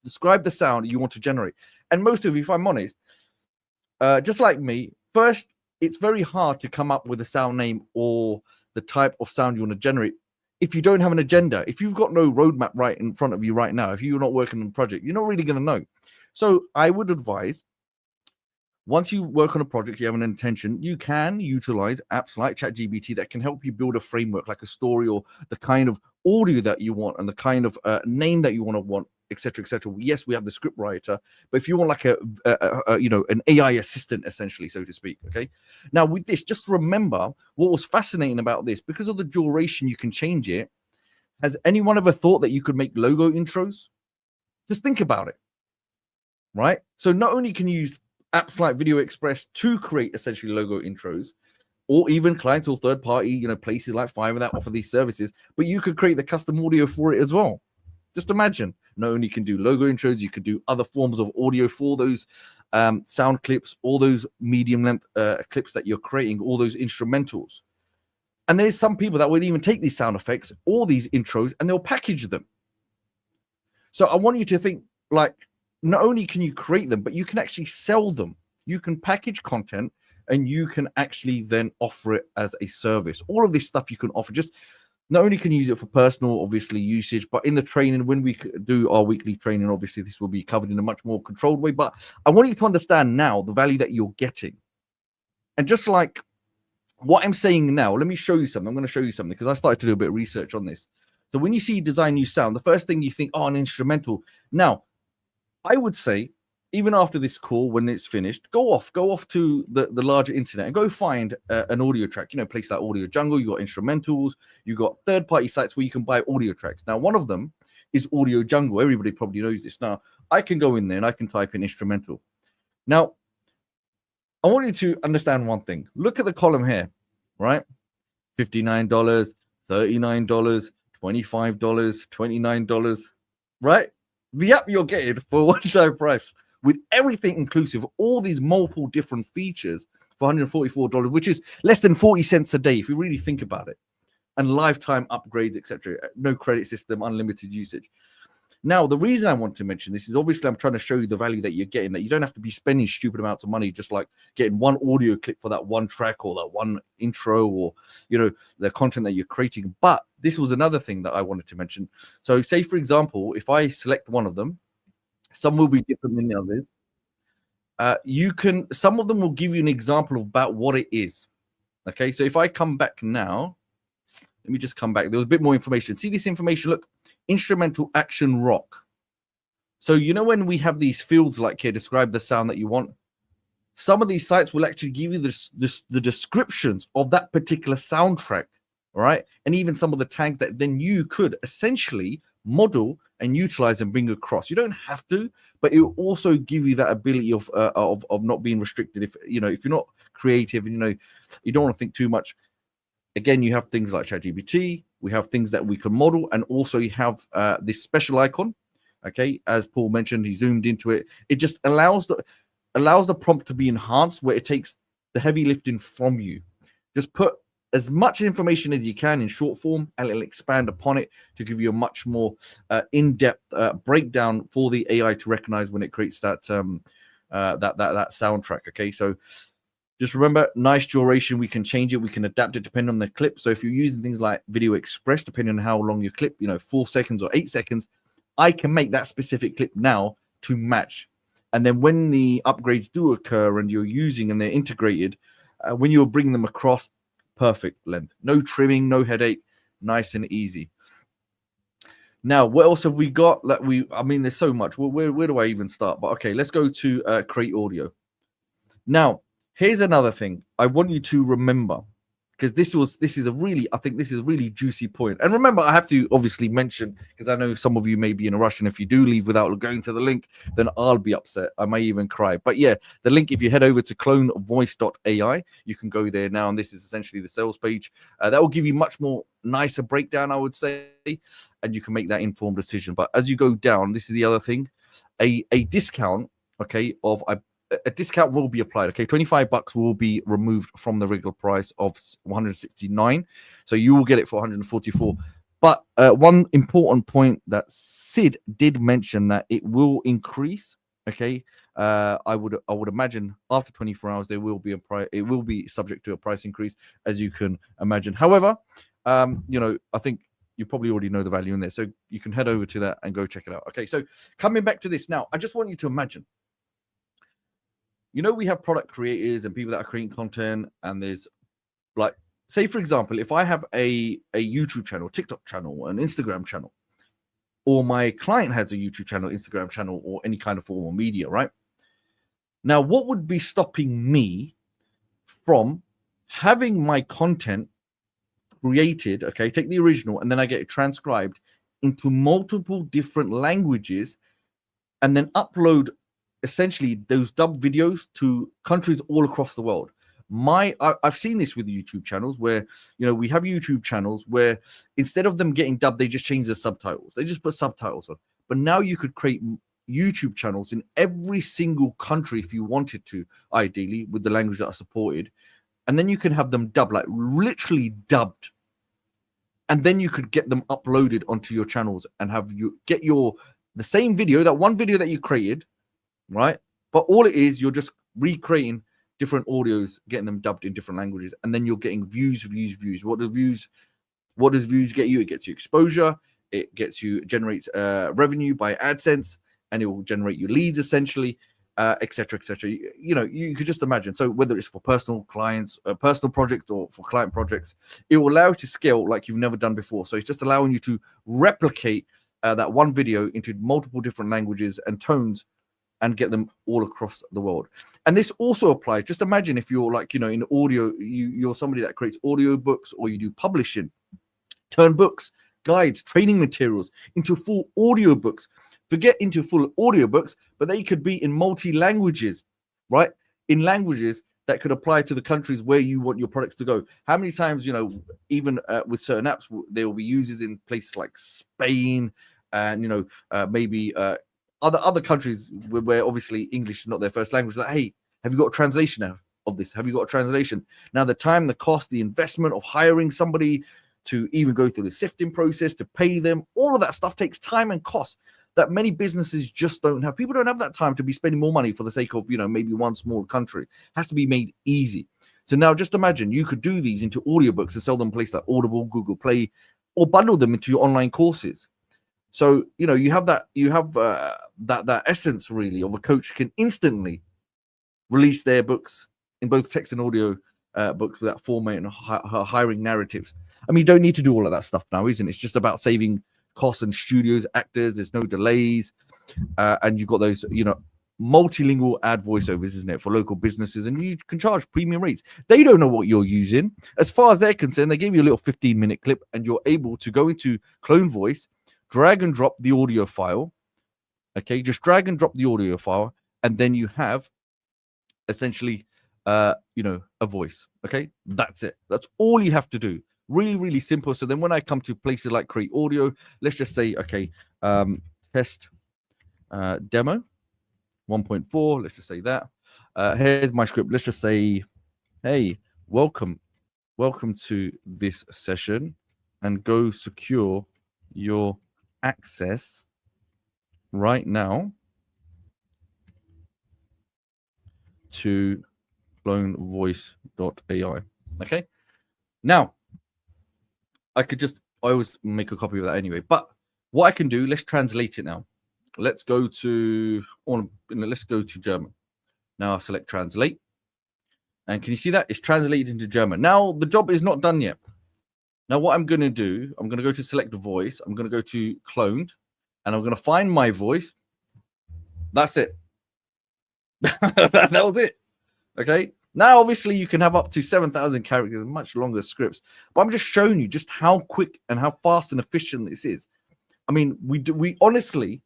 describe the sound you want to generate. And most of you, if I'm honest, just like me, first, it's very hard to come up with a sound name or the type of sound you want to generate if you don't have an agenda. If you've got no roadmap right in front of you right now, if you're not working on a project, you're not really going to know. So I would advise, once you work on a project, you have an intention, you can utilize apps like ChatGPT that can help you build a framework, like a story or the kind of audio that you want and the kind of name that you want, etc., etc. Yes, we have the script writer, but if you want like an AI assistant, essentially, so to speak, okay? Now, with this, just remember what was fascinating about this, because of the duration, you can change it. Has anyone ever thought that you could make logo intros? Just think about it, right? So not only can you use apps like Video Express to create essentially logo intros, or even clients or third party, places like Fiverr that offer these services, but you could create the custom audio for it as well. Just imagine, not only can do logo intros, you could do other forms of audio for those sound clips, all those medium length clips that you're creating, all those instrumentals. And there's some people that would even take these sound effects or these intros and they'll package them. So I want you to think, like, not only can you create them, but you can actually sell them. You can package content and you can actually then offer it as a service. All of this stuff you can offer. Just not only can you use it for personal, obviously, usage, but in the training, when we do our weekly training, obviously, this will be covered in a much more controlled way. But I want you to understand now the value that you're getting. And just like what I'm saying now, let me show you something. I'm going to show you something because I started to do a bit of research on this. So when you see design new sound, the first thing you think, oh, an instrumental. Now, I would say, even after this call, when it's finished, go off to the larger internet and go find an audio track. Place like Audio Jungle, you got instrumentals, you got third-party sites where you can buy audio tracks. Now, one of them is Audio Jungle. Everybody probably knows this. Now, I can go in there and I can type in instrumental. Now, I want you to understand one thing. Look at the column here, right? $59, $39, $25, $29, right? The app you're getting for one-time price with everything inclusive, all these multiple different features for $144, which is less than 40 cents a day if you really think about it, and lifetime upgrades, etc. No credit system, unlimited usage. Now, the reason I want to mention this is obviously I'm trying to show you the value that you're getting, that you don't have to be spending stupid amounts of money just like getting one audio clip for that one track or that one intro or, the content that you're creating. But this was another thing that I wanted to mention. So say, for example, if I select one of them, some will be different than the others. Some of them will give you an example about what it is. Okay, so if I come back now, let me just come back. There was a bit more information. See this information? Look, instrumental action rock. So when we have these fields like here, describe the sound that you want. Some of these sites will actually give you the descriptions of that particular soundtrack, all right? And even some of the tags that then you could essentially model and utilize and bring across. You don't have to, but it will also give you that ability of not being restricted. If if you're not creative and you don't want to think too much. Again, you have things like ChatGPT. We have things that we can model, and also you have this special icon. Okay, as Paul mentioned, he zoomed into it. It just allows the prompt to be enhanced, where it takes the heavy lifting from you. Just put as much information as you can in short form, and it'll expand upon it to give you a much more in-depth breakdown for the AI to recognize when it creates that that soundtrack. Okay, so just remember, nice duration. We can change it. We can adapt it depending on the clip. So if you're using things like Video Express, depending on how long your clip, 4 seconds or 8 seconds, I can make that specific clip now to match. And then when the upgrades do occur and you're using and they're integrated, when you're bringing them across, perfect length. No trimming, no headache. nice and easy. Now, what else have we got? I mean, there's so much. Where do I even start? But okay, let's go to create audio. Now, here's another thing I want you to remember, because this is a really juicy point. And remember, I have to obviously mention, because I know some of you may be in a rush, and if you do leave without going to the link, then I'll be upset. I may even cry. But yeah, the link, if you head over to CloneVoice.ai, you can go there now, and this is essentially the sales page. That will give you much more nicer breakdown, I would say, and you can make that informed decision. But as you go down, this is the other thing, a discount, okay, of a discount will be applied. Okay, $25 will be removed from the regular price of $169, so you will get it for $144. But one important point that Sid did mention, that it will increase. Okay, I would imagine after 24 hours there will be it will be subject to a price increase, as you can imagine. However, I think you probably already know the value in there, so you can head over to that and go check it out. Okay, so coming back to this now, I just want you to imagine. We have product creators and people that are creating content, and there's like, say for example, if I have a YouTube channel, TikTok channel, an Instagram channel, or my client has a YouTube channel, Instagram channel, or any kind of form of media, right? Now, what would be stopping me from having my content created, okay, take the original, and then I get it transcribed into multiple different languages, and then upload essentially those dubbed videos to countries all across the world? I've seen this with YouTube channels where, we have YouTube channels where instead of them getting dubbed, they just change the subtitles. They just put subtitles on. But now you could create YouTube channels in every single country if you wanted to, ideally, with the language that are supported. And then you can have them dubbed, like literally dubbed. And then you could get them uploaded onto your channels and have you get the same video, that one video that you created, right? But all it is, you're just recreating different audios, getting them dubbed in different languages, and then you're getting views. What does views get you? It gets you exposure, it generates revenue by AdSense, and it will generate you leads essentially, etc. You could just imagine. So whether it's for personal clients, personal projects, or for client projects, it will allow you to scale like you've never done before. So it's just allowing you to replicate that one video into multiple different languages and tones, and get them all across the world. And this also applies, just imagine if you're like, in audio, you're somebody that creates audio books, or you do publishing, turn books, guides, training materials into full audio books. Forget into full audio books, but they could be in multi-languages, right? In languages that could apply to the countries where you want your products to go. How many times, even with certain apps, there will be users in places like Spain and, maybe other countries where obviously English is not their first language. Like, hey, have you got a translation of this? Have you got a translation? Now, the time, the cost, the investment of hiring somebody to even go through the sifting process, to pay them, all of that stuff takes time and cost that many businesses just don't have. People don't have that time to be spending more money for the sake of, maybe one small country. It has to be made easy. So now just imagine you could do these into audiobooks and sell them in places like Audible, Google Play, or bundle them into your online courses. So, you have that essence really of a coach can instantly release their books in both text and audio books with that format and hiring narratives. I mean, you don't need to do all of that stuff now, isn't it? It's just about saving costs and studios, actors. There's no delays. And you've got those, multilingual ad voiceovers, isn't it, for local businesses, and you can charge premium rates. They don't know what you're using. As far as they're concerned, they give you a little 15-minute clip, and you're able to go into Clone Voice, drag and drop the audio file. Okay, just drag and drop the audio file, and then you have essentially, a voice. Okay, that's it. That's all you have to do. Really, really simple. So then when I come to places like create audio, let's just say, okay, test demo 1.4. Let's just say that. Here's my script. Let's just say, hey, welcome to this session, and go secure your access right now to CloneVoice.ai. Okay. Now, I always make a copy of that anyway. But what I can do, let's translate it now. Let's go to German. Now I select translate. And can you see that? It's translated into German. Now the job is not done yet. Now, what I'm going to do, I'm going to go to select a voice. I'm going to go to cloned, and I'm going to find my voice. That's it. That was it. Okay. Now, obviously, you can have up to 7,000 characters, much longer scripts. But I'm just showing you just how quick and how fast and efficient this is. I mean, we honestly,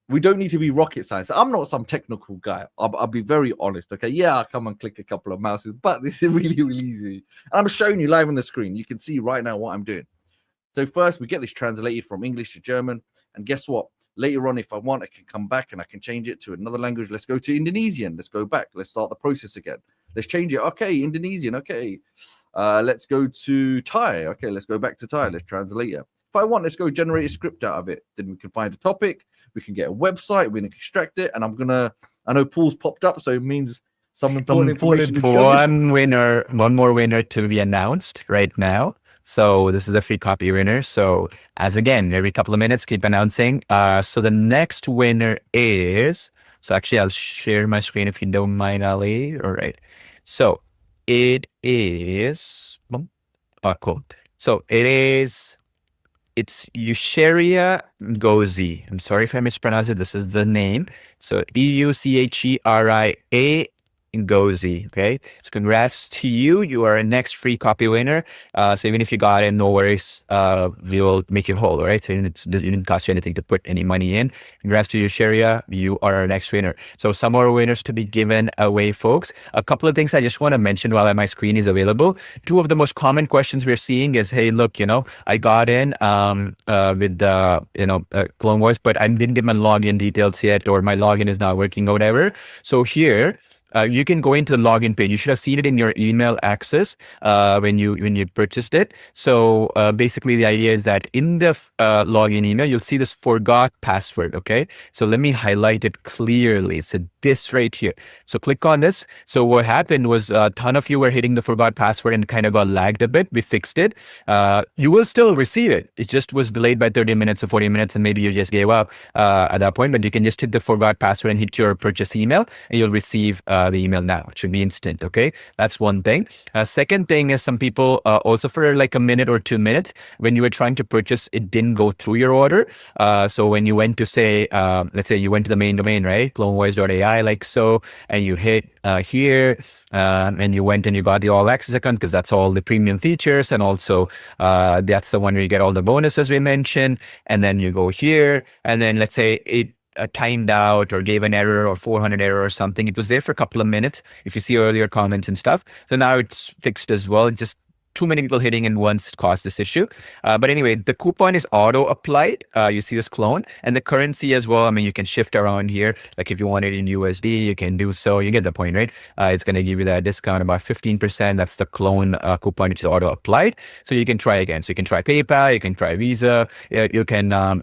we don't need to be rocket science. I'm not some technical guy. I'll be very honest. Okay. Yeah, I'll come and click a couple of mouses, but this is really, really easy. And I'm showing you live on the screen. You can see right now what I'm doing. So first, we get this translated from English to German. And guess what? Later on, if I want, I can come back and I can change it to another language. Let's go to Indonesian. Let's go back. Let's start the process again. Let's change it. Okay, Indonesian. Okay. Let's go to Thai. Okay, let's go back to Thai. Let's translate it. If I want, let's go generate a script out of it. Then we can find a topic. We can get a website. We can extract it. And I know Paul's popped up, so it means some important information. One more winner to be announced right now. So this is a free copy winner. So as again, every couple of minutes, keep announcing. So the next winner is, so actually I'll share my screen if you don't mind, Ali. All right. So it is, cool. So it's Eusheria Ngozi. I'm sorry if I mispronounce it. This is the name. So Eucheria Ngozi. Okay. So congrats to you. You are a next free copy winner. So even if you got in, no worries. We will make you whole. All right. So it didn't cost you anything to put any money in. Congrats to you, Sharia. You are our next winner. So some more winners to be given away, folks. A couple of things I just want to mention while my screen is available. Two of the most common questions we're seeing is, hey, look, I got in with Clone Voice, but I didn't get my login details yet, or my login is not working or whatever. So here, you can go into the login page. You should have seen it in your email access when you purchased it. So basically, the idea is that in the login email, you'll see this forgot password. Okay, so let me highlight it clearly. So this right here. So click on this. So what happened was a ton of you were hitting the forgot password and kind of got lagged a bit. We fixed it. You will still receive it. It just was delayed by 30 minutes or 40 minutes, and maybe you just gave up at that point. But you can just hit the forgot password and hit your purchase email, and you'll receive the email now. It should be instant. Okay, that's one thing. Second thing is, some people also for like a minute or 2 minutes when you were trying to purchase, it didn't go through your order. So when you went to say, let's say you went to the main domain, right, CloneVoice.ai, like so, and you hit here, and you went and you got the all access account because that's all the premium features, and also that's the one where you get all the bonuses we mentioned. And then you go here, and then let's say it timed out or gave an error or 400 error or something. It was there for a couple of minutes if you see earlier comments and stuff. So now it's fixed as well. Just too many people hitting in once caused this issue. But anyway, the coupon is auto applied. You see this clone, and the currency as well. I mean, you can shift around here. Like if you want it in USD, you can do so. You get the point, right? It's going to give you that discount about 15%. That's the clone coupon, which is auto applied. So you can try again. So you can try PayPal, you can try Visa, you can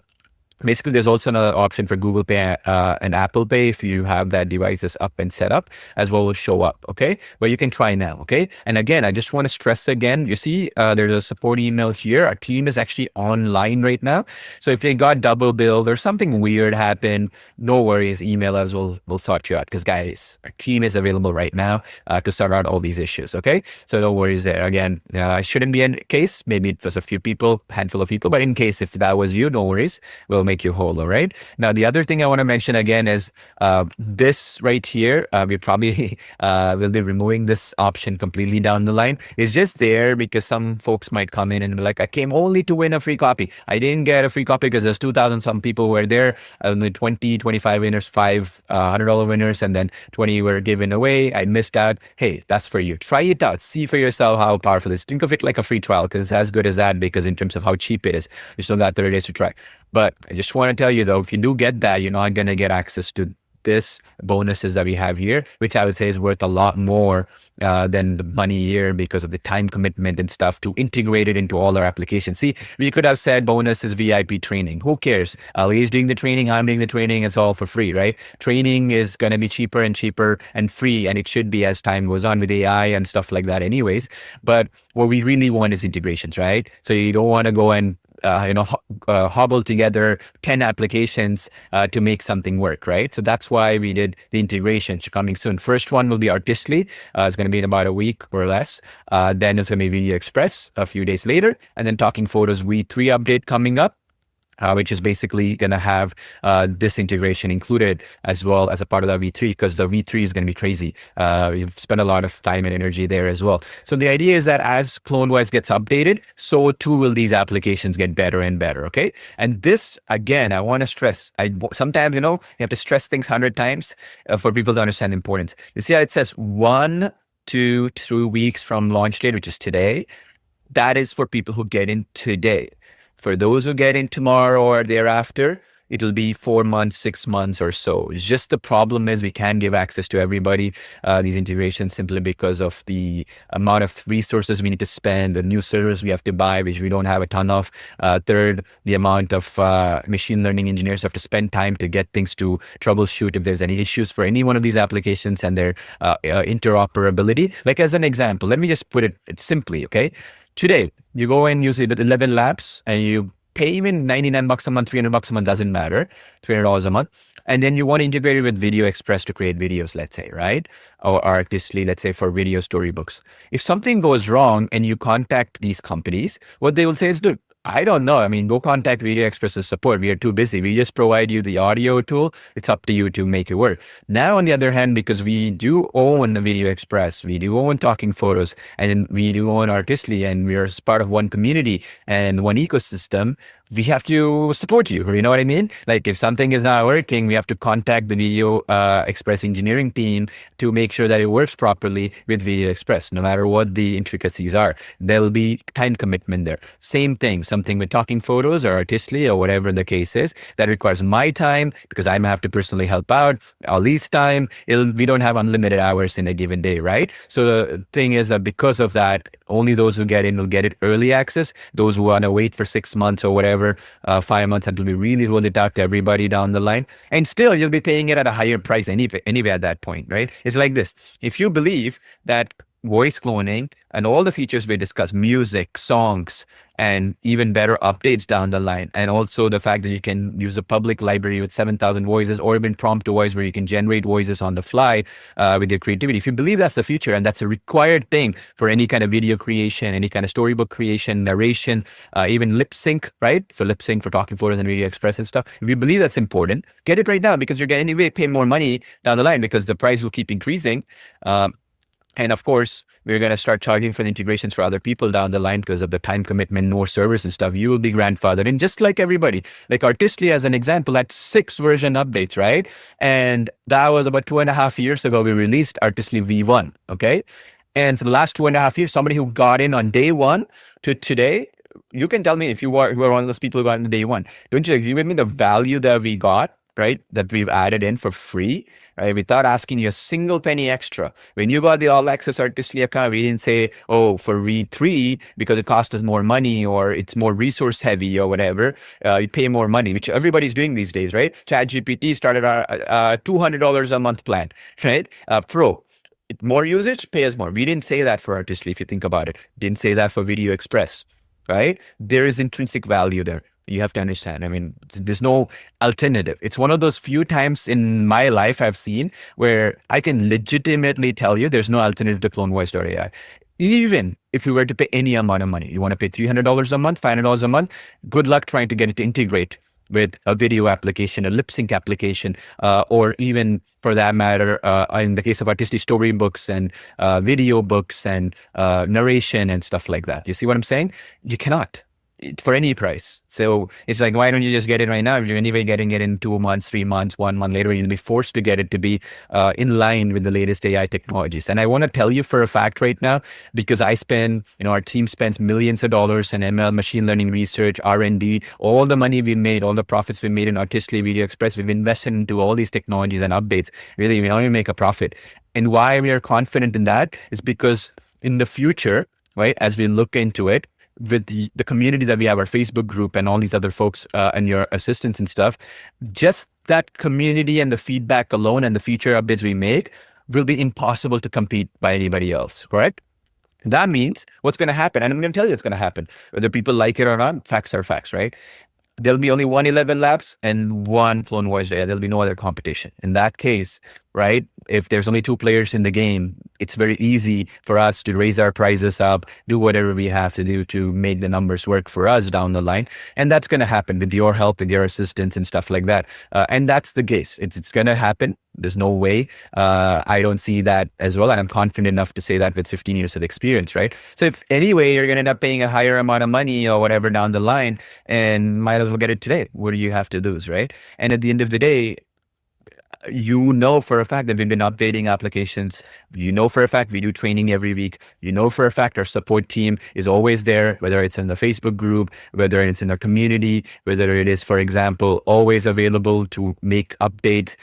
basically, there's also another option for Google Pay and Apple Pay if you have that devices up and set up as well, will show up, okay? But you can try now, okay? And again, I just want to stress again, you see there's a support email here. Our team is actually online right now. So if they got double billed or something weird happened, no worries, email us, we'll sort you out. Because guys, our team is available right now to sort out all these issues, okay? So no worries there. Again, it shouldn't be a case. Maybe it was a few people, handful of people, but in case if that was you, no worries. We'll make you whole. All right. Now, the other thing I want to mention again is this right here. We probably will be removing this option completely down the line. It's just there because some folks might come in and be like, I came only to win a free copy. I didn't get a free copy because there's 2,000 some people were there. Only 20, 25 winners, $500 winners, and then 20 were given away. I missed out. Hey, that's for you. Try it out. See for yourself how powerful it is. Think of it like a free trial because it's as good as that, because in terms of how cheap it is, you still got 30 days to try. But I just want to tell you, though, if you do get that, you're not going to get access to this bonuses that we have here, which I would say is worth a lot more than the money here because of the time commitment and stuff to integrate it into all our applications. See, we could have said bonus is VIP training. Who cares? Ali is doing the training. I'm doing the training. It's all for free, right? Training is going to be cheaper and free, and it should be as time goes on with AI and stuff like that anyways. But what we really want is integrations, right? So you don't want to go and hobble together 10 applications to make something work, right? So that's why we did the integration coming soon. First one will be Artistly. It's going to be in about a week or less. Then it's going to be Video Express a few days later. And then Talking Photos V3 update coming up. Which is basically going to have this integration included as well as a part of the V3, because the V3 is going to be crazy. We've spent a lot of time and energy there as well. So the idea is that as CloneVoice gets updated, so too will these applications get better and better, okay? And this, again, I want to stress, sometimes, you have to stress things 100 times for people to understand the importance. You see how it says 1 to 2 weeks from launch date, which is today? That is for people who get in today. For those who get in tomorrow or thereafter, it'll be 4 months, 6 months or so. It's just the problem is we can't give access to everybody, these integrations, simply because of the amount of resources we need to spend, the new servers we have to buy, which we don't have a ton of. Third, the amount of machine learning engineers have to spend time to get things to troubleshoot if there's any issues for any one of these applications and their interoperability. Like as an example, let me just put it simply, okay? Today, you go and use 11 labs and you pay even $99 a month, $300 a month, doesn't matter, $300 a month. And then you want to integrate it with Video Express to create videos, let's say, right? Or Artistly, let's say for video storybooks. If something goes wrong and you contact these companies, what they will say is, dude, I don't know. I mean, go contact Video Express's support. We are too busy. We just provide you the audio tool. It's up to you to make it work. Now, on the other hand, because we do own the Video Express, we do own Talking Photos, and we do own Artistly, and we're part of one community and one ecosystem, we have to support you. You know what I mean? Like if something is not working, we have to contact the Video Express engineering team to make sure that it works properly with Video Express, no matter what the intricacies are. There will be time commitment there. Same thing, something with Talking Photos or Artistly or whatever the case is, that requires my time because I have to personally help out. Ali's time, we don't have unlimited hours in a given day, right? So the thing is that because of that, only those who get in will get it early access. Those who want to wait for 6 months or whatever, 5 months until we really roll it out to everybody down the line. And still, you'll be paying it at a higher price anyway at that point, right? It's like this. If you believe that voice cloning and all the features we discussed, music, songs, and even better updates down the line, and also the fact that you can use a public library with 7,000 voices or even prompt to voice where you can generate voices on the fly with your creativity. If you believe that's the future and that's a required thing for any kind of video creation, any kind of storybook creation, narration, even lip sync, right? For lip sync, for Talking Photos and Video Express and stuff. If you believe that's important, get it right now, because you're going to anyway pay more money down the line because the price will keep increasing. And of course, we're going to start charging for the integrations for other people down the line because of the time commitment, more servers and stuff. You will be grandfathered in just like everybody. Like Artistly, as an example, had 6 version updates, right? And that was about 2.5 years ago. We released Artistly V1, okay? And for the last 2.5 years, somebody who got in on day 1 to today, you can tell me if you were one of those people who got in day 1. Don't you agree with me? The value that we got, right? That we've added in for free, right? Without asking you a single penny extra. When you got the all access Artistly account, we didn't say, oh, for V3, because it cost us more money or it's more resource heavy or whatever, you pay more money, which everybody's doing these days, right? ChatGPT started our $200 a month plan, right? Pro. More usage, pay us more. We didn't say that for Artistly, if you think about it. Didn't say that for Video Express, right? There is intrinsic value there. You have to understand. I mean, there's no alternative. It's one of those few times in my life I've seen where I can legitimately tell you there's no alternative to CloneVoiceAI. Even if you were to pay any amount of money, you want to pay $300 a month, $500 a month, good luck trying to get it to integrate with a video application, a lip sync application, or even for that matter, in the case of Artistly, storybooks and video books and narration and stuff like that. You see what I'm saying? You cannot. For any price. So it's like, why don't you just get it right now? If you're anyway getting it in 2 months, 3 months, 1 month later, you'll be forced to get it to be in line with the latest AI technologies. And I want to tell you for a fact right now, because I spend, our team spends millions of dollars in ML, machine learning research, R&D, all the money we made, all the profits we made in Artistly, Video Express, we've invested into all these technologies and updates. Really, we only make a profit. And why we are confident in that is because in the future, right, as we look into it, with the community that we have, our Facebook group and all these other folks and your assistants and stuff, just that community and the feedback alone and the future updates we make will be impossible to compete by anybody else, correct? That means what's going to happen, and I'm going to tell you what's going to happen. Whether people like it or not, facts are facts, right? There'll be only 111 labs and one clone voice data. There'll be no other competition. In that case, right, if there's only 2 players in the game, it's very easy for us to raise our prices up, do whatever we have to do to make the numbers work for us down the line. And that's going to happen with your help, with your assistance and stuff like that. And that's the case. It's going to happen. There's no way. I don't see that as well. And I'm confident enough to say that with 15 years of experience, right? So if anyway, you're going to end up paying a higher amount of money or whatever down the line, and might as well get it today. What do you have to lose, right? And at the end of the day, you know for a fact that we've been updating applications. You know for a fact we do training every week. You know for a fact our support team is always there, whether it's in the Facebook group, whether it's in our community, whether it is, for example, always available to make updates,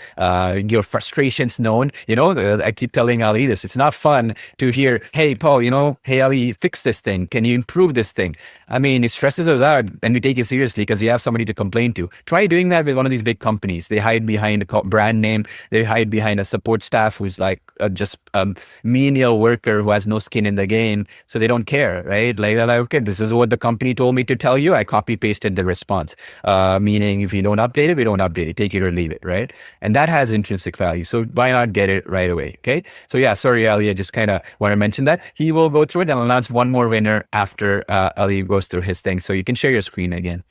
your frustrations known. You know, I keep telling Ali this. It's not fun to hear, hey, Paul, you know, hey, Ali, fix this thing. Can you improve this thing? I mean, it stresses us out and we take it seriously because you have somebody to complain to. Try doing that with one of these big companies. They hide behind a brand name. They hide behind a support staff who's like just a menial worker who has no skin in the game. So they don't care, right? Like they're like, okay, this is what the company told me to tell you. I copy pasted the response, meaning if you don't update it, we don't update it. Take it or leave it, right? And that has intrinsic value. So why not get it right away? Okay. So yeah, sorry, Ali, I just kind of want to mention that. He will go through it and announce one more winner after Ali goes through his thing. So you can share your screen again.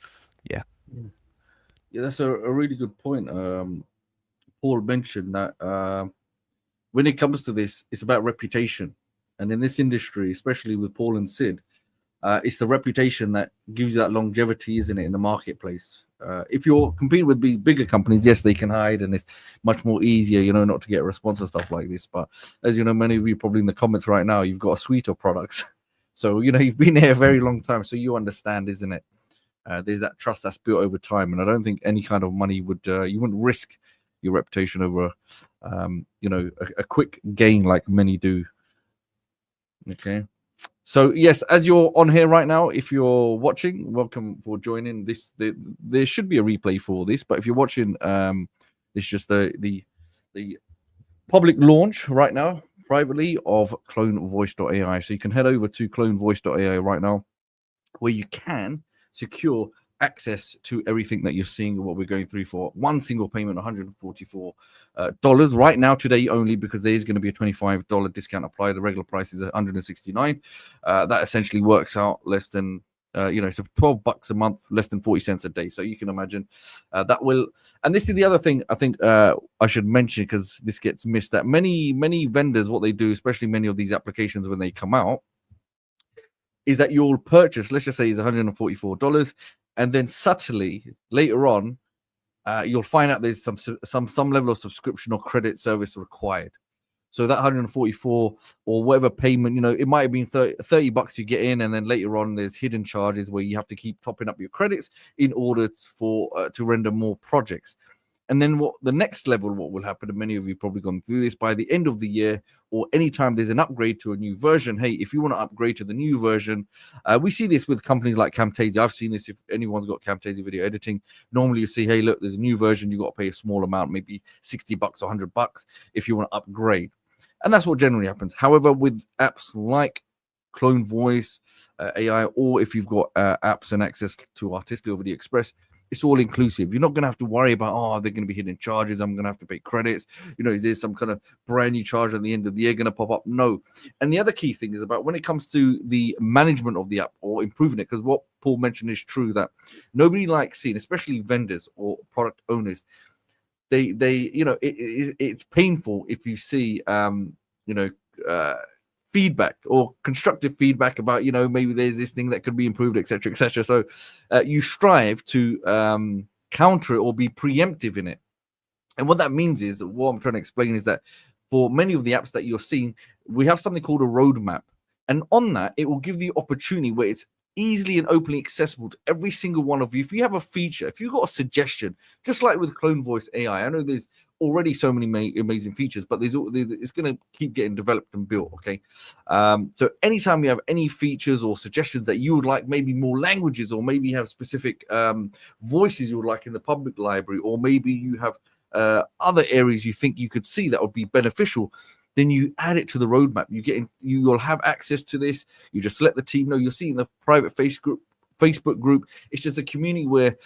Yeah. Yeah, that's a really good point. Paul mentioned that when it comes to this, it's about reputation. And in this industry, especially with Paul and Sid, it's the reputation that gives you that longevity, isn't it, in the marketplace? If you're competing with these bigger companies, yes, they can hide and it's much more easier, you know, not to get a response and stuff like this. But as you know, many of you probably in the comments right now, you've got a suite of products. So, you know, you've been here a very long time. So you understand, isn't it? There's that trust that's built over time. And I don't think any kind of money would, you wouldn't risk your reputation over, you know, a quick gain like many do. Okay. So yes, as you're on here right now, if you're watching, welcome for joining this. There should be a replay for this, but if you're watching, this is just the public launch right now, privately, of CloneVoice.ai. So you can head over to CloneVoice.ai right now, where you can secure access to everything that you're seeing and what we're going through for one single payment, $144 right now, today only, because there is going to be a $25 discount applied. The regular price is $169. That essentially works out less than you know, so $12 a month, less than 40 cents a day. So you can imagine that will. And this is the other thing I think I should mention, because this gets missed, that many vendors, what they do, especially many of these applications when they come out, is that you'll purchase, let's just say it's $144, and then subtly later on, you'll find out there's some level of subscription or credit service required. So that 144 or whatever payment, you know, it might have been $30 you get in, and then later on there's hidden charges where you have to keep topping up your credits in order for to render more projects. And then what the next level, what will happen, and many of you probably gone through this, by the end of the year or anytime there's an upgrade to a new version, hey, if you want to upgrade to the new version, we see this with companies like Camtasia. I've seen this if anyone's got Camtasia video editing. Normally you see, hey, look, there's a new version, you got to pay a small amount, maybe $60 or $100 if you want to upgrade. And that's what generally happens. However, with apps like Clone Voice AI, or if you've got apps and access to Artistically over the Express, it's all inclusive. You're not going to have to worry about, oh, they're going to be hidden charges, I'm going to have to pay credits. You know, is there some kind of brand new charge at the end of the year going to pop up? No. And the other key thing is about when it comes to the management of the app or improving it, because what Paul mentioned is true, that nobody likes seeing, especially vendors or product owners, they you know, it's painful if you see you know, feedback or constructive feedback about, you know, maybe there's this thing that could be improved, etc., etc. So you strive to counter it or be preemptive in it. And what that means is, what I'm trying to explain is that for many of the apps that you're seeing, we have something called a roadmap, and on that it will give the opportunity where it's easily and openly accessible to every single one of you. If you have a feature, if you've got a suggestion, just like with CloneVoiceAI, I know there's already so many amazing features, but it's going to keep getting developed and built. Okay, so anytime you have any features or suggestions that you would like, maybe more languages, or maybe you have specific voices you would like in the public library, or maybe you have other areas you think you could see that would be beneficial, then you add it to the roadmap. You'll have access to this. You just let the team know. You'll see in the private Facebook group. It's just a community where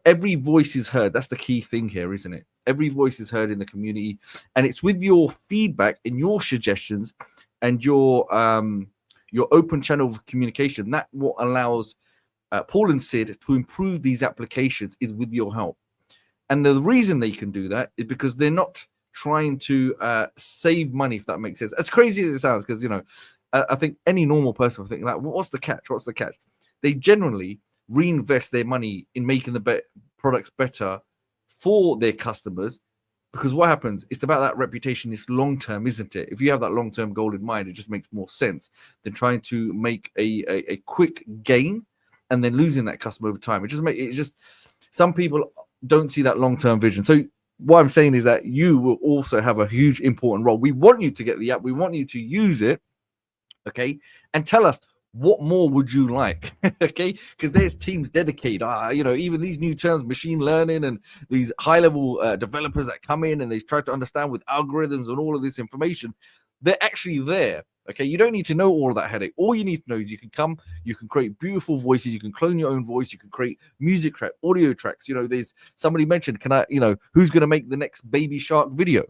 every voice is heard. That's the key thing here, isn't it? Every voice is heard in the community, and it's with your feedback and your suggestions and your open channel of communication that what allows Paul and Sid to improve these applications is with your help. And the reason they can do that is because they're not trying to save money, if that makes sense. As crazy as it sounds, because I think any normal person will think like, what's the catch? What's the catch? They generally reinvest their money in making the products better for their customers, because what happens, it's about that reputation. It's long term, isn't it? If you have that long term goal in mind, it just makes more sense than trying to make a quick gain and then losing that customer over time. Some people don't see that long term vision. So what I'm saying is that you will also have a huge important role. We want you to get the app, we want you to use it, okay, and tell us what more would you like, okay? Because there's teams dedicated. Even these new terms, machine learning, and these high-level developers that come in and they try to understand with algorithms and all of this information, they're actually there, okay? You don't need to know all of that headache. All you need to know is you can come, you can create beautiful voices, you can clone your own voice, you can create music track, audio tracks. There's somebody mentioned, who's going to make the next Baby Shark video,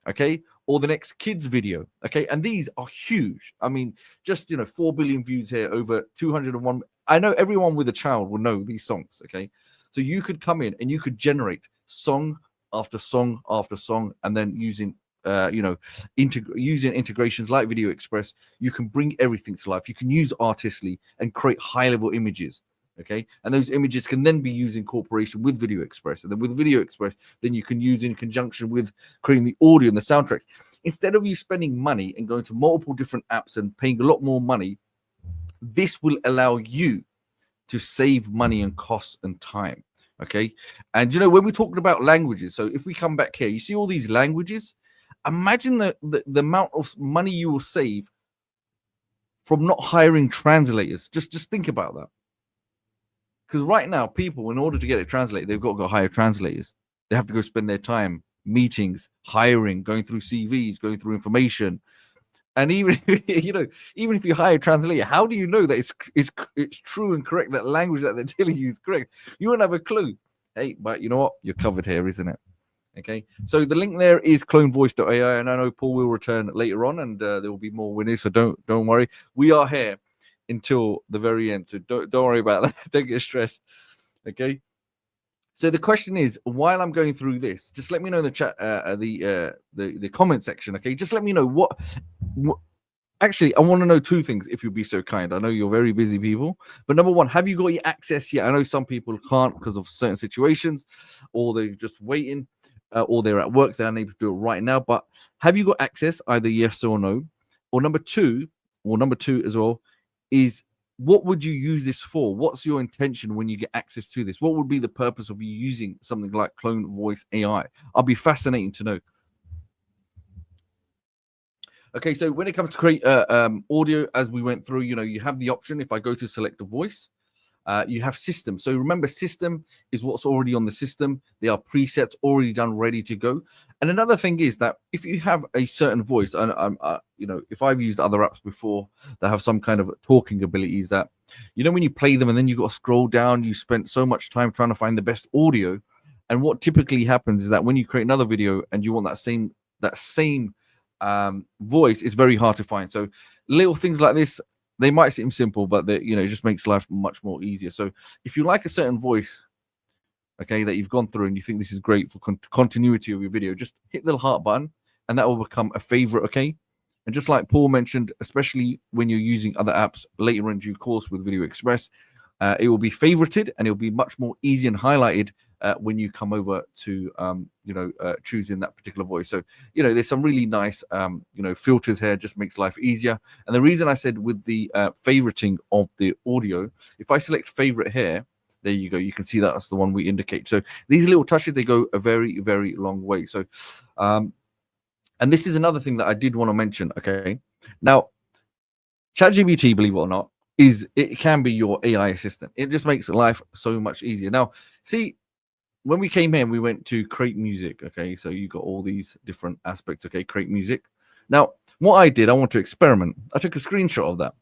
okay? Or the next kids video, okay? And these are huge. I mean, just 4 billion views here, over 201. I know everyone with a child will know these songs, okay? So you could come in and you could generate song after song after song, and then using using integrations like Video Express, you can bring everything to life. You can use Artistly and create high-level images. Okay, and those images can then be used in cooperation with Video Express, and then with Video Express, then you can use in conjunction with creating the audio and the soundtracks. Instead of you spending money and going to multiple different apps and paying a lot more money, this will allow you to save money and costs and time. Okay, and when we're talking about languages, so if we come back here, you see all these languages. Imagine the amount of money you will save from not hiring translators. Just think about that. Because right now, people, in order to get it translated, they've got to go hire translators. They have to go spend their time, meetings, hiring, going through CVs, going through information. And even even if you hire a translator, how do you know that it's true and correct, that language that they're telling you is correct? You won't have a clue. Hey, but you know what? You're covered here, isn't it? Okay. So the link there is CloneVoice.ai, and I know Paul will return later on, and there will be more winners. So don't worry. We are here until the very end, so don't worry about that. Don't get stressed. Okay, so the question is, while I'm going through this, just let me know in the chat, the comment section. Okay, just let me know what actually, I want to know two things, if you'd be so kind. I know you're very busy people, but number one, have you got your access yet? I know some people can't because of certain situations, or they're just waiting, or they're at work, they're unable to do it right now. But have you got access? Either yes or no. Or number two as well, is what would you use this for? What's your intention when you get access to this? What would be the purpose of you using something like CloneVoiceAI? I'll be fascinating to know. Okay, so when it comes to create audio, as we went through, you have the option. If I go to select a voice, you have system. So remember, system is what's already on the system. They are presets already done, ready to go. And another thing is that if you have a certain voice, and if I've used other apps before that have some kind of talking abilities, that when you play them and then you got to scroll down, you spent so much time trying to find the best audio. And what typically happens is that when you create another video and you want that same voice, it's very hard to find. So little things like this, they might seem simple, but it just makes life much more easier. So if you like a certain voice, okay, that you've gone through and you think this is great for continuity of your video, just hit the little heart button and that will become a favorite. Okay, and just like Paul mentioned, especially when you're using other apps later in due course with Video Express, it will be favorited and it will be much more easy and highlighted when you come over to choosing that particular voice. So there's some really nice filters here, just makes life easier. And the reason I said with the favoriting of the audio, if I select favorite here, there you go, you can see that's the one we indicate. So these little touches, they go a very, very long way. So and this is another thing that I did want to mention. Okay, now ChatGPT, believe it or not, it can be your AI assistant. It just makes life so much easier. Now see, when we came in, we went to create music. Okay, so you got all these different aspects. Okay, create music. Now, what I did, I want to experiment. I took a screenshot of that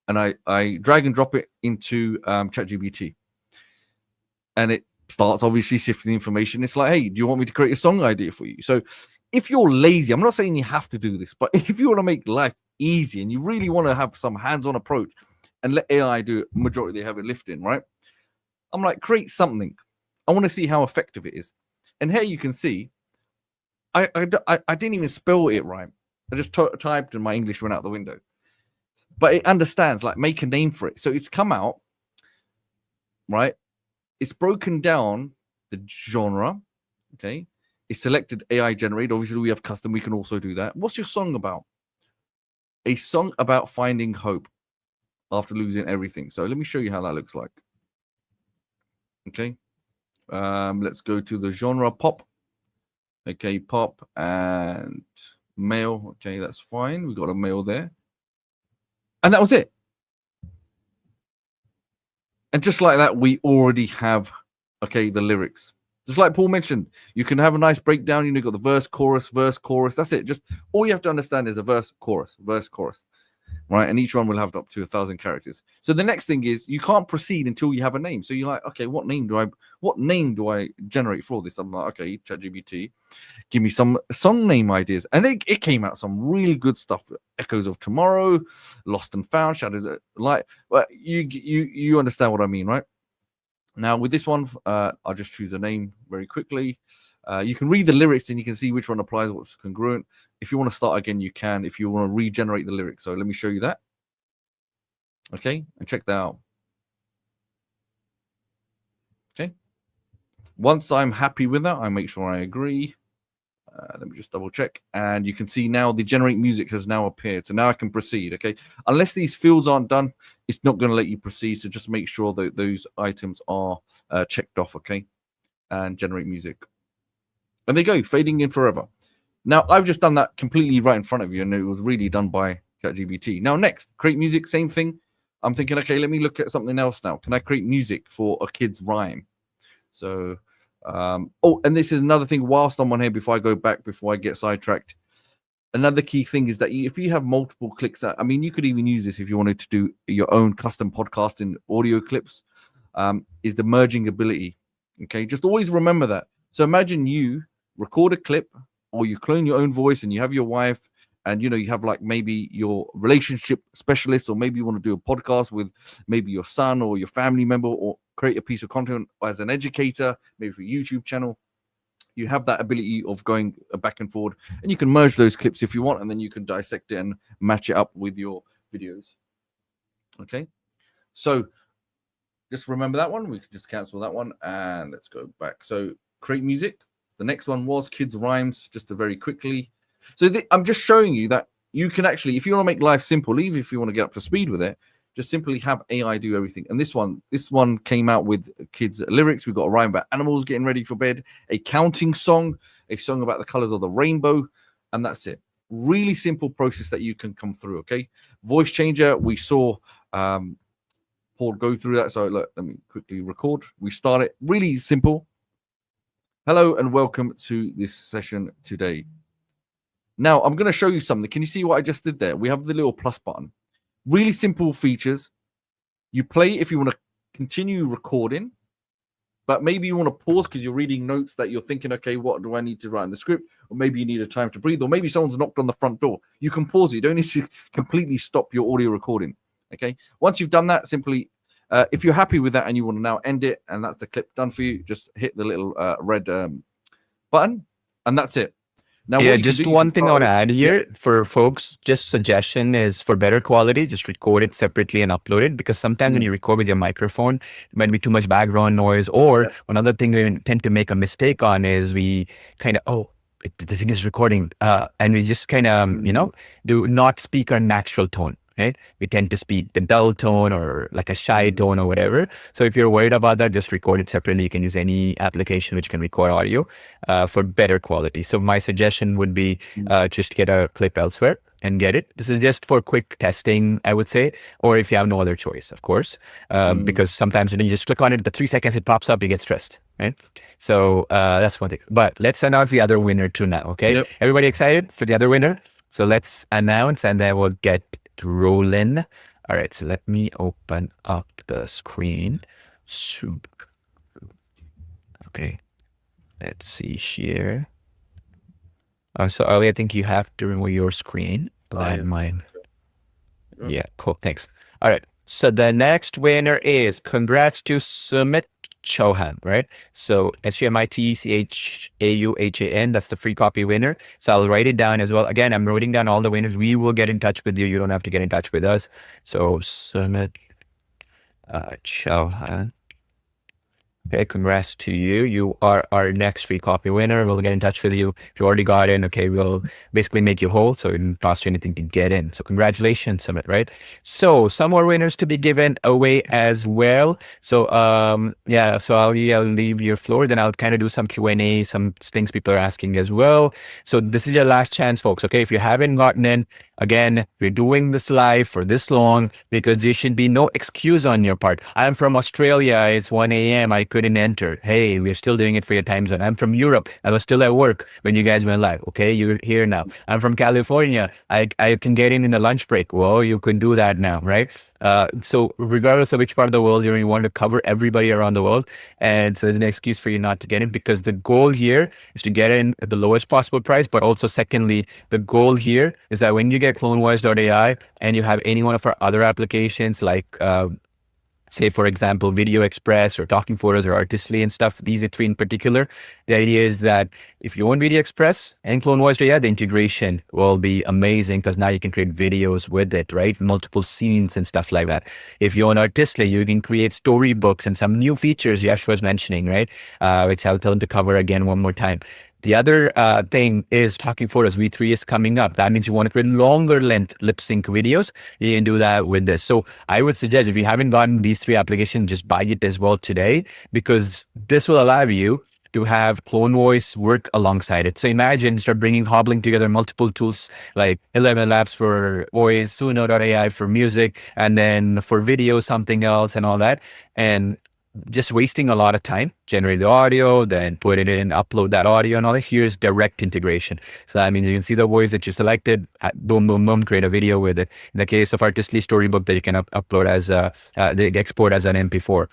and I drag and drop it into ChatGPT. And it starts obviously sifting the information. It's like, hey, do you want me to create a song idea for you? So if you're lazy, I'm not saying you have to do this, but if you want to make life easy and you really want to have some hands-on approach and let AI do majority of the heavy lifting, right? I'm like, create something. I want to see how effective it is. And here you can see, I didn't even spell it right. I just typed and my English went out the window. But it understands, like, make a name for it. So it's come out, right? It's broken down the genre, okay? It's selected AI generated. Obviously, we have custom. We can also do that. What's your song about? A song about finding hope after losing everything. So let me show you how that looks like. Okay. Let's go to the genre pop. Okay, pop and male. Okay, that's fine. We got a male there. And that was it. And just like that, we already have, okay, the lyrics. Just like Paul mentioned, you can have a nice breakdown. You know, you've got the verse, chorus. That's it. Just all you have to understand is a verse, chorus, right? And each one will have up to 1,000 characters. So the next thing is you can't proceed until you have a name. So you're like, okay, what name do I generate for this? I'm like, okay, ChatGPT, give me some song name ideas. And it came out some really good stuff. Echoes of Tomorrow, Lost and Found, Shadows of Light. Well, you understand what I mean, right? Now with this one, I'll just choose a name very quickly. You can read the lyrics and you can see which one applies, what's congruent. If you want to start again, you can. If you want to regenerate the lyrics. So let me show you that. Okay, and check that out. Okay. Once I'm happy with that, I make sure I agree. Let me just double check. And you can see now the generate music has now appeared. So now I can proceed. Okay. Unless these fields aren't done, it's not going to let you proceed. So just make sure that those items are checked off. Okay. And generate music. And there you go, fading in forever. Now, I've just done that completely right in front of you, and it was really done by ChatGPT. Now, next, create music, same thing. I'm thinking, okay, let me look at something else now. Can I create music for a kid's rhyme? So, oh, and this is another thing whilst I'm on here before I go back, before I get sidetracked. Another key thing is that if you have multiple clicks, I mean, you could even use this if you wanted to do your own custom podcasting audio clips, is the merging ability. Okay, just always remember that. So imagine you record a clip or you clone your own voice and you have your wife and, you know, you have like maybe your relationship specialist, or maybe you want to do a podcast with maybe your son or your family member, or create a piece of content as an educator, maybe for a YouTube channel. You have that ability of going back and forward, and you can merge those clips if you want, and then you can dissect it and match it up with your videos. Okay, so just remember that one. We can just cancel that one and let's go back. So create music. The next one was kids rhymes, just to very quickly. So I'm just showing you that you can actually, if you want to make life simple, even if you want to get up to speed with it, just simply have AI do everything. And this one came out with kids lyrics. We've got a rhyme about animals getting ready for bed, a counting song, a song about the colors of the rainbow, and that's it. Really simple process that you can come through. Okay, voice changer. We saw Paul go through that. So look, let me quickly record. We start it really simple. Hello and welcome to this session today. Now I'm going to show you something. Can you see what I just did there? We have the little plus button. Really simple features. You play if you want to continue recording, but maybe you want to pause because you're reading notes that you're thinking, okay, what do I need to write in the script? Or maybe you need a time to breathe, or maybe someone's knocked on the front door. You can pause it. You don't need to completely stop your audio recording. Okay. Once you've done that, simply if you're happy with that and you want to now end it, and that's the clip done for you, just hit the little red button, and that's it. Now, yeah, just one thing I want to add here for folks, just suggestion is for better quality, just record it separately and upload it, because sometimes when you record with your microphone, there might be too much background noise. Or another thing we tend to make a mistake on is we kind of, the thing is recording, and we just kind of, do not speak our natural tone. Right? We tend to speak the dull tone or like a shy tone or whatever. So if you're worried about that, just record it separately. You can use any application which can record audio for better quality. So my suggestion would be just get a clip elsewhere and get it. This is just for quick testing, I would say, or if you have no other choice, of course, because sometimes when you just click on it, the 3 seconds it pops up, you get stressed, right? So that's one thing. But let's announce the other winner too now, okay? Everybody excited for the other winner? So let's announce and then we'll get rolling. All right, so let me open up the screen. Okay, let's see here. So Ali, I think you have to remove your screen. But mine. Yeah, cool. Thanks. All right. So the next winner is congrats to Sumit Chauhan, right? So SUMITCHAUHAN, that's the free copy winner. So I'll write it down as well. Again, I'm writing down all the winners. We will get in touch with you. You don't have to get in touch with us. So Sumit Chauhan. Okay, congrats to you. You are our next free copy winner. We'll get in touch with you. If you already got in, okay, we'll basically make you whole, so it didn't cost you anything to get in. So congratulations, Sumit, right? So some more winners to be given away as well. So yeah, so I'll leave your floor. Then I'll kind of do some Q&A, some things people are asking as well. So this is your last chance, folks. Okay, if you haven't gotten in, again, we're doing this live for this long because there should be no excuse on your part. I'm from Australia. It's 1 a.m. I couldn't enter. Hey, we're still doing it for your time zone. I'm from Europe. I was still at work when you guys went live. Okay, you're here now. I'm from California. I can get in the lunch break. Well, you can do that now, right? So regardless of which part of the world you're in, you want to cover everybody around the world. And so there's an excuse for you not to get in because the goal here is to get in at the lowest possible price. But also secondly, the goal here is that when you get CloneVoice.ai and you have any one of our other applications like say, for example, Video Express or Talking Photos or Artistly and stuff, these are three in particular. The idea is that if you own Video Express and CloneVoice.ai, the integration will be amazing because now you can create videos with it, right? Multiple scenes and stuff like that. If you own Artistly, you can create storybooks and some new features Yash was mentioning, right? Which I'll tell him to cover again one more time. The other thing is Talking Photos. V3 is coming up. That means you want to create longer length lip sync videos. You can do that with this. So I would suggest if you haven't gotten these three applications, just buy it as well today because this will allow you to have Clone Voice work alongside it. So imagine start hobbling together multiple tools like 11 Labs for voice, Suno.ai for music, and then for video, something else and all that. And just wasting a lot of time, generate the audio, then put it in, upload that audio and all that. Here's direct integration. So that means you can see the voice that you selected, boom, boom, boom, create a video with it. In the case of Artistly Storybook that you can upload as they export as an MP4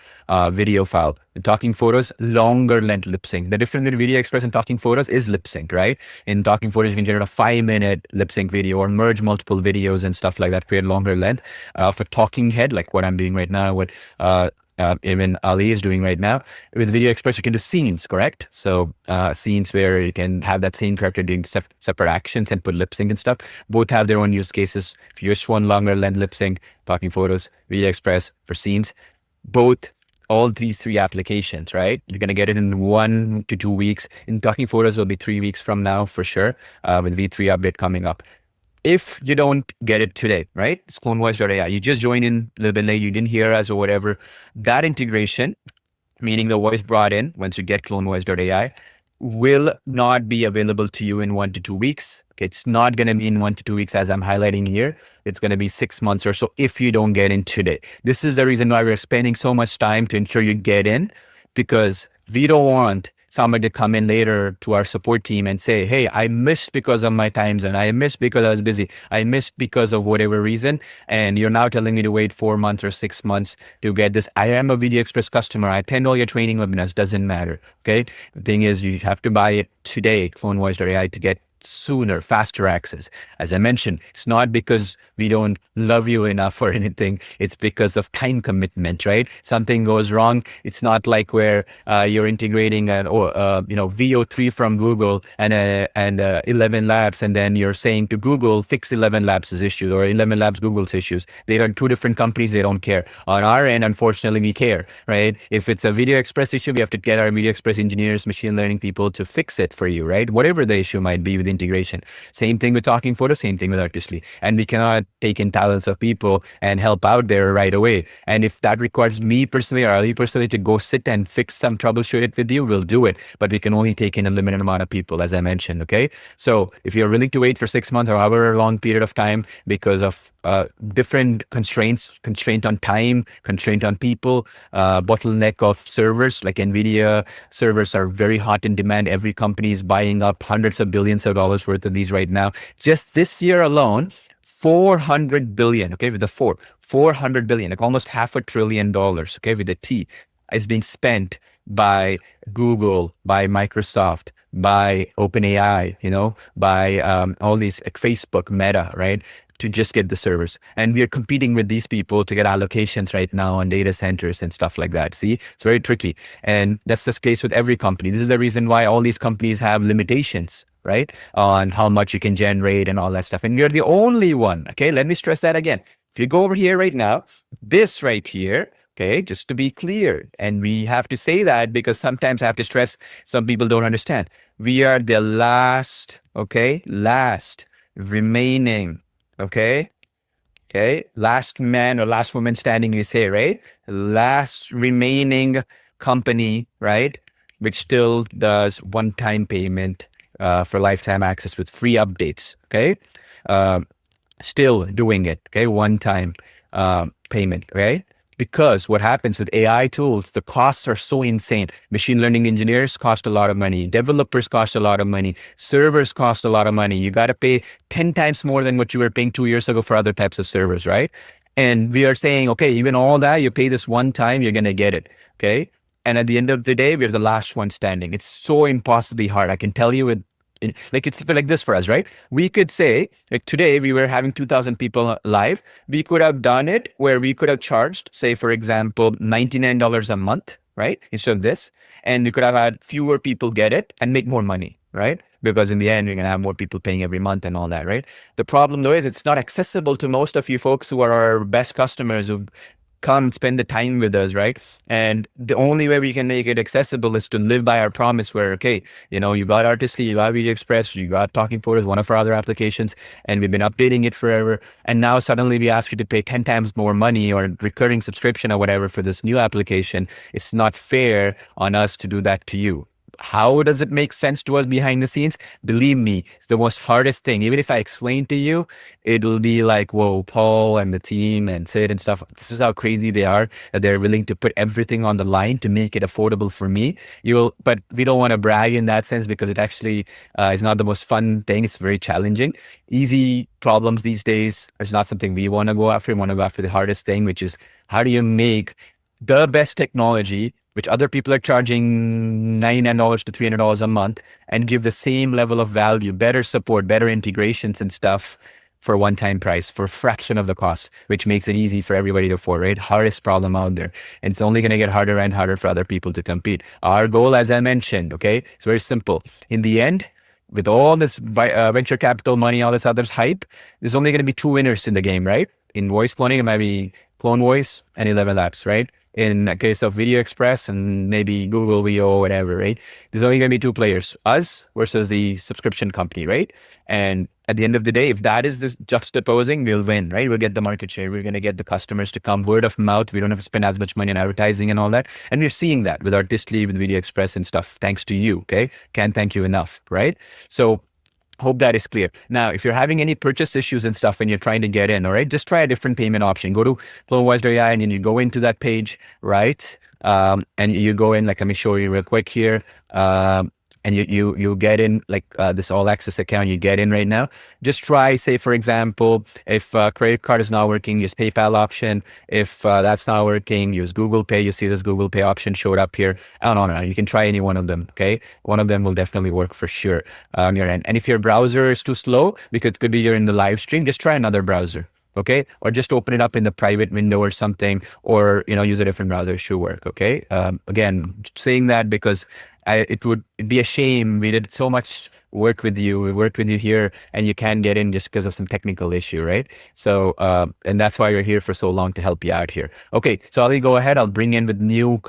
video file. In Talking Photos, longer length lip sync. The difference between Video Express and Talking Photos is lip sync, right? In Talking Photos, you can generate a 5-minute lip sync video or merge multiple videos and stuff like that, create longer length. For Talking Head, like what I'm doing right now, what even Ali is doing right now. With Video Express, you can do scenes, correct? So scenes where you can have that same character doing separate actions and put lip sync and stuff. Both have their own use cases. If you just want longer length lip sync, Talking Photos, Video Express for scenes, both, all these three applications, right? You're going to get it in 1 to 2 weeks. In Talking Photos, will be 3 weeks from now for sure, with V3 update coming up. If you don't get it today, right? It's CloneVoice.ai. You just joined in a little bit late, you didn't hear us or whatever. That integration, meaning the voice brought in once you get CloneVoice.ai, will not be available to you in 1 to 2 weeks. Okay, it's not going to be in 1 to 2 weeks as I'm highlighting here. It's going to be 6 months or so if you don't get in today. This is the reason why we're spending so much time to ensure you get in, because we don't want somebody to come in later to our support team and say, hey, I missed because of my time zone. I missed because I was busy. I missed because of whatever reason. And you're now telling me to wait 4 months or 6 months to get this. I am a Video Express customer. I attend all your training webinars. Doesn't matter. Okay. The thing is, you have to buy it today, CloneVoice.ai, to get sooner, faster access. As I mentioned, it's not because we don't love you enough or anything. It's because of time commitment, right? Something goes wrong. It's not like where you're integrating an VO3 from Google and 11 Labs, and then you're saying to Google, fix 11 Labs' issues or 11 Labs Google's issues. They are two different companies. They don't care. On our end, unfortunately, we care, right? If it's a Video Express issue, we have to get our Video Express engineers, machine learning people to fix it for you, right? Whatever the issue might be with integration. Same thing with Talking Photos, same thing with Artistly. And we cannot take in talents of people and help out there right away. And if that requires me personally or Ali personally to go sit and fix some troubleshoot it with you, we'll do it. But we can only take in a limited amount of people, as I mentioned, okay? So if you're willing to wait for 6 months or however long period of time because of different constraint on time, constraint on people, bottleneck of servers, like NVIDIA servers are very hot in demand. Every company is buying up hundreds of billions of dollars worth of these right now. Just this year alone, 400 billion, okay, with the 400 billion, like almost $500 billion, okay, with the T, is being spent by Google, by Microsoft, by OpenAI, by all these, like Facebook, Meta, right, to just get the servers. And we are competing with these people to get allocations right now on data centers and stuff like that. See, it's very tricky. And that's the case with every company. This is the reason why all these companies have limitations, right, on how much you can generate and all that stuff. And you're the only one, okay? Let me stress that again. If you go over here right now, this right here, okay, just to be clear, and we have to say that because sometimes I have to stress, some people don't understand. We are the last, okay, last remaining, okay, last man or last woman standing, you say, right? Last remaining company, right, which still does one-time payment for lifetime access with free updates, okay? Still doing it, okay, one-time payment, right? Because what happens with AI tools, the costs are so insane. Machine learning engineers cost a lot of money. Developers cost a lot of money. Servers cost a lot of money. You got to pay 10 times more than what you were paying 2 years ago for other types of servers, right? And we are saying, okay, even all that, you pay this one time, you're going to get it, okay? And at the end of the day, we're the last one standing. It's so impossibly hard. I can tell you like it's like this for us, right? We could say, like today we were having 2,000 people live. We could have done it where we could have charged, say, for example, $99 a month, right? Instead of this. And we could have had fewer people get it and make more money, right? Because in the end, you're going to have more people paying every month and all that, right? The problem though is it's not accessible to most of you folks who are our best customers who come spend the time with us, right? And the only way we can make it accessible is to live by our promise where, okay, you got Artistly, you got Video Express, you got Talking Photos, one of our other applications, and we've been updating it forever. And now suddenly we ask you to pay 10 times more money or recurring subscription or whatever for this new application. It's not fair on us to do that to you. How does it make sense to us behind the scenes? Believe me, it's the most hardest thing. Even if I explain to you, it'll be like, whoa, Paul and the team and Sid and stuff. This is how crazy they are, that they're willing to put everything on the line to make it affordable for me. But we don't want to brag in that sense because it actually is not the most fun thing. It's very challenging. Easy problems these days is not something we want to go after. We want to go after the hardest thing, which is how do you make the best technology, which other people are charging $99 to $300 a month, and give the same level of value, better support, better integrations and stuff for a one-time price, for a fraction of the cost, which makes it easy for everybody to afford, right? Hardest problem out there. And it's only going to get harder and harder for other people to compete. Our goal, as I mentioned, okay, it's very simple. In the end, with all this venture capital money, all this other hype, there's only going to be two winners in the game, right? In voice cloning, it might be Clone Voice and 11 Labs, right? In the case of Video Express and maybe Google VO or whatever, right? There's only going to be two players, us versus the subscription company, right? And at the end of the day, if that is this juxtaposing, we'll win, right? We'll get the market share. We're going to get the customers to come, word of mouth. We don't have to spend as much money on advertising and all that. And we're seeing that with Artistly, with Video Express and stuff, thanks to you, okay? Can't thank you enough, right? So hope that is clear. Now, if you're having any purchase issues and stuff and you're trying to get in, all right, just try a different payment option. Go to CloneVoiceAI and then you go into that page, right? And you go in, like, let me show you real quick here. And you get in like this all access account, you get in right now. Just try, say, for example, if credit card is not working, use PayPal option. If that's not working, use Google Pay. You see this Google Pay option showed up here. No. You can try any one of them, okay? One of them will definitely work for sure on your end. And if your browser is too slow, because it could be you're in the live stream, just try another browser. Okay, or just open it up in the private window or something, or use a different browser. It should work. Okay, again, saying that because it'd be a shame. We did so much work with you. We worked with you here, and you can't get in just because of some technical issue, right? So, and that's why you're here for so long, to help you out here. Okay, so I'll go ahead. I'll bring in with new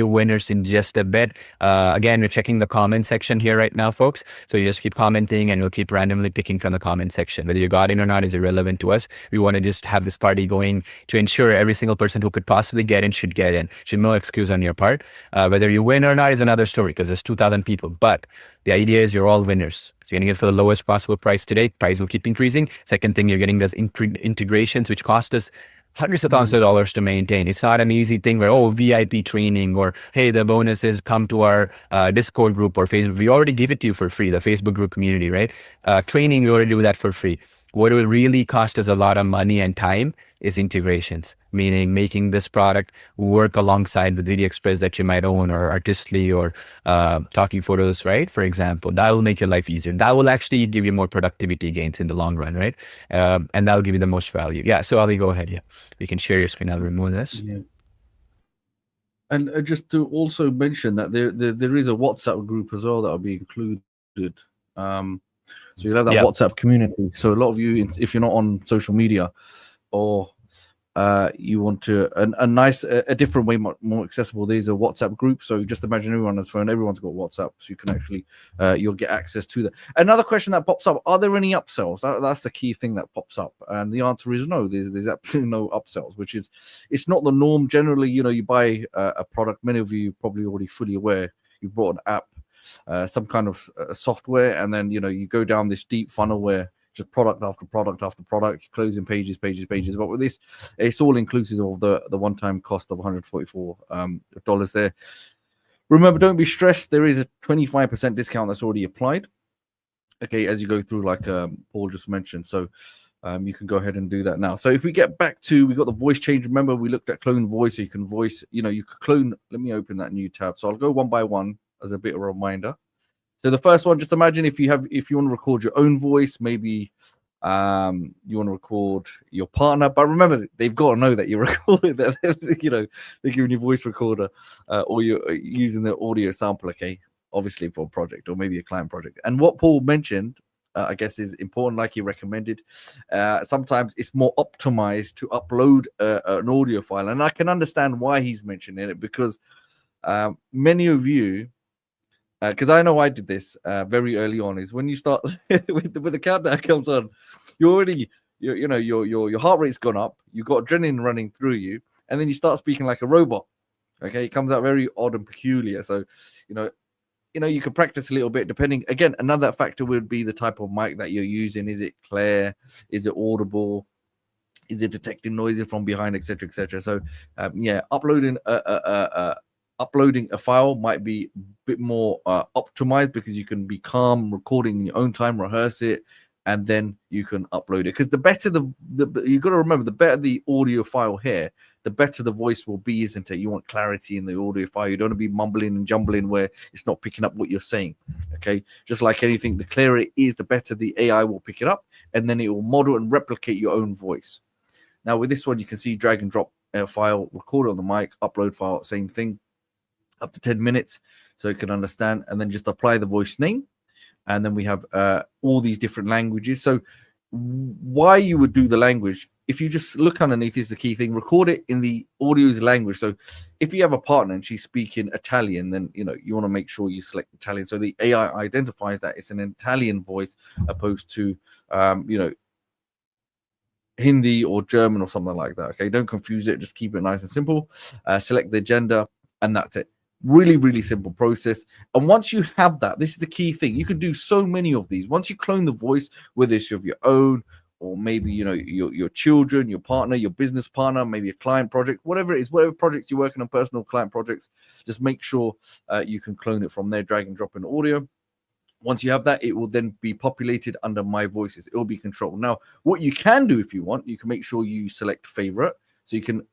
winners in just a bit. Again, we're checking the comment section here right now, folks. So you just keep commenting, and we'll keep randomly picking from the comment section. Whether you got in or not is irrelevant to us. We want to just have this party going to ensure every single person who could possibly get in should get in. Should no excuse on your part. Whether you win or not is another story, because there's 2,000 people. But the idea is you're all winners. So you're getting it for the lowest possible price today. Price will keep increasing. Second thing, you're getting those integrations, which cost us hundreds of thousands of dollars to maintain. It's not an easy thing where, oh, VIP training, or hey, the bonus is come to our Discord group or Facebook. We already give it to you for free, the Facebook group community, right? Training, we already do that for free. What will really cost us a lot of money and time is integrations, meaning making this product work alongside the Video Express that you might own, or Artistly, or Talking Photos, right? For example, that will make your life easier. That will actually give you more productivity gains in the long run, right? And that'll give you the most value. Yeah. So Ali, go ahead. Yeah, you can share your screen. I'll remove this. Yeah. And just to also mention that there is a WhatsApp group as well that will be included. So you'll have that WhatsApp community. So a lot of you, if you're not on social media, or you want to a different way, more accessible, there's a WhatsApp group. So just imagine everyone on his phone, everyone's got WhatsApp, so you can actually you'll get access to that. Another question that pops up: are there any upsells? That's the key thing that pops up, and the answer is no. There's absolutely no upsells, which is, it's not the norm. Generally, you buy a product. Many of you probably already fully aware. You bought an app, some kind of software, and then you go down this deep funnel where just product after product after product, closing pages. But with this, it's all inclusive of the one-time cost of $144 there. Remember, don't be stressed. There is a 25% discount that's already applied, okay, as you go through, like Paul just mentioned. So you can go ahead and do that now. So if we get back to, we got the voice change. Remember, we looked at clone voice. So you can voice, you could clone. Let me open that new tab. So I'll go one by one as a bit of a reminder. So the first one, just imagine if you want to record your own voice, maybe you want to record your partner, but remember, they've got to know that you're recording, that they're giving you a voice recorder, or you're using the audio sample, okay, obviously for a project or maybe a client project. And what Paul mentioned, I guess, is important, like he recommended. Sometimes it's more optimized to upload an audio file, and I can understand why he's mentioning it, because many of you, because I know I did this very early on, is when you start with the countdown comes on, you're already, your heart rate's gone up, you've got adrenaline running through you, and then you start speaking like a robot. Okay, it comes out very odd and peculiar. So, you can practice a little bit, depending. Again, another factor would be the type of mic that you're using. Is it clear? Is it audible? Is it detecting noises from behind, etc., etc.? So, uploading a file might be a bit more optimized, because you can be calm, recording in your own time, rehearse it, and then you can upload it. Because the better you got to remember, the better the audio file here, the better the voice will be, isn't it? You want clarity in the audio file. You don't want to be mumbling and jumbling where it's not picking up what you're saying. Okay, just like anything, the clearer it is, the better the AI will pick it up, and then it will model and replicate your own voice. Now with this one, you can see drag and drop file, record it on the mic, upload file, same thing, up to 10 minutes, so you can understand, and then just apply the voice name. And then we have all these different languages. So why you would do the language, if you just look underneath, is the key thing. Record it in the audio's language. So if you have a partner and she's speaking Italian, then you want to make sure you select Italian, so the AI identifies that it's an Italian voice, opposed to Hindi or German or something like that. Okay, don't confuse it, just keep it nice and simple. Select the gender, and that's it. Really, really simple process. And once you have that, this is the key thing. You can do so many of these. Once you clone the voice, whether it's of your own, or maybe your children, your partner, your business partner, maybe a client project, whatever it is, whatever projects you're working on, personal client projects, just make sure you can clone it from there, drag and drop in audio. Once you have that, it will then be populated under My Voices. It will be controlled. Now, what you can do if you want, you can make sure you select favorite, so you can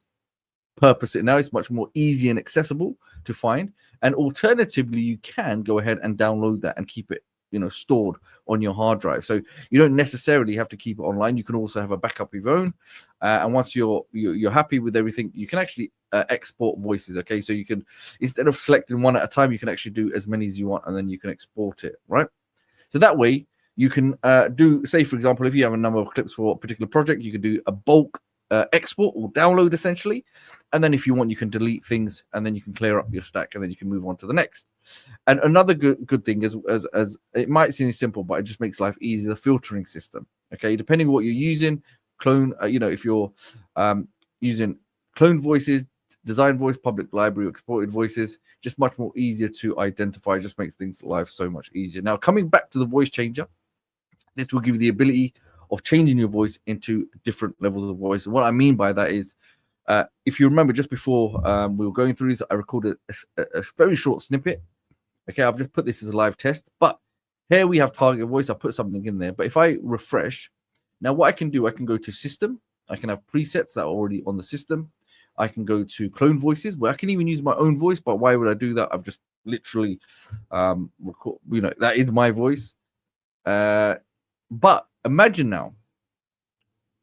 purpose it. Now it's much more easy and accessible to find. And alternatively, you can go ahead and download that and keep it stored on your hard drive. So you don't necessarily have to keep it online. You can also have a backup of your own, and once you're happy with everything, you can actually export voices. Okay, so you can, instead of selecting one at a time, you can actually do as many as you want, and then you can export it, right? So that way you can do, say for example, if you have a number of clips for a particular project, you can do a bulk export or download essentially, and then if you want, you can delete things, and then you can clear up your stack, and then you can move on to the next. And another good thing is, as it might seem simple, but it just makes life easier, the filtering system. Okay, depending on what you're using, clone, if you're using clone voices, design voice, public library, exported voices, just much more easier to identify. Just makes things life so much easier. Now, coming back to the voice changer, this will give you the ability of changing your voice into different levels of voice. And what I mean by that is, if you remember, just before we were going through this, I recorded a very short snippet. Okay, I've just put this as a live test, but here we have target voice. I put something in there, but if I refresh, now what I can do, I can go to system. I can have presets that are already on the system. I can go to clone voices, where I can even use my own voice, but why would I do that? I've just literally, record, that is my voice. But imagine now,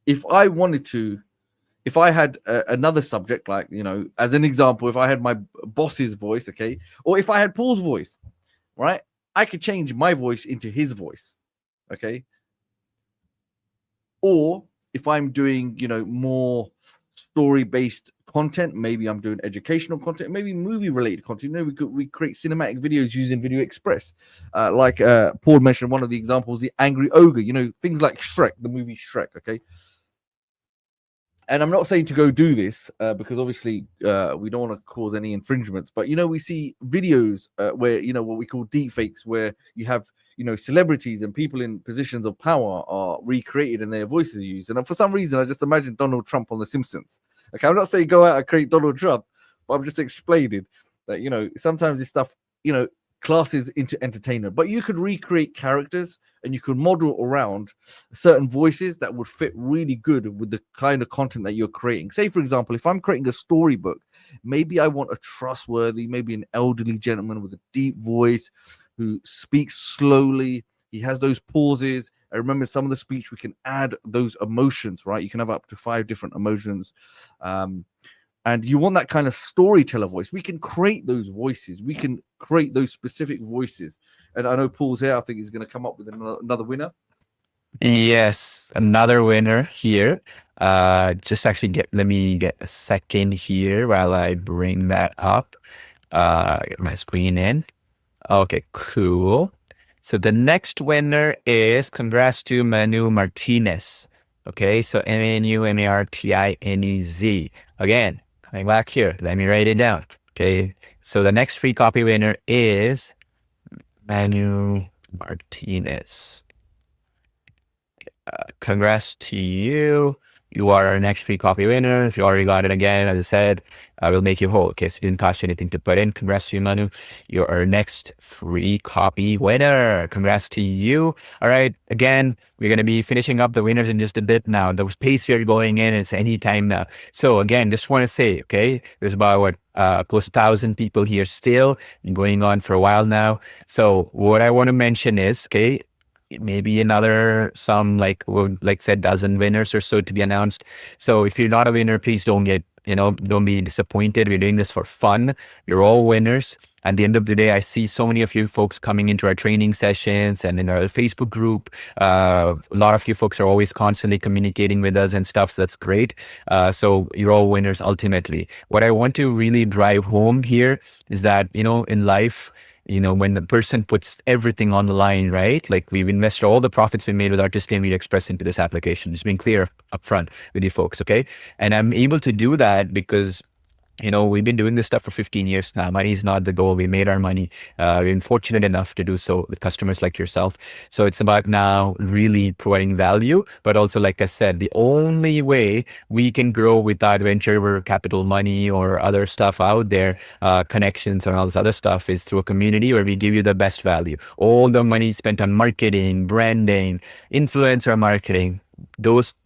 if I wanted to, if I had another subject, like, as an example, if I had my boss's voice, okay, or if I had Paul's voice, right, I could change my voice into his voice, okay? Or if I'm doing, more story-based content, maybe I'm doing educational content, maybe movie-related content. We create cinematic videos using Video Express. Like Paul mentioned, one of the examples, the Angry Ogre, things like Shrek, the movie Shrek, okay? And I'm not saying to go do this because obviously we don't want to cause any infringements. But, we see videos where, what we call deepfakes, where you have, celebrities and people in positions of power are recreated and their voices are used. And for some reason, I just imagine Donald Trump on The Simpsons. Okay, I'm not saying go out and create Donald Trump, but I'm just explaining that, sometimes this stuff, classes into entertainment, but you could recreate characters and you could model around certain voices that would fit really good with the kind of content that you're creating. Say, for example, if I'm creating a storybook, maybe I want a trustworthy, maybe an elderly gentleman with a deep voice who speaks slowly. He has those pauses. I remember some of the speech, we can add those emotions, right? You can have up to 5 different emotions. And you want that kind of storyteller voice. We can create those voices. We can create those specific voices. And I know Paul's here. I think he's going to come up with another winner. Yes, another winner here. Just actually let me get a second here while I bring that up. Get my screen in. Okay, cool. So the next winner is, congrats to Manu Martinez. Okay, so ManuMartinez. Again, coming back here, let me write it down. Okay, so the next free copy winner is Manu Martinez. Congrats to you. You are our next free copy winner. If you already got it, again, as I said, I will make you whole. Okay, so it didn't cost you anything to put in. Congrats to you, Manu. You're our next free copy winner. Congrats to you. All right, again, we're going to be finishing up the winners in just a bit now. The pace we're going in is any time now. So again, just want to say, okay, there's about close to 1,000 people here still, been going on for a while now. So what I want to mention is, okay, maybe said dozen winners or so to be announced. So if you're not a winner, please don't be disappointed. We're doing this for fun. You're all winners. At the end of the day, I see so many of you folks coming into our training sessions and in our Facebook group. A lot of you folks are always constantly communicating with us and stuff. So that's great. So you're all winners ultimately. What I want to really drive home here is that, in life, when the person puts everything on the line, right? Like, we've invested all the profits we made with Artist and Video Express into this application. It's been clear up front with you folks, okay? And I'm able to do that because we've been doing this stuff for 15 years now. Money is not the goal. We made our money. We've been fortunate enough to do so with customers like yourself. So it's about now really providing value, but also, like I said, the only way we can grow without venture capital money or other stuff out there, connections and all this other stuff, is through a community where we give you the best value. All the money spent on marketing, branding, influencer marketing,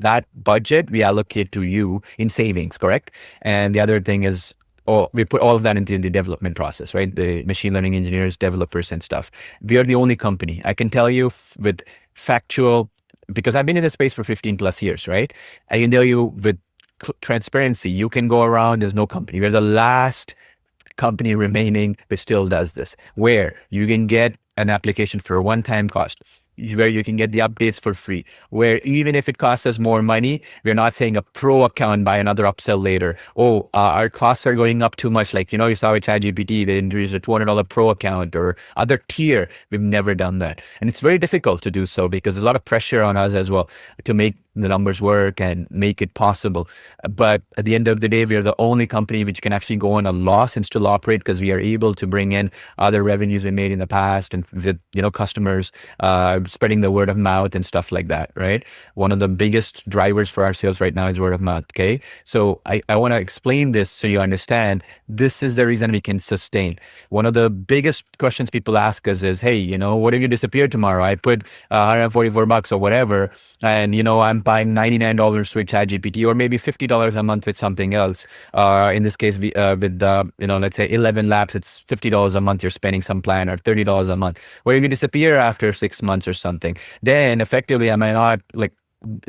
that budget we allocate to you in savings, correct? And the other thing is, we put all of that into the development process, right? The machine learning engineers, developers and stuff. We are the only company. I can tell you with factual, because I've been in this space for 15 plus years, right? I can tell you with transparency, you can go around, there's no company. We're the last company remaining that still does this, where you can get an application for a one-time cost, where you can get the updates for free, where even if it costs us more money, we're not saying a pro account, buy another upsell later. Our costs are going up too much. Like, you saw with ChatGPT, they introduced a $200 pro account or other tier. We've never done that. And it's very difficult to do so because there's a lot of pressure on us as well to make the numbers work and make it possible. But at the end of the day, we are the only company which can actually go on a loss and still operate, because we are able to bring in other revenues we made in the past, and with, you know, customers, spreading the word of mouth and stuff like that, right? One of the biggest drivers for our sales right now is word of mouth. Okay. So I want to explain this so you understand this is the reason we can sustain. One of the biggest questions people ask us is, hey, you know, what if you disappear tomorrow? I put $144 or whatever, and, you know, I'm buying $99 with ChatGPT, or maybe $50 a month with something else. In this case, with you know, let's say 11 laps, it's $50 a month you're spending some plan, or $30 a month. What if you disappear after 6 months or something? Then effectively, am I not like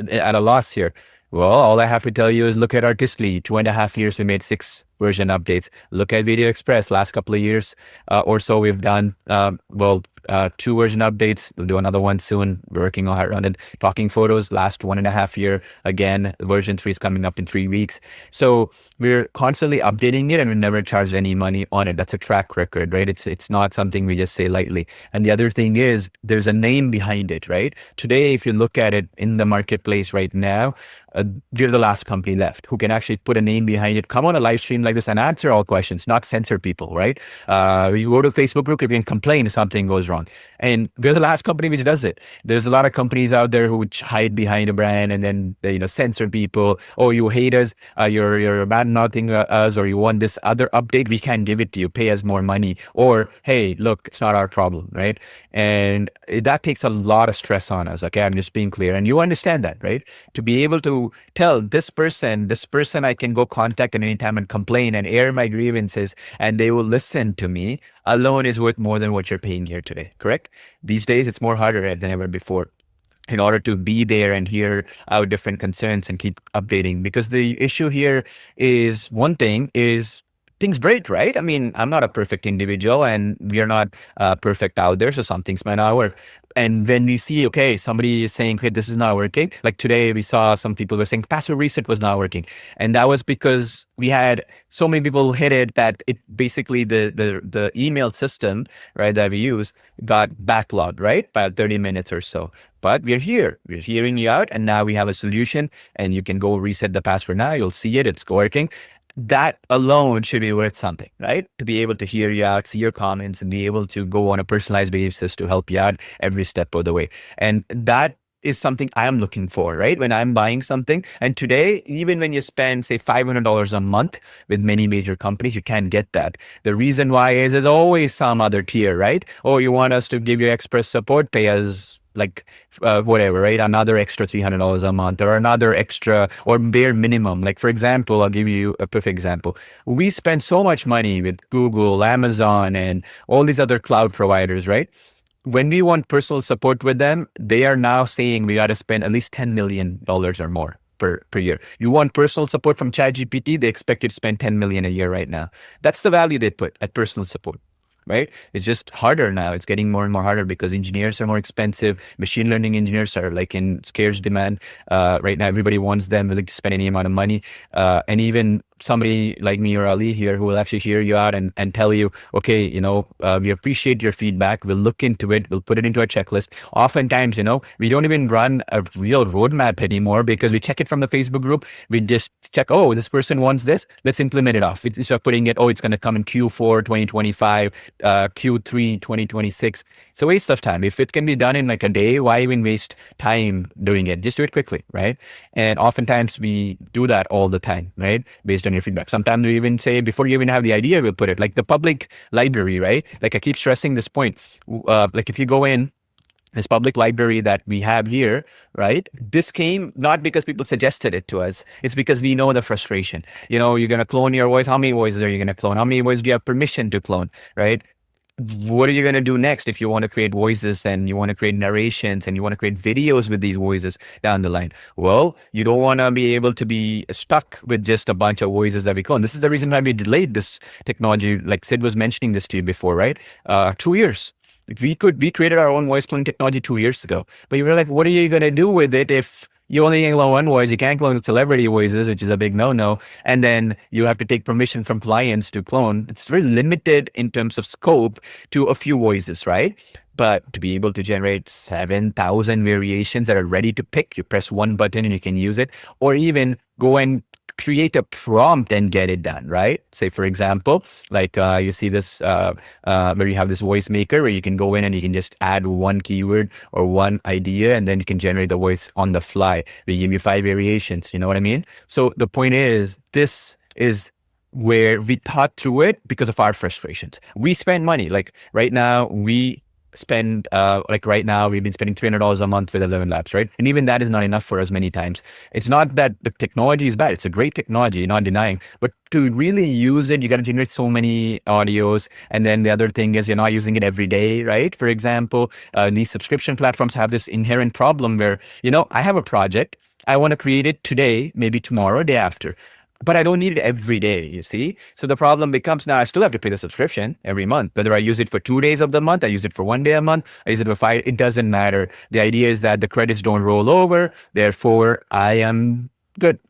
at a loss here? Well, all I have to tell you is look at Artistly. 2.5 years, we made 6 version updates. Look at Video Express. Last couple of years or so, we've done 2 version updates. We'll do another one soon. We're working on it. Talking Photos, last 1.5 year. Again, version 3 is coming up in 3 weeks. So we're constantly updating it, and we never charge any money on it. That's a track record, right? It's not something we just say lightly. And the other thing is there's a name behind it, right? Today, if you look at it in the marketplace right now, we're the last company left who can actually put a name behind it, come on a live stream like this and answer all questions, not censor people, right? You go to Facebook group, you can complain if something goes wrong. And we're the last company which does it. There's a lot of companies out there who hide behind a brand and then they, you know, censor people. Oh, you hate us, you're bad-mouthing us, or you want this other update, we can't give it to you, pay us more money. Or, hey, look, it's not our problem, right? And that takes a lot of stress on us, okay? I'm just being clear. And you understand that, right? To be able to tell this person I can go contact at any time and complain and air my grievances, and they will listen to me, alone is worth more than what you're paying here today, correct? These days, it's more harder than ever before in order to be there and hear our different concerns and keep updating. Because the issue here is, one thing is, things break, right? I mean, I'm not a perfect individual, and we are not perfect out there, so some things might not work. And when we see, okay, somebody is saying, hey, this is not working. Like today, we saw some people were saying password reset was not working. And that was because we had so many people hit it that it basically the email system, right, that we use got backlogged, right, by 30 minutes or so. But we're here, we're hearing you out, and now we have a solution, and you can go reset the password now. You'll see it, it's working. That alone should be worth something, right? To be able to hear you out, see your comments, and be able to go on a personalized basis to help you out every step of the way. And that is something I'm looking for, right? When I'm buying something. And today, even when you spend, say, $500 a month with many major companies, you can't get that. The reason why is there's always some other tier, right? Oh, you want us to give you express support, pay us like whatever, right? Another extra $300 a month, or another extra, or bare minimum. Like, for example, I'll give you a perfect example. We spend so much money with Google, Amazon, and all these other cloud providers, right? When we want personal support with them, they are now saying we got to spend at least $10 million or more per year. You want personal support from ChatGPT, they expect you to spend $10 million a year right now. That's the value they put at personal support. Right? It's just harder now. It's getting more and more harder because engineers are more expensive. Machine learning engineers are like in scarce demand. Right now, everybody wants them, willing to spend any amount of money. And even somebody like me or Ali here who will actually hear you out and tell you, okay, you know, we appreciate your feedback. We'll look into it. We'll put it into a checklist. Oftentimes, you know, we don't even run a real roadmap anymore because we check it from the Facebook group. We just check, oh, this person wants this. Let's implement it off. Instead of putting it, oh, it's going to come in Q4 2025, Q3 2026. It's a waste of time. If it can be done in like a day, why even waste time doing it? Just do it quickly, right? And oftentimes we do that all the time, right? Based on your feedback. Sometimes we even say, before you even have the idea, we'll put it like the public library, right? Like I keep stressing this point. Like if you go in this public library that we have here, right? This came not because people suggested it to us. It's because we know the frustration. You know, you're going to clone your voice. How many voices are you going to clone? How many voices do you have permission to clone, right? What are you going to do next if you want to create voices and you want to create narrations and you want to create videos with these voices down the line? Well, you don't want to be able to be stuck with just a bunch of voices that we clone. This is the reason why we delayed this technology. Like Sid was mentioning this to you before, right? 2 years. We created our own voice cloning technology 2 years ago. But you were like, what are you going to do with it if you only can clone one voice? You can't clone celebrity voices, which is a big no-no. And then you have to take permission from clients to clone. It's very limited in terms of scope to a few voices, right? But to be able to generate 7,000 variations that are ready to pick, you press one button and you can use it, or even go and create a prompt and get it done, right? Say, for example, like you see this where you have this voice maker where you can go in and you can just add one keyword or one idea, and then you can generate the voice on the fly. We give you 5 variations, you know what I mean? So the point is, this is where we thought through it because of our frustrations. We spend money. Like right now, we spend right now we've been spending $300 a month with 11 Labs, right? And even that is not enough for us many times. It's not that the technology is bad. It's a great technology, not denying, but to really use it, you got to generate so many audios. And then the other thing is you're not using it every day, right? For example, these subscription platforms have this inherent problem where, I have a project, I want to create it today, maybe tomorrow, day after, but I don't need it every day, you see? So the problem becomes now I still have to pay the subscription every month. Whether I use it for 2 days of the month, I use it for 1 day a month, I use it for 5, it doesn't matter. The idea is that the credits don't roll over. Therefore, I am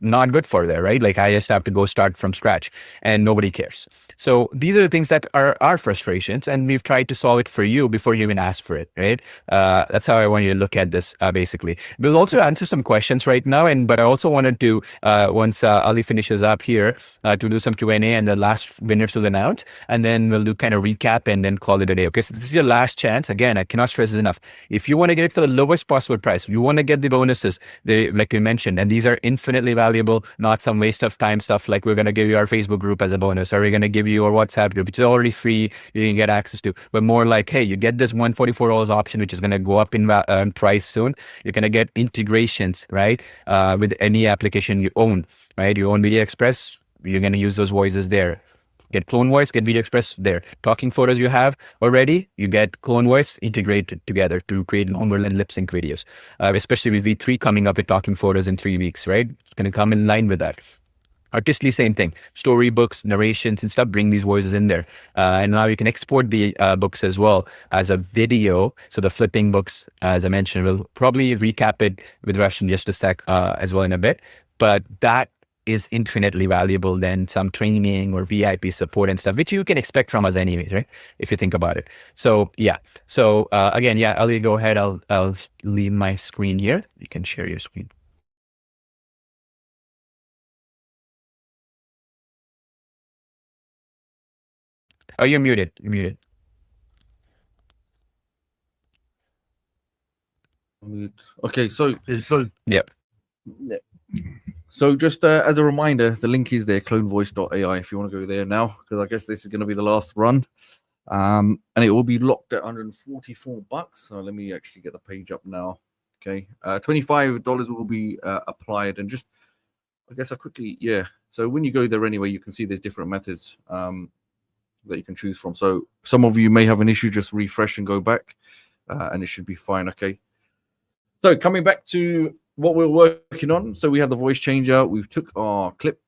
not good for there, right? Like I just have to go start from scratch and nobody cares. So these are the things that are our frustrations, and we've tried to solve it for you before you even ask for it, right? That's how I want you to look at this, basically. We'll also answer some questions right now, but I also wanted to, once Ali finishes up here, to do some Q&A and the last winners will announce, and then we'll do kind of recap and then call it a day. Okay, so this is your last chance. Again, I cannot stress this enough. If you want to get it for the lowest possible price, you want to get the bonuses, like we mentioned, and these are infinitely valuable, not some waste of time stuff like we're going to give you our Facebook group as a bonus, or we're going to give you your WhatsApp group, which is already free, you can get access to, but more like, hey, you get this $144 option, which is going to go up in price soon. You're going to get integrations, right, with any application you own, right? You own Media Express, you're going to use those voices there. Get Clone Voice, get Video Express there. Talking photos you have already, you get Clone Voice integrated together to create longer and lip sync videos, especially with V3 coming up with talking photos in 3 weeks, right? It's going to come in line with that. Artistically, same thing. Storybooks, narrations and stuff, bring these voices in there. And now you can export the books as well as a video. So the flipping books, as I mentioned, we'll probably recap it with Rush in just a sec as well in a bit. But that is infinitely valuable than some training or VIP support and stuff, which you can expect from us anyways, right? If you think about it. So yeah. So again, yeah, Ali, go ahead. I'll leave my screen here. You can share your screen. Oh, you're muted. You're muted. Okay, so yep. So just as a reminder, the link is there, CloneVoice.ai, if you want to go there now, because I guess this is going to be the last run, and it will be locked at $144. So let me actually get the page up now. Okay, $25 will be applied, and just I guess I quickly So when you go there anyway, you can see there's different methods that you can choose from. So some of you may have an issue, just refresh and go back, and it should be fine. Okay. So coming back to what we're working on. So we have the voice changer. We've took our clip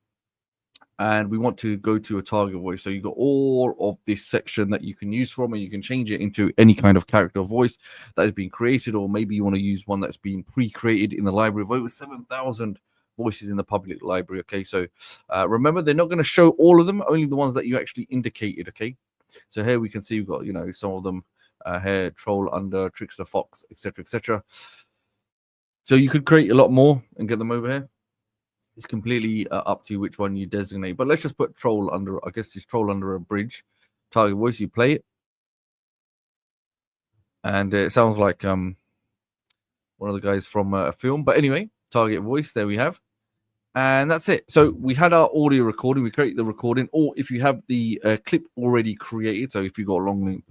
and we want to go to a target voice. So you've got all of this section that you can use from, and you can change it into any kind of character voice that has been created, or maybe you want to use one that's been pre-created in the library of over 7,000 voices in the public library. Okay, so remember, they're not going to show all of them, only the ones that you actually indicated. Okay, so here we can see we've got some of them here: Troll, Under, Trickster, Fox, etc., etc. So you could create a lot more and get them over here. It's completely up to you which one you designate, but let's just put Troll under, I guess just Troll under a bridge target voice. You play it and it sounds like one of the guys from a film, but anyway, target voice, there we have. And that's it. So we had our audio recording, we create the recording, or if you have the clip already created, so if you've got a long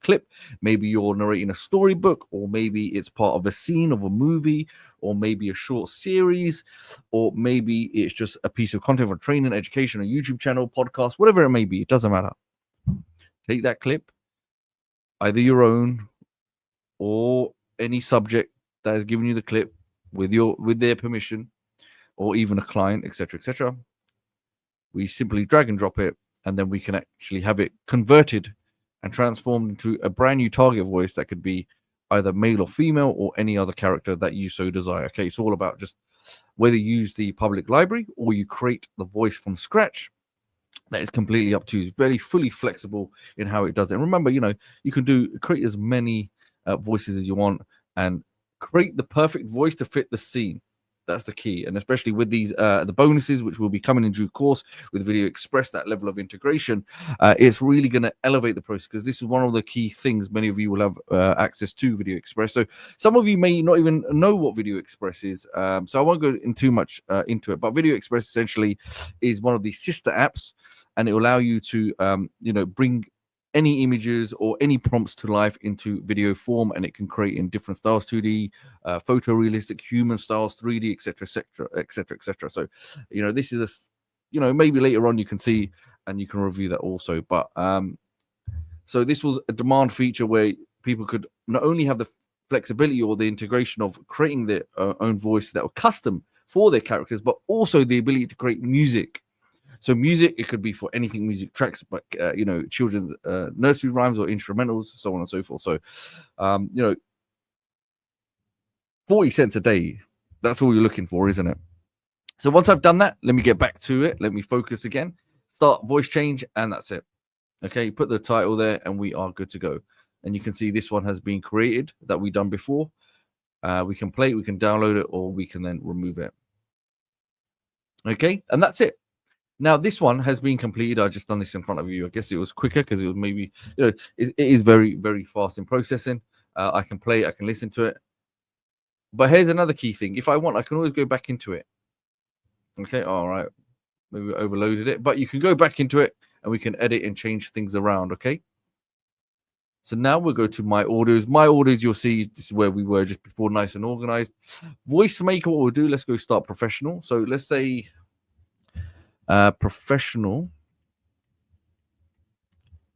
clip, maybe you're narrating a storybook, or maybe it's part of a scene of a movie, or maybe a short series, or maybe it's just a piece of content for training, education, a YouTube channel, podcast, whatever it may be, it doesn't matter. Take that clip, either your own or any subject that has given you the clip with their permission, or even a client, etc., etc. We simply drag and drop it, and then we can actually have it converted and transformed into a brand new target voice that could be either male or female, or any other character that you so desire. Okay, it's all about just whether you use the public library or you create the voice from scratch. That is completely up to you. It's very fully flexible in how it does it. And remember, you know, you can create as many voices as you want and create the perfect voice to fit the scene. That's the key. And especially with these the bonuses, which will be coming in due course with Video Express, that level of integration, it's really going to elevate the process, because this is one of the key things. Many of you will have access to Video Express. So some of you may not even know what Video Express is. So I won't go in too much into it. But Video Express essentially is one of the sister apps, and it will allow you to bring any images or any prompts to life into video form, and it can create in different styles: 2D, photorealistic, human styles, 3D, etc., etc., etc., etc. So, this is maybe later on you can see and you can review that also. But so this was a demand feature where people could not only have the flexibility or the integration of creating their own voice that were custom for their characters, but also the ability to create music. So music, it could be for anything, music tracks, but children's nursery rhymes or instrumentals, so on and so forth. So 40 cents a day, that's all you're looking for, isn't it? So once I've done that, let me get back to it. Let me focus again, start voice change, and that's it. Okay, put the title there and we are good to go. And you can see this one has been created that we done before. We can play it, we can download it, or we can then remove it. Okay, and that's it. Now, this one has been completed. I just done this in front of you. I guess it was quicker because it was maybe, it is very, very fast in processing. I can play it, I can listen to it. But here's another key thing. If I want, I can always go back into it. Okay, all right. Maybe we overloaded it. But you can go back into it and we can edit and change things around, okay? So now we'll go to My Orders. My Orders, you'll see this is where we were just before, nice and organized. Voice Maker, what we'll do, let's go start professional. So let's say professional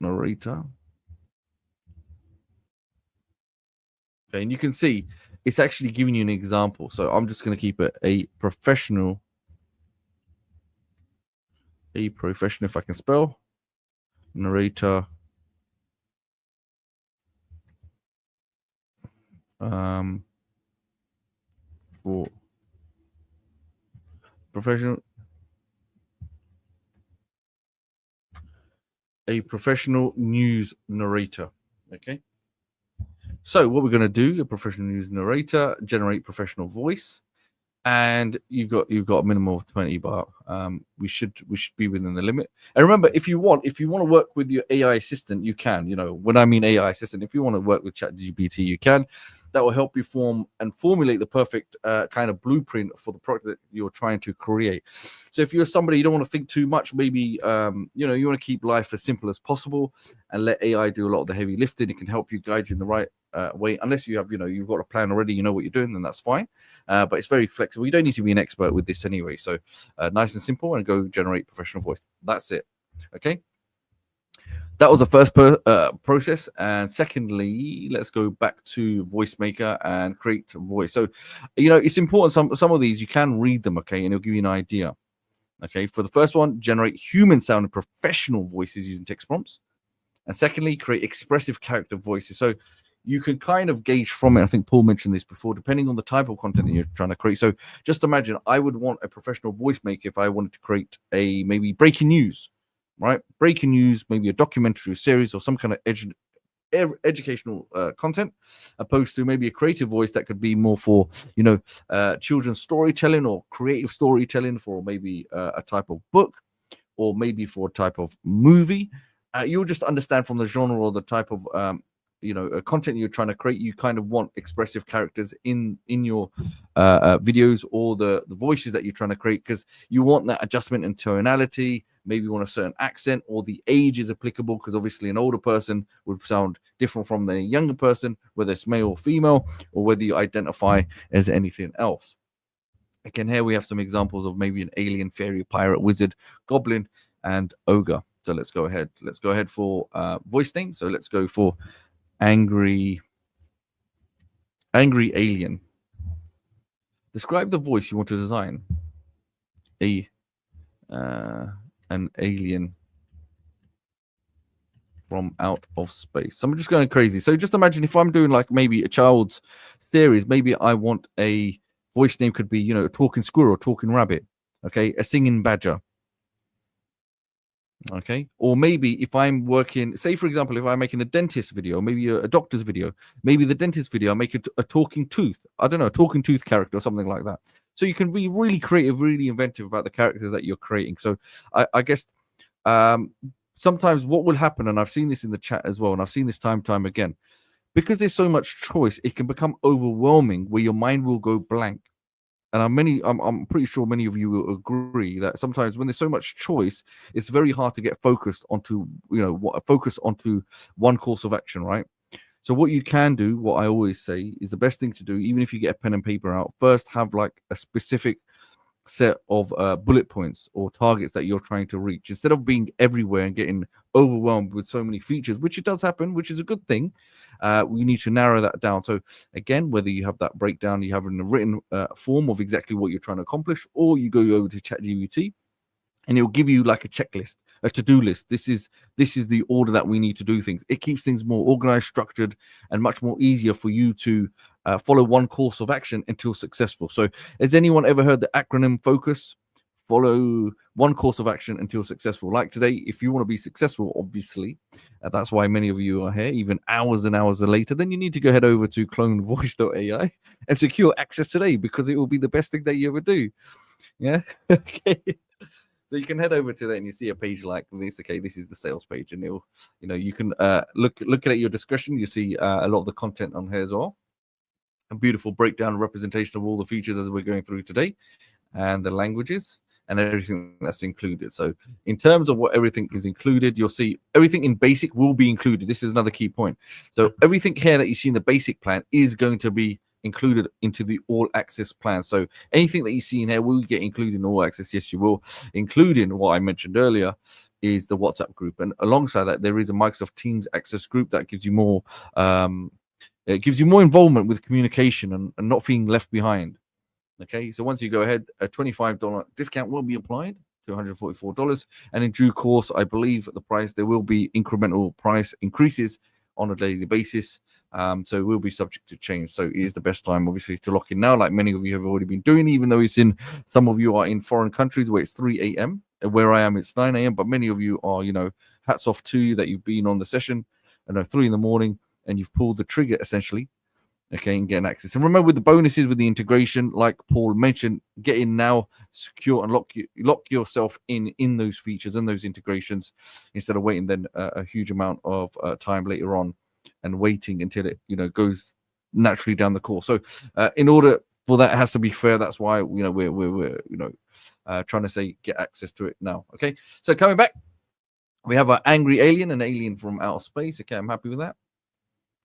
narrator. Okay, and you can see it's actually giving you an example. So I'm just going to keep it a professional, if I can spell, narrator. For professional, a professional news narrator. Okay. So what we're going to do, a professional news narrator, generate professional voice, and you've got a minimum of 20, but we should be within the limit. And remember, if you want to work with your AI assistant, you can. When I mean AI assistant, if you want to work with ChatGPT, you can. That will help you form and formulate the perfect kind of blueprint for the product that you're trying to create. So if you're somebody you don't want to think too much, maybe you want to keep life as simple as possible and let AI do a lot of the heavy lifting. It can help you guide you in the right way. Unless you have, you've got a plan already, you know what you're doing, then that's fine. But it's very flexible. You don't need to be an expert with this anyway. So nice and simple, and go generate professional voice. That's it. Okay. That was the first process. And secondly, let's go back to Voice Maker and create a voice. So, it's important. Some of these, you can read them, okay, and it'll give you an idea. Okay, for the first one, generate human sounding professional voices using text prompts. And secondly, create expressive character voices. So you can kind of gauge from it. I think Paul mentioned this before, depending on the type of content that you're trying to create. So just imagine I would want a professional voice maker if I wanted to create a maybe breaking news. Right, breaking news, maybe a documentary series or some kind of educational content, opposed to maybe a creative voice that could be more for children's storytelling or creative storytelling for maybe a type of book, or maybe for a type of movie. You'll just understand from the genre or the type of content you're trying to create. You kind of want expressive characters in your videos, or the voices that you're trying to create, because you want that adjustment in tonality. Maybe you want a certain accent, or the age is applicable, because obviously an older person would sound different from the younger person, whether it's male or female, or whether you identify as anything else. Again, here we have some examples of maybe an alien, fairy, pirate, wizard, goblin, and ogre. So let's go ahead. Let's go ahead for voice name. So let's go for angry alien. Describe the voice you want to design. An alien from out of space. So I'm just going crazy. So just imagine if I'm doing like maybe a child's series, maybe I want a voice name could be, a talking squirrel, talking rabbit, okay, a singing badger. Okay. Or maybe if I'm working, say, for example, if I'm making a dentist video, maybe a doctor's video, maybe the dentist video, I make a talking tooth. I don't know, a talking tooth character or something like that. So you can be really creative, really inventive about the characters that you're creating. So I guess sometimes what will happen, and I've seen this in the chat as well, and I've seen this time again, because there's so much choice, it can become overwhelming where your mind will go blank. And I'm pretty sure many of you will agree that sometimes when there's so much choice, it's very hard to get focused onto, focus onto one course of action, right? So what you can do, what I always say, is the best thing to do, even if you get a pen and paper out, first have like a specific set of bullet points or targets that you're trying to reach, instead of being everywhere and getting overwhelmed with so many features, which it does happen, which is a good thing. We need to narrow that down. So again, whether you have that breakdown, you have in a written form of exactly what you're trying to accomplish, or you go over to ChatGPT and it'll give you like a checklist, a to-do list. This is the order that we need to do things. It keeps things more organized, structured, and much more easier for you to follow one course of action until successful. So has anyone ever heard the acronym FOCUS? Follow one course of action until successful. Like today, if you want to be successful, obviously, that's why many of you are here, even hours and hours later, then you need to go head over to CloneVoice.ai and secure access today, because it will be the best thing that you ever do. Yeah. Okay. So you can head over to that and you see a page like this. Okay, this is the sales page, and it'll, you can look at your discretion. You see a lot of the content on here as well. A beautiful breakdown and representation of all the features as we're going through today, and the languages and everything that's included. So in terms of what everything is included, you'll see everything in basic will be included. This is another key point. So everything here that you see in the basic plan is going to be included into the all access plan. So anything that you see in here will get included in all access. Yes, you will, including what I mentioned earlier is the WhatsApp group, and alongside that there is a Microsoft Teams access group that gives you more it gives you more involvement with communication and not feeling left behind. Okay, so once you go ahead, a $25 discount will be applied to $144, and in due course, I believe at the price there will be incremental price increases on a daily basis. So it will be subject to change. So it is the best time, obviously, to lock in now, like many of you have already been doing, even though some of you are in foreign countries where it's 3 a.m. Where I am, it's 9 a.m. But many of you are, hats off to you that you've been on the session, 3 in the morning, and you've pulled the trigger essentially. Okay, and getting access. And remember, with the bonuses, with the integration, like Paul mentioned, get in now, secure and lock yourself in those features and those integrations, instead of waiting then a huge amount of time later on and waiting until it goes naturally down the course. So in order for that, it has to be fair. That's why we're trying to say get access to it now. Okay, so coming back, we have our angry alien, an alien from outer space. Okay, I'm happy with that.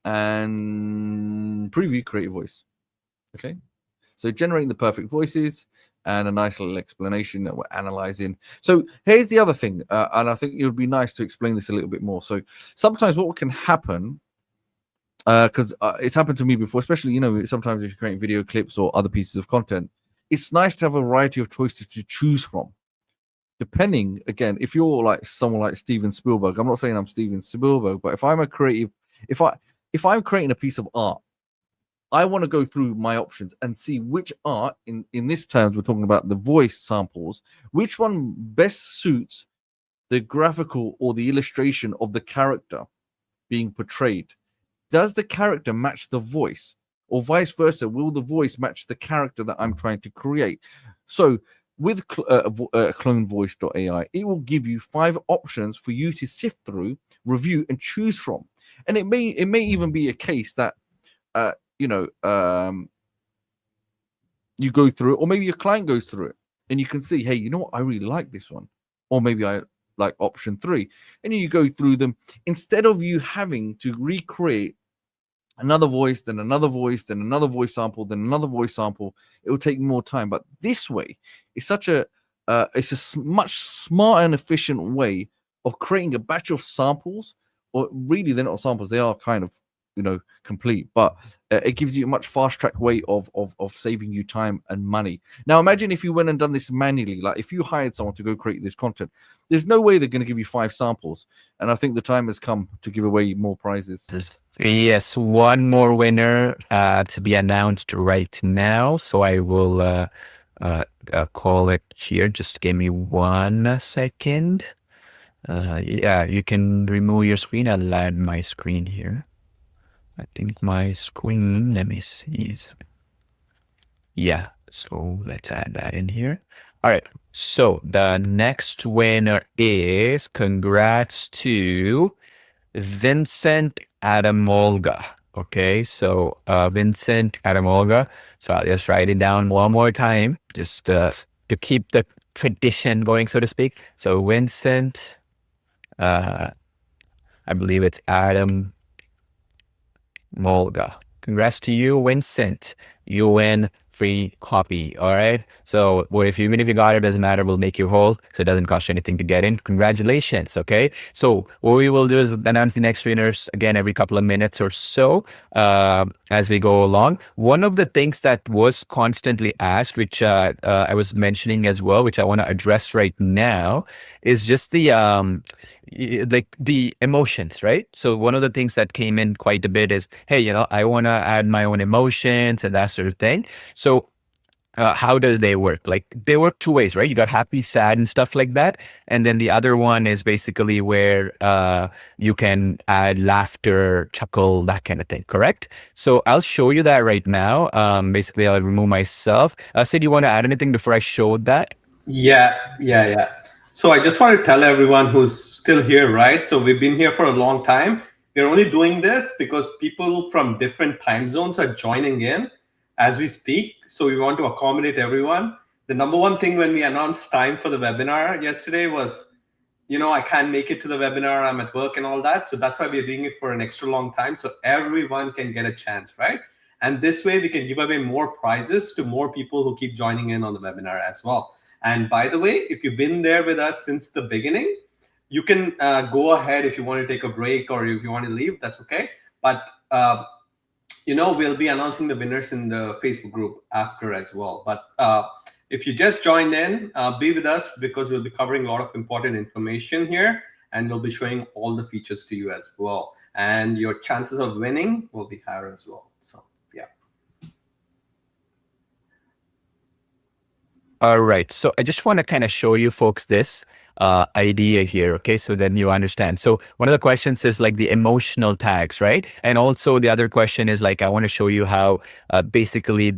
And preview creative voice. Okay, so generating the perfect voices and a nice little explanation that we're analyzing. So here's the other thing, and I think it would be nice to explain this a little bit more. So sometimes what can happen, because it's happened to me before, especially sometimes if you're creating video clips or other pieces of content, it's nice to have a variety of choices to choose from. Depending, again, if you're like someone like Steven Spielberg, I'm not saying I'm Steven Spielberg, but if I'm a creative, if I'm creating a piece of art, I want to go through my options and see which art, in this terms, we're talking about the voice samples, which one best suits the graphical or the illustration of the character being portrayed. Does the character match the voice, or vice versa? Will the voice match the character that I'm trying to create? So with CloneVoice.ai, it will give you 5 options for you to sift through, review, and choose from. And it may even be a case that you go through it, or maybe your client goes through it, and you can see, hey, you know what, I really like this one, or maybe I like option 3, and you go through them instead of you having to recreate another voice, then another voice, then another voice sample, then another voice sample. It will take more time. But this way, it's it's a much smart and efficient way of creating a batch of samples. Or really, they're not samples; they are kind of complete, but it gives you a much fast track way of saving you time and money. Now imagine if you went and done this manually, like if you hired someone to go create this content, there's no way they're going to give you 5 samples. And I think the time has come to give away more prizes. Yes, one more winner to be announced right now, so I will call it here. Just give me 1 second. Yeah, you can remove your screen. I'll add my screen here. I think my screen, let me see. Yeah, so let's add that in here. All right, so the next winner is, congrats to Vincent Adamolga. Okay, so Vincent Adamolga. So I'll just write it down one more time, just to keep the tradition going, so to speak. So Vincent, I believe it's Adam Molga. Congrats to you, Vincent. You win free copy. All right. So, well, even if you got it, doesn't matter. We'll make you whole, so it doesn't cost you anything to get in. Congratulations. Okay. So what we will do is announce the next winners again every couple of minutes or so as we go along. One of the things that was constantly asked, which I was mentioning as well, which I want to address right now, is just the like the emotions, right? So one of the things that came in quite a bit is, hey, I want to add my own emotions and that sort of thing. So how does they work? Like, they work two ways, right? You got happy, sad, and stuff like that. And then the other one is basically where you can add laughter, chuckle, that kind of thing, correct? So I'll show you that right now. Basically, I'll remove myself. Sid, you want to add anything before I show that? Yeah. So I just want to tell everyone who's still here, right? So we've been here for a long time. We're only doing this because people from different time zones are joining in as we speak. So we want to accommodate everyone. The number one thing when we announced time for the webinar yesterday was, I can't make it to the webinar, I'm at work and all that. So that's why we're doing it for an extra long time, so everyone can get a chance, right? And this way we can give away more prizes to more people who keep joining in on the webinar as well. And by the way, if you've been there with us since the beginning, you can go ahead if you want to take a break or if you want to leave, that's okay. But we'll be announcing the winners in the Facebook group after as well. But if you just joined in, be with us because we'll be covering a lot of important information here, and we'll be showing all the features to you as well. And your chances of winning will be higher as well. So, yeah. All right. So I just want to kind of show you folks this idea here. Okay. So then you understand. So one of the questions is like the emotional tags, right? And also the other question is like, I want to show you how basically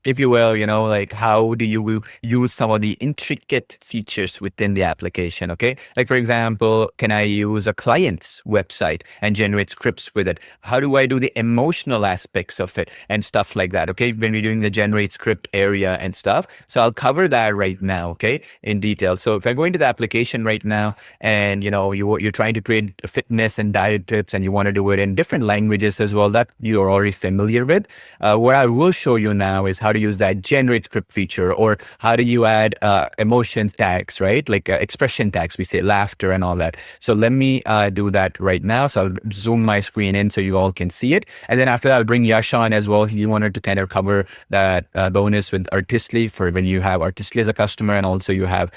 if you will, like how do you use some of the intricate features within the application, okay? Like, for example, can I use a client's website and generate scripts with it? How do I do the emotional aspects of it and stuff like that, okay? When we're doing the generate script area and stuff. So I'll cover that right now, okay, in detail. So if I go into the application right now and, you're trying to create fitness and diet tips and you want to do it in different languages as well, that you're already familiar with. What I will show you now is how to use that generate script feature, or how do you add emotions tags, right? Like expression tags, we say laughter and all that. So let me do that right now. So I'll zoom my screen in so you all can see it. And then after that, I'll bring Yash on as well. He wanted to kind of cover that bonus with Artistly for when you have Artistly as a customer, and also you have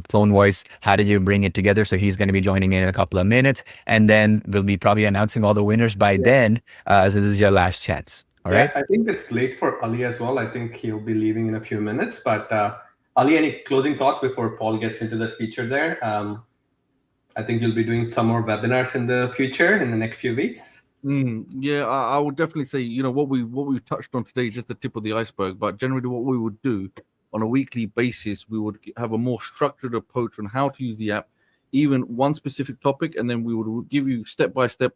Clone Voice. How do you bring it together? So he's going to be joining in a couple of minutes, and then we'll be probably announcing all the winners by then. So this is your last chance. All right. I think it's late for Ali as well. I think he'll be leaving in a few minutes. But Ali, any closing thoughts before Paul gets into that feature there? I think you'll be doing some more webinars in the future in the next few weeks. Yeah, I would definitely say, what we touched on today is just the tip of the iceberg. But generally, what we would do on a weekly basis, we would have a more structured approach on how to use the app, even one specific topic, and then we would give you step-by-step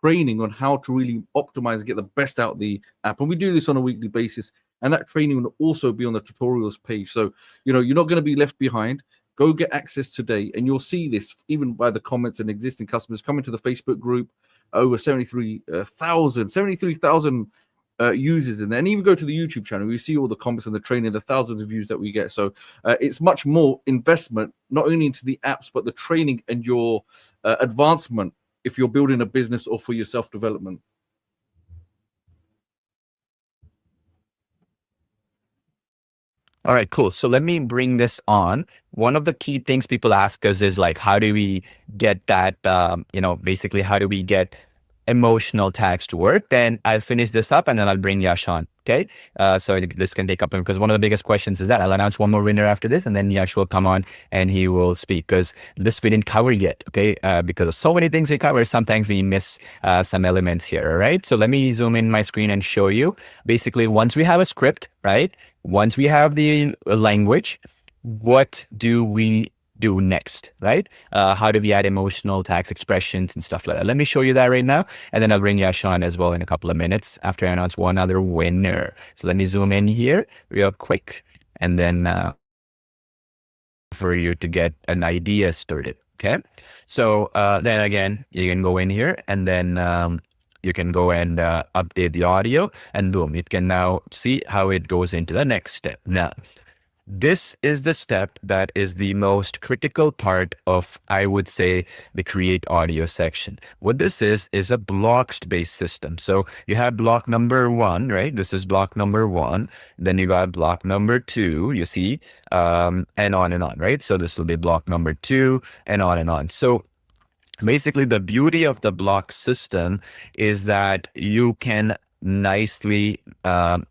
training on how to really optimize and get the best out of the app. And we do this on a weekly basis, and that training will also be on the tutorials page. So, you're not going to be left behind. Go get access today, and you'll see this even by the comments and existing customers coming to the Facebook group. Over 73,000 users, and then even go to the YouTube channel. We see all the comments and the training, the thousands of views that we get. So it's much more investment, not only into the apps, but the training and your advancement if you're building a business or for your self-development. All right, cool. So let me bring this on. One of the key things people ask us is like, how do we get that, basically, how do we get emotional tags to work, then I'll finish this up and then I'll bring Yash on. Okay. So this can take up, because one of the biggest questions is that I'll announce one more winner after this, and then Yash will come on and he will speak, because this we didn't cover yet. Okay. Because of so many things we cover, sometimes we miss some elements here. All right. So let me zoom in my screen and show you. Basically, once we have a script, right? Once we have the language, what do we do next, right? How do we add emotional tags, expressions, and stuff like that? Let me show you that right now, and then I'll bring Yash on as well in a couple of minutes after I announce one other winner. So let me zoom in here real quick, and then for you to get an idea started. Okay, so then again, you can go in here, and then you can go and update the audio, and boom, you can now see how it goes into the next step. Now, this is the step that is the most critical part of, I would say, the create audio section. What this is a blocks-based system. So you have block number 1, right? This is block number 1. Then you got block number 2, you see, and on, right? So this will be block number 2, and on. So basically, the beauty of the block system is that you can nicely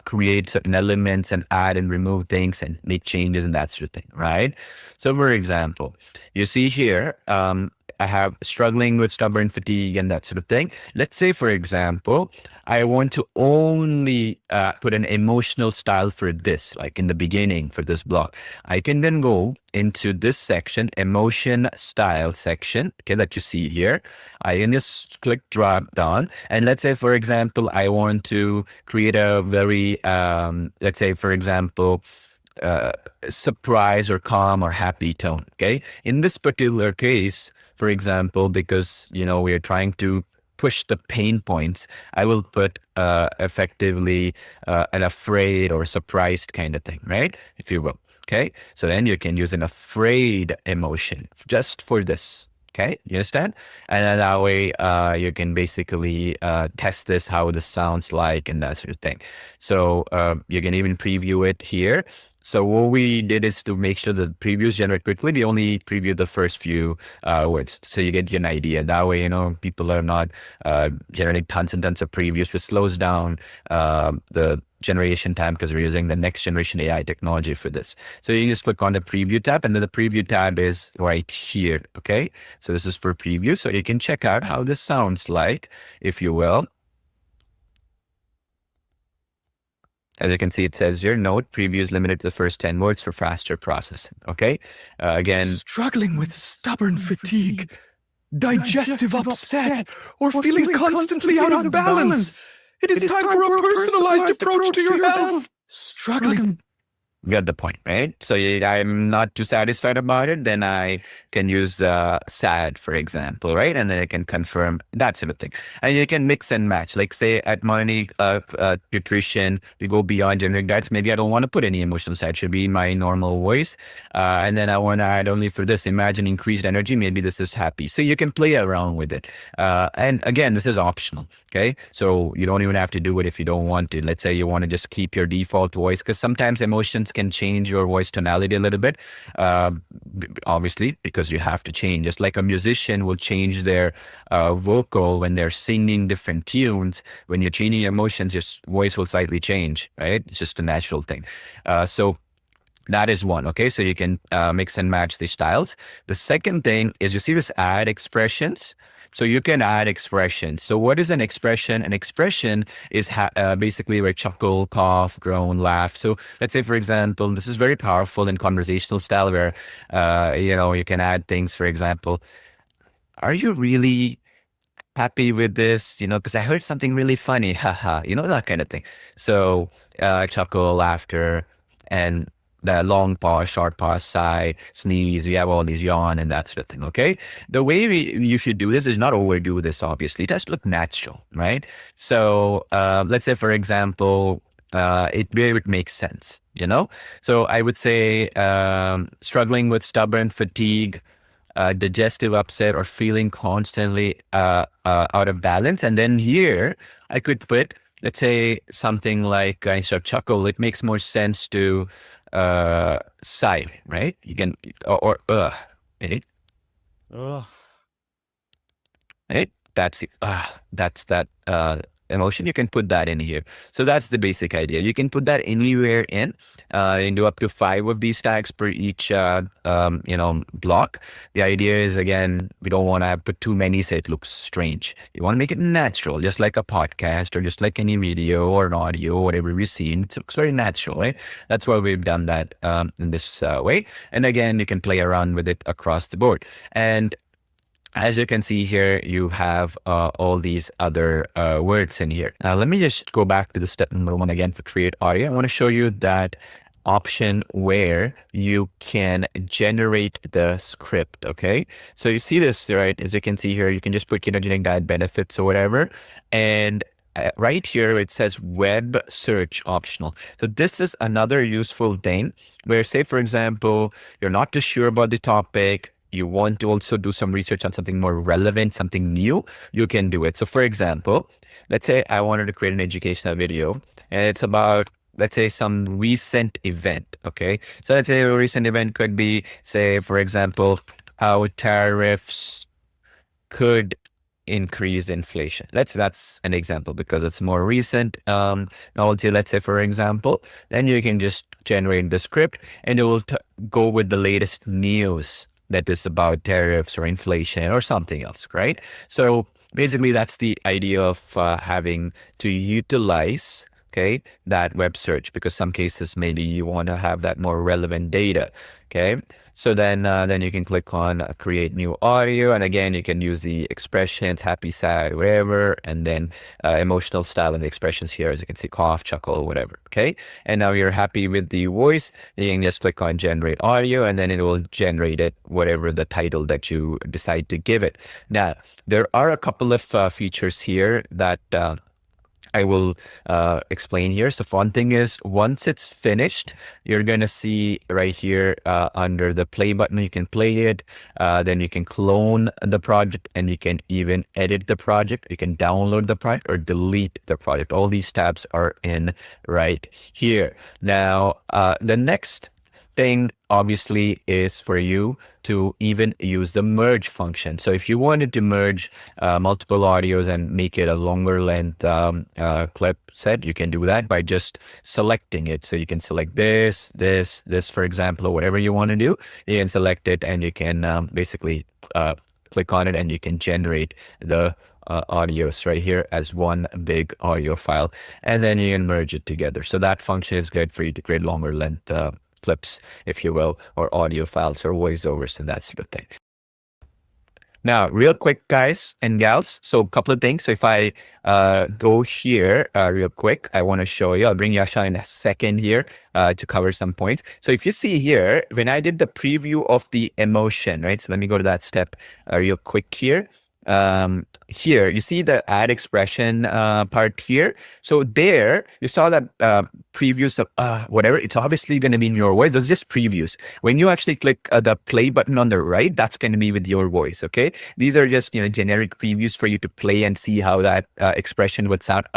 create certain elements and add and remove things and make changes and that sort of thing, right? So for example, you see here, I have struggling with stubborn fatigue and that sort of thing. Let's say, for example, I want to only put an emotional style for this, like in the beginning for this block. I can then go into this section, emotion style section, okay, that you see here. I can just click drop down. And let's say, for example, I want to create a very, let's say, for example, surprise or calm or happy tone. Okay. In this particular case, for example, because, you know, we are trying to push the pain points, I will put effectively an afraid or surprised kind of thing, right? If you will. Okay. So then you can use an afraid emotion just for this. Okay, you understand? And then that way you can basically test this, how this sounds like, and that sort of thing. So you can even preview it here. So what we did is to make sure the previews generate quickly. We only preview the first few words, so you get an idea. That way, you know, people are not generating tons and tons of previews, which slows down the generation time, because we're using the next generation AI technology for this. So you can just click on the preview tab, and then the preview tab is right here. Okay, so this is for preview, so you can check out how this sounds like, if you will. As you can see, it says here, note, preview is limited to the first 10 words for faster processing. Okay, again, struggling with stubborn fatigue, digestive upset, or feeling constantly out of balance. It is time for a personalized approach to your health. Struggling. Get the point, right? So I'm not too satisfied about it, then I can use sad, for example, right? And then I can confirm that sort of thing. And you can mix and match. Like say at Money Nutrition, we go beyond generic diets. Maybe I don't want to put any emotional side. It should be my normal voice. And then I want to add only for this, imagine increased energy. Maybe this is happy. So you can play around with it. And again, this is optional. Okay, so you don't even have to do it if you don't want to. Let's say you want to just keep your default voice, because sometimes emotions can change your voice tonality a little bit, obviously, because you have to change. Just like a musician will change their vocal when they're singing different tunes. When you're changing emotions, your voice will slightly change, right? It's just a natural thing. So that is one. Okay, so you can mix and match the styles. The second thing is, you see this add expressions. So you can add expressions. So what is an expression? An expression is basically where chuckle, cough, groan, laugh. So let's say, for example, this is very powerful in conversational style where, you know, you can add things, for example, are you really happy with this? You know, because I heard something really funny, haha, you know, that kind of thing. So chuckle, laughter, and the long pause, short pause, sigh, sneeze, we have all these yawn and that sort of thing, okay? The way you should do this is not overdo this, obviously. It has to look natural, right? So let's say, for example, it would make sense, you know? So I would say struggling with stubborn fatigue, digestive upset, or feeling constantly out of balance. And then here I could put, let's say, something like instead of chuckle, it makes more sense to sigh, right? You can, or right? Right? that's that emotion. You can put that in here. So that's the basic idea. You can put that anywhere in. You can do up to 5 of these tags per each block. The idea is, again, we don't want to put too many so it looks strange. You want to make it natural, just like a podcast or just like any video or an audio, whatever we've seen. It looks very natural, right? That's why we've done that in this way. And again, you can play around with it across the board. And as you can see here, you have all these other words in here. Now, let me just go back to the step number 1 again for create audio. I want to show you that option where you can generate the script. Okay, so you see this, right? As you can see here, you can just put ketogenic diet benefits or whatever, and right here it says web search optional. So this is another useful thing where, say for example, you're not too sure about the topic, you want to also do some research on something more relevant, something new, you can do it. So for example, let's say I wanted to create an educational video and it's about, let's say, some recent event. Okay, so let's say a recent event could be, say for example, how tariffs could increase inflation. That's an example because it's more recent. Also, let's say for example, then you can just generate the script and it will go with the latest news that is about tariffs or inflation or something else, right? So basically that's the idea of having to utilize, okay, that web search, because some cases maybe you want to have that more relevant data. Okay, so then you can click on create new audio, and again you can use the expressions, happy, sad, whatever, and then emotional style and the expressions here, as you can see, cough, chuckle, whatever. Okay, and now you're happy with the voice, you can just click on generate audio, and then it will generate it, whatever the title that you decide to give it. Now there are a couple of features here that I will explain here. So one thing is, once it's finished, you're going to see right here under the play button, you can play it. Then you can clone the project, and you can even edit the project. You can download the project or delete the project. All these tabs are in right here. Now, the next thing obviously is for you to even use the merge function. So if you wanted to merge multiple audios and make it a longer length clip set, you can do that by just selecting it. So you can select this, for example, or whatever you want to do. You can select it and you can basically click on it and you can generate the audios right here as one big audio file, and then you can merge it together. So that function is good for you to create longer length clips, if you will, or audio files or voiceovers and that sort of thing. Now, real quick, guys and gals, so a couple of things. So if I go here real quick, I want to show you, I'll bring Yasha in a second here to cover some points. So if you see here, when I did the preview of the emotion, right? So let me go to that step real quick here. Here you see the add expression part here. So there you saw that previews of whatever, it's obviously going to be in your voice. Those are just previews. When you actually click the play button on the right, that's going to be with your voice. Okay, these are just generic previews for you to play and see how that expression would sound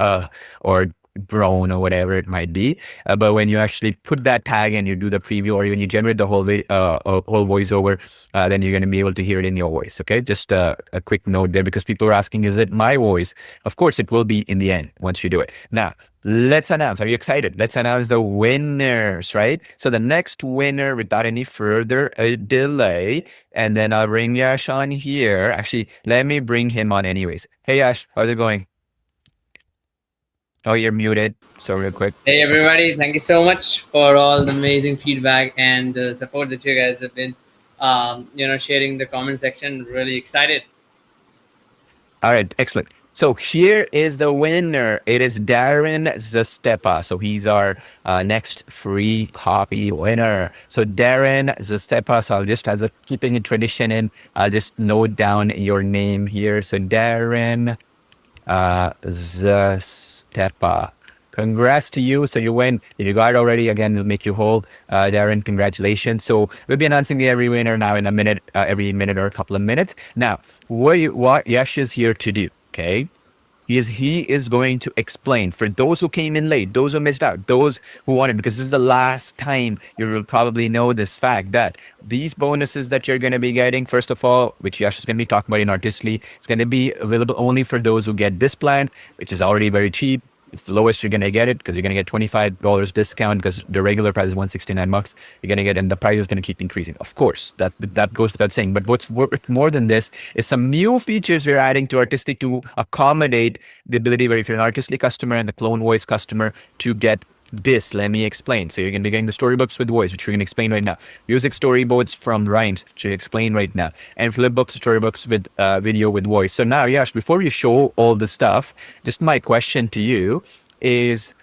or groan or whatever it might be. But when you actually put that tag and you do the preview, or when you generate the whole voiceover, then you're going to be able to hear it in your voice. Okay, just a quick note there, because people are asking, is it my voice? Of course it will be in the end once you do it. Now let's announce. Are you excited? Let's announce the winners, right? So the next winner, without any further delay, and then I'll bring Yash on here. Actually, let me bring him on anyways. Hey Yash, how's it going? Oh, you're muted. So real quick. Hey everybody, thank you so much for all the amazing feedback and the support that you guys have been sharing the comment section. Really excited. All right, excellent. So here is the winner. It is Darren Zastepa. So he's our next free copy winner. So Darren Zastepa. So I'll just, as a keeping a tradition in, I'll just note down your name here. So Darren Zastepa. Congrats to you. So you win. If you got it already, again, it'll make you whole. Darren, congratulations. So we'll be announcing every winner now in a minute, every minute or a couple of minutes. Now, what Yash is here to do, okay, he is going to explain for those who came in late, those who missed out, those who wanted, because this is the last time you will probably know this fact that these bonuses that you're going to be getting, first of all, which Yash is going to be talking about in Artistly, it's going to be available only for those who get this plan, which is already very cheap. It's the lowest you're going to get it because you're going to get $25 discount because the regular price is $169. You're going to get, and the price is going to keep increasing. Of course, that goes without saying. But what's more than this is some new features we're adding to Artistic to accommodate the ability where if you're an Artistic customer and the Clone Voice customer to get this. Let me explain. So you're going to be getting the storybooks with voice, which we're going to explain right now. Music storyboards from rhymes, which we explain right now. And flipbooks, storybooks with video with voice. So now, Yash, before you show all the stuff, just my question to you is,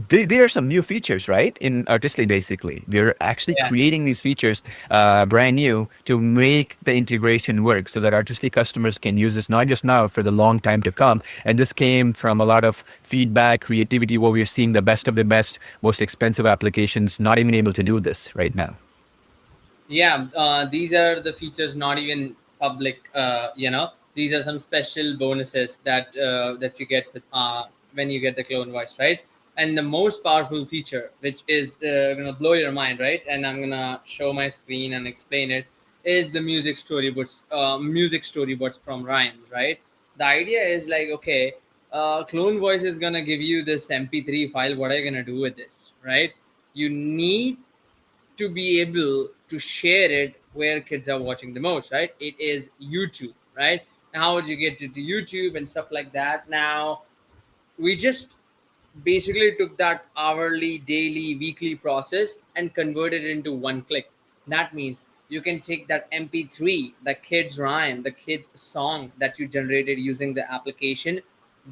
there are some new features, right? In Artistly, basically. We're actually creating these features brand new to make the integration work so that Artistly customers can use this not just now, for the long time to come. And this came from a lot of feedback, creativity, where we're seeing the best of the best, most expensive applications not even able to do this right now. Yeah, these are the features not even public. These are some special bonuses that you get with, when you get the clone voice, right? And the most powerful feature, which is gonna blow your mind, right? And I'm gonna show my screen and explain it, is the music storyboards from rhymes, right? The idea is like, okay, clone voice is gonna give you this MP3 file. What are you gonna do with this, right? You need to be able to share it where kids are watching the most, right? It is YouTube, right? Now, how would you get it to YouTube and stuff like that? Now, we just basically took that hourly, daily, weekly process and converted it into one click. That means you can take that MP3, the kid's rhyme, the kid's song that you generated using the application,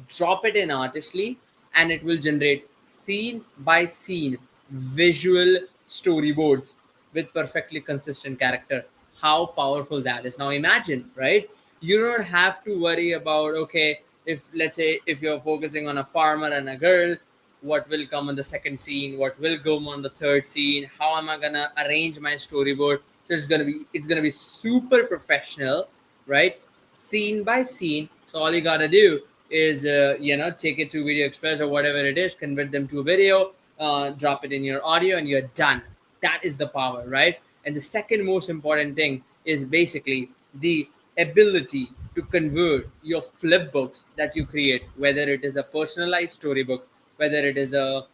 drop it in Artistly, and it will generate scene by scene visual storyboards with perfectly consistent character. How powerful that is. Now imagine, right? You don't have to worry about, okay, if let's say if you're focusing on a farmer and a girl, what will come on the second scene, what will go on the third scene, how am I gonna arrange my storyboard? So it's gonna be super professional, right? Scene by scene. So all you gotta do is take it to Video Express or whatever it is, convert them to a video, drop it in your audio, and you're done. That is the power, right? And the second most important thing is basically the ability to convert your flip books that you create, whether it is a personalized storybook, whether it is a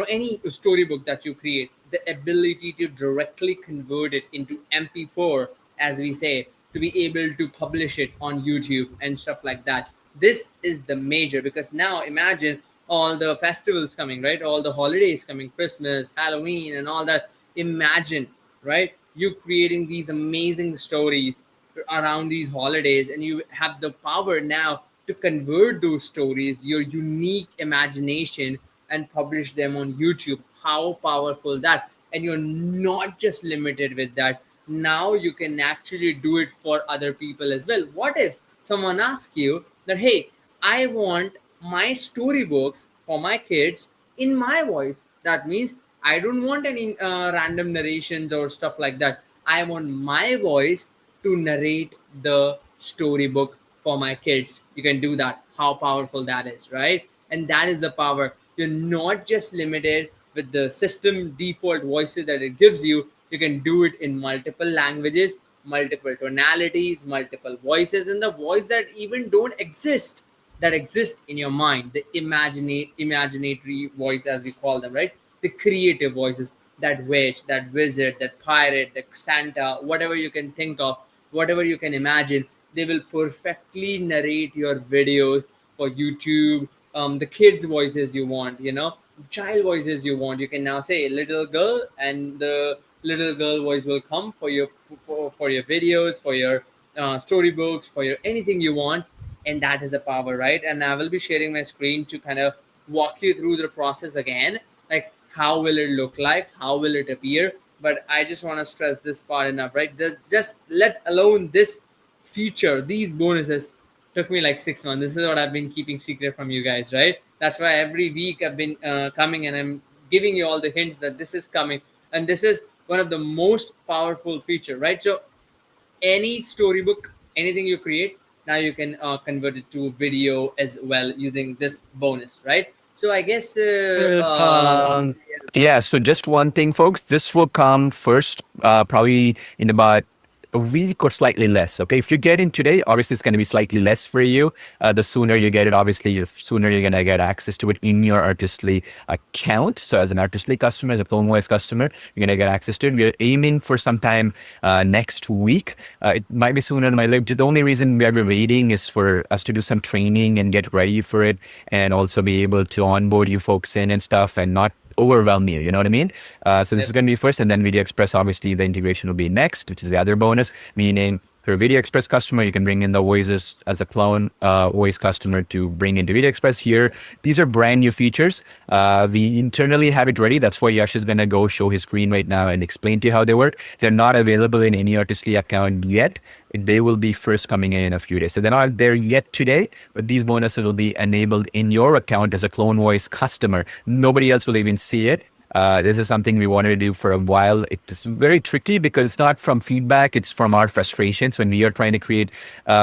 any storybook that you create, the ability to directly convert it into MP4, as we say, to be able to publish it on YouTube and stuff like that. This is the major, because now imagine all the festivals coming, right? All the holidays coming, Christmas, Halloween, and all that. Imagine, right? You creating these amazing stories around these holidays, and you have the power now to convert those stories, your unique imagination, and publish them on YouTube. How powerful that! And you're not just limited with that. Now you can actually do it for other people as well. What if someone asks you that, hey, I want my storybooks for my kids in my voice? That means I don't want any random narrations or stuff like that. I want my voice to narrate the storybook for my kids. You can do that. How powerful that is, right? And that is the power. You're not just limited with the system default voices that it gives you. You can do it in multiple languages, multiple tonalities, multiple voices, and the voice that even don't exist, that exist in your mind, the imaginatory voice, as we call them, right? The creative voices, that witch, that wizard, that pirate, that Santa, whatever you can think of, whatever you can imagine, they will perfectly narrate your videos for YouTube. The kids' voices you want, child voices you want. You can now say little girl, and the little girl voice will come for your for your videos, for your storybooks, for your anything you want. And that is the power, right? And I will be sharing my screen to kind of walk you through the process again, like how will it look like, how will it appear. But I just want to stress this part enough, right? Just let alone this feature, these bonuses took me like 6 months. This is what I've been keeping secret from you guys, right? That's why every week I've been coming and I'm giving you all the hints that this is coming, and this is one of the most powerful feature, right? So any storybook, anything you create, now you can convert it to video as well using this bonus, right? So I guess Yeah, so just one thing, folks. This will come first, probably in about a week or slightly less. Okay, if you get in today, obviously it's going to be slightly less for you. The sooner you get it, obviously, the sooner you're going to get access to it in your Artistly account. So as an Artistly customer, as a CloneVoice customer, you're going to get access to it. We're aiming for sometime next week. It might be sooner than my later. The only reason we are waiting is for us to do some training and get ready for it, and also be able to onboard you folks in and stuff, and not overwhelm you know what I mean? So this is going to be first, and then Video Express, obviously the integration will be next, which is the other bonus, meaning for a Video Express customer, you can bring in the voices as a clone voice customer to bring into Video Express here. These are brand new features. We internally have it ready. That's why Yash is going to go show his screen right now and explain to you how they work. They're not available in any Artistly account yet. They will be first coming in a few days. So they're not there yet today, but these bonuses will be enabled in your account as a CloneVoice customer. Nobody else will even see it. This is something we wanted to do for a while. It's very tricky because it's not from feedback, it's from our frustrations when we are trying to create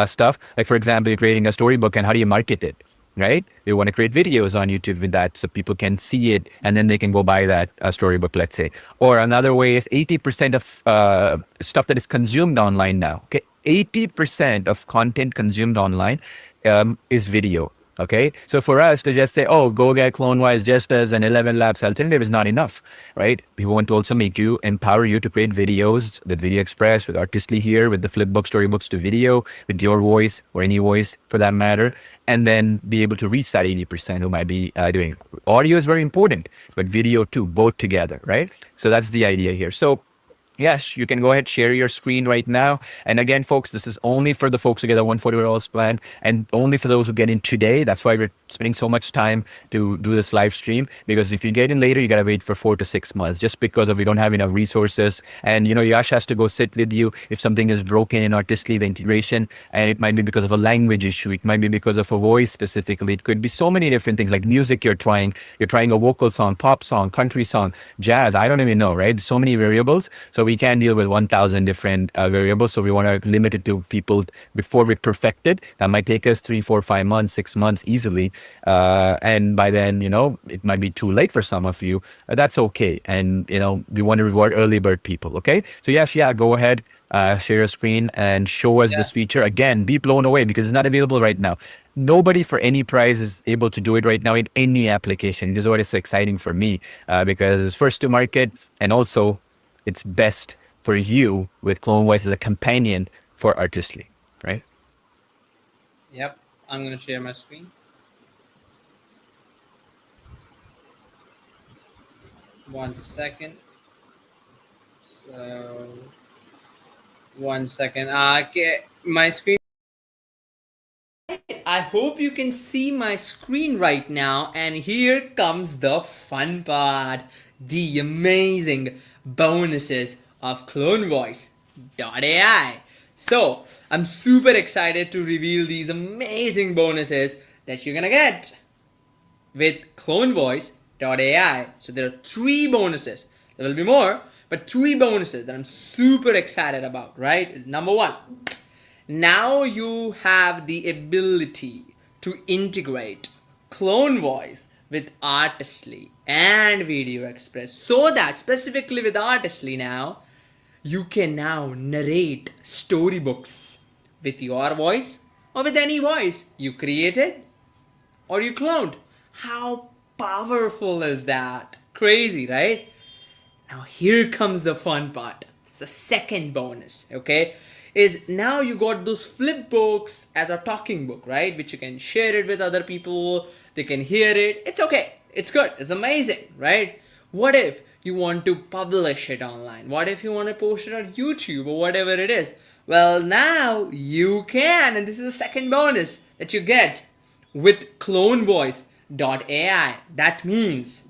stuff. Like, for example, you're creating a storybook, and how do you market it? Right? We want to create videos on YouTube with that so people can see it, and then they can go buy that storybook, let's say. Or another way is 80% of stuff that is consumed online now. Okay, 80% of content consumed online is video. Okay, so for us to just say, oh, go get CloneVoice just as an 11 Labs alternative is not enough, right? We want to also empower you to create videos with Video Express, with Artistly here, with the flipbook storybooks to video, with your voice or any voice for that matter, and then be able to reach that 80% who might be doing. Audio is very important, but video too, both together, right? So that's the idea here. So yes, you can go ahead, share your screen right now. And again, folks, this is only for the folks who get a $140 plan, and only for those who get in today. That's why we're spending so much time to do this live stream, because if you get in later, you got to wait for 4 to 6 months, just because of we don't have enough resources. And, Yash has to go sit with you if something is broken in Artistly, the integration, and it might be because of a language issue. It might be because of a voice specifically. It could be so many different things, like music you're trying a vocal song, pop song, country song, jazz. I don't even know, right? So many variables. So we can't deal with 1,000 different variables. So we want to limit it to people before we perfect it. That might take us 3, 4, 5 months, 6 months easily. And by then, it might be too late for some of you. That's okay. And, we want to reward early bird people. Okay. So yes, go ahead, share your screen and show us this feature. Again, be blown away because it's not available right now. Nobody for any price is able to do it right now in any application. This is what is so exciting for me, because it's first to market, and also it's best for you with CloneVoice as a companion for Artistly, right? Yep, I'm going to share my screen. One second. So, 1 second. Okay, my screen. I hope you can see my screen right now, and here comes the fun part, the amazing bonuses of CloneVoice.ai. So I'm super excited to reveal these amazing bonuses that you're gonna get with CloneVoice.ai. So there are 3 bonuses. There will be more, but 3 bonuses that I'm super excited about, right? Is number 1. Now you have the ability to integrate CloneVoice with Artistly and Video Express, so that specifically with Artistly now, you can now narrate storybooks with your voice or with any voice you created or you cloned. How powerful is that? Crazy, right? Now here comes the fun part. It's the second bonus, okay? Is now you got those flip books as a talking book, right? Which you can share it with other people. They can hear it. It's okay. It's good. It's amazing, right? What if you want to publish it online? What if you want to post it on YouTube or whatever it is? Well, now you can. And this is the second bonus that you get with CloneVoice.ai. That means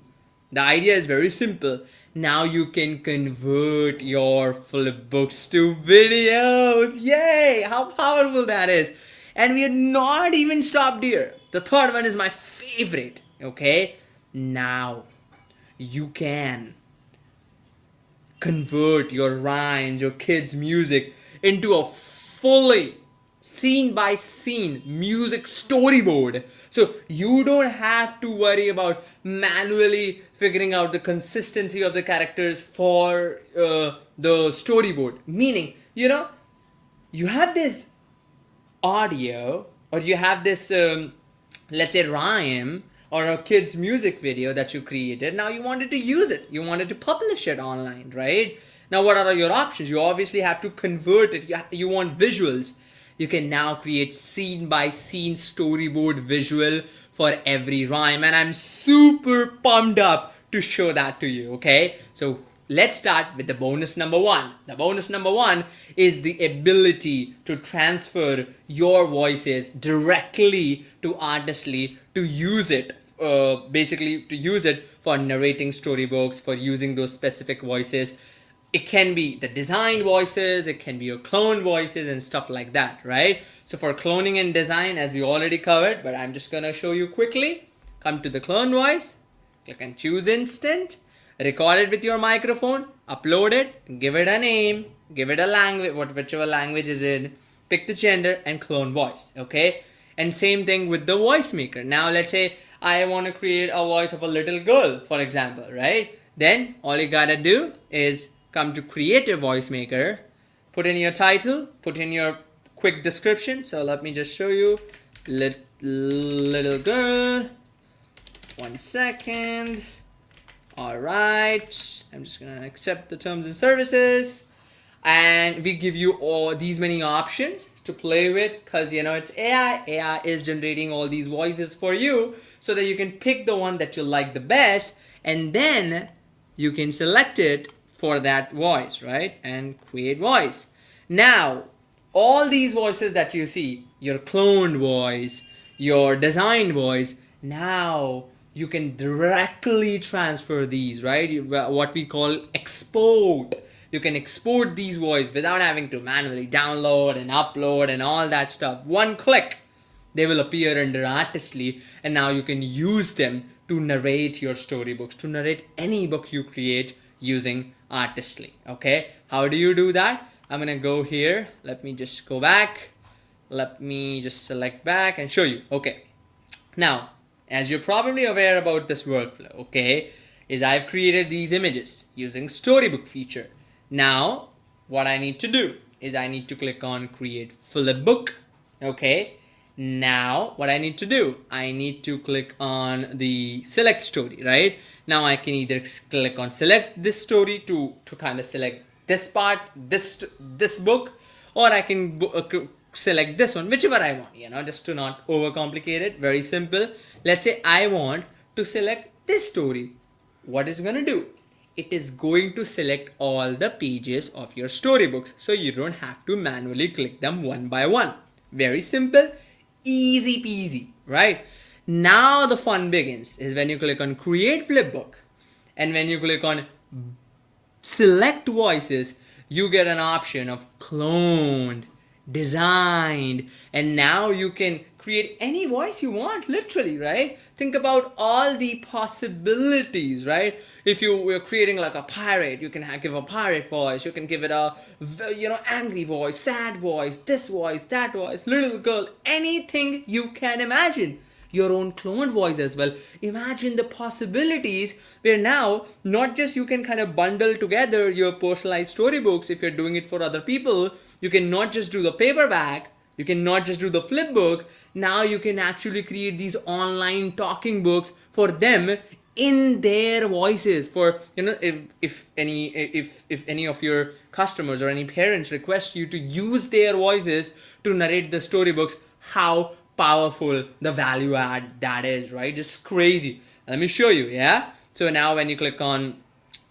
the idea is very simple. Now you can convert your flip books to videos. Yay! How powerful that is. And we are not even stopped here. The third one is my favorite. Okay? Now you can convert your rhymes, your kids' music into a fully scene by scene music storyboard. So you don't have to worry about manually figuring out the consistency of the characters for the storyboard. Meaning, you have this audio, or you have this let's say rhyme or a kid's music video that you created. Now you wanted to use it, you wanted to publish it online, right? Now what are your options? You obviously have to convert it. You want visuals. You can now create scene by scene storyboard visual for every rhyme, and I'm super pumped up to show that to you. Okay, so let's start with the bonus number one. The bonus number one is the ability to transfer your voices directly to Artistly, to use it, basically to use it for narrating storybooks, for using those specific voices. It can be the designed voices, it can be your clone voices and stuff like that, right? So for cloning and design, as we already covered, but I'm just gonna show you quickly. Come to the clone voice, click and choose instant, record it with your microphone, upload it, give it a name, give it a language, whichever language is in, pick the gender and clone voice, okay? And same thing with the voice maker. Now let's say I want to create a voice of a little girl, for example, right? Then all you gotta do is come to create a voice maker, put in your title, put in your quick description. So let me just show you, little girl, 1 second. All right, I'm just gonna accept the terms and services, and we give you all these many options to play with, because it's AI is generating all these voices for you, so that you can pick the one that you like the best, and then you can select it for that voice, right? And create voice. Now all these voices that you see, your cloned voice, your designed voice, now you can directly transfer these, right? What we call export. You can export these voices without having to manually download and upload and all that stuff. One click, they will appear under Artistly, and now you can use them to narrate your storybooks, to narrate any book you create using Artistly. Okay, how do you do that? I'm gonna go here. Let me just go back. Let me just select back and show you. Okay, now as you're probably aware about this workflow, okay, is I've created these images using storybook feature. Now what I need to do is I need to click on create flipbook. Okay, now what I need to do, I need to click on the select story, right? Now I can either click on select this story to kind of select this part, this book, or I can select this one, whichever I want, just to not overcomplicate it. Very simple. Let's say I want to select this story. What is going to do? It is going to select all the pages of your storybooks, so you don't have to manually click them one by one. Very simple, easy peasy, right? Now the fun begins is when you click on create flipbook, and when you click on select voices, you get an option of cloned, designed, and now you can create any voice you want, literally, right? Think about all the possibilities, right? If you were creating like a pirate, you can give a pirate voice, you can give it a angry voice, sad voice, this voice, that voice, little girl, anything you can imagine. Your own clone voice as well. Imagine the possibilities where now not just you can kind of bundle together your personalized storybooks. If you're doing it for other people, you can not just do the paperback, you can not just do the flip book. Now you can actually create these online talking books for them in their voices. For if any of your customers or any parents request you to use their voices to narrate the storybooks, how powerful the value add that is, right? Just crazy. Let me show you. Yeah, so now when you click on,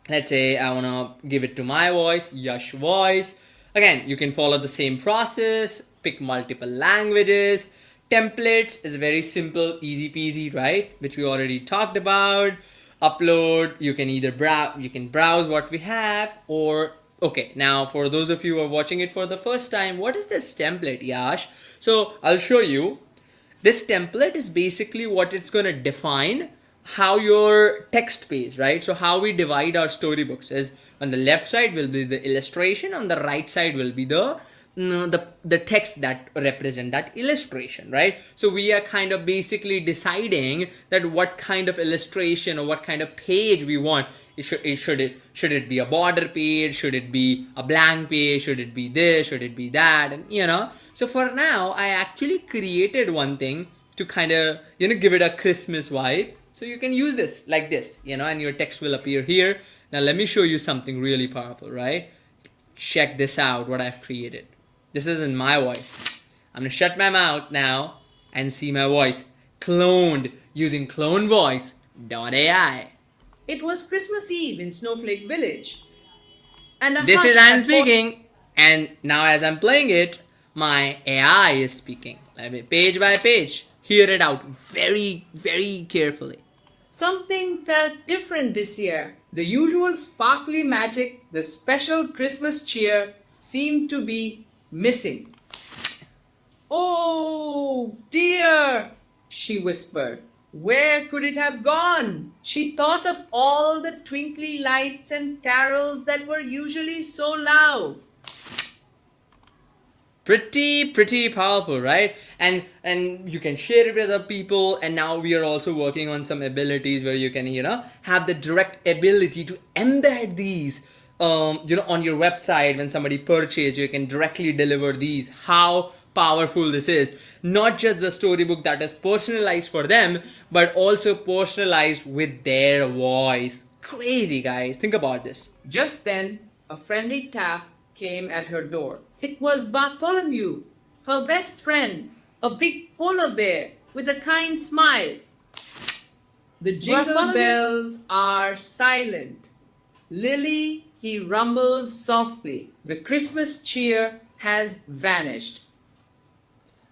let's say I want to give it to my voice, Yash voice, again you can follow the same process, pick multiple languages. Templates is very simple, easy peasy, right? Which we already talked about. Upload, you can either browse what we have, or okay, now for those of you who are watching it for the first time, what is this template, Yash? So I'll show you. This template is basically what it's going to define how your text page, right? So how we divide our storybooks is on the left side will be the illustration, on the right side will be the the text that represent that illustration, right? So we are kind of basically deciding that what kind of illustration or what kind of page we want. Should it be a border page? Should it be a blank page? Should it be this? Should it be that? And so for now, I actually created one thing to kind of give it a Christmas vibe. So you can use this like this, and your text will appear here. Now let me show you something really powerful, right? Check this out, what I've created. This isn't my voice. I'm gonna shut my mouth now and see my voice cloned using CloneVoiceAI. It was Christmas Eve in Snowflake Village. And This is I'm speaking, and now as I'm playing it, my AI is speaking. Let me page by page, hear it out very, very carefully. Something felt different this year. The usual sparkly magic, the special Christmas cheer seemed to be missing. Oh dear, she whispered. Where could it have gone? She thought of all the twinkly lights and carols that were usually so loud. Pretty powerful, right? And you can share it with other people, and now we are also working on some abilities where you can have the direct ability to embed these on your website. When somebody purchases, you can directly deliver these. How powerful this is. Not just the storybook that is personalized for them, but also personalized with their voice. Crazy, guys. Think about this. Just then, a friendly tap came at her door. It was Bartholomew, her best friend, a big polar bear with a kind smile. The jingle bells are silent. Lily, he rumbles softly. The Christmas cheer has vanished.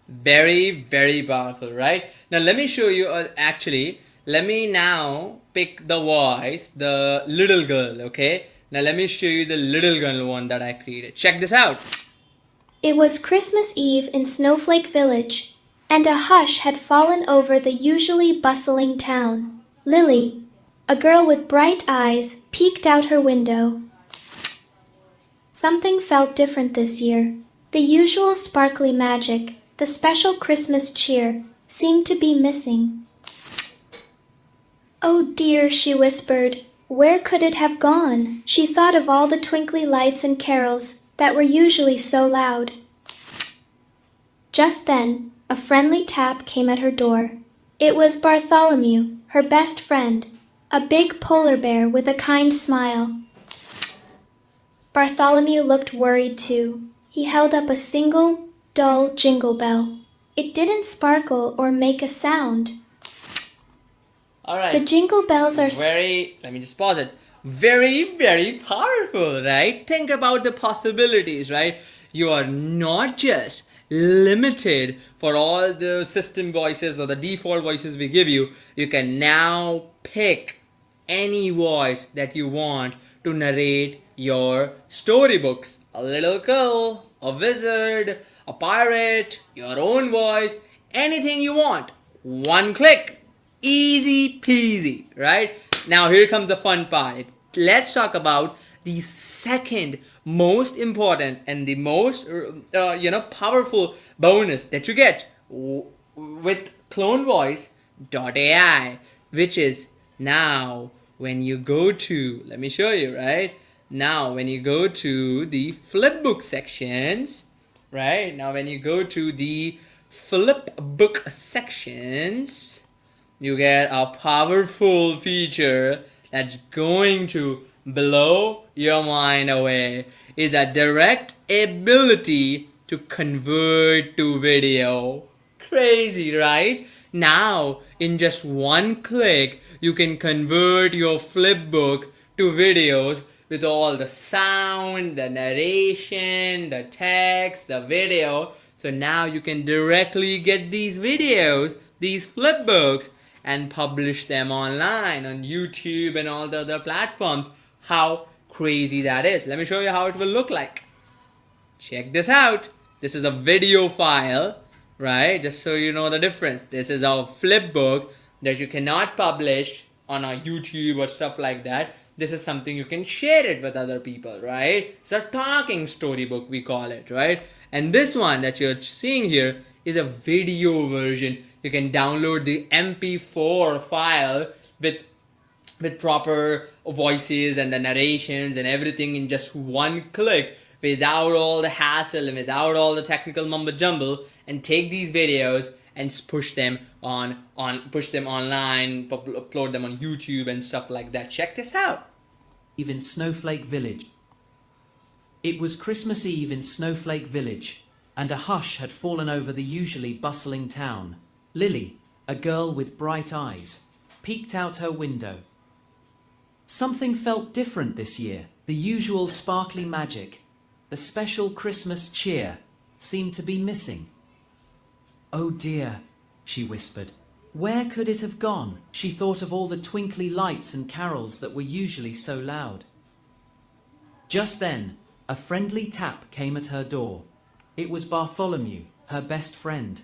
Very, very powerful, right? Now let me show you, let me now pick the voice, the little girl, okay? Now let me show you the little girl one that I created. Check this out. It was Christmas Eve in Snowflake Village, and a hush had fallen over the usually bustling town. Lily, a girl with bright eyes, peeked out her window. Something felt different this year. The usual sparkly magic, the special Christmas cheer, seemed to be missing. Oh dear, she whispered. Where could it have gone? She thought of all the twinkly lights and carols that were usually so loud. Just then, a friendly tap came at her door. It was Bartholomew, her best friend, a big polar bear with a kind smile. Bartholomew looked worried too. He held up a single, dull jingle bell. It didn't sparkle or make a sound. All right. The jingle bells are let me just pause it. Very, very powerful, right? Think about the possibilities, right? You are not just limited for all the system voices or the default voices we give you. You can now pick any voice that you want to narrate your storybooks. A little girl, a wizard, a pirate, your own voice, anything you want. One click. Easy peasy, right? Now here comes the fun part. Let's talk about the second most important and the most powerful bonus that you get with CloneVoiceAI, which is now when you go to, let me show you, right? Now when you go to the flipbook sections, right? Now when you go to the flipbook sections, you get a powerful feature that's going to blow your mind away. Is a direct ability to convert to video. Crazy, right? Now, in just one click, you can convert your flipbook to videos with all the sound, the narration, the text, the video. So now you can directly get these videos, these flipbooks, and publish them online on YouTube and all the other platforms. How crazy that is. Let me show you how it will look like. Check this out. This is a video file, right? Just so you know the difference. This is a flipbook that you cannot publish on a YouTube or stuff like that. This is something you can share it with other people, right? It's a talking storybook, we call it, right? And this one that you're seeing here is a video version. You can download the MP4 file with proper voices and the narrations and everything in just one click, without all the hassle and without all the technical mumbo jumbo, and take these videos and push them online, upload them on YouTube and stuff like that. Check this out. In Snowflake Village. It was Christmas Eve in Snowflake Village, and a hush had fallen over the usually bustling town. Lily, a girl with bright eyes, peeked out her window. Something felt different this year. The usual sparkly magic, the special Christmas cheer, seemed to be missing. "Oh dear," she whispered. "Where could it have gone?" She thought of all the twinkly lights and carols that were usually so loud. Just then, a friendly tap came at her door. It was Bartholomew, her best friend.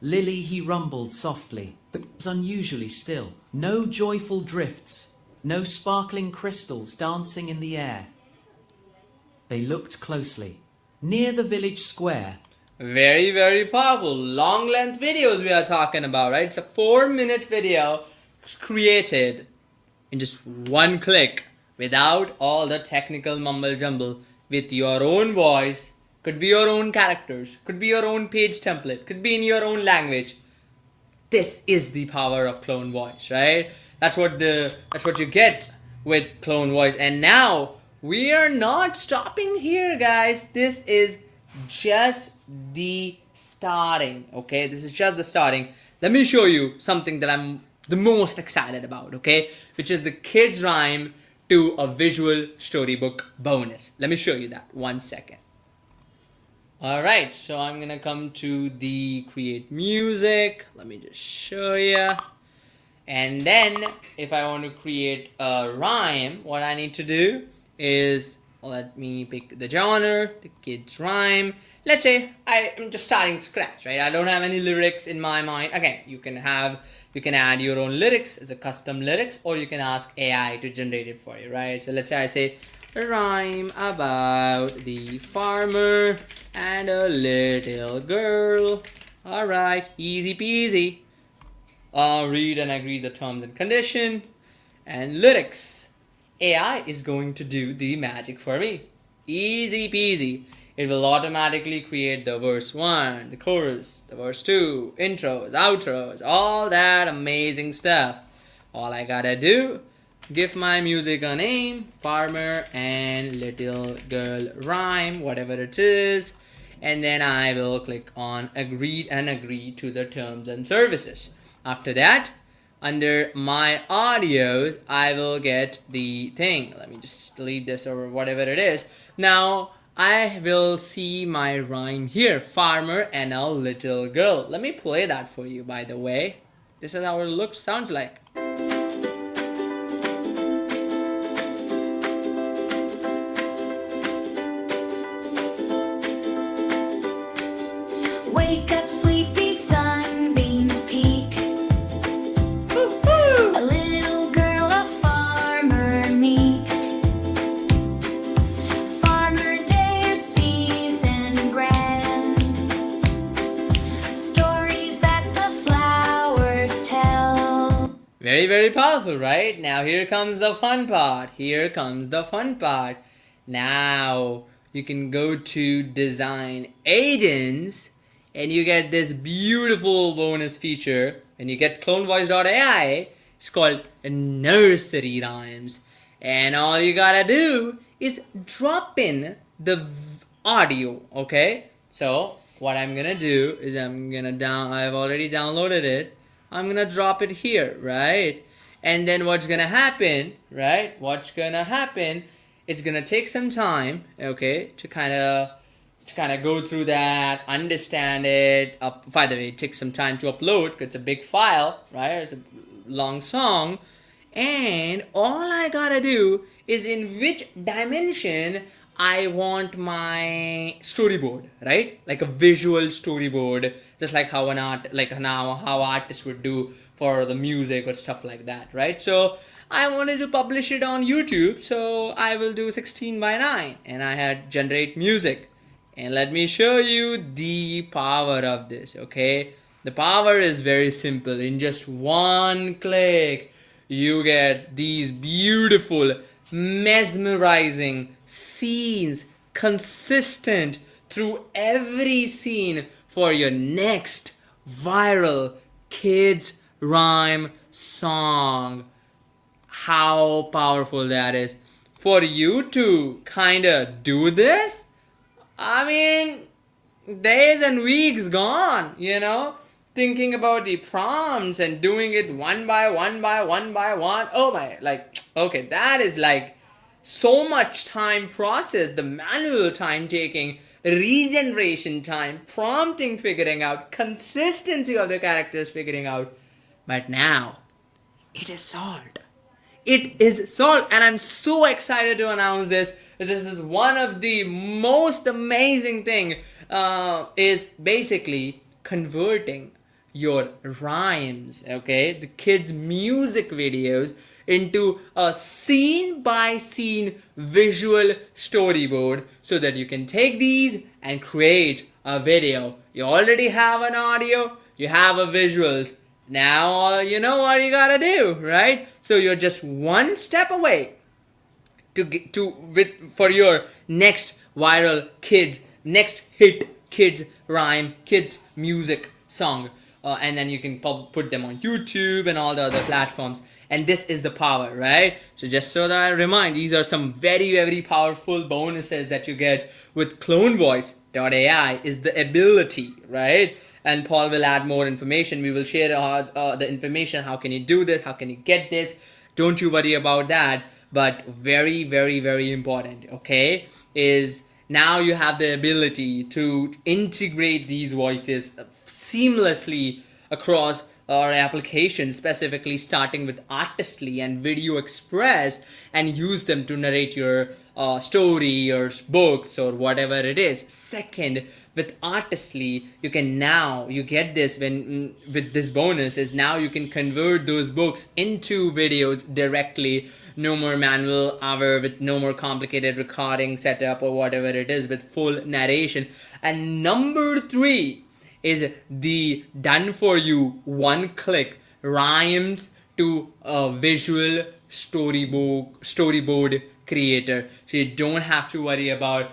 "Lily," he rumbled softly, but was unusually still. No joyful drifts, no sparkling crystals dancing in the air. They looked closely. Near the village square. Very, very powerful. Long length videos we are talking about, right? It's a 4-minute video created in just one click without all the technical mumble jumble, with your own voice. Could be your own characters, could be your own page template, could be in your own language. This is the power of Clone Voice, right? That's what you get with Clone Voice. And now we are not stopping here, guys. This is just the starting, okay? This is just the starting. Let me show you something that I'm the most excited about, okay? Which is the kids rhyme to a visual storybook bonus. Let me show you that. 1 second. All right, so I'm gonna come to the create music. Let me just show you. And then if I want to create a rhyme, what I need to do is, let me pick the genre, the kids rhyme. Let's say I am just starting scratch, right? I don't have any lyrics in my mind. Again, you can add your own lyrics as a custom lyrics, or you can ask AI to generate it for you, right? So let's say I say a rhyme about the farmer and a little girl. All right, easy peasy. Read and agree the terms and condition and lyrics. AI is going to do the magic for me. Easy peasy. It will automatically create the verse 1, the chorus, the verse 2, intros, outros, all that amazing stuff. All I gotta do, give my music a name, farmer and little girl rhyme, whatever it is, and then I will click on agree and agree to the terms and services. After that, under my audios, I will get the thing. Let me just delete this or whatever it is. Now, I will see my rhyme here, farmer and a little girl. Let me play that for you, by the way. This is how it sounds like. Wake up, sleepy sunbeams peak. A little girl, a farmer meek. Farmer day, seeds and grand. Stories that the flowers tell. Very, very powerful, right? Now here comes the fun part. Here comes the fun part. Now you can go to design agents and you get this beautiful bonus feature. And you get CloneVoice.ai. It's called nursery rhymes. And all you gotta do is drop in the audio, okay? So what I'm gonna do is I've already downloaded it. I'm gonna drop it here, right? And then what's gonna happen, right? It's gonna take some time, okay, to kind of go through that, understand it. By the way, it takes some time to upload because it's a big file, right? It's a long song. And all I gotta do is in which dimension I want my storyboard, right? Like a visual storyboard, just like how how artists would do for the music or stuff like that, right? So I wanted to publish it on YouTube, so I will do 16:9, and I had generate music. And let me show you the power of this, okay? The power is very simple. In just one click, you get these beautiful, mesmerizing scenes, consistent through every scene for your next viral kids rhyme song. How powerful that is. For you to kind of do this, I mean, days and weeks gone, thinking about the prompts and doing it one by one by one by one. Oh my, okay, that is like so much time process, the manual time taking, regeneration time, prompting figuring out, consistency of the characters figuring out. But now, it is solved. It is solved, and I'm so excited to announce this. This is one of the most amazing thing. Is basically converting your rhymes, okay, the kids' music videos into a scene by scene visual storyboard, so that you can take these and create a video. You already have an audio, you have a visuals. Now you know what you gotta do, right? So you're just one step away for your next viral next hit kids rhyme, kids music song, and then you can put them on YouTube and all the other platforms. And this is the power, right? So just so that I remind, these are some very, very powerful bonuses that you get with CloneVoiceAI. Is the ability, right? And Paul will add more information. We will share the information. How can you do this? How can you get this? Don't you worry about that. But very, very, very important, okay, is now you have the ability to integrate these voices seamlessly across our application, specifically starting with Artistly and Video Express, and use them to narrate your story or books or whatever it is. Second, with Artistly, you get this with this bonus is now you can convert those books into videos directly. No more manual hour, with no more complicated recording setup or whatever it is, with full narration. And number 3 is the done for you one click rhymes to a visual storyboard creator. So you don't have to worry about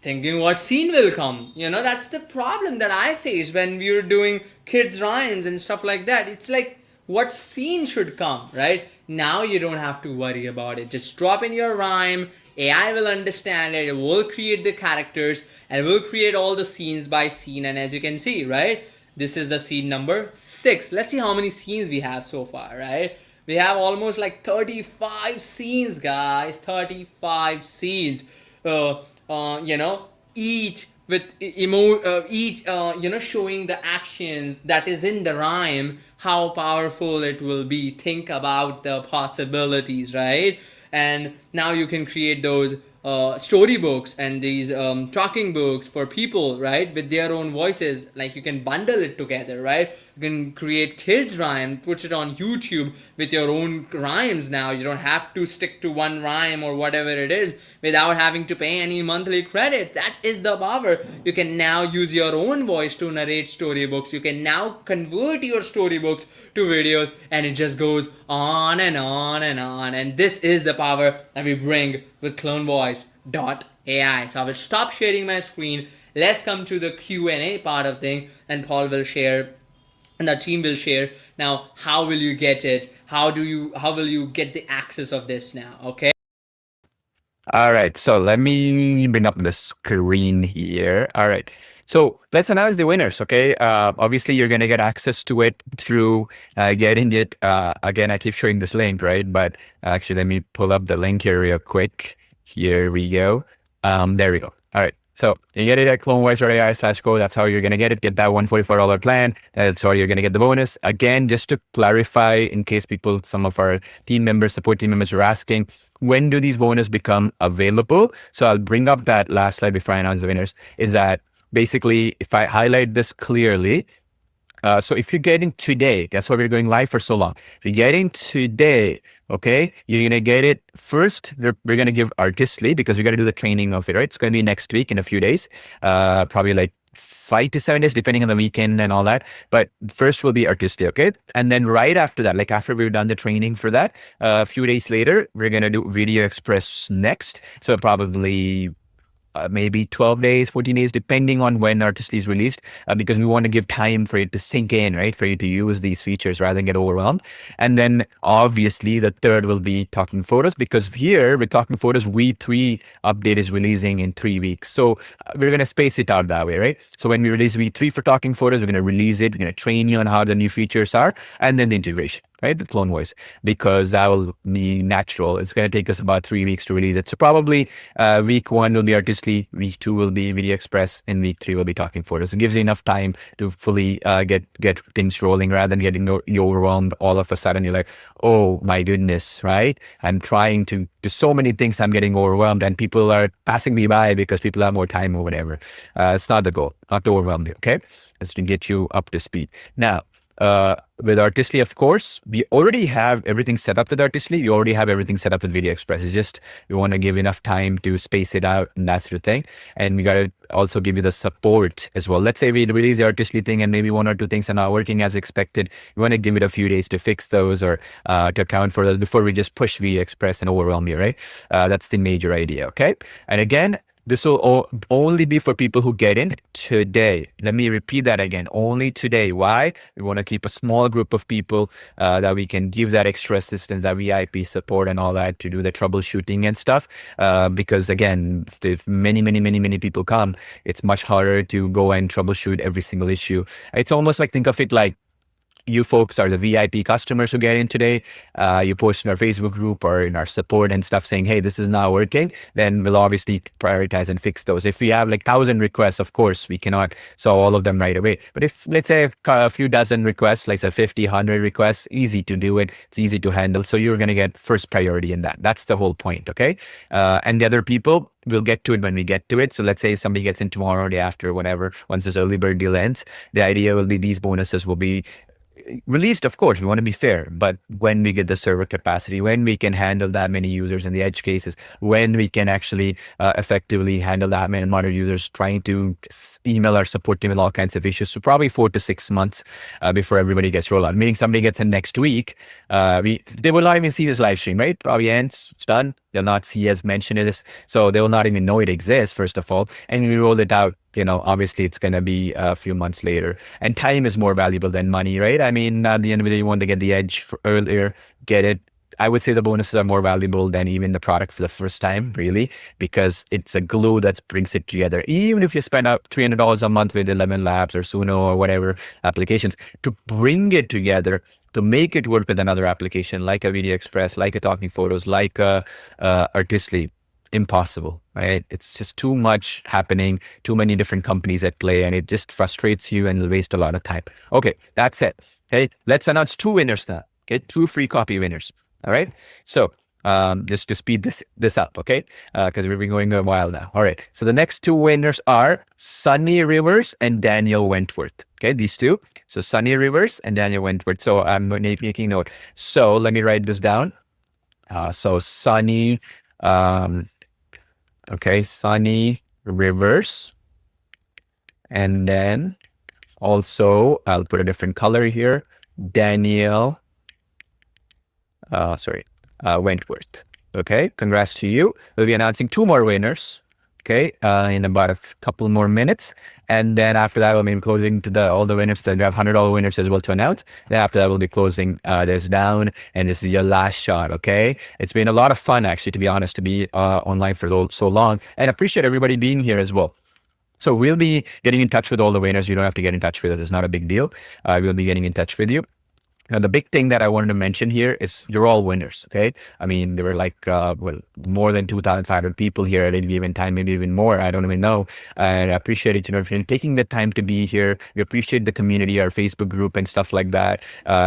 thinking what scene will come. That's the problem that I face when we're doing kids rhymes and stuff like that. It's like, what scene should come, right? Now you don't have to worry about it. Just drop in your rhyme, AI will understand it, it will create the characters, and will create all the scenes by scene. And as you can see, right, this is the scene number 6. Let's see how many scenes we have so far, right? We have almost like 35 scenes, guys. 35 scenes. Each with showing the actions that is in the rhyme, how powerful it will be. Think about the possibilities, right? And now you can create those storybooks and these talking books for people, right, with their own voices. Like, you can bundle it together, right? You can create kids rhyme, put it on YouTube with your own rhymes. Now you don't have to stick to one rhyme or whatever it is without having to pay any monthly credits. That is the power. You can now use your own voice to narrate storybooks. You can now convert your storybooks to videos, and it just goes on and on and on. And this is the power that we bring with CloneVoice.ai. So I will stop sharing my screen. Let's come to the Q&A part of thing, and Paul will share and the team will share now how will you get it, how will you get the access of this now, okay? All right, so let me bring up the screen here. All right, so let's announce the winners, okay? Obviously, you're going to get access to it through getting it. Again, I keep showing this link, right? But actually, let me pull up the link here real quick. Here we go. There we go. All right. So you get it at CloneVoice.ai/go. That's how you're going to get it. Get that $144 plan. That's how you're going to get the bonus. Again, just to clarify, in case some of our support team members are asking, when do these bonus become available? So I'll bring up that last slide before I announce the winners. Is that basically, if I highlight this clearly, So if you're getting today, that's why we're going live for so long. If you're getting today, okay, you're going to get it first. We're going to give Artistly because we got to do the training of it, right? It's going to be next week in a few days, probably like 5 to 7 days, depending on the weekend and all that. But first will be Artistly, okay? And then right after that, like after we've done the training for that, a few days later, we're going to do Video Express next. So probably maybe 12 days, 14 days, depending on when Artistly is released, because we want to give time for it to sink in, right? For you to use these features rather than get overwhelmed. And then obviously the third will be Talking Photos, because here with Talking Photos, V3 update is releasing in 3 weeks. So we're going to space it out that way, right? So when we release V3 for Talking Photos, we're going to release it. We're going to train you on how the new features are, and then the integration, right? The Clone Voice, because that will be natural. It's going to take us about 3 weeks to release it. So probably week 1 will be Artistly, week 2 will be Video Express, and week 3 will be Talking Photos. It gives you enough time to fully get things rolling rather than getting you overwhelmed all of a sudden. You're like, oh my goodness, right? I'm trying to do so many things, I'm getting overwhelmed, and people are passing me by because people have more time or whatever. It's not the goal, not to overwhelm you, okay? It's to get you up to speed. Now, with Artistly, of course, we already have everything set up with Artistly. We already have everything set up with Video Express. It's just we want to give enough time to space it out and that sort of thing. And we got to also give you the support as well. Let's say we release the Artistly thing and maybe 1 or 2 things are not working as expected. We want to give it a few days to fix those or to account for those before we just push Video Express and overwhelm you, right? That's the major idea, okay? And again, this will only be for people who get in today. Let me repeat that again. Only today. Why? We want to keep a small group of people that we can give that extra assistance, that VIP support and all that to do the troubleshooting and stuff. Because again, if many people come, it's much harder to go and troubleshoot every single issue. It's almost like, think of it like you folks are the VIP customers who get in today. You post in our Facebook group or in our support and stuff saying, hey, this is not working. Then we'll obviously prioritize and fix those. If we have like 1,000 requests, of course, we cannot solve all of them right away. But if, let's say, a few dozen requests, like say 50, 100 requests, easy to do it. It's easy to handle. So you're going to get first priority in that. That's the whole point, okay? And the other people, we'll get to it when we get to it. So let's say somebody gets in tomorrow or day after, whatever, once this early bird deal ends, the idea will be these bonuses will be released. Of course, we want to be fair, but when we get the server capacity, when we can handle that many users in the edge cases, when we can actually effectively handle that many amount of users trying to email our support team with all kinds of issues. So probably 4 to 6 months before everybody gets rolled out, meaning somebody gets in next week. They will not even see this live stream, right? Probably ends, it's done. They'll not see us mention it, so they will not even know it exists, first of all. And we roll it out, obviously it's going to be a few months later. And time is more valuable than money, right? I mean, at the end of the day, you want to get the edge for earlier, get it. I would say the bonuses are more valuable than even the product for the first time, really, because it's a glue that brings it together. Even if you spend out $300 a month with 11 Labs or Suno or whatever applications, to bring it together, to make it work with another application like a Video Express, like a Talking Photos, like a Artistly, impossible, right? It's just too much happening, too many different companies at play, and it just frustrates you and will waste a lot of time. Okay, that's it. Okay, let's announce 2 winners now. Okay, 2 free copy winners. All right. So just to speed this up, okay? Because we've been going a while now. All right. So the next 2 winners are Sunny Rivers and Daniel Wentworth. Okay, these 2. So Sunny Rivers and Daniel Wentworth. So I'm making note. So let me write this down. So Sunny, okay, Sunny Rivers, and then also I'll put a different color here. Daniel. Wentworth. Okay, congrats to you. We'll be announcing 2 more winners, okay, in about a couple more minutes. And then after that, we'll be closing to all the winners. Then we have $100 winners as well to announce. Then after that, we'll be closing this down. And this is your last shot, okay? It's been a lot of fun, actually, to be honest, to be online for so long. And I appreciate everybody being here as well. So we'll be getting in touch with all the winners. You don't have to get in touch with us. It's not a big deal. We'll be getting in touch with you. Now, the big thing that I wanted to mention here is you're all winners, okay? I mean, there were like, more than 2,500 people here at any given time, maybe even more. I don't even know. And I appreciate each and every taking the time to be here. We appreciate the community, our Facebook group and stuff like that.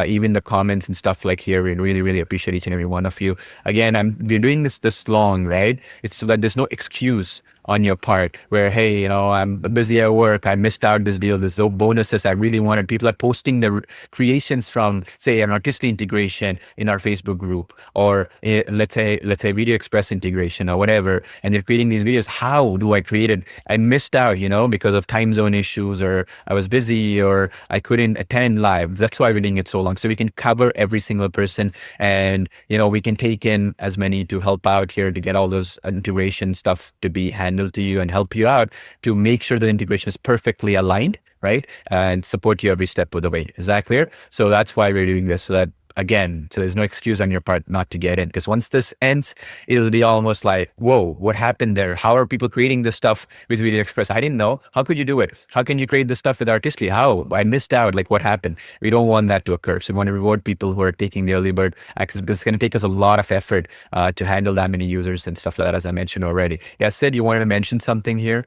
Even the comments and stuff like here. We really, really appreciate each and every one of you. Again, we're doing this long, right? It's so that there's no excuse on your part where, hey, I'm busy at work, I missed out this deal, there's no bonuses I really wanted. People are posting their creations from, say, an artistic integration in our Facebook group, or let's say Video Express integration or whatever, and they're creating these videos. How do I create it? I missed out, because of time zone issues, or I was busy, or I couldn't attend live. That's why we're doing it so long. So we can cover every single person, and we can take in as many to help out here to get all those integration stuff to be handled to you and help you out to make sure the integration is perfectly aligned, right? And support you every step of the way. Is that clear? So that's why we're doing this, so that, again, so there's no excuse on your part not to get in, because once this ends, it'll be almost like, whoa, what happened there? How are people creating this stuff with Video Express? I didn't know. How could you do it? How can you create this stuff with Artistly? How? I missed out. Like, what happened? We don't want that to occur. So we want to reward people who are taking the early bird access, because it's going to take us a lot of effort to handle that many users and stuff like that, as I mentioned already. Yeah, Sid, you wanted to mention something here?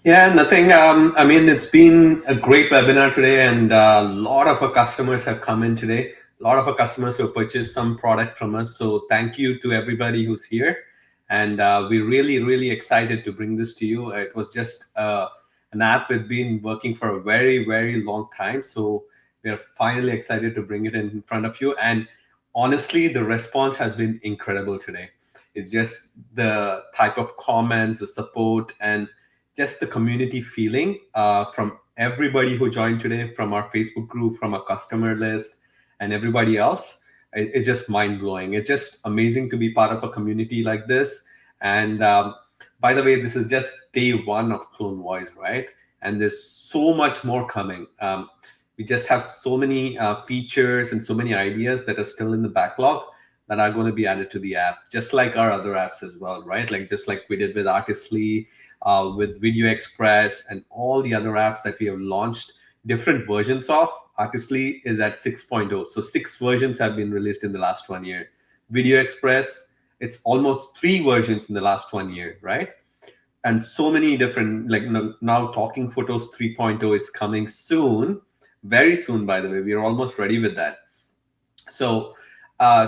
Yeah, nothing. I mean, it's been a great webinar today, and a lot of our customers have come in today. A lot of our customers have purchased some product from us. So thank you to everybody who's here. And we're really, really excited to bring this to you. It was just an app that's been working for a very, very long time. So we're finally excited to bring it in front of you. And honestly, the response has been incredible today. It's just the type of comments, the support, and just the community feeling from everybody who joined today, from our Facebook group, from our customer list, and everybody else. It's just mind-blowing. It's just amazing to be part of a community like this. And by the way, this is just day one of Clone Voice, right? And there's so much more coming. We just have so many features and so many ideas that are still in the backlog that are going to be added to the app, just like our other apps as well, right? Like just like we did with Artistly, with Video Express, and all the other apps that we have launched different versions of. Artistly is at 6.0. So 6 versions have been released in the last 1 year. Video Express, it's almost 3 versions in the last 1 year, right? And so many different, like now Talking Photos 3.0 is coming soon, very soon, by the way. We're almost ready with that. So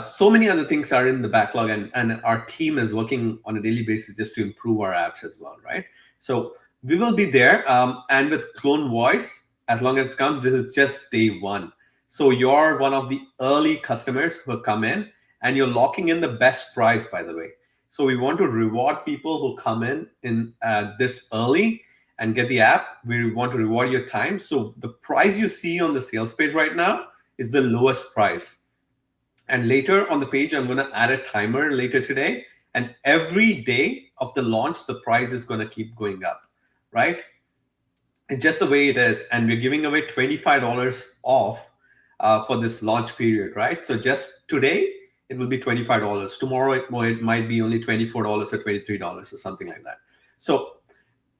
so many other things are in the backlog, and our team is working on a daily basis just to improve our apps as well, right? So we will be there. And with Clone Voice, as long as it comes, this is just day one. So you're one of the early customers who come in, and you're locking in the best price, by the way. So we want to reward people who come in this early and get the app. We want to reward your time. So the price you see on the sales page right now is the lowest price. And later on the page, I'm going to add a timer later today. And every day of the launch, the price is going to keep going up, right? It's just the way it is. And we're giving away $25 off for this launch period, right? So just today, it will be $25. Tomorrow, it might be only $24 or $23 or something like that. So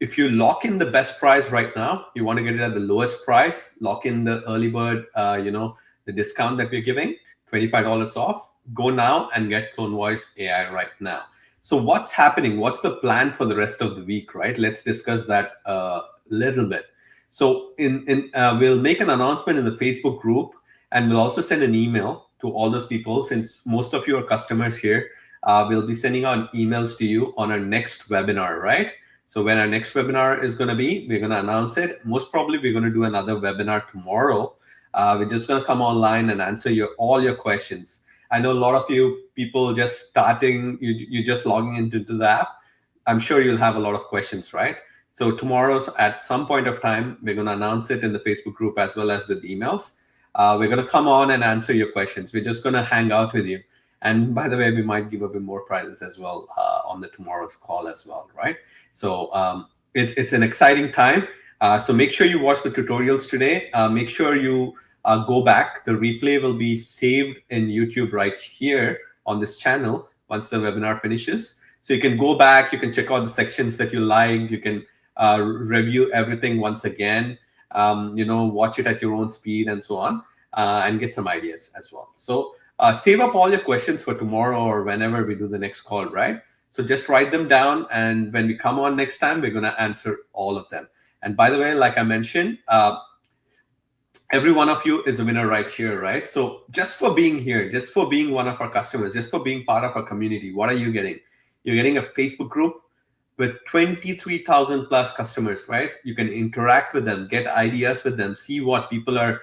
if you lock in the best price right now, you want to get it at the lowest price, lock in the early bird, the discount that we're giving, $25 off, go now and get CloneVoiceAI right now. So what's happening? What's the plan for the rest of the week, right? Let's discuss that a little bit. So we'll make an announcement in the Facebook group, and we'll also send an email to all those people. Since most of you are customers here, we'll be sending out emails to you on our next webinar, right? So when our next webinar is going to be, we're going to announce it. Most probably, we're going to do another webinar tomorrow. We're just going to come online and answer all your questions. I know a lot of you people just starting, you're just logging into the app. I'm sure you'll have a lot of questions, right? So tomorrow's at some point of time, we're going to announce it in the Facebook group as well as with emails. We're going to come on and answer your questions. We're just going to hang out with you. And by the way, we might give away more prizes as well on the tomorrow's call as well, right? So it's an exciting time. So make sure you watch the tutorials today. Make sure you go back. The replay will be saved in YouTube right here on this channel once the webinar finishes. So you can go back, you can check out the sections that you liked, you can review everything once again, watch it at your own speed and so on, and get some ideas as well. So save up all your questions for tomorrow or whenever we do the next call, right? So just write them down, and when we come on next time, we're going to answer all of them. And by the way, like I mentioned, every one of you is a winner right here, right? So just for being here, just for being one of our customers, just for being part of our community, what are you getting? You're getting a Facebook group with 23,000 plus customers, right? You can interact with them, get ideas with them, see what people are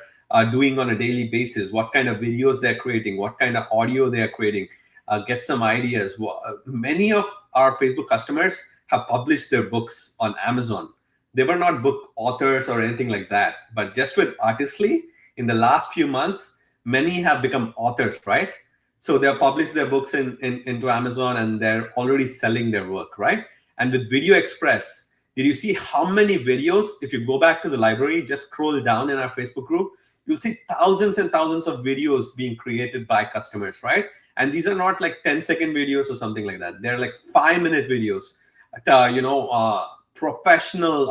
doing on a daily basis, what kind of videos they're creating, what kind of audio they're creating, get some ideas. Many of our Facebook customers have published their books on Amazon. They were not book authors or anything like that, but just with Artistly, in the last few months, many have become authors, right? So they've published their books into Amazon and they're already selling their work, right? And with Video Express, did you see how many videos? If you go back to the library, just scroll down in our Facebook group, you'll see thousands and thousands of videos being created by customers, right? And these are not like 10-second videos or something like that. They're like 5-minute videos, professional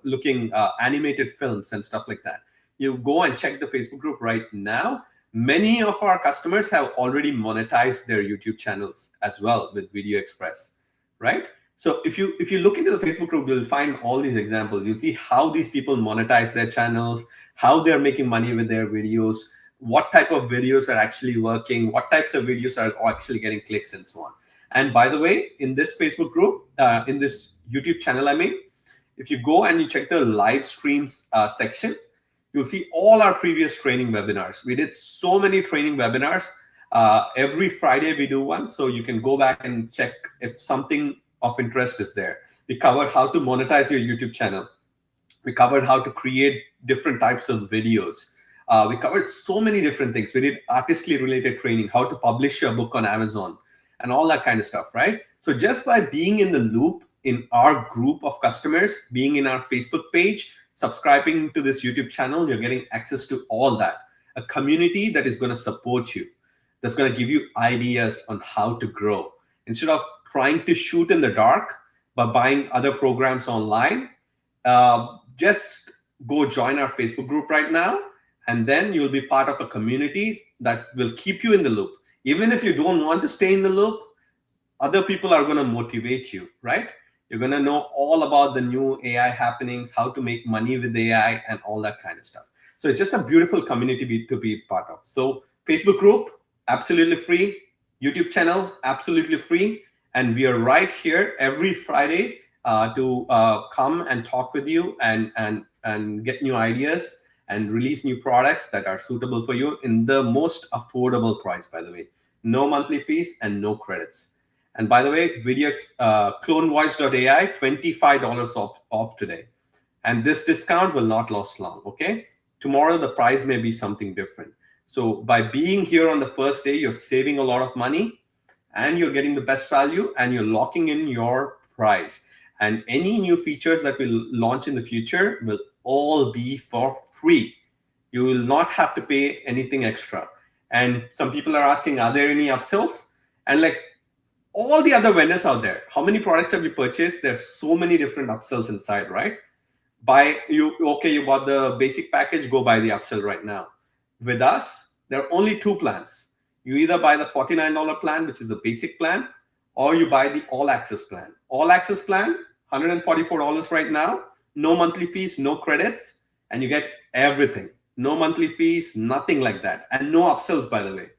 looking animated films and stuff like that. You go and check the Facebook group right now. Many of our customers have already monetized their YouTube channels as well with Video Express, right? So if you look into the Facebook group, you'll find all these examples. You'll see how these people monetize their channels, how they're making money with their videos, what type of videos are actually working, what types of videos are actually getting clicks, and so on. And by the way, in this Facebook group, in this YouTube channel, if you go and you check the live streams section, you'll see all our previous training webinars. We did so many training webinars. Every Friday we do one, so you can go back and check if something of interest is there. We covered how to monetize your YouTube channel. We covered how to create different types of videos. We covered so many different things. We did Artistly related training, how to publish your book on Amazon, and all that kind of stuff, right? So just by being in the loop in our group of customers, being in our Facebook page, subscribing to this YouTube channel, you're getting access to all that. A community that is going to support you, that's going to give you ideas on how to grow. Instead of trying to shoot in the dark by buying other programs online, just go join our Facebook group right now, and then you'll be part of a community that will keep you in the loop. Even if you don't want to stay in the loop, other people are going to motivate you, right? You're going to know all about the new AI happenings, how to make money with AI, and all that kind of stuff. So it's just a beautiful community to be part of. So Facebook group, absolutely free. YouTube channel, absolutely free. And we are right here every Friday to come and talk with you and get new ideas and release new products that are suitable for you in the most affordable price, by the way. No monthly fees and no credits. And by the way, CloneVoice.ai, $25 off today. And this discount will not last long, okay? Tomorrow, the price may be something different. So by being here on the first day, you're saving a lot of money and you're getting the best value and you're locking in your price. And any new features that we'll launch in the future will all be for free. You will not have to pay anything extra. And some people are asking, are there any upsells? And like all the other vendors out there, how many products have you purchased? There's so many different upsells inside, right? You bought the basic package, go buy the upsell right now. With us, there are only two plans. You either buy the $49 plan, which is the basic plan, or you buy the all access plan. All access plan, $144 right now, no monthly fees, no credits, and you get everything. No monthly fees, nothing like that. And no upsells, by the way.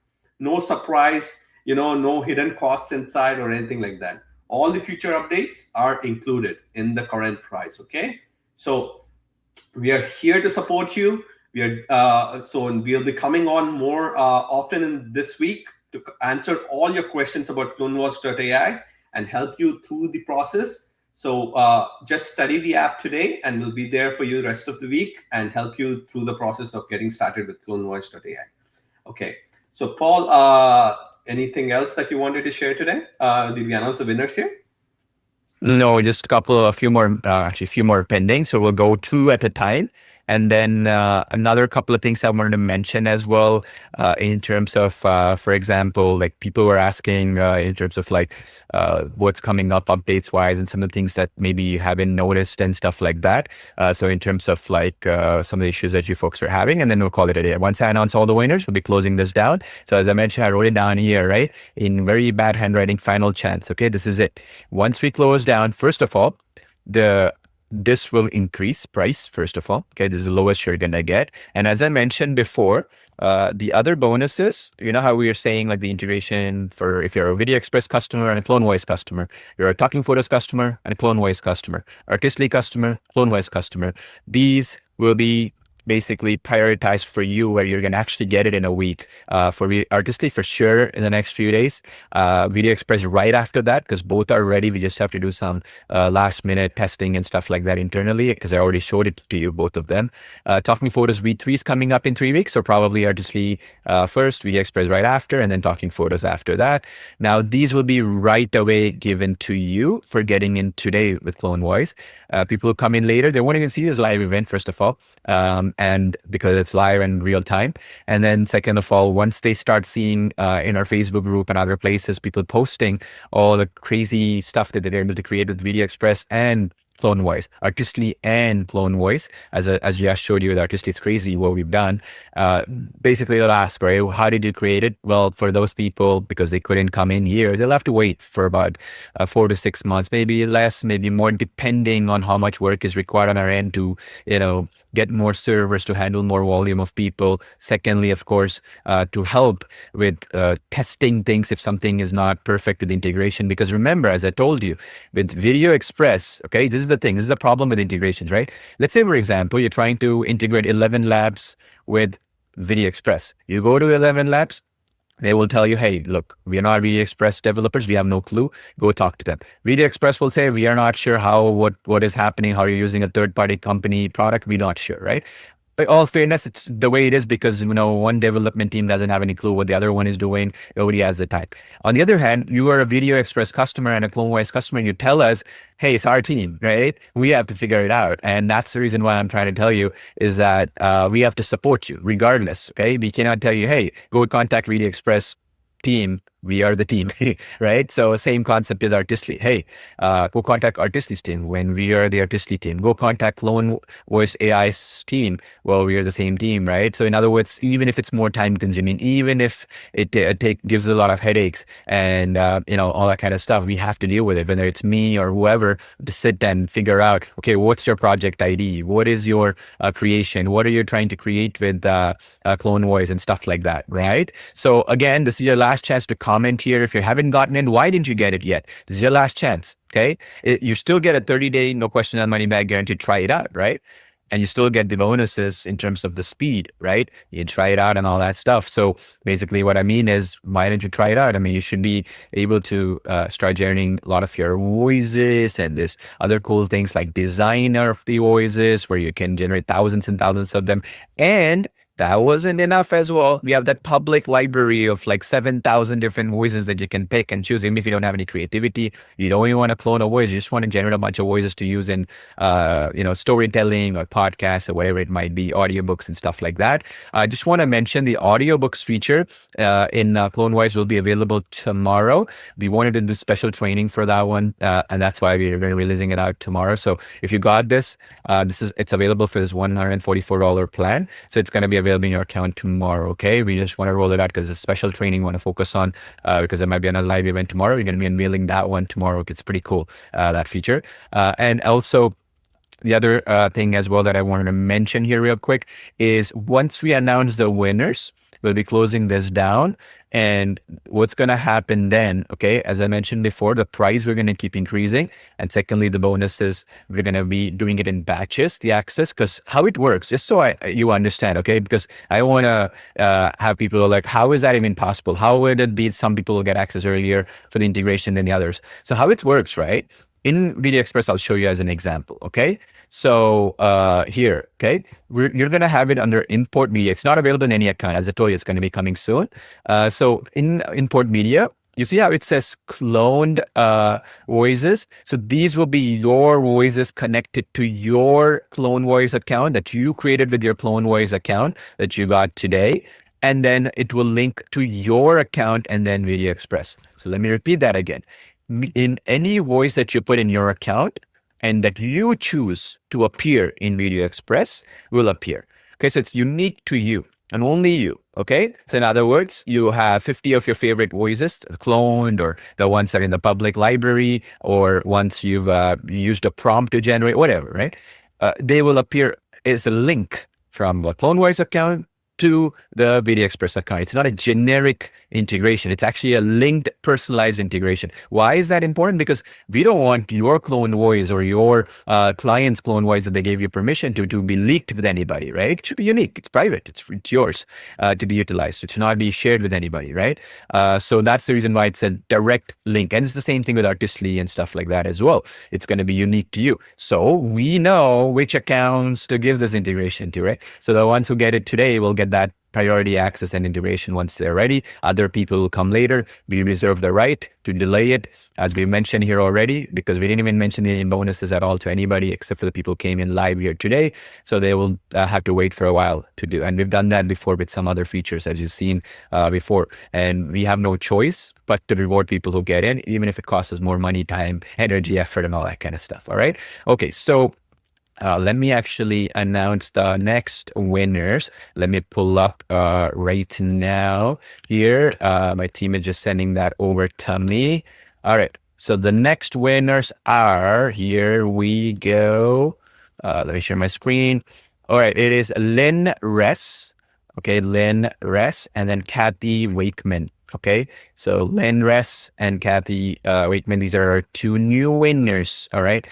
No surprise, no hidden costs inside or anything like that. All the future updates are included in the current price, okay? So we are here to support you. So we'll be coming on more often in this week to answer all your questions about CloneVoice.ai and help you through the process. So just study the app today and we'll be there for you the rest of the week and help you through the process of getting started with CloneVoice.ai. Okay, so Paul, anything else that you wanted to share today? Did we announce the winners here? No, just a few more pending. So we'll go two at a time. And then another couple of things I wanted to mention as well in terms of, for example, like people were asking in terms of like what's coming up updates wise and some of the things that maybe you haven't noticed and stuff like that. So in terms of like some of the issues that you folks are having, and then we'll call it a day. Once I announce all the winners, we'll be closing this down. So as I mentioned, I wrote it down here, right? In very bad handwriting, final chance. Okay, this is it. Once we close down, first of all, this will increase price, first of all. Okay, this is the lowest you're gonna get. And as I mentioned before, The other bonuses, you know how we were saying like the integration for if you're a Video Express customer and a CloneVoice customer, you're a Talking Photos customer and a CloneVoice customer, Artistly customer, CloneVoice customer. These will be basically prioritized for you where you're going to actually get it in a week. For Artistly for sure in the next few days. Video Express right after that because both are ready. We just have to do some last minute testing and stuff like that internally because I already showed it to you, both of them. Talking Photos V3 is coming up in 3 weeks, so probably Artistly first, Video Express right after, and then Talking Photos after that. Now these will be right away given to you for getting in today with CloneVoice. People who come in later, they won't even see this live event, first of all, and because it's live and real time. And then second of all, once they start seeing in our Facebook group and other places, people posting all the crazy stuff that they're able to create with Video Express and CloneVoice, Artistly and CloneVoice, as Yash showed you with Artistly, it's crazy what we've done. Basically, they'll ask, right, how did you create it? Well, for those people, because they couldn't come in here, they'll have to wait for about 4 to 6 months, maybe less, maybe more, depending on how much work is required on our end to, get more servers to handle more volume of people. Secondly, of course, to help with testing things if something is not perfect with integration. Because remember, as I told you, with Video Express, okay, this is the thing. This is the problem with integrations, right? Let's say, for example, you're trying to integrate 11 labs with Video Express. You go to 11 labs, they will tell you, hey, look, we are not Video Express developers. We have no clue. Go talk to them. Video Express will say, we are not sure what is happening, how you're using a third-party company product. We're not sure, right? But all fairness, it's the way it is because, one development team doesn't have any clue what the other one is doing. Nobody has the time. On the other hand, you are a Video Express customer and a CloneVoice customer, and you tell us, hey, it's our team, right? We have to figure it out. And that's the reason why I'm trying to tell you is that we have to support you regardless, okay? We cannot tell you, hey, go contact Video Express team. We are the team, right? So same concept with Artistly. Hey, go contact Artistly's team when we are the Artistly team. Go contact CloneVoiceAI's team. Well, we are the same team, right? So in other words, even if it's more time consuming, even if it gives a lot of headaches and, all that kind of stuff, we have to deal with it, whether it's me or whoever, to sit and figure out, okay, what's your project ID? What is your creation? What are you trying to create with CloneVoice and stuff like that, right? So again, this is your last chance to comment here. If you haven't gotten in, why didn't you get it yet? This is your last chance, okay? You still get a 30-day, no question on money back guarantee to try it out, right? And you still get the bonuses in terms of the speed, right? You try it out and all that stuff. So basically what I mean is, why didn't you try it out? I mean, you should be able to start generating a lot of your voices and this other cool things like designer of the voices where you can generate thousands and thousands of them. And that wasn't enough as well. We have that public library of like 7,000 different voices that you can pick and choose. Even if you don't have any creativity, you don't even want to clone a voice. You just want to generate a bunch of voices to use in, storytelling or podcasts or whatever it might be, audiobooks and stuff like that. I just want to mention the audiobooks feature in CloneVoice will be available tomorrow. We wanted to do special training for that one, and that's why we're going to be releasing it out tomorrow. So if you got this, it's available for this $144 plan. So it's going to be available in your account tomorrow. Okay, we just want to roll it out because it's special training. We want to focus on because there might be another live event tomorrow. We're going to be unveiling that one tomorrow. It's pretty cool, that feature. And also the other thing as well that I wanted to mention here real quick is once we announce the winners, we'll be closing this down. And what's going to happen then, okay, as I mentioned before, the price we're going to keep increasing. And secondly, the bonuses, we're going to be doing it in batches, the access, because how it works, just so you understand, okay, because I want to have people like, how is that even possible? How would it be some people will get access earlier for the integration than the others? So how it works, right? In Video Express, I'll show you as an example, okay? So here, okay, you're going to have it under import media. It's not available in any account. As I told you, it's going to be coming soon. So in import media, you see how it says cloned voices. So these will be your voices connected to your CloneVoice account that you created with your CloneVoice account that you got today. And then it will link to your account and then Video Express. So let me repeat that again. In any voice that you put in your account, and that you choose to appear in Video Express will appear. Okay, so it's unique to you and only you. Okay, so in other words, you have 50 of your favorite voices cloned, or the ones that are in the public library, or once you've used a prompt to generate, whatever, right? They will appear as a link from the CloneVoice account to the VD Express account. It's not a generic integration. It's actually a linked, personalized integration. Why is that important? Because we don't want your clone voice or your client's clone voice that they gave you permission to be leaked with anybody, right? It should be unique. It's private. It's yours to be utilized. It should not be shared with anybody, right? So that's the reason why it's a direct link. And it's the same thing with Artistly and stuff like that as well. It's going to be unique to you. So we know which accounts to give this integration to, right? So the ones who get it today will get that priority access and integration once they're ready. Other people will come later. We reserve the right to delay it, as we mentioned here already, because we didn't even mention the bonuses at all to anybody except for the people who came in live here today. So they will have to wait for a while to do. And we've done that before with some other features, as you've seen before. And we have no choice but to reward people who get in, even if it costs us more money, time, energy, effort, and all that kind of stuff. All right. Okay. So let me actually announce the next winners. Let me pull up right now here. My team is just sending that over to me. All right. So the next winners are, here we go. Let me share my screen. All right. It is Lynn Ress. Okay. Lynn Ress and then Kathy Wakeman. Okay, so Lynn Ress and Kathy Wakeman, these are our two new winners. All right,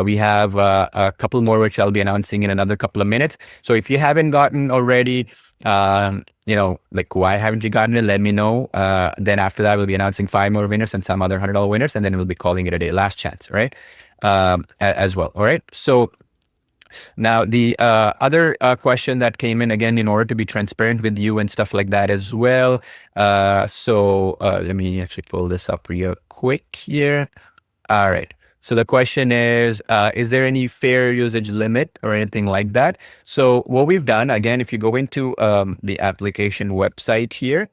we have a couple more which I'll be announcing in another couple of minutes. So if you haven't gotten already, you know, like why haven't you gotten it? Let me know. Then after that, we'll be announcing 5 more winners and some other $100 winners, and then we'll be calling it a day. Last chance, right? As well. All right, so. Now, the other question that came in, again, in order to be transparent with you and stuff like that as well. So let me actually pull this up real quick here. All right. So the question is there any fair usage limit or anything like that? So what we've done, again, if you go into the application website here,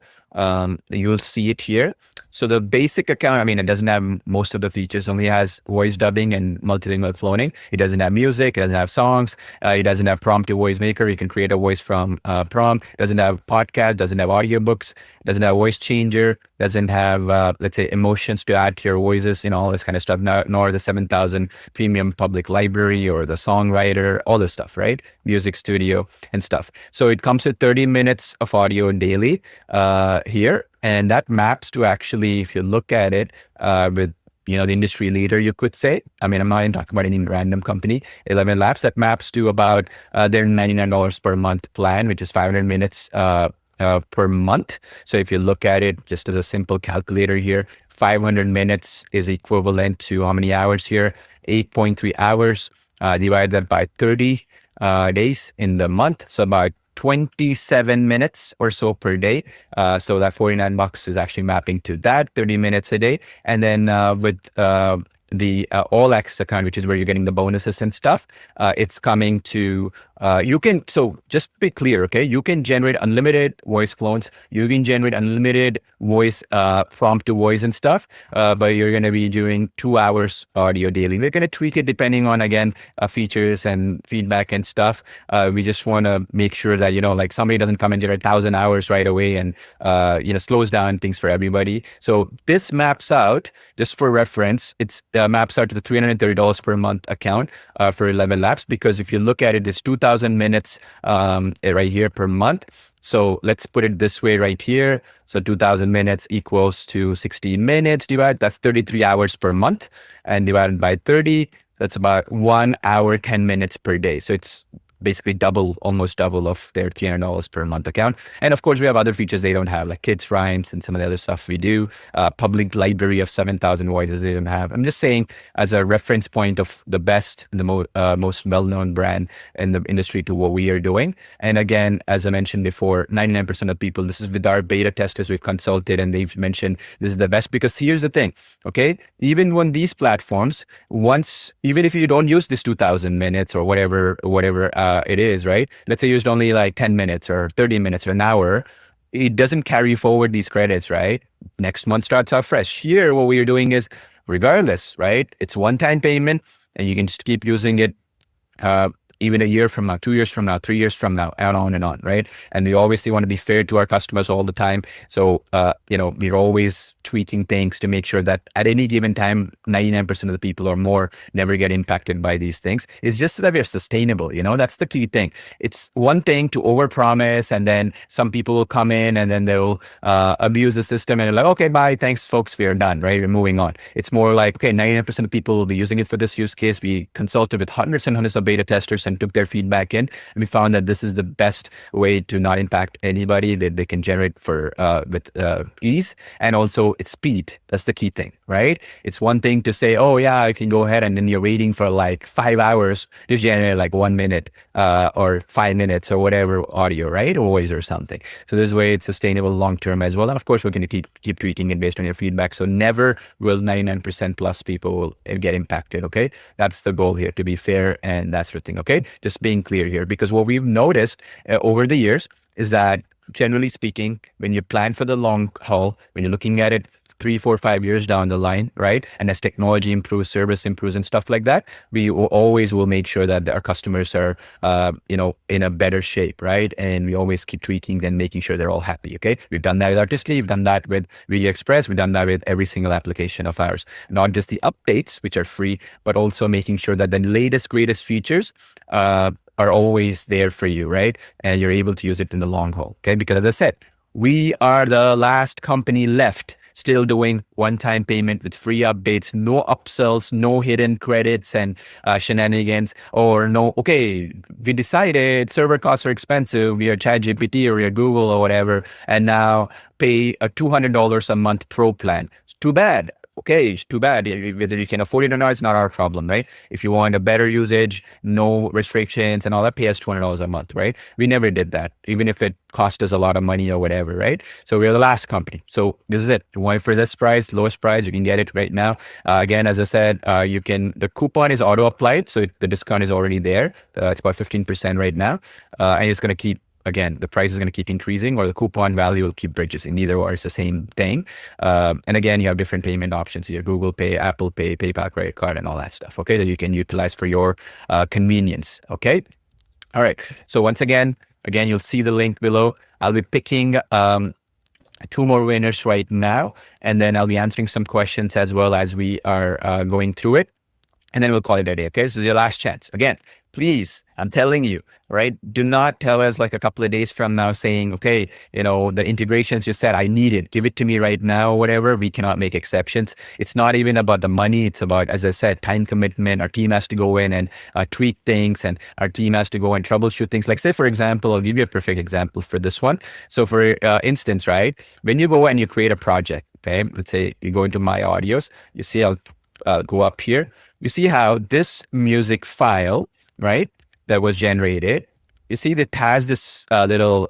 you'll see it here. So the basic account, I mean, it doesn't have most of the features, only has voice dubbing and multilingual cloning. It doesn't have music, it doesn't have songs, it doesn't have prompt to voice maker. You can create a voice from prompt. It doesn't have podcast, doesn't have audiobooks, doesn't have voice changer, doesn't have, let's say, emotions to add to your voices, you know, all this kind of stuff, nor the 7,000 premium public library or the songwriter, all this stuff, right? Music studio and stuff. So it comes with 30 minutes of audio daily here. And that maps to actually, if you look at it with, you know, the industry leader, you could say, I mean, I'm not even talking about any random company, 11 Labs, that maps to about their $99 per month plan, which is 500 minutes per month. So if you look at it just as a simple calculator here, 500 minutes is equivalent to how many hours here? 8.3 hours. Divide that by 30 days in the month. So about 27 minutes or so per day. So that $49 is actually mapping to that 30 minutes a day. And then with the all access account, which is where you're getting the bonuses and stuff, it's coming to you can, so just be clear, okay, you can generate unlimited voice clones, you can generate unlimited voice prompt to voice and stuff, but you're going to be doing 2 hours audio daily. We're going to tweak it depending on, again, features and feedback and stuff. We just want to make sure that, you know, like somebody doesn't come and generate 1,000 hours right away and you know, slows down things for everybody. So this maps out, just for reference, it's maps out to the $330 per month account for 11 Labs, because if you look at it, it's 2,000 minutes right here per month. So let's put it this way right here. So 2,000 minutes equals to 16 minutes that's 33 hours per month, and divided by 30, that's about 1 hour, 10 minutes per day. So it's basically double, almost double of their $300 per month account. And of course, we have other features they don't have, like kids rhymes and some of the other stuff we do. Public library of 7,000 voices they don't have. I'm just saying as a reference point of the best, the most well-known brand in the industry to what we are doing. And again, as I mentioned before, 99% of people, this is with our beta testers we've consulted, and they've mentioned this is the best, because here's the thing, okay? Even when these platforms, even if you don't use this 2,000 minutes or whatever it is, right? Let's say you used only like 10 minutes or 30 minutes or an hour, it doesn't carry forward these credits, right? Next month starts out fresh. Here, what we are doing is, regardless, right? It's one-time payment, and you can just keep using it even a year from now, 2 years from now, 3 years from now, and on, right? And we obviously want to be fair to our customers all the time. So, you know, we're always tweaking things to make sure that at any given time, 99% of the people or more never get impacted by these things. It's just so that we're sustainable. That's the key thing. It's one thing to overpromise, and then some people will come in and then they'll abuse the system and they're like, okay, bye, thanks folks, we're done, right? We're moving on. It's more like, okay, 99% of people will be using it for this use case. We consulted with hundreds and hundreds of beta testers and took their feedback in, and we found that this is the best way to not impact anybody, that they can generate with ease, and also it's speed. That's the key thing, right? It's one thing to say, oh yeah, I can go ahead, and then you're waiting for like 5 hours to generate like 1 minute or 5 minutes or whatever audio, right? Or voice or something. So this way it's sustainable long term as well. And of course, we're going to keep tweaking it based on your feedback. So never will 99% plus people get impacted, okay? That's the goal here, to be fair, and that sort of thing, okay? Just being clear here, because what we've noticed over the years is that generally speaking, when you plan for the long haul, when you're looking at it 3, 4, 5 years down the line, right? And as technology improves, service improves and stuff like that, we always will make sure that our customers are, in a better shape, right? And we always keep tweaking and making sure they're all happy, okay? We've done that with Artistly, we've done that with Video Express, we've done that with every single application of ours. Not just the updates, which are free, but also making sure that the latest, greatest features are always there for you, right? And you're able to use it in the long haul, okay? Because as I said, we are the last company left still doing one-time payment with free updates, no upsells, no hidden credits and shenanigans, or no, okay, we decided server costs are expensive, we are ChatGPT or we are Google or whatever, and now pay a $200 a month pro plan. It's too bad. Okay, it's too bad. Whether you can afford it or not, it's not our problem, right? If you want a better usage, no restrictions and all that, pay us $200 a month, right? We never did that, even if it cost us a lot of money or whatever, right? So we're the last company. So this is it. You want it for this price, lowest price, you can get it right now. Again, as I said, the coupon is auto-applied, so the discount is already there. It's about 15% right now, and it's going to keep. Again, the price is going to keep increasing, or the coupon value will keep purchasing. Either or, it's the same thing. And again, you have different payment options here: Google Pay, Apple Pay, PayPal credit card, and all that stuff, okay, that you can utilize for your convenience, okay? All right. So once again, you'll see the link below. I'll be picking 2 more winners right now, and then I'll be answering some questions as well as we are going through it. And then we'll call it a day, okay? This is your last chance. Again, please, I'm telling you, right? Do not tell us like a couple of days from now saying, okay, the integrations you said, I need it. Give it to me right now or whatever. We cannot make exceptions. It's not even about the money. It's about, as I said, time commitment. Our team has to go in and tweak things, and our team has to go and troubleshoot things. Like say, for example, I'll give you a perfect example for this one. So for instance, right, when you go and you create a project, okay, let's say you go into My Audios, you see, I'll go up here. You see how this music file, right, that was generated, you see that has this little,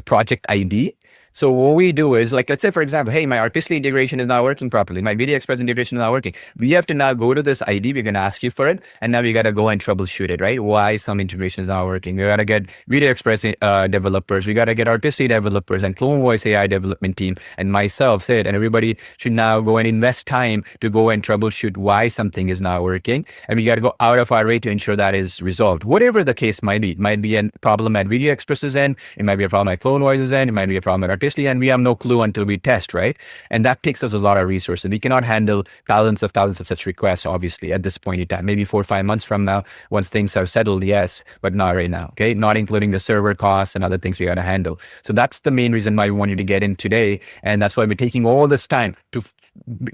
project ID. So what we do is, like, let's say, for example, hey, my Artistly integration is not working properly. My Video Express integration is not working. We have to now go to this ID. We're going to ask you for it. And now we got to go and troubleshoot it, right? Why some integration is not working. We got to get Video Express developers. We got to get Artistly developers and CloneVoiceAI development team and myself, Sid, and everybody should now go and invest time to go and troubleshoot why something is not working. And we got to go out of our way to ensure that is resolved. Whatever the case might be. It might be a problem at Video Express's end. It might be a problem at CloneVoice's end. It might be a problem at Artistly, and we have no clue until we test, right? And that takes us a lot of resources. We cannot handle thousands of such requests, obviously, at this point in time. Maybe 4 or 5 months from now, once things are settled, yes, but not right now, okay? Not including the server costs and other things we got to handle. So that's the main reason why we want you to get in today, and that's why we're taking all this time to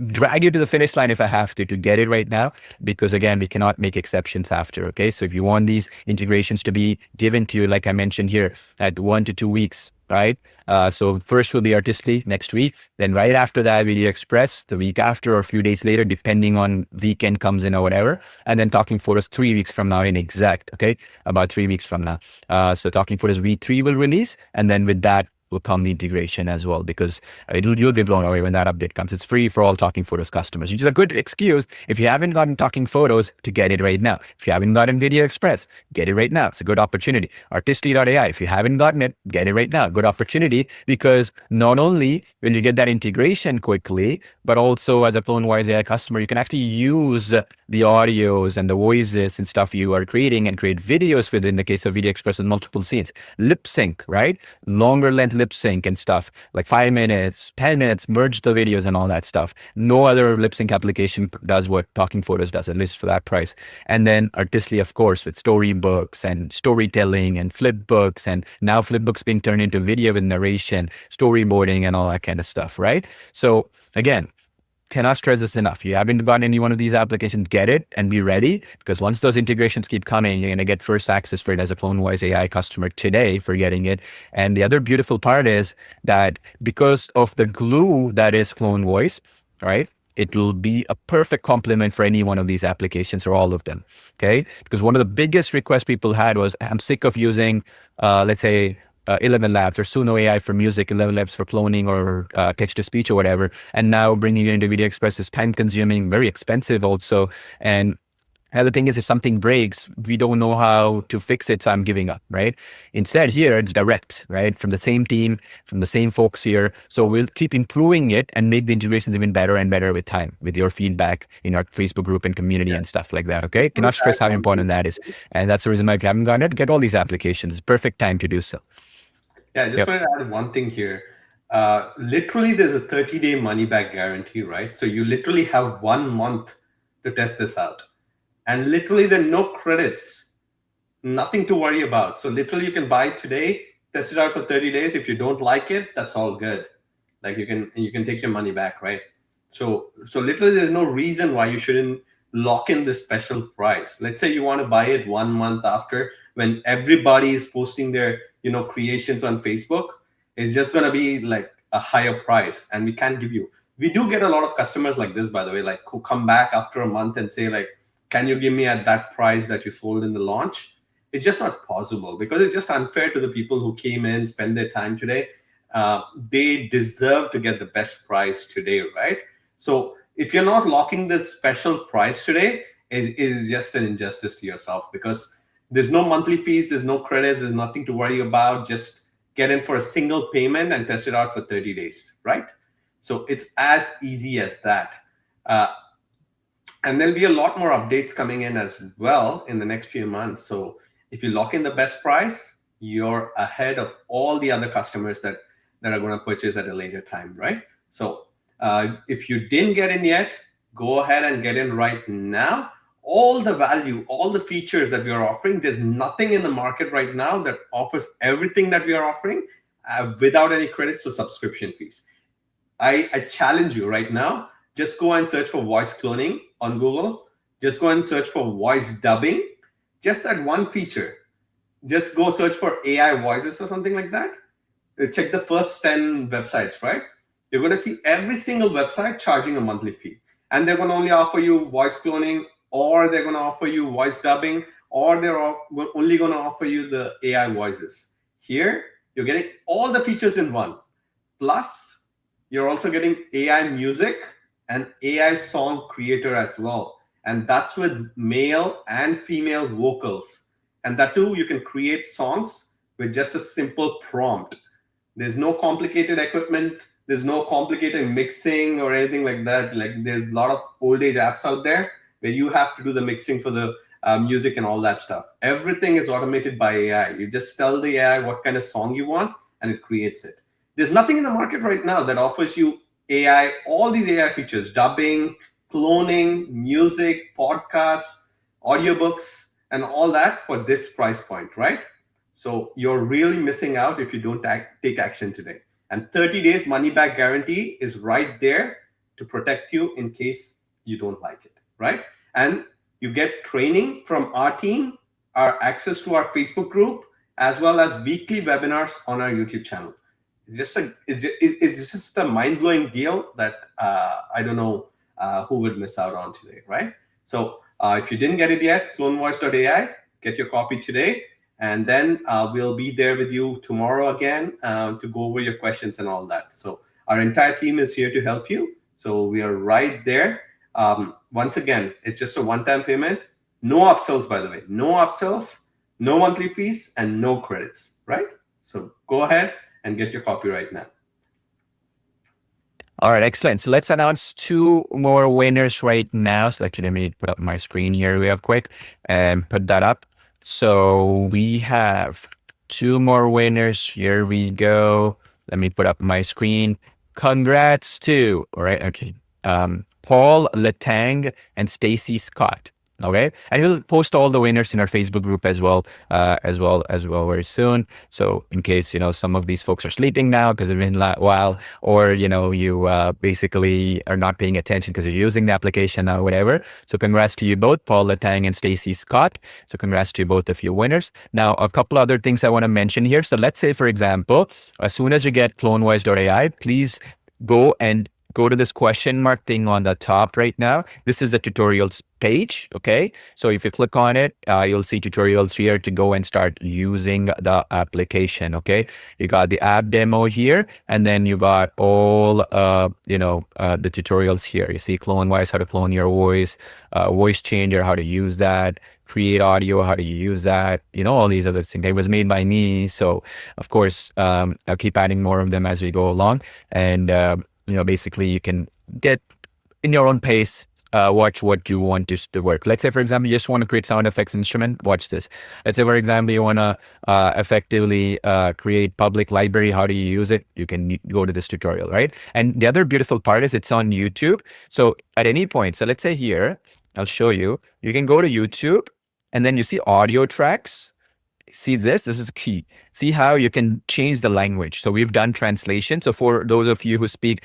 drag you to the finish line if I have to get it right now, because again, we cannot make exceptions after, okay? So if you want these integrations to be given to you, like I mentioned here, at 1 to 2 weeks, right? So first will be Artistly next week, then right after that, Video Express the week after or a few days later, depending on weekend comes in or whatever, and then Talking Photos 3 weeks from now in exact, okay? About 3 weeks from now. So Talking Photos V3 will release, and then with that will come the integration as well, because you'll be blown away when that update comes. It's free for all Talking Photos customers, which is a good excuse if you haven't gotten Talking Photos to get it right now. If you haven't gotten Video Express, get it right now. It's a good opportunity. Artistly.ai, if you haven't gotten it, get it right now. Good opportunity, because not only will you get that integration quickly, but also as a CloneVoiceAI customer, you can actually use the audios and the voices and stuff you are creating and create videos with, in the case of Video Express, with multiple scenes. Lip sync, right? Longer length lip lip sync and stuff, like 5 minutes, 10 minutes, merge the videos and all that stuff. No other lip sync application does what Talking Photos does, at least for that price. And then Artistly, of course, with storybooks and storytelling and flip books, and now flip books being turned into video with narration, storyboarding, and all that kind of stuff, right? So again, cannot stress this enough. You haven't gotten any one of these applications, get it and be ready, because once those integrations keep coming, you're going to get first access for it as a CloneVoiceAI customer today for getting it. And the other beautiful part is that because of the glue that is CloneVoice, right, it will be a perfect complement for any one of these applications or all of them, okay? Because one of the biggest requests people had was, I'm sick of using, let's say, 11 Labs or Suno AI for music, 11 Labs for cloning or text-to-speech or whatever. And now bringing it into Video Express is time-consuming, very expensive also. And the other thing is, if something breaks, we don't know how to fix it, so I'm giving up, right? Instead, here, it's direct, right? From the same team, from the same folks here. So we'll keep improving it and make the integrations even better and better with time, with your feedback in our Facebook group and community and stuff like that, okay? Cannot stress how important that is. And that's the reason why if you haven't gotten it, get all these applications. Perfect time to do so. Yeah, I just wanted to add one thing here. Literally, there's a 30-day money-back guarantee, right? So you literally have 1 month to test this out. And literally, there are no credits, nothing to worry about. So literally, you can buy today, test it out for 30 days. If you don't like it, that's all good. Like you can take your money back, right? So literally, there's no reason why you shouldn't lock in this special price. Let's say you want to buy it 1 month after, when everybody is posting their creations on Facebook. It's just going to be like a higher price, and we can't give you. We do get a lot of customers like this, by the way, like who come back after a month and say like, can you give me at that price that you sold in the launch? It's just not possible, because it's just unfair to the people who came in, spend their time today. They deserve to get the best price today, right? So if you're not locking this special price today, it is just an injustice to yourself, because there's no monthly fees, there's no credits, there's nothing to worry about. Just get in for a single payment and test it out for 30 days, right? So it's as easy as that. And there'll be a lot more updates coming in as well in the next few months. So if you lock in the best price, you're ahead of all the other customers that are going to purchase at a later time, right? So if you didn't get in yet, go ahead and get in right now. All the value, all the features that we are offering, there's nothing in the market right now that offers everything that we are offering without any credits or subscription fees. I challenge you right now, just go and search for voice cloning on Google. Just go and search for voice dubbing. Just that one feature. Just go search for AI voices or something like that. Check the first 10 websites, right? You're going to see every single website charging a monthly fee. And they're going to only offer you voice cloning, or they're going to offer you voice dubbing, or they're only going to offer you the AI voices. Here, you're getting all the features in one. Plus, you're also getting AI music and AI song creator as well. And that's with male and female vocals. And that too, you can create songs with just a simple prompt. There's no complicated equipment. There's no complicated mixing or anything like that. Like there's a lot of old age apps out there where you have to do the mixing for the music and all that stuff. Everything is automated by AI. You just tell the AI what kind of song you want, and it creates it. There's nothing in the market right now that offers you AI, all these AI features, dubbing, cloning, music, podcasts, audiobooks, and all that for this price point, right? So you're really missing out if you don't take action today. And 30 days money back guarantee is right there to protect you in case you don't like it, right? And you get training from our team, our access to our Facebook group, as well as weekly webinars on our YouTube channel. It's just a mind-blowing deal that I don't know who would miss out on today, right? So if you didn't get it yet, CloneVoice.ai, get your copy today. And then we'll be there with you tomorrow again to go over your questions and all that. So our entire team is here to help you. So we are right there. Once again, it's just a one-time payment. No upsells, by the way. No upsells, no monthly fees, and no credits, right? So go ahead and get your copy right now. All right, excellent. So let's announce 2 more winners right now. So let me put up my screen here real quick and put that up. So we have 2 more winners. Here we go. Let me put up my screen. Congrats to, all right, okay, Paul Letang and Stacy Scott. Okay, and we'll post all the winners in our Facebook group as well very soon. So in case some of these folks are sleeping now because it's been a while, or you basically are not paying attention because you're using the application now, whatever. So congrats to you both, Paul Letang and Stacy Scott. So congrats to both of you winners. Now a couple other things I want to mention here. So let's say, for example, as soon as you get CloneVoice.ai, please go to this question mark thing on the top right now. This is the tutorials page. Okay, so if you click on it, you'll see tutorials here to go and start using the application. Okay, you got the app demo here, and then you got all the tutorials here. You see CloneVoice, how to clone your voice, voice changer, how to use that, create audio, how do you use that, all these other things. It was made by me, so of course I'll keep adding more of them as we go along. And basically you can get in your own pace, watch what you want to work. Let's say, for example, you just want to create sound effects instrument, watch this. Let's say, for example, you want to effectively create public library. How do you use it? You can go to this tutorial, right? And the other beautiful part is it's on YouTube. So at any point, so let's say here, I'll show you, you can go to YouTube and then you see audio tracks. See this is key. See how you can change the language. So we've done translation. So for those of you who speak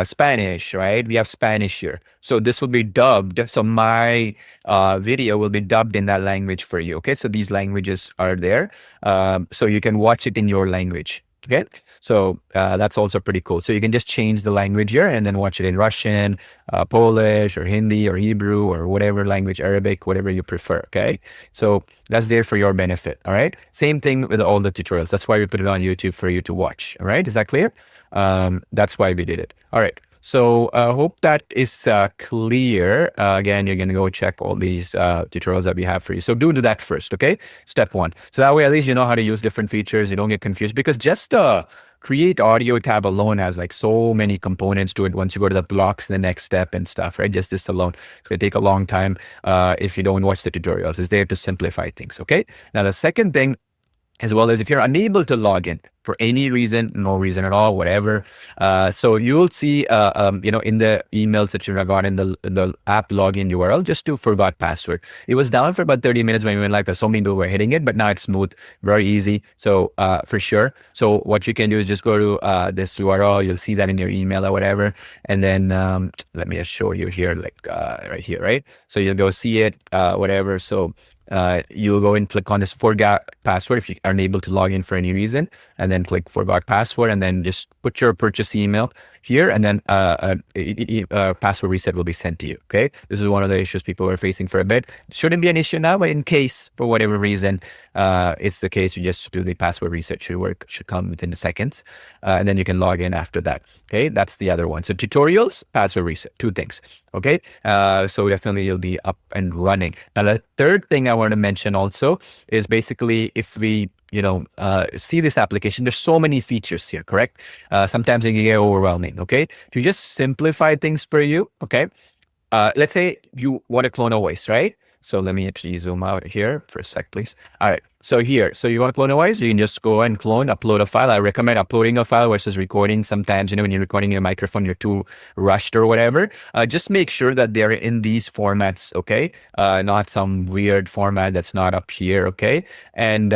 Spanish, right? We have Spanish here. So this will be dubbed. So my video will be dubbed in that language for you. Okay. So these languages are there. So you can watch it in your language. Okay, so that's also pretty cool. So you can just change the language here and then watch it in Russian, Polish, or Hindi, or Hebrew, or whatever language, Arabic, whatever you prefer. Okay, so that's there for your benefit. All right, same thing with all the tutorials. That's why we put it on YouTube for you to watch. All right, is that clear? That's why we did it. All right. So I hope that is clear. Again, you're going to go check all these tutorials that we have for you. So do that first, okay? Step one. So that way, at least you know how to use different features. You don't get confused, because just create audio tab alone has like so many components to it. Once you go to the blocks, the next step and stuff, right? Just this alone. It's going to take a long time if you don't watch the tutorials. It's there to simplify things, okay? Now, the second thing, as well as if you're unable to log in for any reason, no reason at all, whatever. So you'll see, in the emails that you got in the app login URL, just to forgot password. It was down for about 30 minutes when we went live because so many people were hitting it, but now it's smooth, very easy. So for sure. So what you can do is just go to this URL. You'll see that in your email or whatever. And then let me just show you here, like right here, right? So you'll go see it, whatever. So you'll go and click on this forgot password if you are unable to log in for any reason, and then click forgot password, and then just put your purchase email here, and then password reset will be sent to you. Okay, this is one of the issues people were facing for a bit. It shouldn't be an issue now, but in case for whatever reason it's the case, you just do the password reset. Should come within the seconds, and then you can log in after that. Okay, that's the other one. So tutorials, password reset, two things. Okay, so definitely you'll be up and running. Now the third thing I want to mention also is basically if we see this application, there's so many features here, correct? Sometimes it can get overwhelming, okay? To just simplify things for you, okay? Let's say you want to clone a voice, right? So let me actually zoom out here for a sec, please. All right, so here, so you want to clone a voice, you can just go and clone, upload a file. I recommend uploading a file versus recording. Sometimes, when you're recording your microphone, you're too rushed or whatever. Just make sure that they're in these formats, okay? Not some weird format that's not up here, okay? And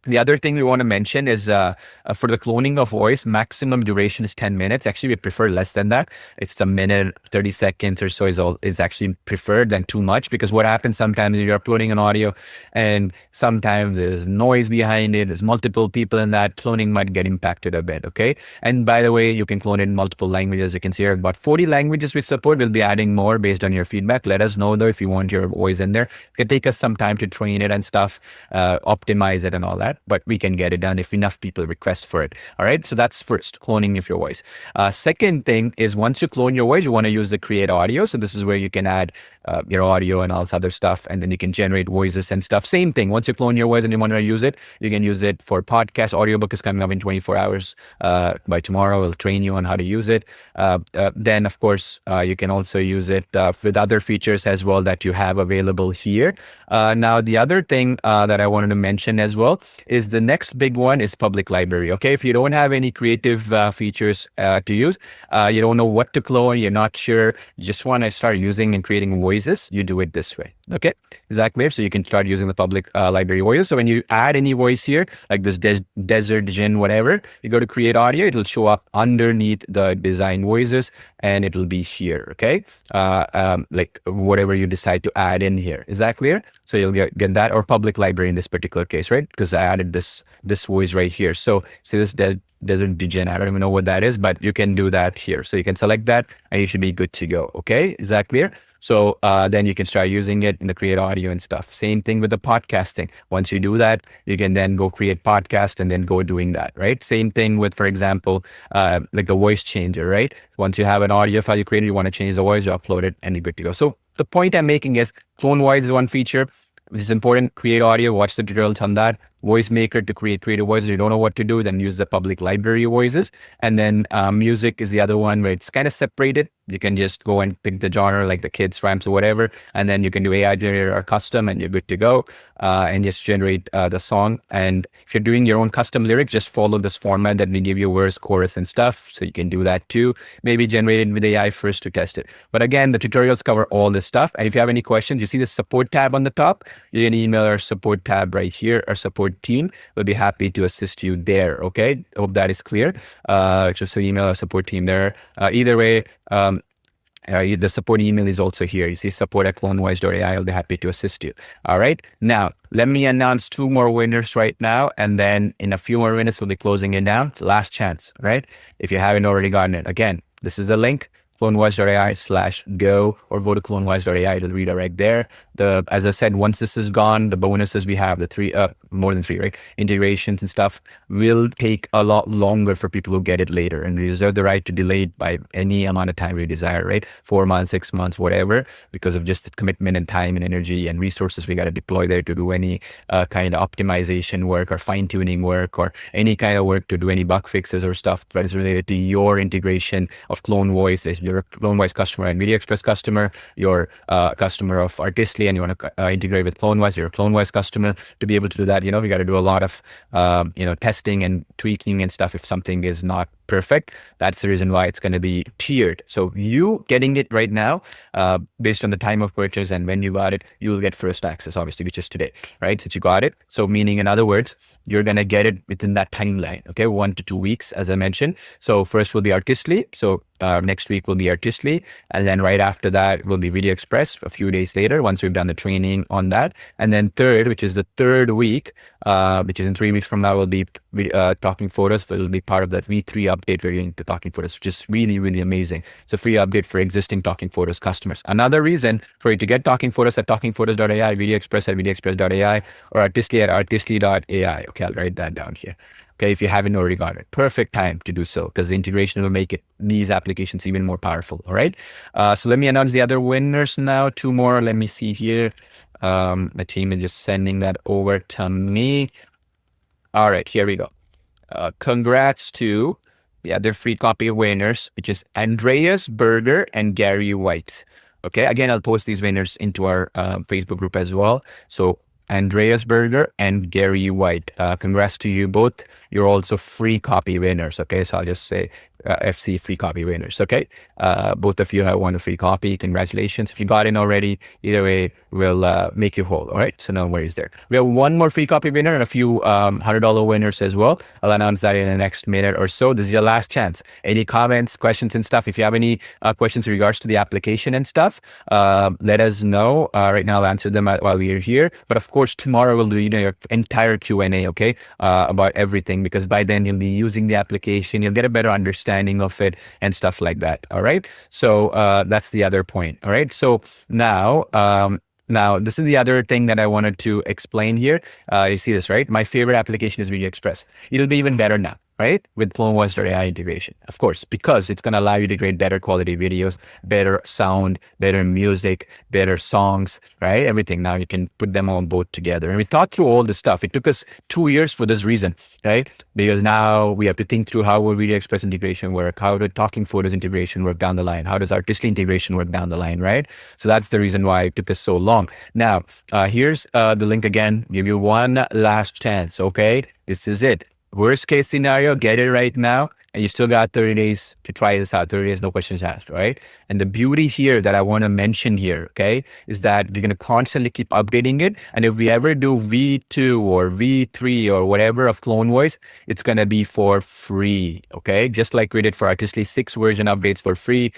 the other thing we want to mention is for the cloning of voice, maximum duration is 10 minutes. Actually, we prefer less than that. It's a minute, 30 seconds or so is actually preferred than too much, because what happens sometimes you're uploading an audio and sometimes there's noise behind it. There's multiple people in that. Cloning might get impacted a bit, okay? And by the way, you can clone it in multiple languages. You can see here about 40 languages we support. We'll be adding more based on your feedback. Let us know though if you want your voice in there. It can take us some time to train it and stuff, optimize it and all that, but we can get it done if enough people request for it. All right, so that's first, cloning of your voice. Second thing is, once you clone your voice, you want to use the create audio. So this is where you can add your audio and all this other stuff, and then you can generate voices and stuff. Same thing. Once you clone your voice and you want to use it, you can use it for podcast. Audiobook is coming up in 24 hours. By tomorrow, we'll train you on how to use it. Then, of course, you can also use it with other features as well that you have available here. Now, the other thing that I wanted to mention as well is the next big one is public library. Okay, if you don't have any creative features to use, you don't know what to clone, you're not sure, you just want to start using and creating voices, you do it this way. Okay, is that clear? So you can start using the public library voices. So when you add any voice here, like this desert gin, whatever, you go to create audio, it'll show up underneath the design voices and it'll be here. Okay, like whatever you decide to add in here. Is that clear? So you'll get that, or public library in this particular case, right? Because I added this voice right here. So see this desert degen, I don't even know what that is, but you can do that here. So you can select that and you should be good to go. Okay, is that clear? So then you can start using it in the create audio and stuff. Same thing with the podcasting. Once you do that, you can then go create podcast and then go doing that, right? Same thing with, for example, like the voice changer, right? Once you have an audio file you created, you want to change the voice, you upload it and you're good to go. So the point I'm making is clone voice is one feature, which is important. Create audio, watch the tutorials on that. Voice maker to create creative voices. You don't know what to do, then use the public library voices. And then music is the other one where it's kind of separated. You can just go and pick the genre, like the kids, rhymes or whatever. And then you can do AI generator or custom and you're good to go. And just generate the song. And if you're doing your own custom lyrics, just follow this format that we give you, verse, chorus and stuff. So you can do that too. Maybe generate it with AI first to test it. But again, the tutorials cover all this stuff. And if you have any questions, you see the support tab on the top. You can email our support tab right here, our support team. We'll be happy to assist you there. Okay, hope that is clear. Just so email our support team there. Either way, the support email is also here. You see support@clonevoice.ai. I'll be happy to assist you. All right. Now, let me announce 2 more winners right now. And then in a few more minutes, we'll be closing it down. Last chance, right? If you haven't already gotten it. Again, this is the link. clonevoice.ai/go, or go to clonevoice.ai to redirect there. As I said, once this is gone, the bonuses we have, the 3, more than 3, right? Integrations and stuff will take a lot longer for people who get it later, and we reserve the right to delay it by any amount of time we desire, right? 4 months, 6 months, whatever, because of just the commitment and time and energy and resources we got to deploy there to do any kind of optimization work or fine tuning work or any kind of work to do any bug fixes or stuff that is related to your integration of Clone Voice. If you're a Clone Voice customer and Media Express customer, you're a customer of Artistly and you want to integrate with Clone Voice, you're a Clone Voice customer. To be able to do that, we got to do a lot of testing and tweaking and stuff if something is not perfect. That's the reason why it's going to be tiered. So you getting it right now, based on the time of purchase and when you got it, you will get first access, obviously, which is today, right? Since you got it. So meaning, in other words, you're going to get it within that timeline, okay? 1 to 2 weeks, as I mentioned. So first will be Artistly. So next week will be Artistly. And then right after that will be Video Express a few days later, once we've done the training on that. And then third, which is the third week, which is in 3 weeks from now, will be Talking Photos. But it'll be part of that V3 update variant to Talking Photos, which is really, really amazing. It's a free update for existing Talking Photos customers. Another reason for you to get Talking Photos at talkingphotos.ai, Video Express at videoexpress.ai, or Artistly at artistly.ai. Okay, I'll write that down here. Okay, if you haven't already got it, perfect time to do so, because the integration will make these applications even more powerful. All right. So let me announce the other winners now. 2 more. Let me see here. The team is just sending that over to me. All right, here we go. Congrats to the other free copy winners, which is Andreas Berger and Gary White. Okay, again, I'll post these winners into our Facebook group as well. So Andreas Berger and Gary White, congrats to you both. You're also free copy winners. Okay, so I'll just say FC free copy winners. Okay, both of you have won a free copy. Congratulations. If you got in already, either way, we'll make you whole. All right, so no worries there. We have 1 more free copy winner and a few $100 winners as well. I'll announce that in the next minute or so. This is your last chance. Any comments, questions and stuff? If you have any questions in regards to the application and stuff, let us know. Right now I'll answer them while we are here, but of course tomorrow we'll do your entire Q&A, okay, about everything, because by then you'll be using the application, you'll get a better understanding of it and stuff like that. All right, so that's the other point. All right, so now this is the other thing that I wanted to explain here. You see this, right? My favorite application is Video Express. It'll be even better now. right? With CloneVoiceAI integration, of course, because it's going to allow you to create better quality videos, better sound, better music, better songs, right? Everything. Now you can put them all both together. And we thought through all this stuff. It took us 2 years for this reason, right? Because now we have to think through how will Video Express integration work? How did Talking Photos integration work down the line? How does Artistly integration work down the line, right? So that's the reason why it took us so long. Now, here's the link again. Give you one last chance, okay? This is it. Worst case scenario, get it right now, and you still got 30 days to try this out. 30 days, no questions asked, right? And the beauty here that I want to mention here, okay, is that we're going to constantly keep updating it. And if we ever do V2 or V3 or whatever of Clone Voice, it's going to be for free, okay? Just like we did for Artistly, 6 version updates for free.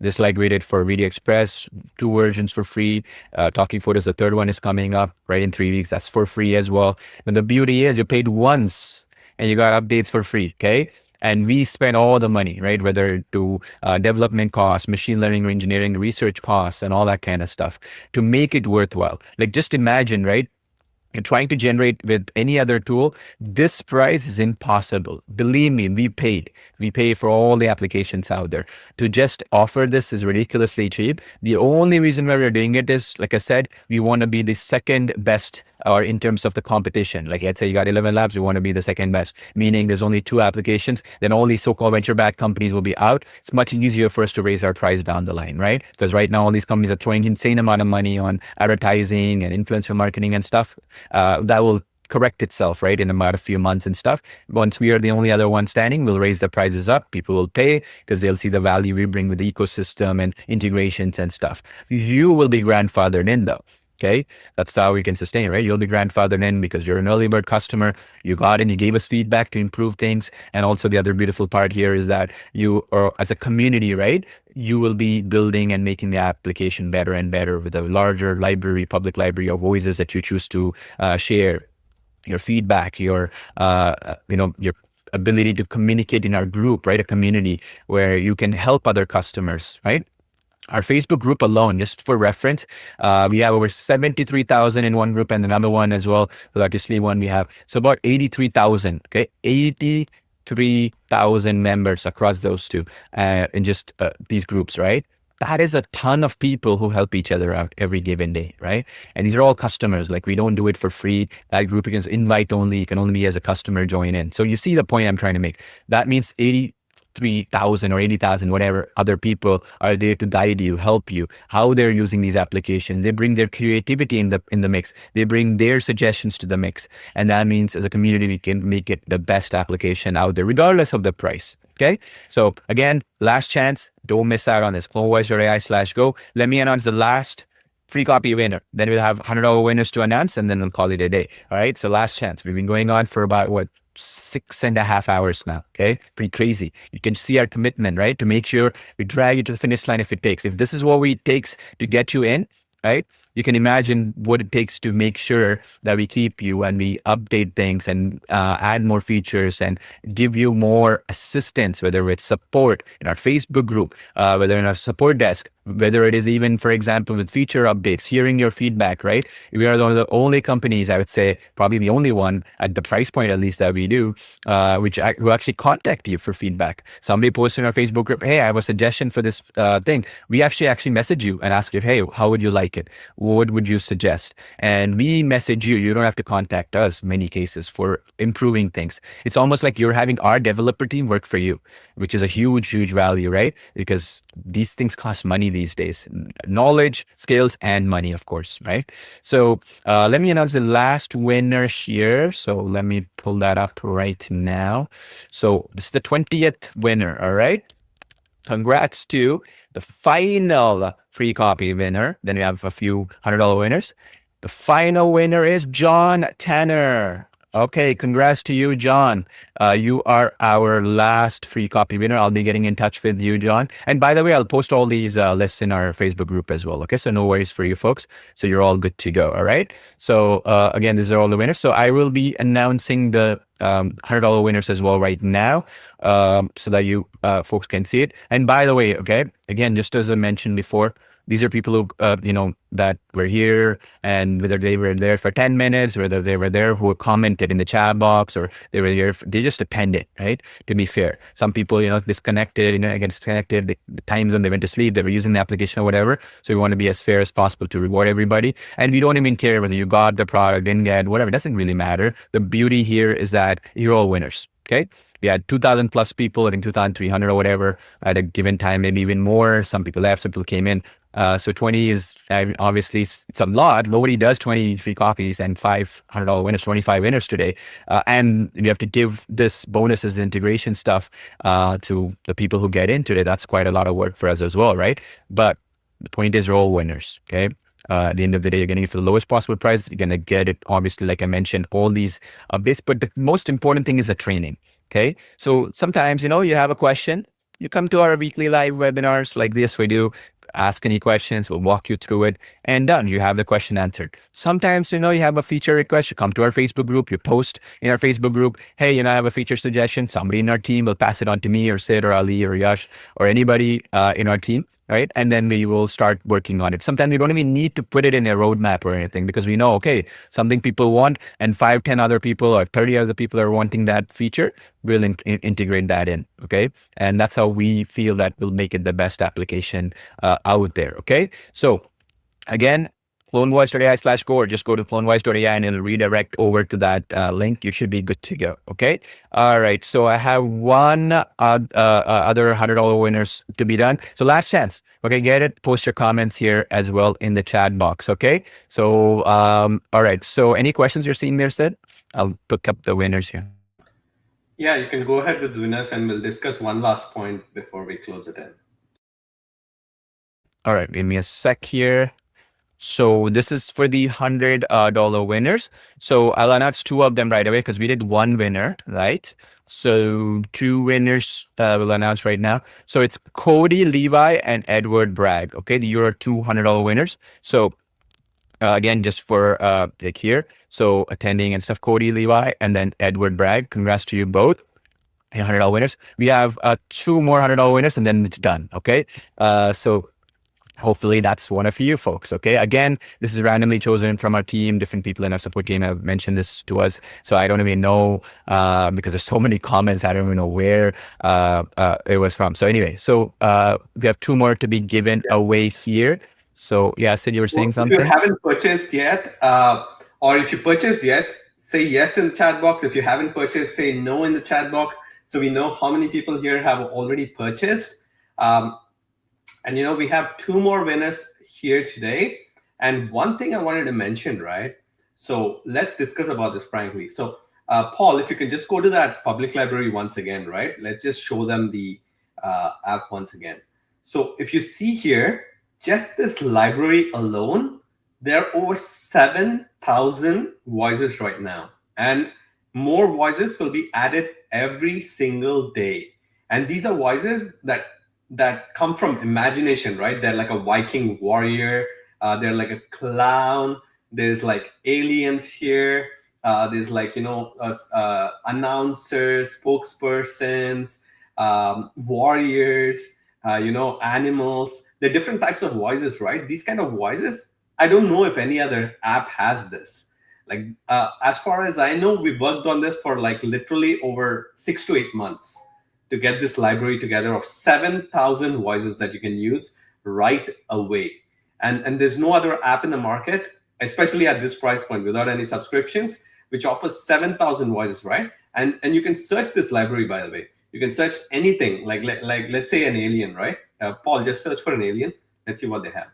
Just like we did for Video Express, 2 versions for free. Talking Photos, the 3rd one is coming up right in 3 weeks. That's for free as well. And the beauty is you paid once and you got updates for free, okay? And we spend all the money, right? Whether to development costs, machine learning, engineering, research costs, and all that kind of stuff to make it worthwhile. Like just imagine, right? You're trying to generate with any other tool, this price is impossible. Believe me, we pay for all the applications out there. To just offer this is ridiculously cheap. The only reason why we're doing it is, like I said, we want to be the second best, or in terms of the competition. Like let's say you got 11 labs, we want to be the second best, meaning there's only 2 applications, then all these so-called venture-backed companies will be out. It's much easier for us to raise our price down the line, right? Because right now all these companies are throwing insane amount of money on advertising and influencer marketing and stuff. That will correct itself, right, in about a few months and stuff. Once we are the only other one standing, we'll raise the prices up. People will pay because they'll see the value we bring with the ecosystem and integrations and stuff. You will be grandfathered in though. Okay, that's how we can sustain, right? You'll be grandfathered in because you're an early bird customer. You got in, you gave us feedback to improve things. And also the other beautiful part here is that you are, as a community, right? You will be building and making the application better and better with a larger library, public library of voices that you choose to share. Your feedback, your your ability to communicate in our group, right? A community where you can help other customers, right? Our Facebook group alone, just for reference, we have over 73,000 in one group and another one as well. The Artistly one we have. So about 83,000, okay? 83,000 members across those two in just these groups, right? That is a ton of people who help each other out every given day, right? And these are all customers. Like we don't do it for free. That group is invite only. You can only be as a customer join in. So you see the point I'm trying to make. That means 83,000 or 80,000, whatever other people are there to guide you, help you, how they're using these applications. They bring their creativity in the mix. They bring their suggestions to the mix. And that means as a community, we can make it the best application out there, regardless of the price. Okay. So again, last chance, don't miss out on this. CloneVoiceAI/go. Let me announce the last free copy winner. Then we'll have $100 winners to announce and then we'll call it a day. All right. So last chance. We've been going on for about 6.5 hours now. Okay. Pretty crazy. You can see our commitment, right? To make sure we drag you to the finish line if it takes. If this is what it takes to get you in, right? You can imagine what it takes to make sure that we keep you and we update things and add more features and give you more assistance, whether it's support in our Facebook group, whether in our support desk, whether it is even, for example, with feature updates, hearing your feedback, right? We are one of the only companies, I would say, probably the only one at the price point, at least that we do, who actually contact you for feedback. Somebody posted in our Facebook group, hey, I have a suggestion for this thing. We actually message you and ask you, hey, how would you like it? What would you suggest? And we message you. You don't have to contact us in many cases for improving things. It's almost like you're having our developer team work for you, which is a huge, huge value, right? Because these things cost money these days. Knowledge, skills, and money, of course, right? So let me announce the last winner here. So let me pull that up right now. So this is the 20th winner, all right? Congrats to the final free copy winner. Then we have a few $100 winners. The final winner is John Tanner. Okay, congrats to you, John. You are our last free copy winner. I'll be getting in touch with you, John. And by the way, I'll post all these lists in our Facebook group as well. Okay, so no worries for you folks. So you're all good to go. All right. So again, these are all the winners. So I will be announcing the $100 winners as well right now, so that you folks can see it. And by the way, okay, again, just as I mentioned before, These are people who, that were here, and whether they were there for 10 minutes, whether they were there who commented in the chat box, or they were here, they just attended, right? To be fair, some people, disconnected, again, disconnected, the times when they went to sleep, they were using the application or whatever. So we want to be as fair as possible to reward everybody. And we don't even care whether you got the product, didn't get, whatever. It doesn't really matter. The beauty here is that you're all winners, okay? We had 2,000 plus people, I think 2,300 or whatever at a given time, maybe even more. Some people left, some people came in. So 20 is obviously, it's a lot. Nobody does 20 free coffees and $500 winners, 25 winners today. And we have to give this bonuses, integration stuff to the people who get in today. That's quite a lot of work for us as well, right? But the point is, we're all winners, okay? At the end of the day, you're getting it for the lowest possible price. You're going to get it, obviously, like I mentioned, all these bits. But the most important thing is the training. Okay, so sometimes, you have a question, you come to our weekly live webinars like this, we do, ask any questions, we'll walk you through it, and done, you have the question answered. Sometimes, you have a feature request, you come to our Facebook group, you post in our Facebook group, hey, I have a feature suggestion, somebody in our team will pass it on to me or Sid or Ali or Yash or anybody in our team. Right. And then we will start working on it. Sometimes we don't even need to put it in a roadmap or anything, because we know, okay, something people want and 5, 10 other people or 30 other people are wanting that feature, we'll integrate that in. Okay. And that's how we feel that will make it the best application out there. Okay. So again, CloneVoice.ai/core, just go to CloneVoice.ai and it'll redirect over to that link. You should be good to go. Okay. All right. So I have one other $100 winners to be done. So last chance. Okay. Get it. Post your comments here as well in the chat box. Okay. So, all right. So any questions you're seeing there, Sid? I'll pick up the winners here. Yeah, you can go ahead with the winners and we'll discuss one last point before we close it in. All right. Give me a sec here. So this is for the $100 winners. So I'll announce 2 of them right away because we did 1 winner, right? So 2 winners we'll announce right now. So it's Cody Levi and Edward Bragg. Okay, you're 2 $100 winners. So again, just for like here, so attending and stuff, Cody Levi and then Edward Bragg. Congrats to you both. $100 winners. We have 2 more $100 winners and then it's done. Okay, so hopefully that's one of you folks. Okay. Again, this is randomly chosen from our team. Different people in our support team have mentioned this to us. So I don't even know because there's so many comments. I don't even know where it was from. So anyway, so we have 2 more to be given away here. So yeah, Sid, you were saying something? If you haven't purchased yet, or if you purchased yet, say yes in the chat box. If you haven't purchased, say no in the chat box. So we know how many people here have already purchased. And we have 2 more winners here today. And one thing I wanted to mention, right? So let's discuss about this frankly. So Paul, if you can just go to that public library once again, right? Let's just show them the app once again. So if you see here, just this library alone, there are over 7,000 voices right now. And more voices will be added every single day. And these are voices that come from imagination, right? They're like a Viking warrior. They're like a clown. There's like aliens here. There's like, announcers, spokespersons, warriors, animals. There are different types of voices, right? These kind of voices, I don't know if any other app has this. Like, as far as I know, we worked on this for like literally over 6 to 8 months to get this library together of 7,000 voices that you can use right away. And there's no other app in the market, especially at this price point, without any subscriptions, which offers 7,000 voices, right? And you can search this library, by the way. You can search anything, like let's say an alien, right? Paul, just search for an alien. Let's see what they have.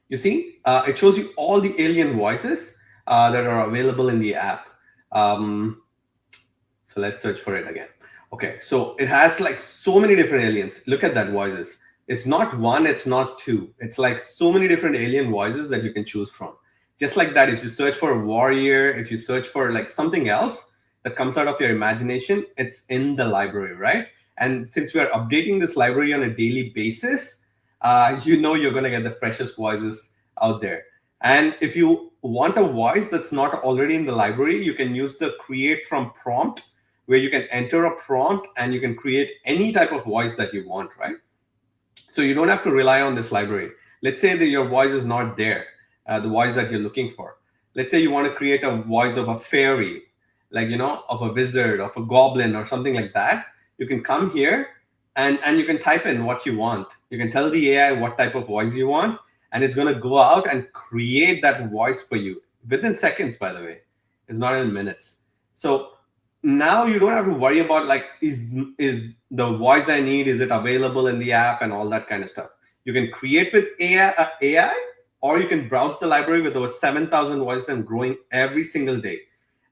You see, it shows you all the alien voices that are available in the app. So let's search for it again. Okay, so it has like so many different aliens. Look at that voices. It's not 1, it's not 2. It's like so many different alien voices that you can choose from. Just like that, if you search for a warrior, if you search for like something else that comes out of your imagination, it's in the library, right? And since we are updating this library on a daily basis, you're going to get the freshest voices out there. And if you want a voice that's not already in the library, you can use the create from prompt, where you can enter a prompt and you can create any type of voice that you want, right? So you don't have to rely on this library. Let's say that your voice is not there, the voice that you're looking for. Let's say you want to create a voice of a fairy, like, of a wizard, of a goblin, or something like that. You can come here and you can type in what you want. You can tell the AI what type of voice you want, and it's going to go out and create that voice for you within seconds, by the way. It's not in minutes. So now you don't have to worry about like, is the voice I need, is it available in the app, and all that kind of stuff. You can create with AI, or you can browse the library with over 7,000 voices and growing every single day.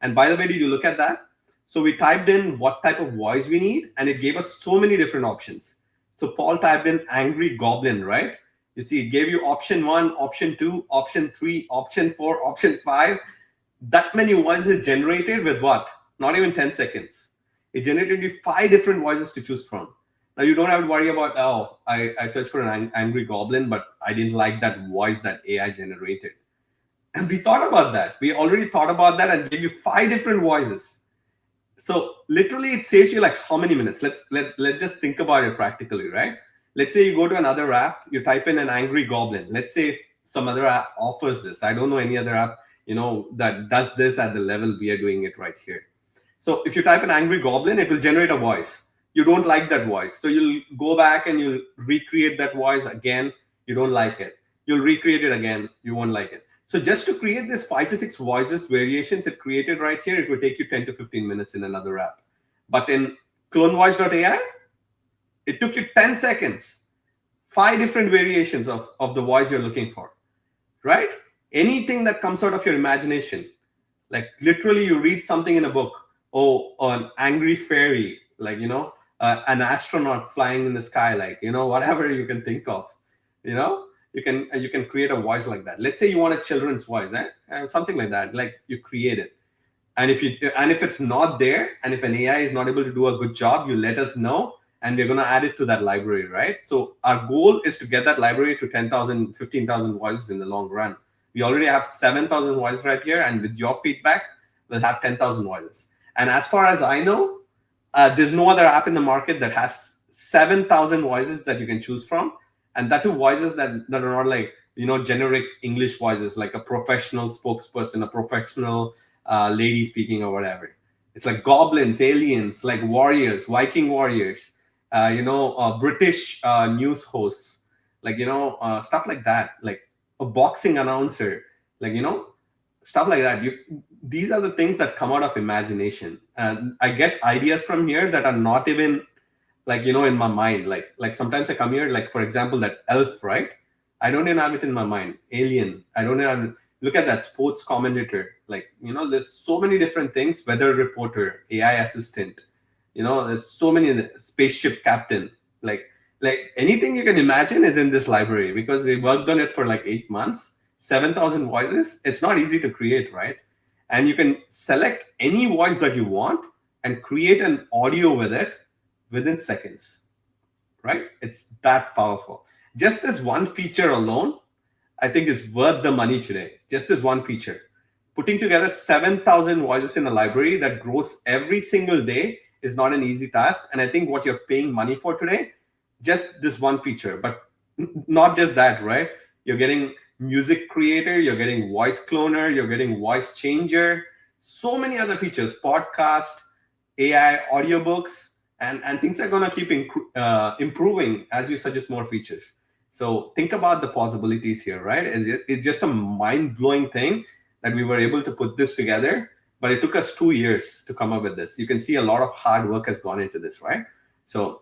And by the way, did you look at that? So we typed in what type of voice we need, and it gave us so many different options. So Paul typed in angry goblin, right? You see, it gave you option 1, option 2, option 3, option 4, option 5. That many voices generated with what? Not even 10 seconds. It generated you 5 different voices to choose from. Now you don't have to worry about, oh, I searched for an angry goblin, but I didn't like that voice that AI generated. And we thought about that. We already thought about that and gave you 5 different voices. So literally it saves you like how many minutes? Let's just think about it practically, right? Let's say you go to another app, you type in an angry goblin. Let's say if some other app offers this. I don't know any other app, that does this at the level we are doing it right here. So if you type an angry goblin, it will generate a voice. You don't like that voice. So you'll go back and you'll recreate that voice again. You don't like it. You'll recreate it again. You won't like it. So just to create this 5 to 6 voices variations it created right here, it would take you 10 to 15 minutes in another app. But in CloneVoice.ai, it took you 10 seconds, 5 different variations of the voice you're looking for, right? Anything that comes out of your imagination, like literally you read something in a book, an angry fairy, like, an astronaut flying in the sky, like, whatever you can think of, you can create a voice like that. Let's say you want a children's voice, something like that, like you create it. And if it's not there, and if an AI is not able to do a good job, you let us know, and we're going to add it to that library, right? So our goal is to get that library to 10,000, 15,000 voices in the long run. We already have 7,000 voices right here, and with your feedback, we'll have 10,000 voices. And as far as I know, there's no other app in the market that has 7,000 voices that you can choose from. And that too voices that are not like, generic English voices, like a professional spokesperson, a professional lady speaking or whatever. It's like goblins, aliens, like warriors, Viking warriors, British news hosts, like, stuff like that, like a boxing announcer, like, stuff like that. These are the things that come out of imagination. And I get ideas from here that are not even like, in my mind. Like sometimes I come here, like, for example, that elf, right? I don't even have it in my mind. Alien, I don't even look at that sports commentator. Like, there's so many different things. Weather reporter, AI assistant, there's so many. Spaceship captain, like anything you can imagine is in this library, because we worked on it for like 8 months, 7,000 voices. It's not easy to create, right? And you can select any voice that you want and create an audio with it within seconds, right? It's that powerful. Just this one feature alone, I think, is worth the money today. Just this one feature. Putting together 7,000 voices in a library that grows every single day is not an easy task. And I think what you're paying money for today, just this one feature. But not just that, right? You're getting music creator, you're getting voice cloner, you're getting voice changer, so many other features, podcast, AI, audiobooks, and things are going to keep improving as you suggest more features. So think about the possibilities here, right? It's just a mind-blowing thing that we were able to put this together, but it took us 2 years to come up with this. You can see a lot of hard work has gone into this, right? So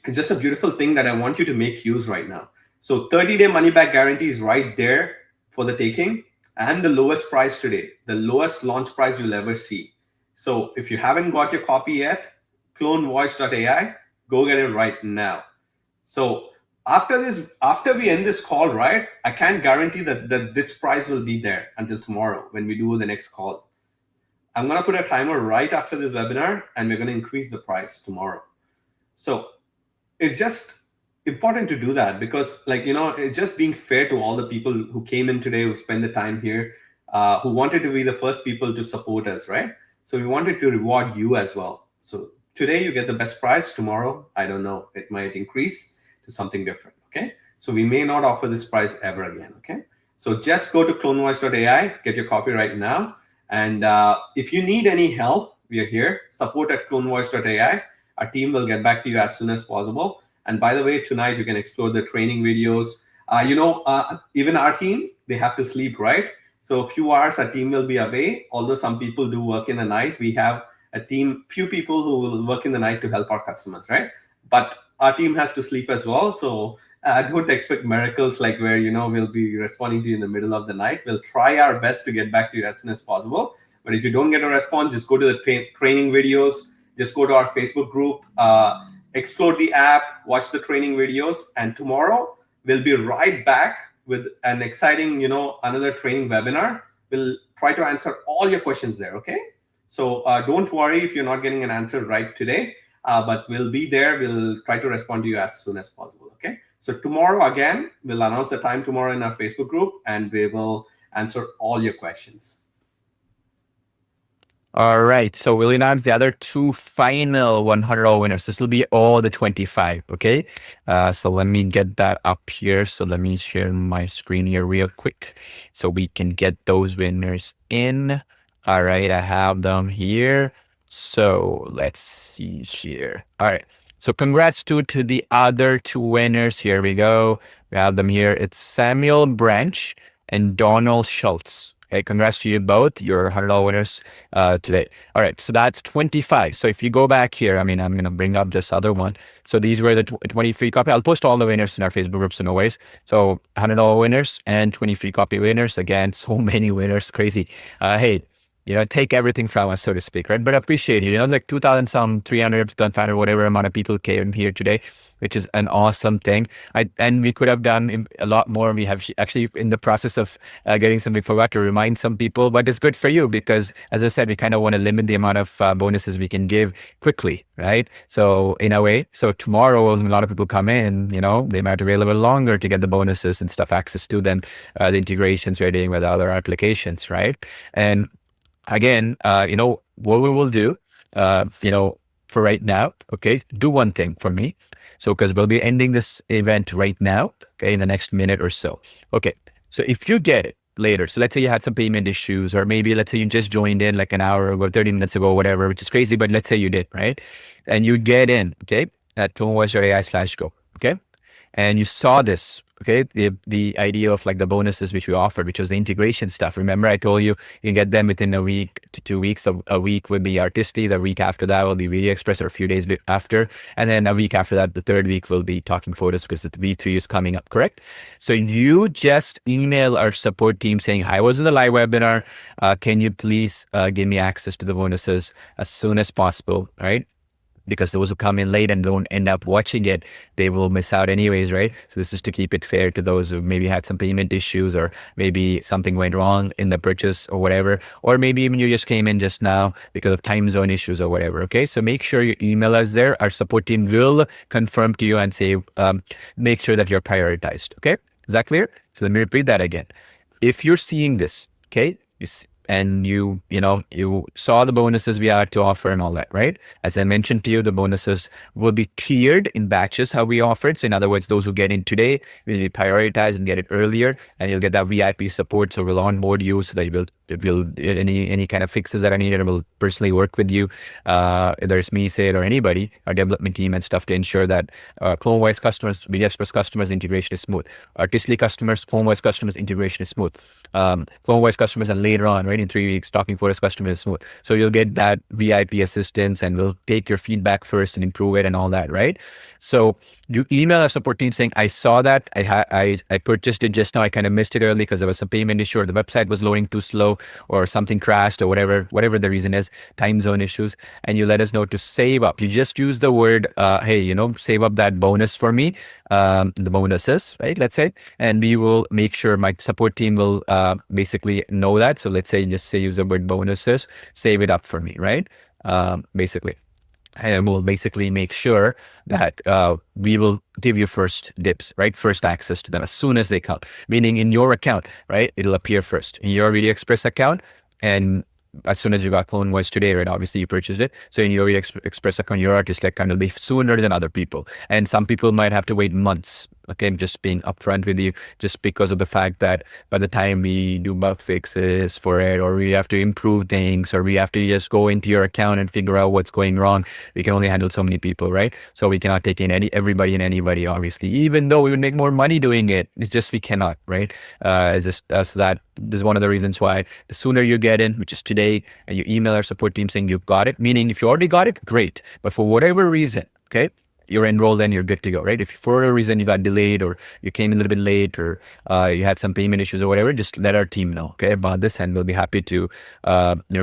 it's just a beautiful thing that I want you to make use right now. So 30-day money-back guarantee is right there for the taking, and the lowest price today, the lowest launch price you'll ever see. So if you haven't got your copy yet, CloneVoice.ai, go get it right now. So after we end this call, right, I can't guarantee that this price will be there until tomorrow when we do the next call. I'm going to put a timer right after this webinar, and we're going to increase the price tomorrow. So it's just important to do that, because, like, it's just being fair to all the people who came in today, who spent the time here, who wanted to be the first people to support us, right? So we wanted to reward you as well. So today you get the best price. Tomorrow, I don't know, it might increase to something different. Okay, so we may not offer this price ever again. Okay, so just go to clonevoice.ai, get your copy right now. And if you need any help, we are here, support@clonevoice.ai. Our team will get back to you as soon as possible. And by the way, tonight you can explore the training videos. Even our team, they have to sleep, right? So a few hours, our team will be away. Although some people do work in the night, we have a team, few people who will work in the night to help our customers, right? But our team has to sleep as well. So don't expect miracles like where, we'll be responding to you in the middle of the night. We'll try our best to get back to you as soon as possible. But if you don't get a response, just go to the training videos, just go to our Facebook group, explore the app, watch the training videos. And tomorrow we'll be right back with an exciting, another training webinar. We'll try to answer all your questions there, okay? So don't worry if you're not getting an answer right today, but we'll be there. We'll try to respond to you as soon as possible, okay? So tomorrow, again, we'll announce the time tomorrow in our Facebook group, and we will answer all your questions. All right, so we'll announce the other two final $100 winners. This will be all the 25, okay? So let me get that up here. So let me share my screen here real quick so we can get those winners in. All right, I have them here. So let's see here. All right, so congrats to the other two winners. Here we go. We have them here. It's Samuel Branch and Donald Schultz. Okay, congrats to you both. You're $100 winners today. All right, so that's 25. So if you go back here, I'm going to bring up this other one. So these were the 20 free copy. I'll post all the winners in our Facebook group, so no ways. So $100 winners and 20 free copy winners. Again, so many winners, crazy. Hey, take everything from us, so to speak, right? But appreciate it. Like 2,000 some, 300, 2,500, whatever amount of people came here today, which is an awesome thing. And we could have done a lot more. We have actually in the process of getting something, forgot to remind some people, but it's good for you because, as I said, we kind of want to limit the amount of bonuses we can give quickly, right? So in a way, so tomorrow, when a lot of people come in, they might wait a little bit longer to get the bonuses and stuff, access to them, the integrations we're doing with other applications, right? And again, what we will do, for right now, okay, do one thing for me. So, because we'll be ending this event right now, okay, in the next minute or so. Okay, so if you get it later, so let's say you had some payment issues, or maybe let's say you just joined in like an hour ago, 30 minutes ago, whatever, which is crazy, but let's say you did, right? And you get in, okay, at clonevoice.ai/go, okay? And you saw this, okay, the idea of like the bonuses which we offered, which was the integration stuff. Remember, I told you you can get them within a week to 2 weeks. So a week would be Artisty, the week after that will be Video Express, or a few days after, and then a week after that, the third week will be Talking Photos, because the V3 is coming up, correct? So you just email our support team saying, I was in the live webinar. Can you please give me access to the bonuses as soon as possible, right? Because those who come in late and don't end up watching it, they will miss out anyways, right? So this is to keep it fair to those who maybe had some payment issues, or maybe something went wrong in the purchase or whatever, or maybe even you just came in just now because of time zone issues or whatever, okay? So make sure you email us there. Our support team will confirm to you and say, make sure that you're prioritized, okay? Is that clear? So let me repeat that again. If you're seeing this, okay, and you saw the bonuses we had to offer and all that, right? As I mentioned to you, the bonuses will be tiered in batches, how we offer it. So in other words, those who get in today will be prioritized and get it earlier, and you'll get that VIP support. So we'll onboard you so that you'll any kind of fixes that are needed, we'll personally work with you, whether it's me, Sid, or anybody, our development team and stuff, to ensure that CloneVoice customers, Video Express customers, integration is smooth. Artistly customers, CloneVoice customers, integration is smooth. CloneVoice customers, and later on, right, in 3 weeks, Talking Photos customers is smooth. So you'll get that VIP assistance, and we'll take your feedback first and improve it and all that, right? So you email our support team saying, I saw that, I purchased it just now, I kind of missed it early because there was some payment issue, or the website was loading too slow, or something crashed, or whatever the reason is, time zone issues, and you let us know to save up. You just use the word, hey, save up that bonus for me, the bonuses, right? Let's say, and we will make sure my support team will basically know that. So let's say use the word bonuses, save it up for me, right? Basically. And we'll basically make sure that we will give you first dibs, right? First access to them as soon as they come. Meaning in your account, right? It'll appear first in your Video Express account, and as soon as you got CloneVoice today, right? Obviously you purchased it. So in your Express account, your artist account will be sooner than other people. And some people might have to wait months Okay, I'm just being upfront with you, just because of the fact that by the time we do bug fixes for it, or we have to improve things, or we have to just go into your account and figure out what's going wrong, we can only handle so many people, right? So we cannot take in everybody and anybody, obviously, even though we would make more money doing it. It's just we cannot, right? So that this is one of the reasons why the sooner you get in, which is today, and you email our support team saying you've got it, meaning if you already got it, great. But for whatever reason, okay, you're enrolled and you're good to go, right? If for a reason you got delayed, or you came a little bit late, or you had some payment issues or whatever, just let our team know, okay, about this, and we'll be happy to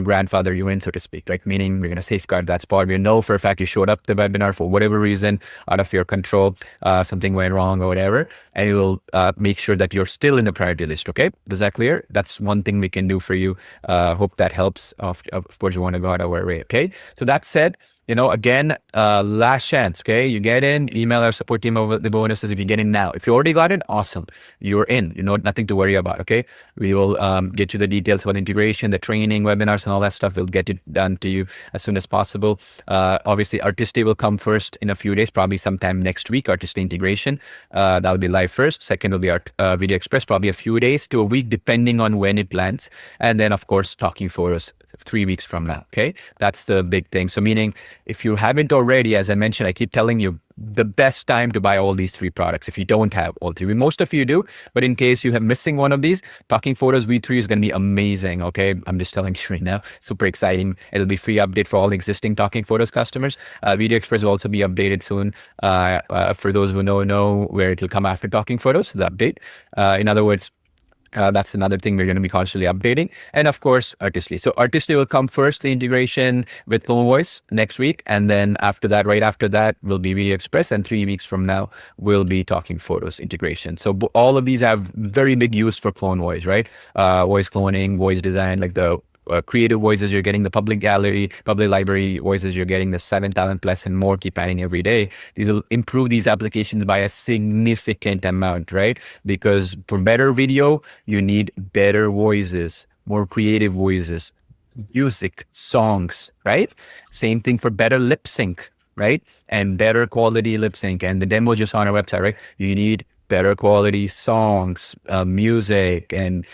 grandfather you in, so to speak, right? Meaning we're going to safeguard that spot. We know for a fact you showed up the webinar for whatever reason, out of your control, something went wrong or whatever, and we will make sure that you're still in the priority list, okay? Is that clear? That's one thing we can do for you. Hope that helps. Of course, you want to go out of our way, okay? So that said, again, last chance, okay? You get in, email our support team over the bonuses if you get in now. If you already got it, awesome. You're in, nothing to worry about, okay? We will get you the details about integration, the training, webinars, and all that stuff. We'll get it done to you as soon as possible. Obviously, Artisty will come first in a few days, probably sometime next week, Artisty integration. That'll be live first. Second will be our Video Express, probably a few days to a week, depending on when it lands. And then, of course, Talking Photos 3 weeks from now, okay? That's the big thing. So meaning, if you haven't already, as I mentioned, I keep telling you, the best time to buy all these 3 products, if you don't have all 3. Most of you do, but in case you have missing one of these, Talking Photos V3 is going to be amazing, okay? I'm just telling you right now, super exciting. It'll be free update for all the existing Talking Photos customers. Video Express will also be updated soon. For those who know where it'll come after Talking Photos, the update. In other words, that's another thing we're going to be constantly updating. And of course, Artistly. So Artistly will come first, the integration with CloneVoice next week. And then after that, right after that, will be Video Express. And 3 weeks from now, will be Talking Photos integration. So all of these have very big use for CloneVoice, right? Voice cloning, voice design, like the creative voices, you're getting the public gallery, public library voices, you're getting the 7,000 plus and more, keep adding every day. These will improve these applications by a significant amount, right? Because for better video, you need better voices, more creative voices, music, songs, right? Same thing for better lip sync, right? And better quality lip sync. And the demo just on our website, right? You need better quality songs, music, and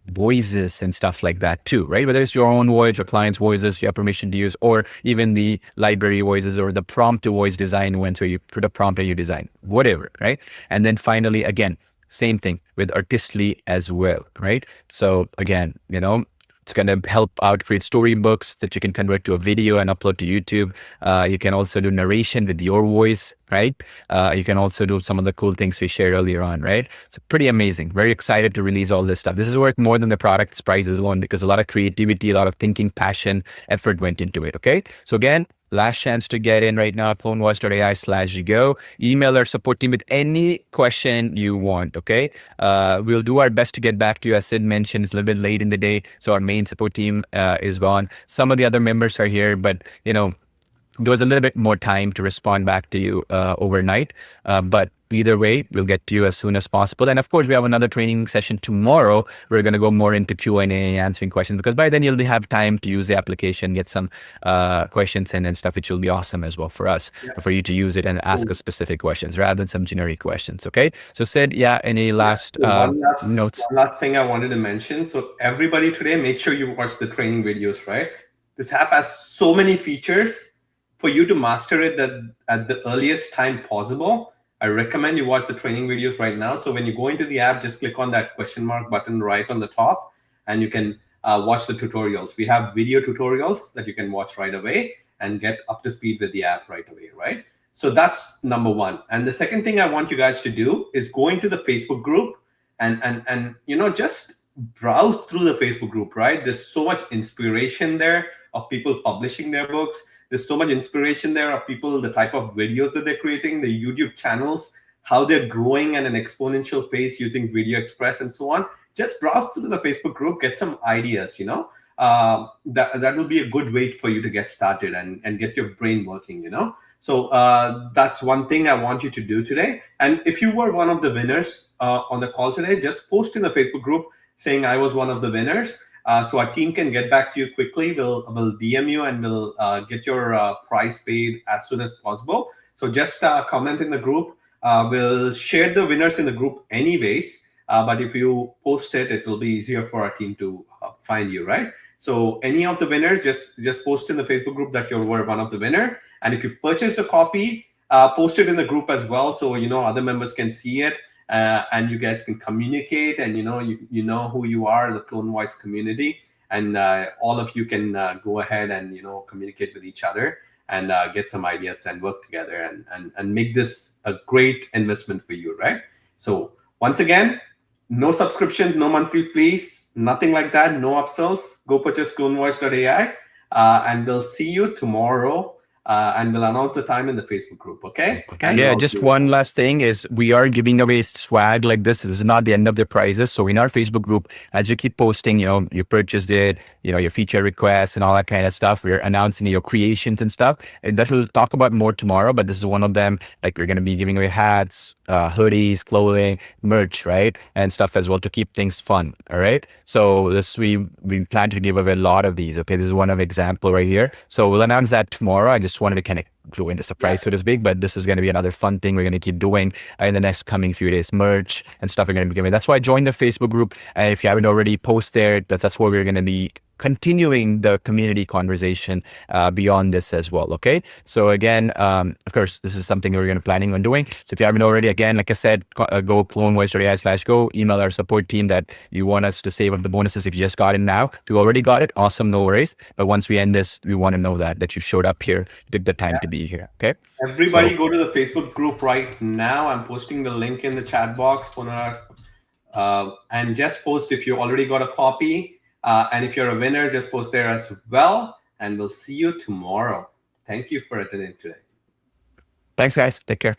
voices and stuff like that too, right? Whether it's your own voice or client's voices you have permission to use, or even the library voices or the prompt to voice design ones where you put a prompt and you design, whatever, right? And then finally, again, same thing with Artistly as well, right? So again, it's going to help out create storybooks that you can convert to a video and upload to YouTube. You can also do narration with your voice, right? You can also do some of the cool things we shared earlier on, right? So pretty amazing. Very excited to release all this stuff. This is worth more than the product's price alone, because a lot of creativity, a lot of thinking, passion, effort went into it, okay? So again, last chance to get in right now, clonevoice.ai/go. Email our support team with any question you want, okay? We'll do our best to get back to you. As Sid mentioned, it's a little bit late in the day, so our main support team is gone. Some of the other members are here, but, there was a little bit more time to respond back to you overnight. But either way, we'll get to you as soon as possible. And of course, we have another training session tomorrow. We're going to go more into Q&A, answering questions, because by then you'll have time to use the application, get some questions in and stuff, which will be awesome as well for us, for you to use it and ask us specific questions rather than some generic questions, okay? So Sid, any last notes? One last thing I wanted to mention. So everybody today, make sure you watch the training videos, right? This app has so many features. For you to master it at the earliest time possible, I recommend you watch the training videos right now. So when you go into the app, just click on that question mark button right on the top, and you can watch the tutorials. We have video tutorials that you can watch right away and get up to speed with the app right away, right? So that's number one. And the second thing I want you guys to do is go into the Facebook group and just browse through the Facebook group, right? There's so much inspiration there of people publishing their books. There's so much inspiration there of people, the type of videos that they're creating, the YouTube channels, how they're growing at an exponential pace using Video Express and so on. Just browse through the Facebook group, get some ideas, that will be a good way for you to get started and get your brain working, So that's one thing I want you to do today. And if you were one of the winners on the call today, just post in the Facebook group saying I was one of the winners. So our team can get back to you quickly. We'll DM you and we'll get your prize paid as soon as possible. So just comment in the group. we'll share the winners in the group anyways. But if you post it, it will be easier for our team to find you, right? So any of the winners, just post in the Facebook group that you were one of the winner. And if you purchased a copy, post it in the group as well, so other members can see it, and you guys can communicate, and you know who you are, the Clone Voice community, and all of you can go ahead and communicate with each other and get some ideas and work together and make this a great investment for you, right? So once again, no subscriptions, no monthly fees, nothing like that, no upsells. Go purchase CloneVoice.ai, and we'll see you tomorrow. And we'll announce the time in the Facebook group, okay? And Yeah, just one last thing is we are giving away swag like this. This is not the end of the prizes. So in our Facebook group, as you keep posting, you purchased it, your feature requests and all that kind of stuff, we're announcing your creations and stuff. And that we'll talk about more tomorrow, but this is one of them. Like we're going to be giving away hats, hoodies, clothing, merch, right? And stuff as well to keep things fun, all right? So this, we plan to give away a lot of these, okay? This is one of example right here. So we'll announce that tomorrow. I just wanted to kind of ruin the surprise, so to speak, but this is going to be another fun thing we're going to keep doing in the next coming few days. Merch and stuff we're going to be giving. That's why I joined the Facebook group. And if you haven't already posted, that's where we're going to be continuing the community conversation beyond this as well, okay? So again, of course, this is something we're going to planning on doing. So if you haven't already, again, like I said, go CloneVoice.ai/go, email our support team that you want us to save up the bonuses if you just got it now. If you already got it, awesome, no worries. But once we end this, we want to know that you showed up here, took the time to be here, okay? Everybody go to the Facebook group right now. I'm posting the link in the chat box, and just post if you already got a copy. And if you're a winner, just post there as well. And we'll see you tomorrow. Thank you for attending today. Thanks, guys. Take care.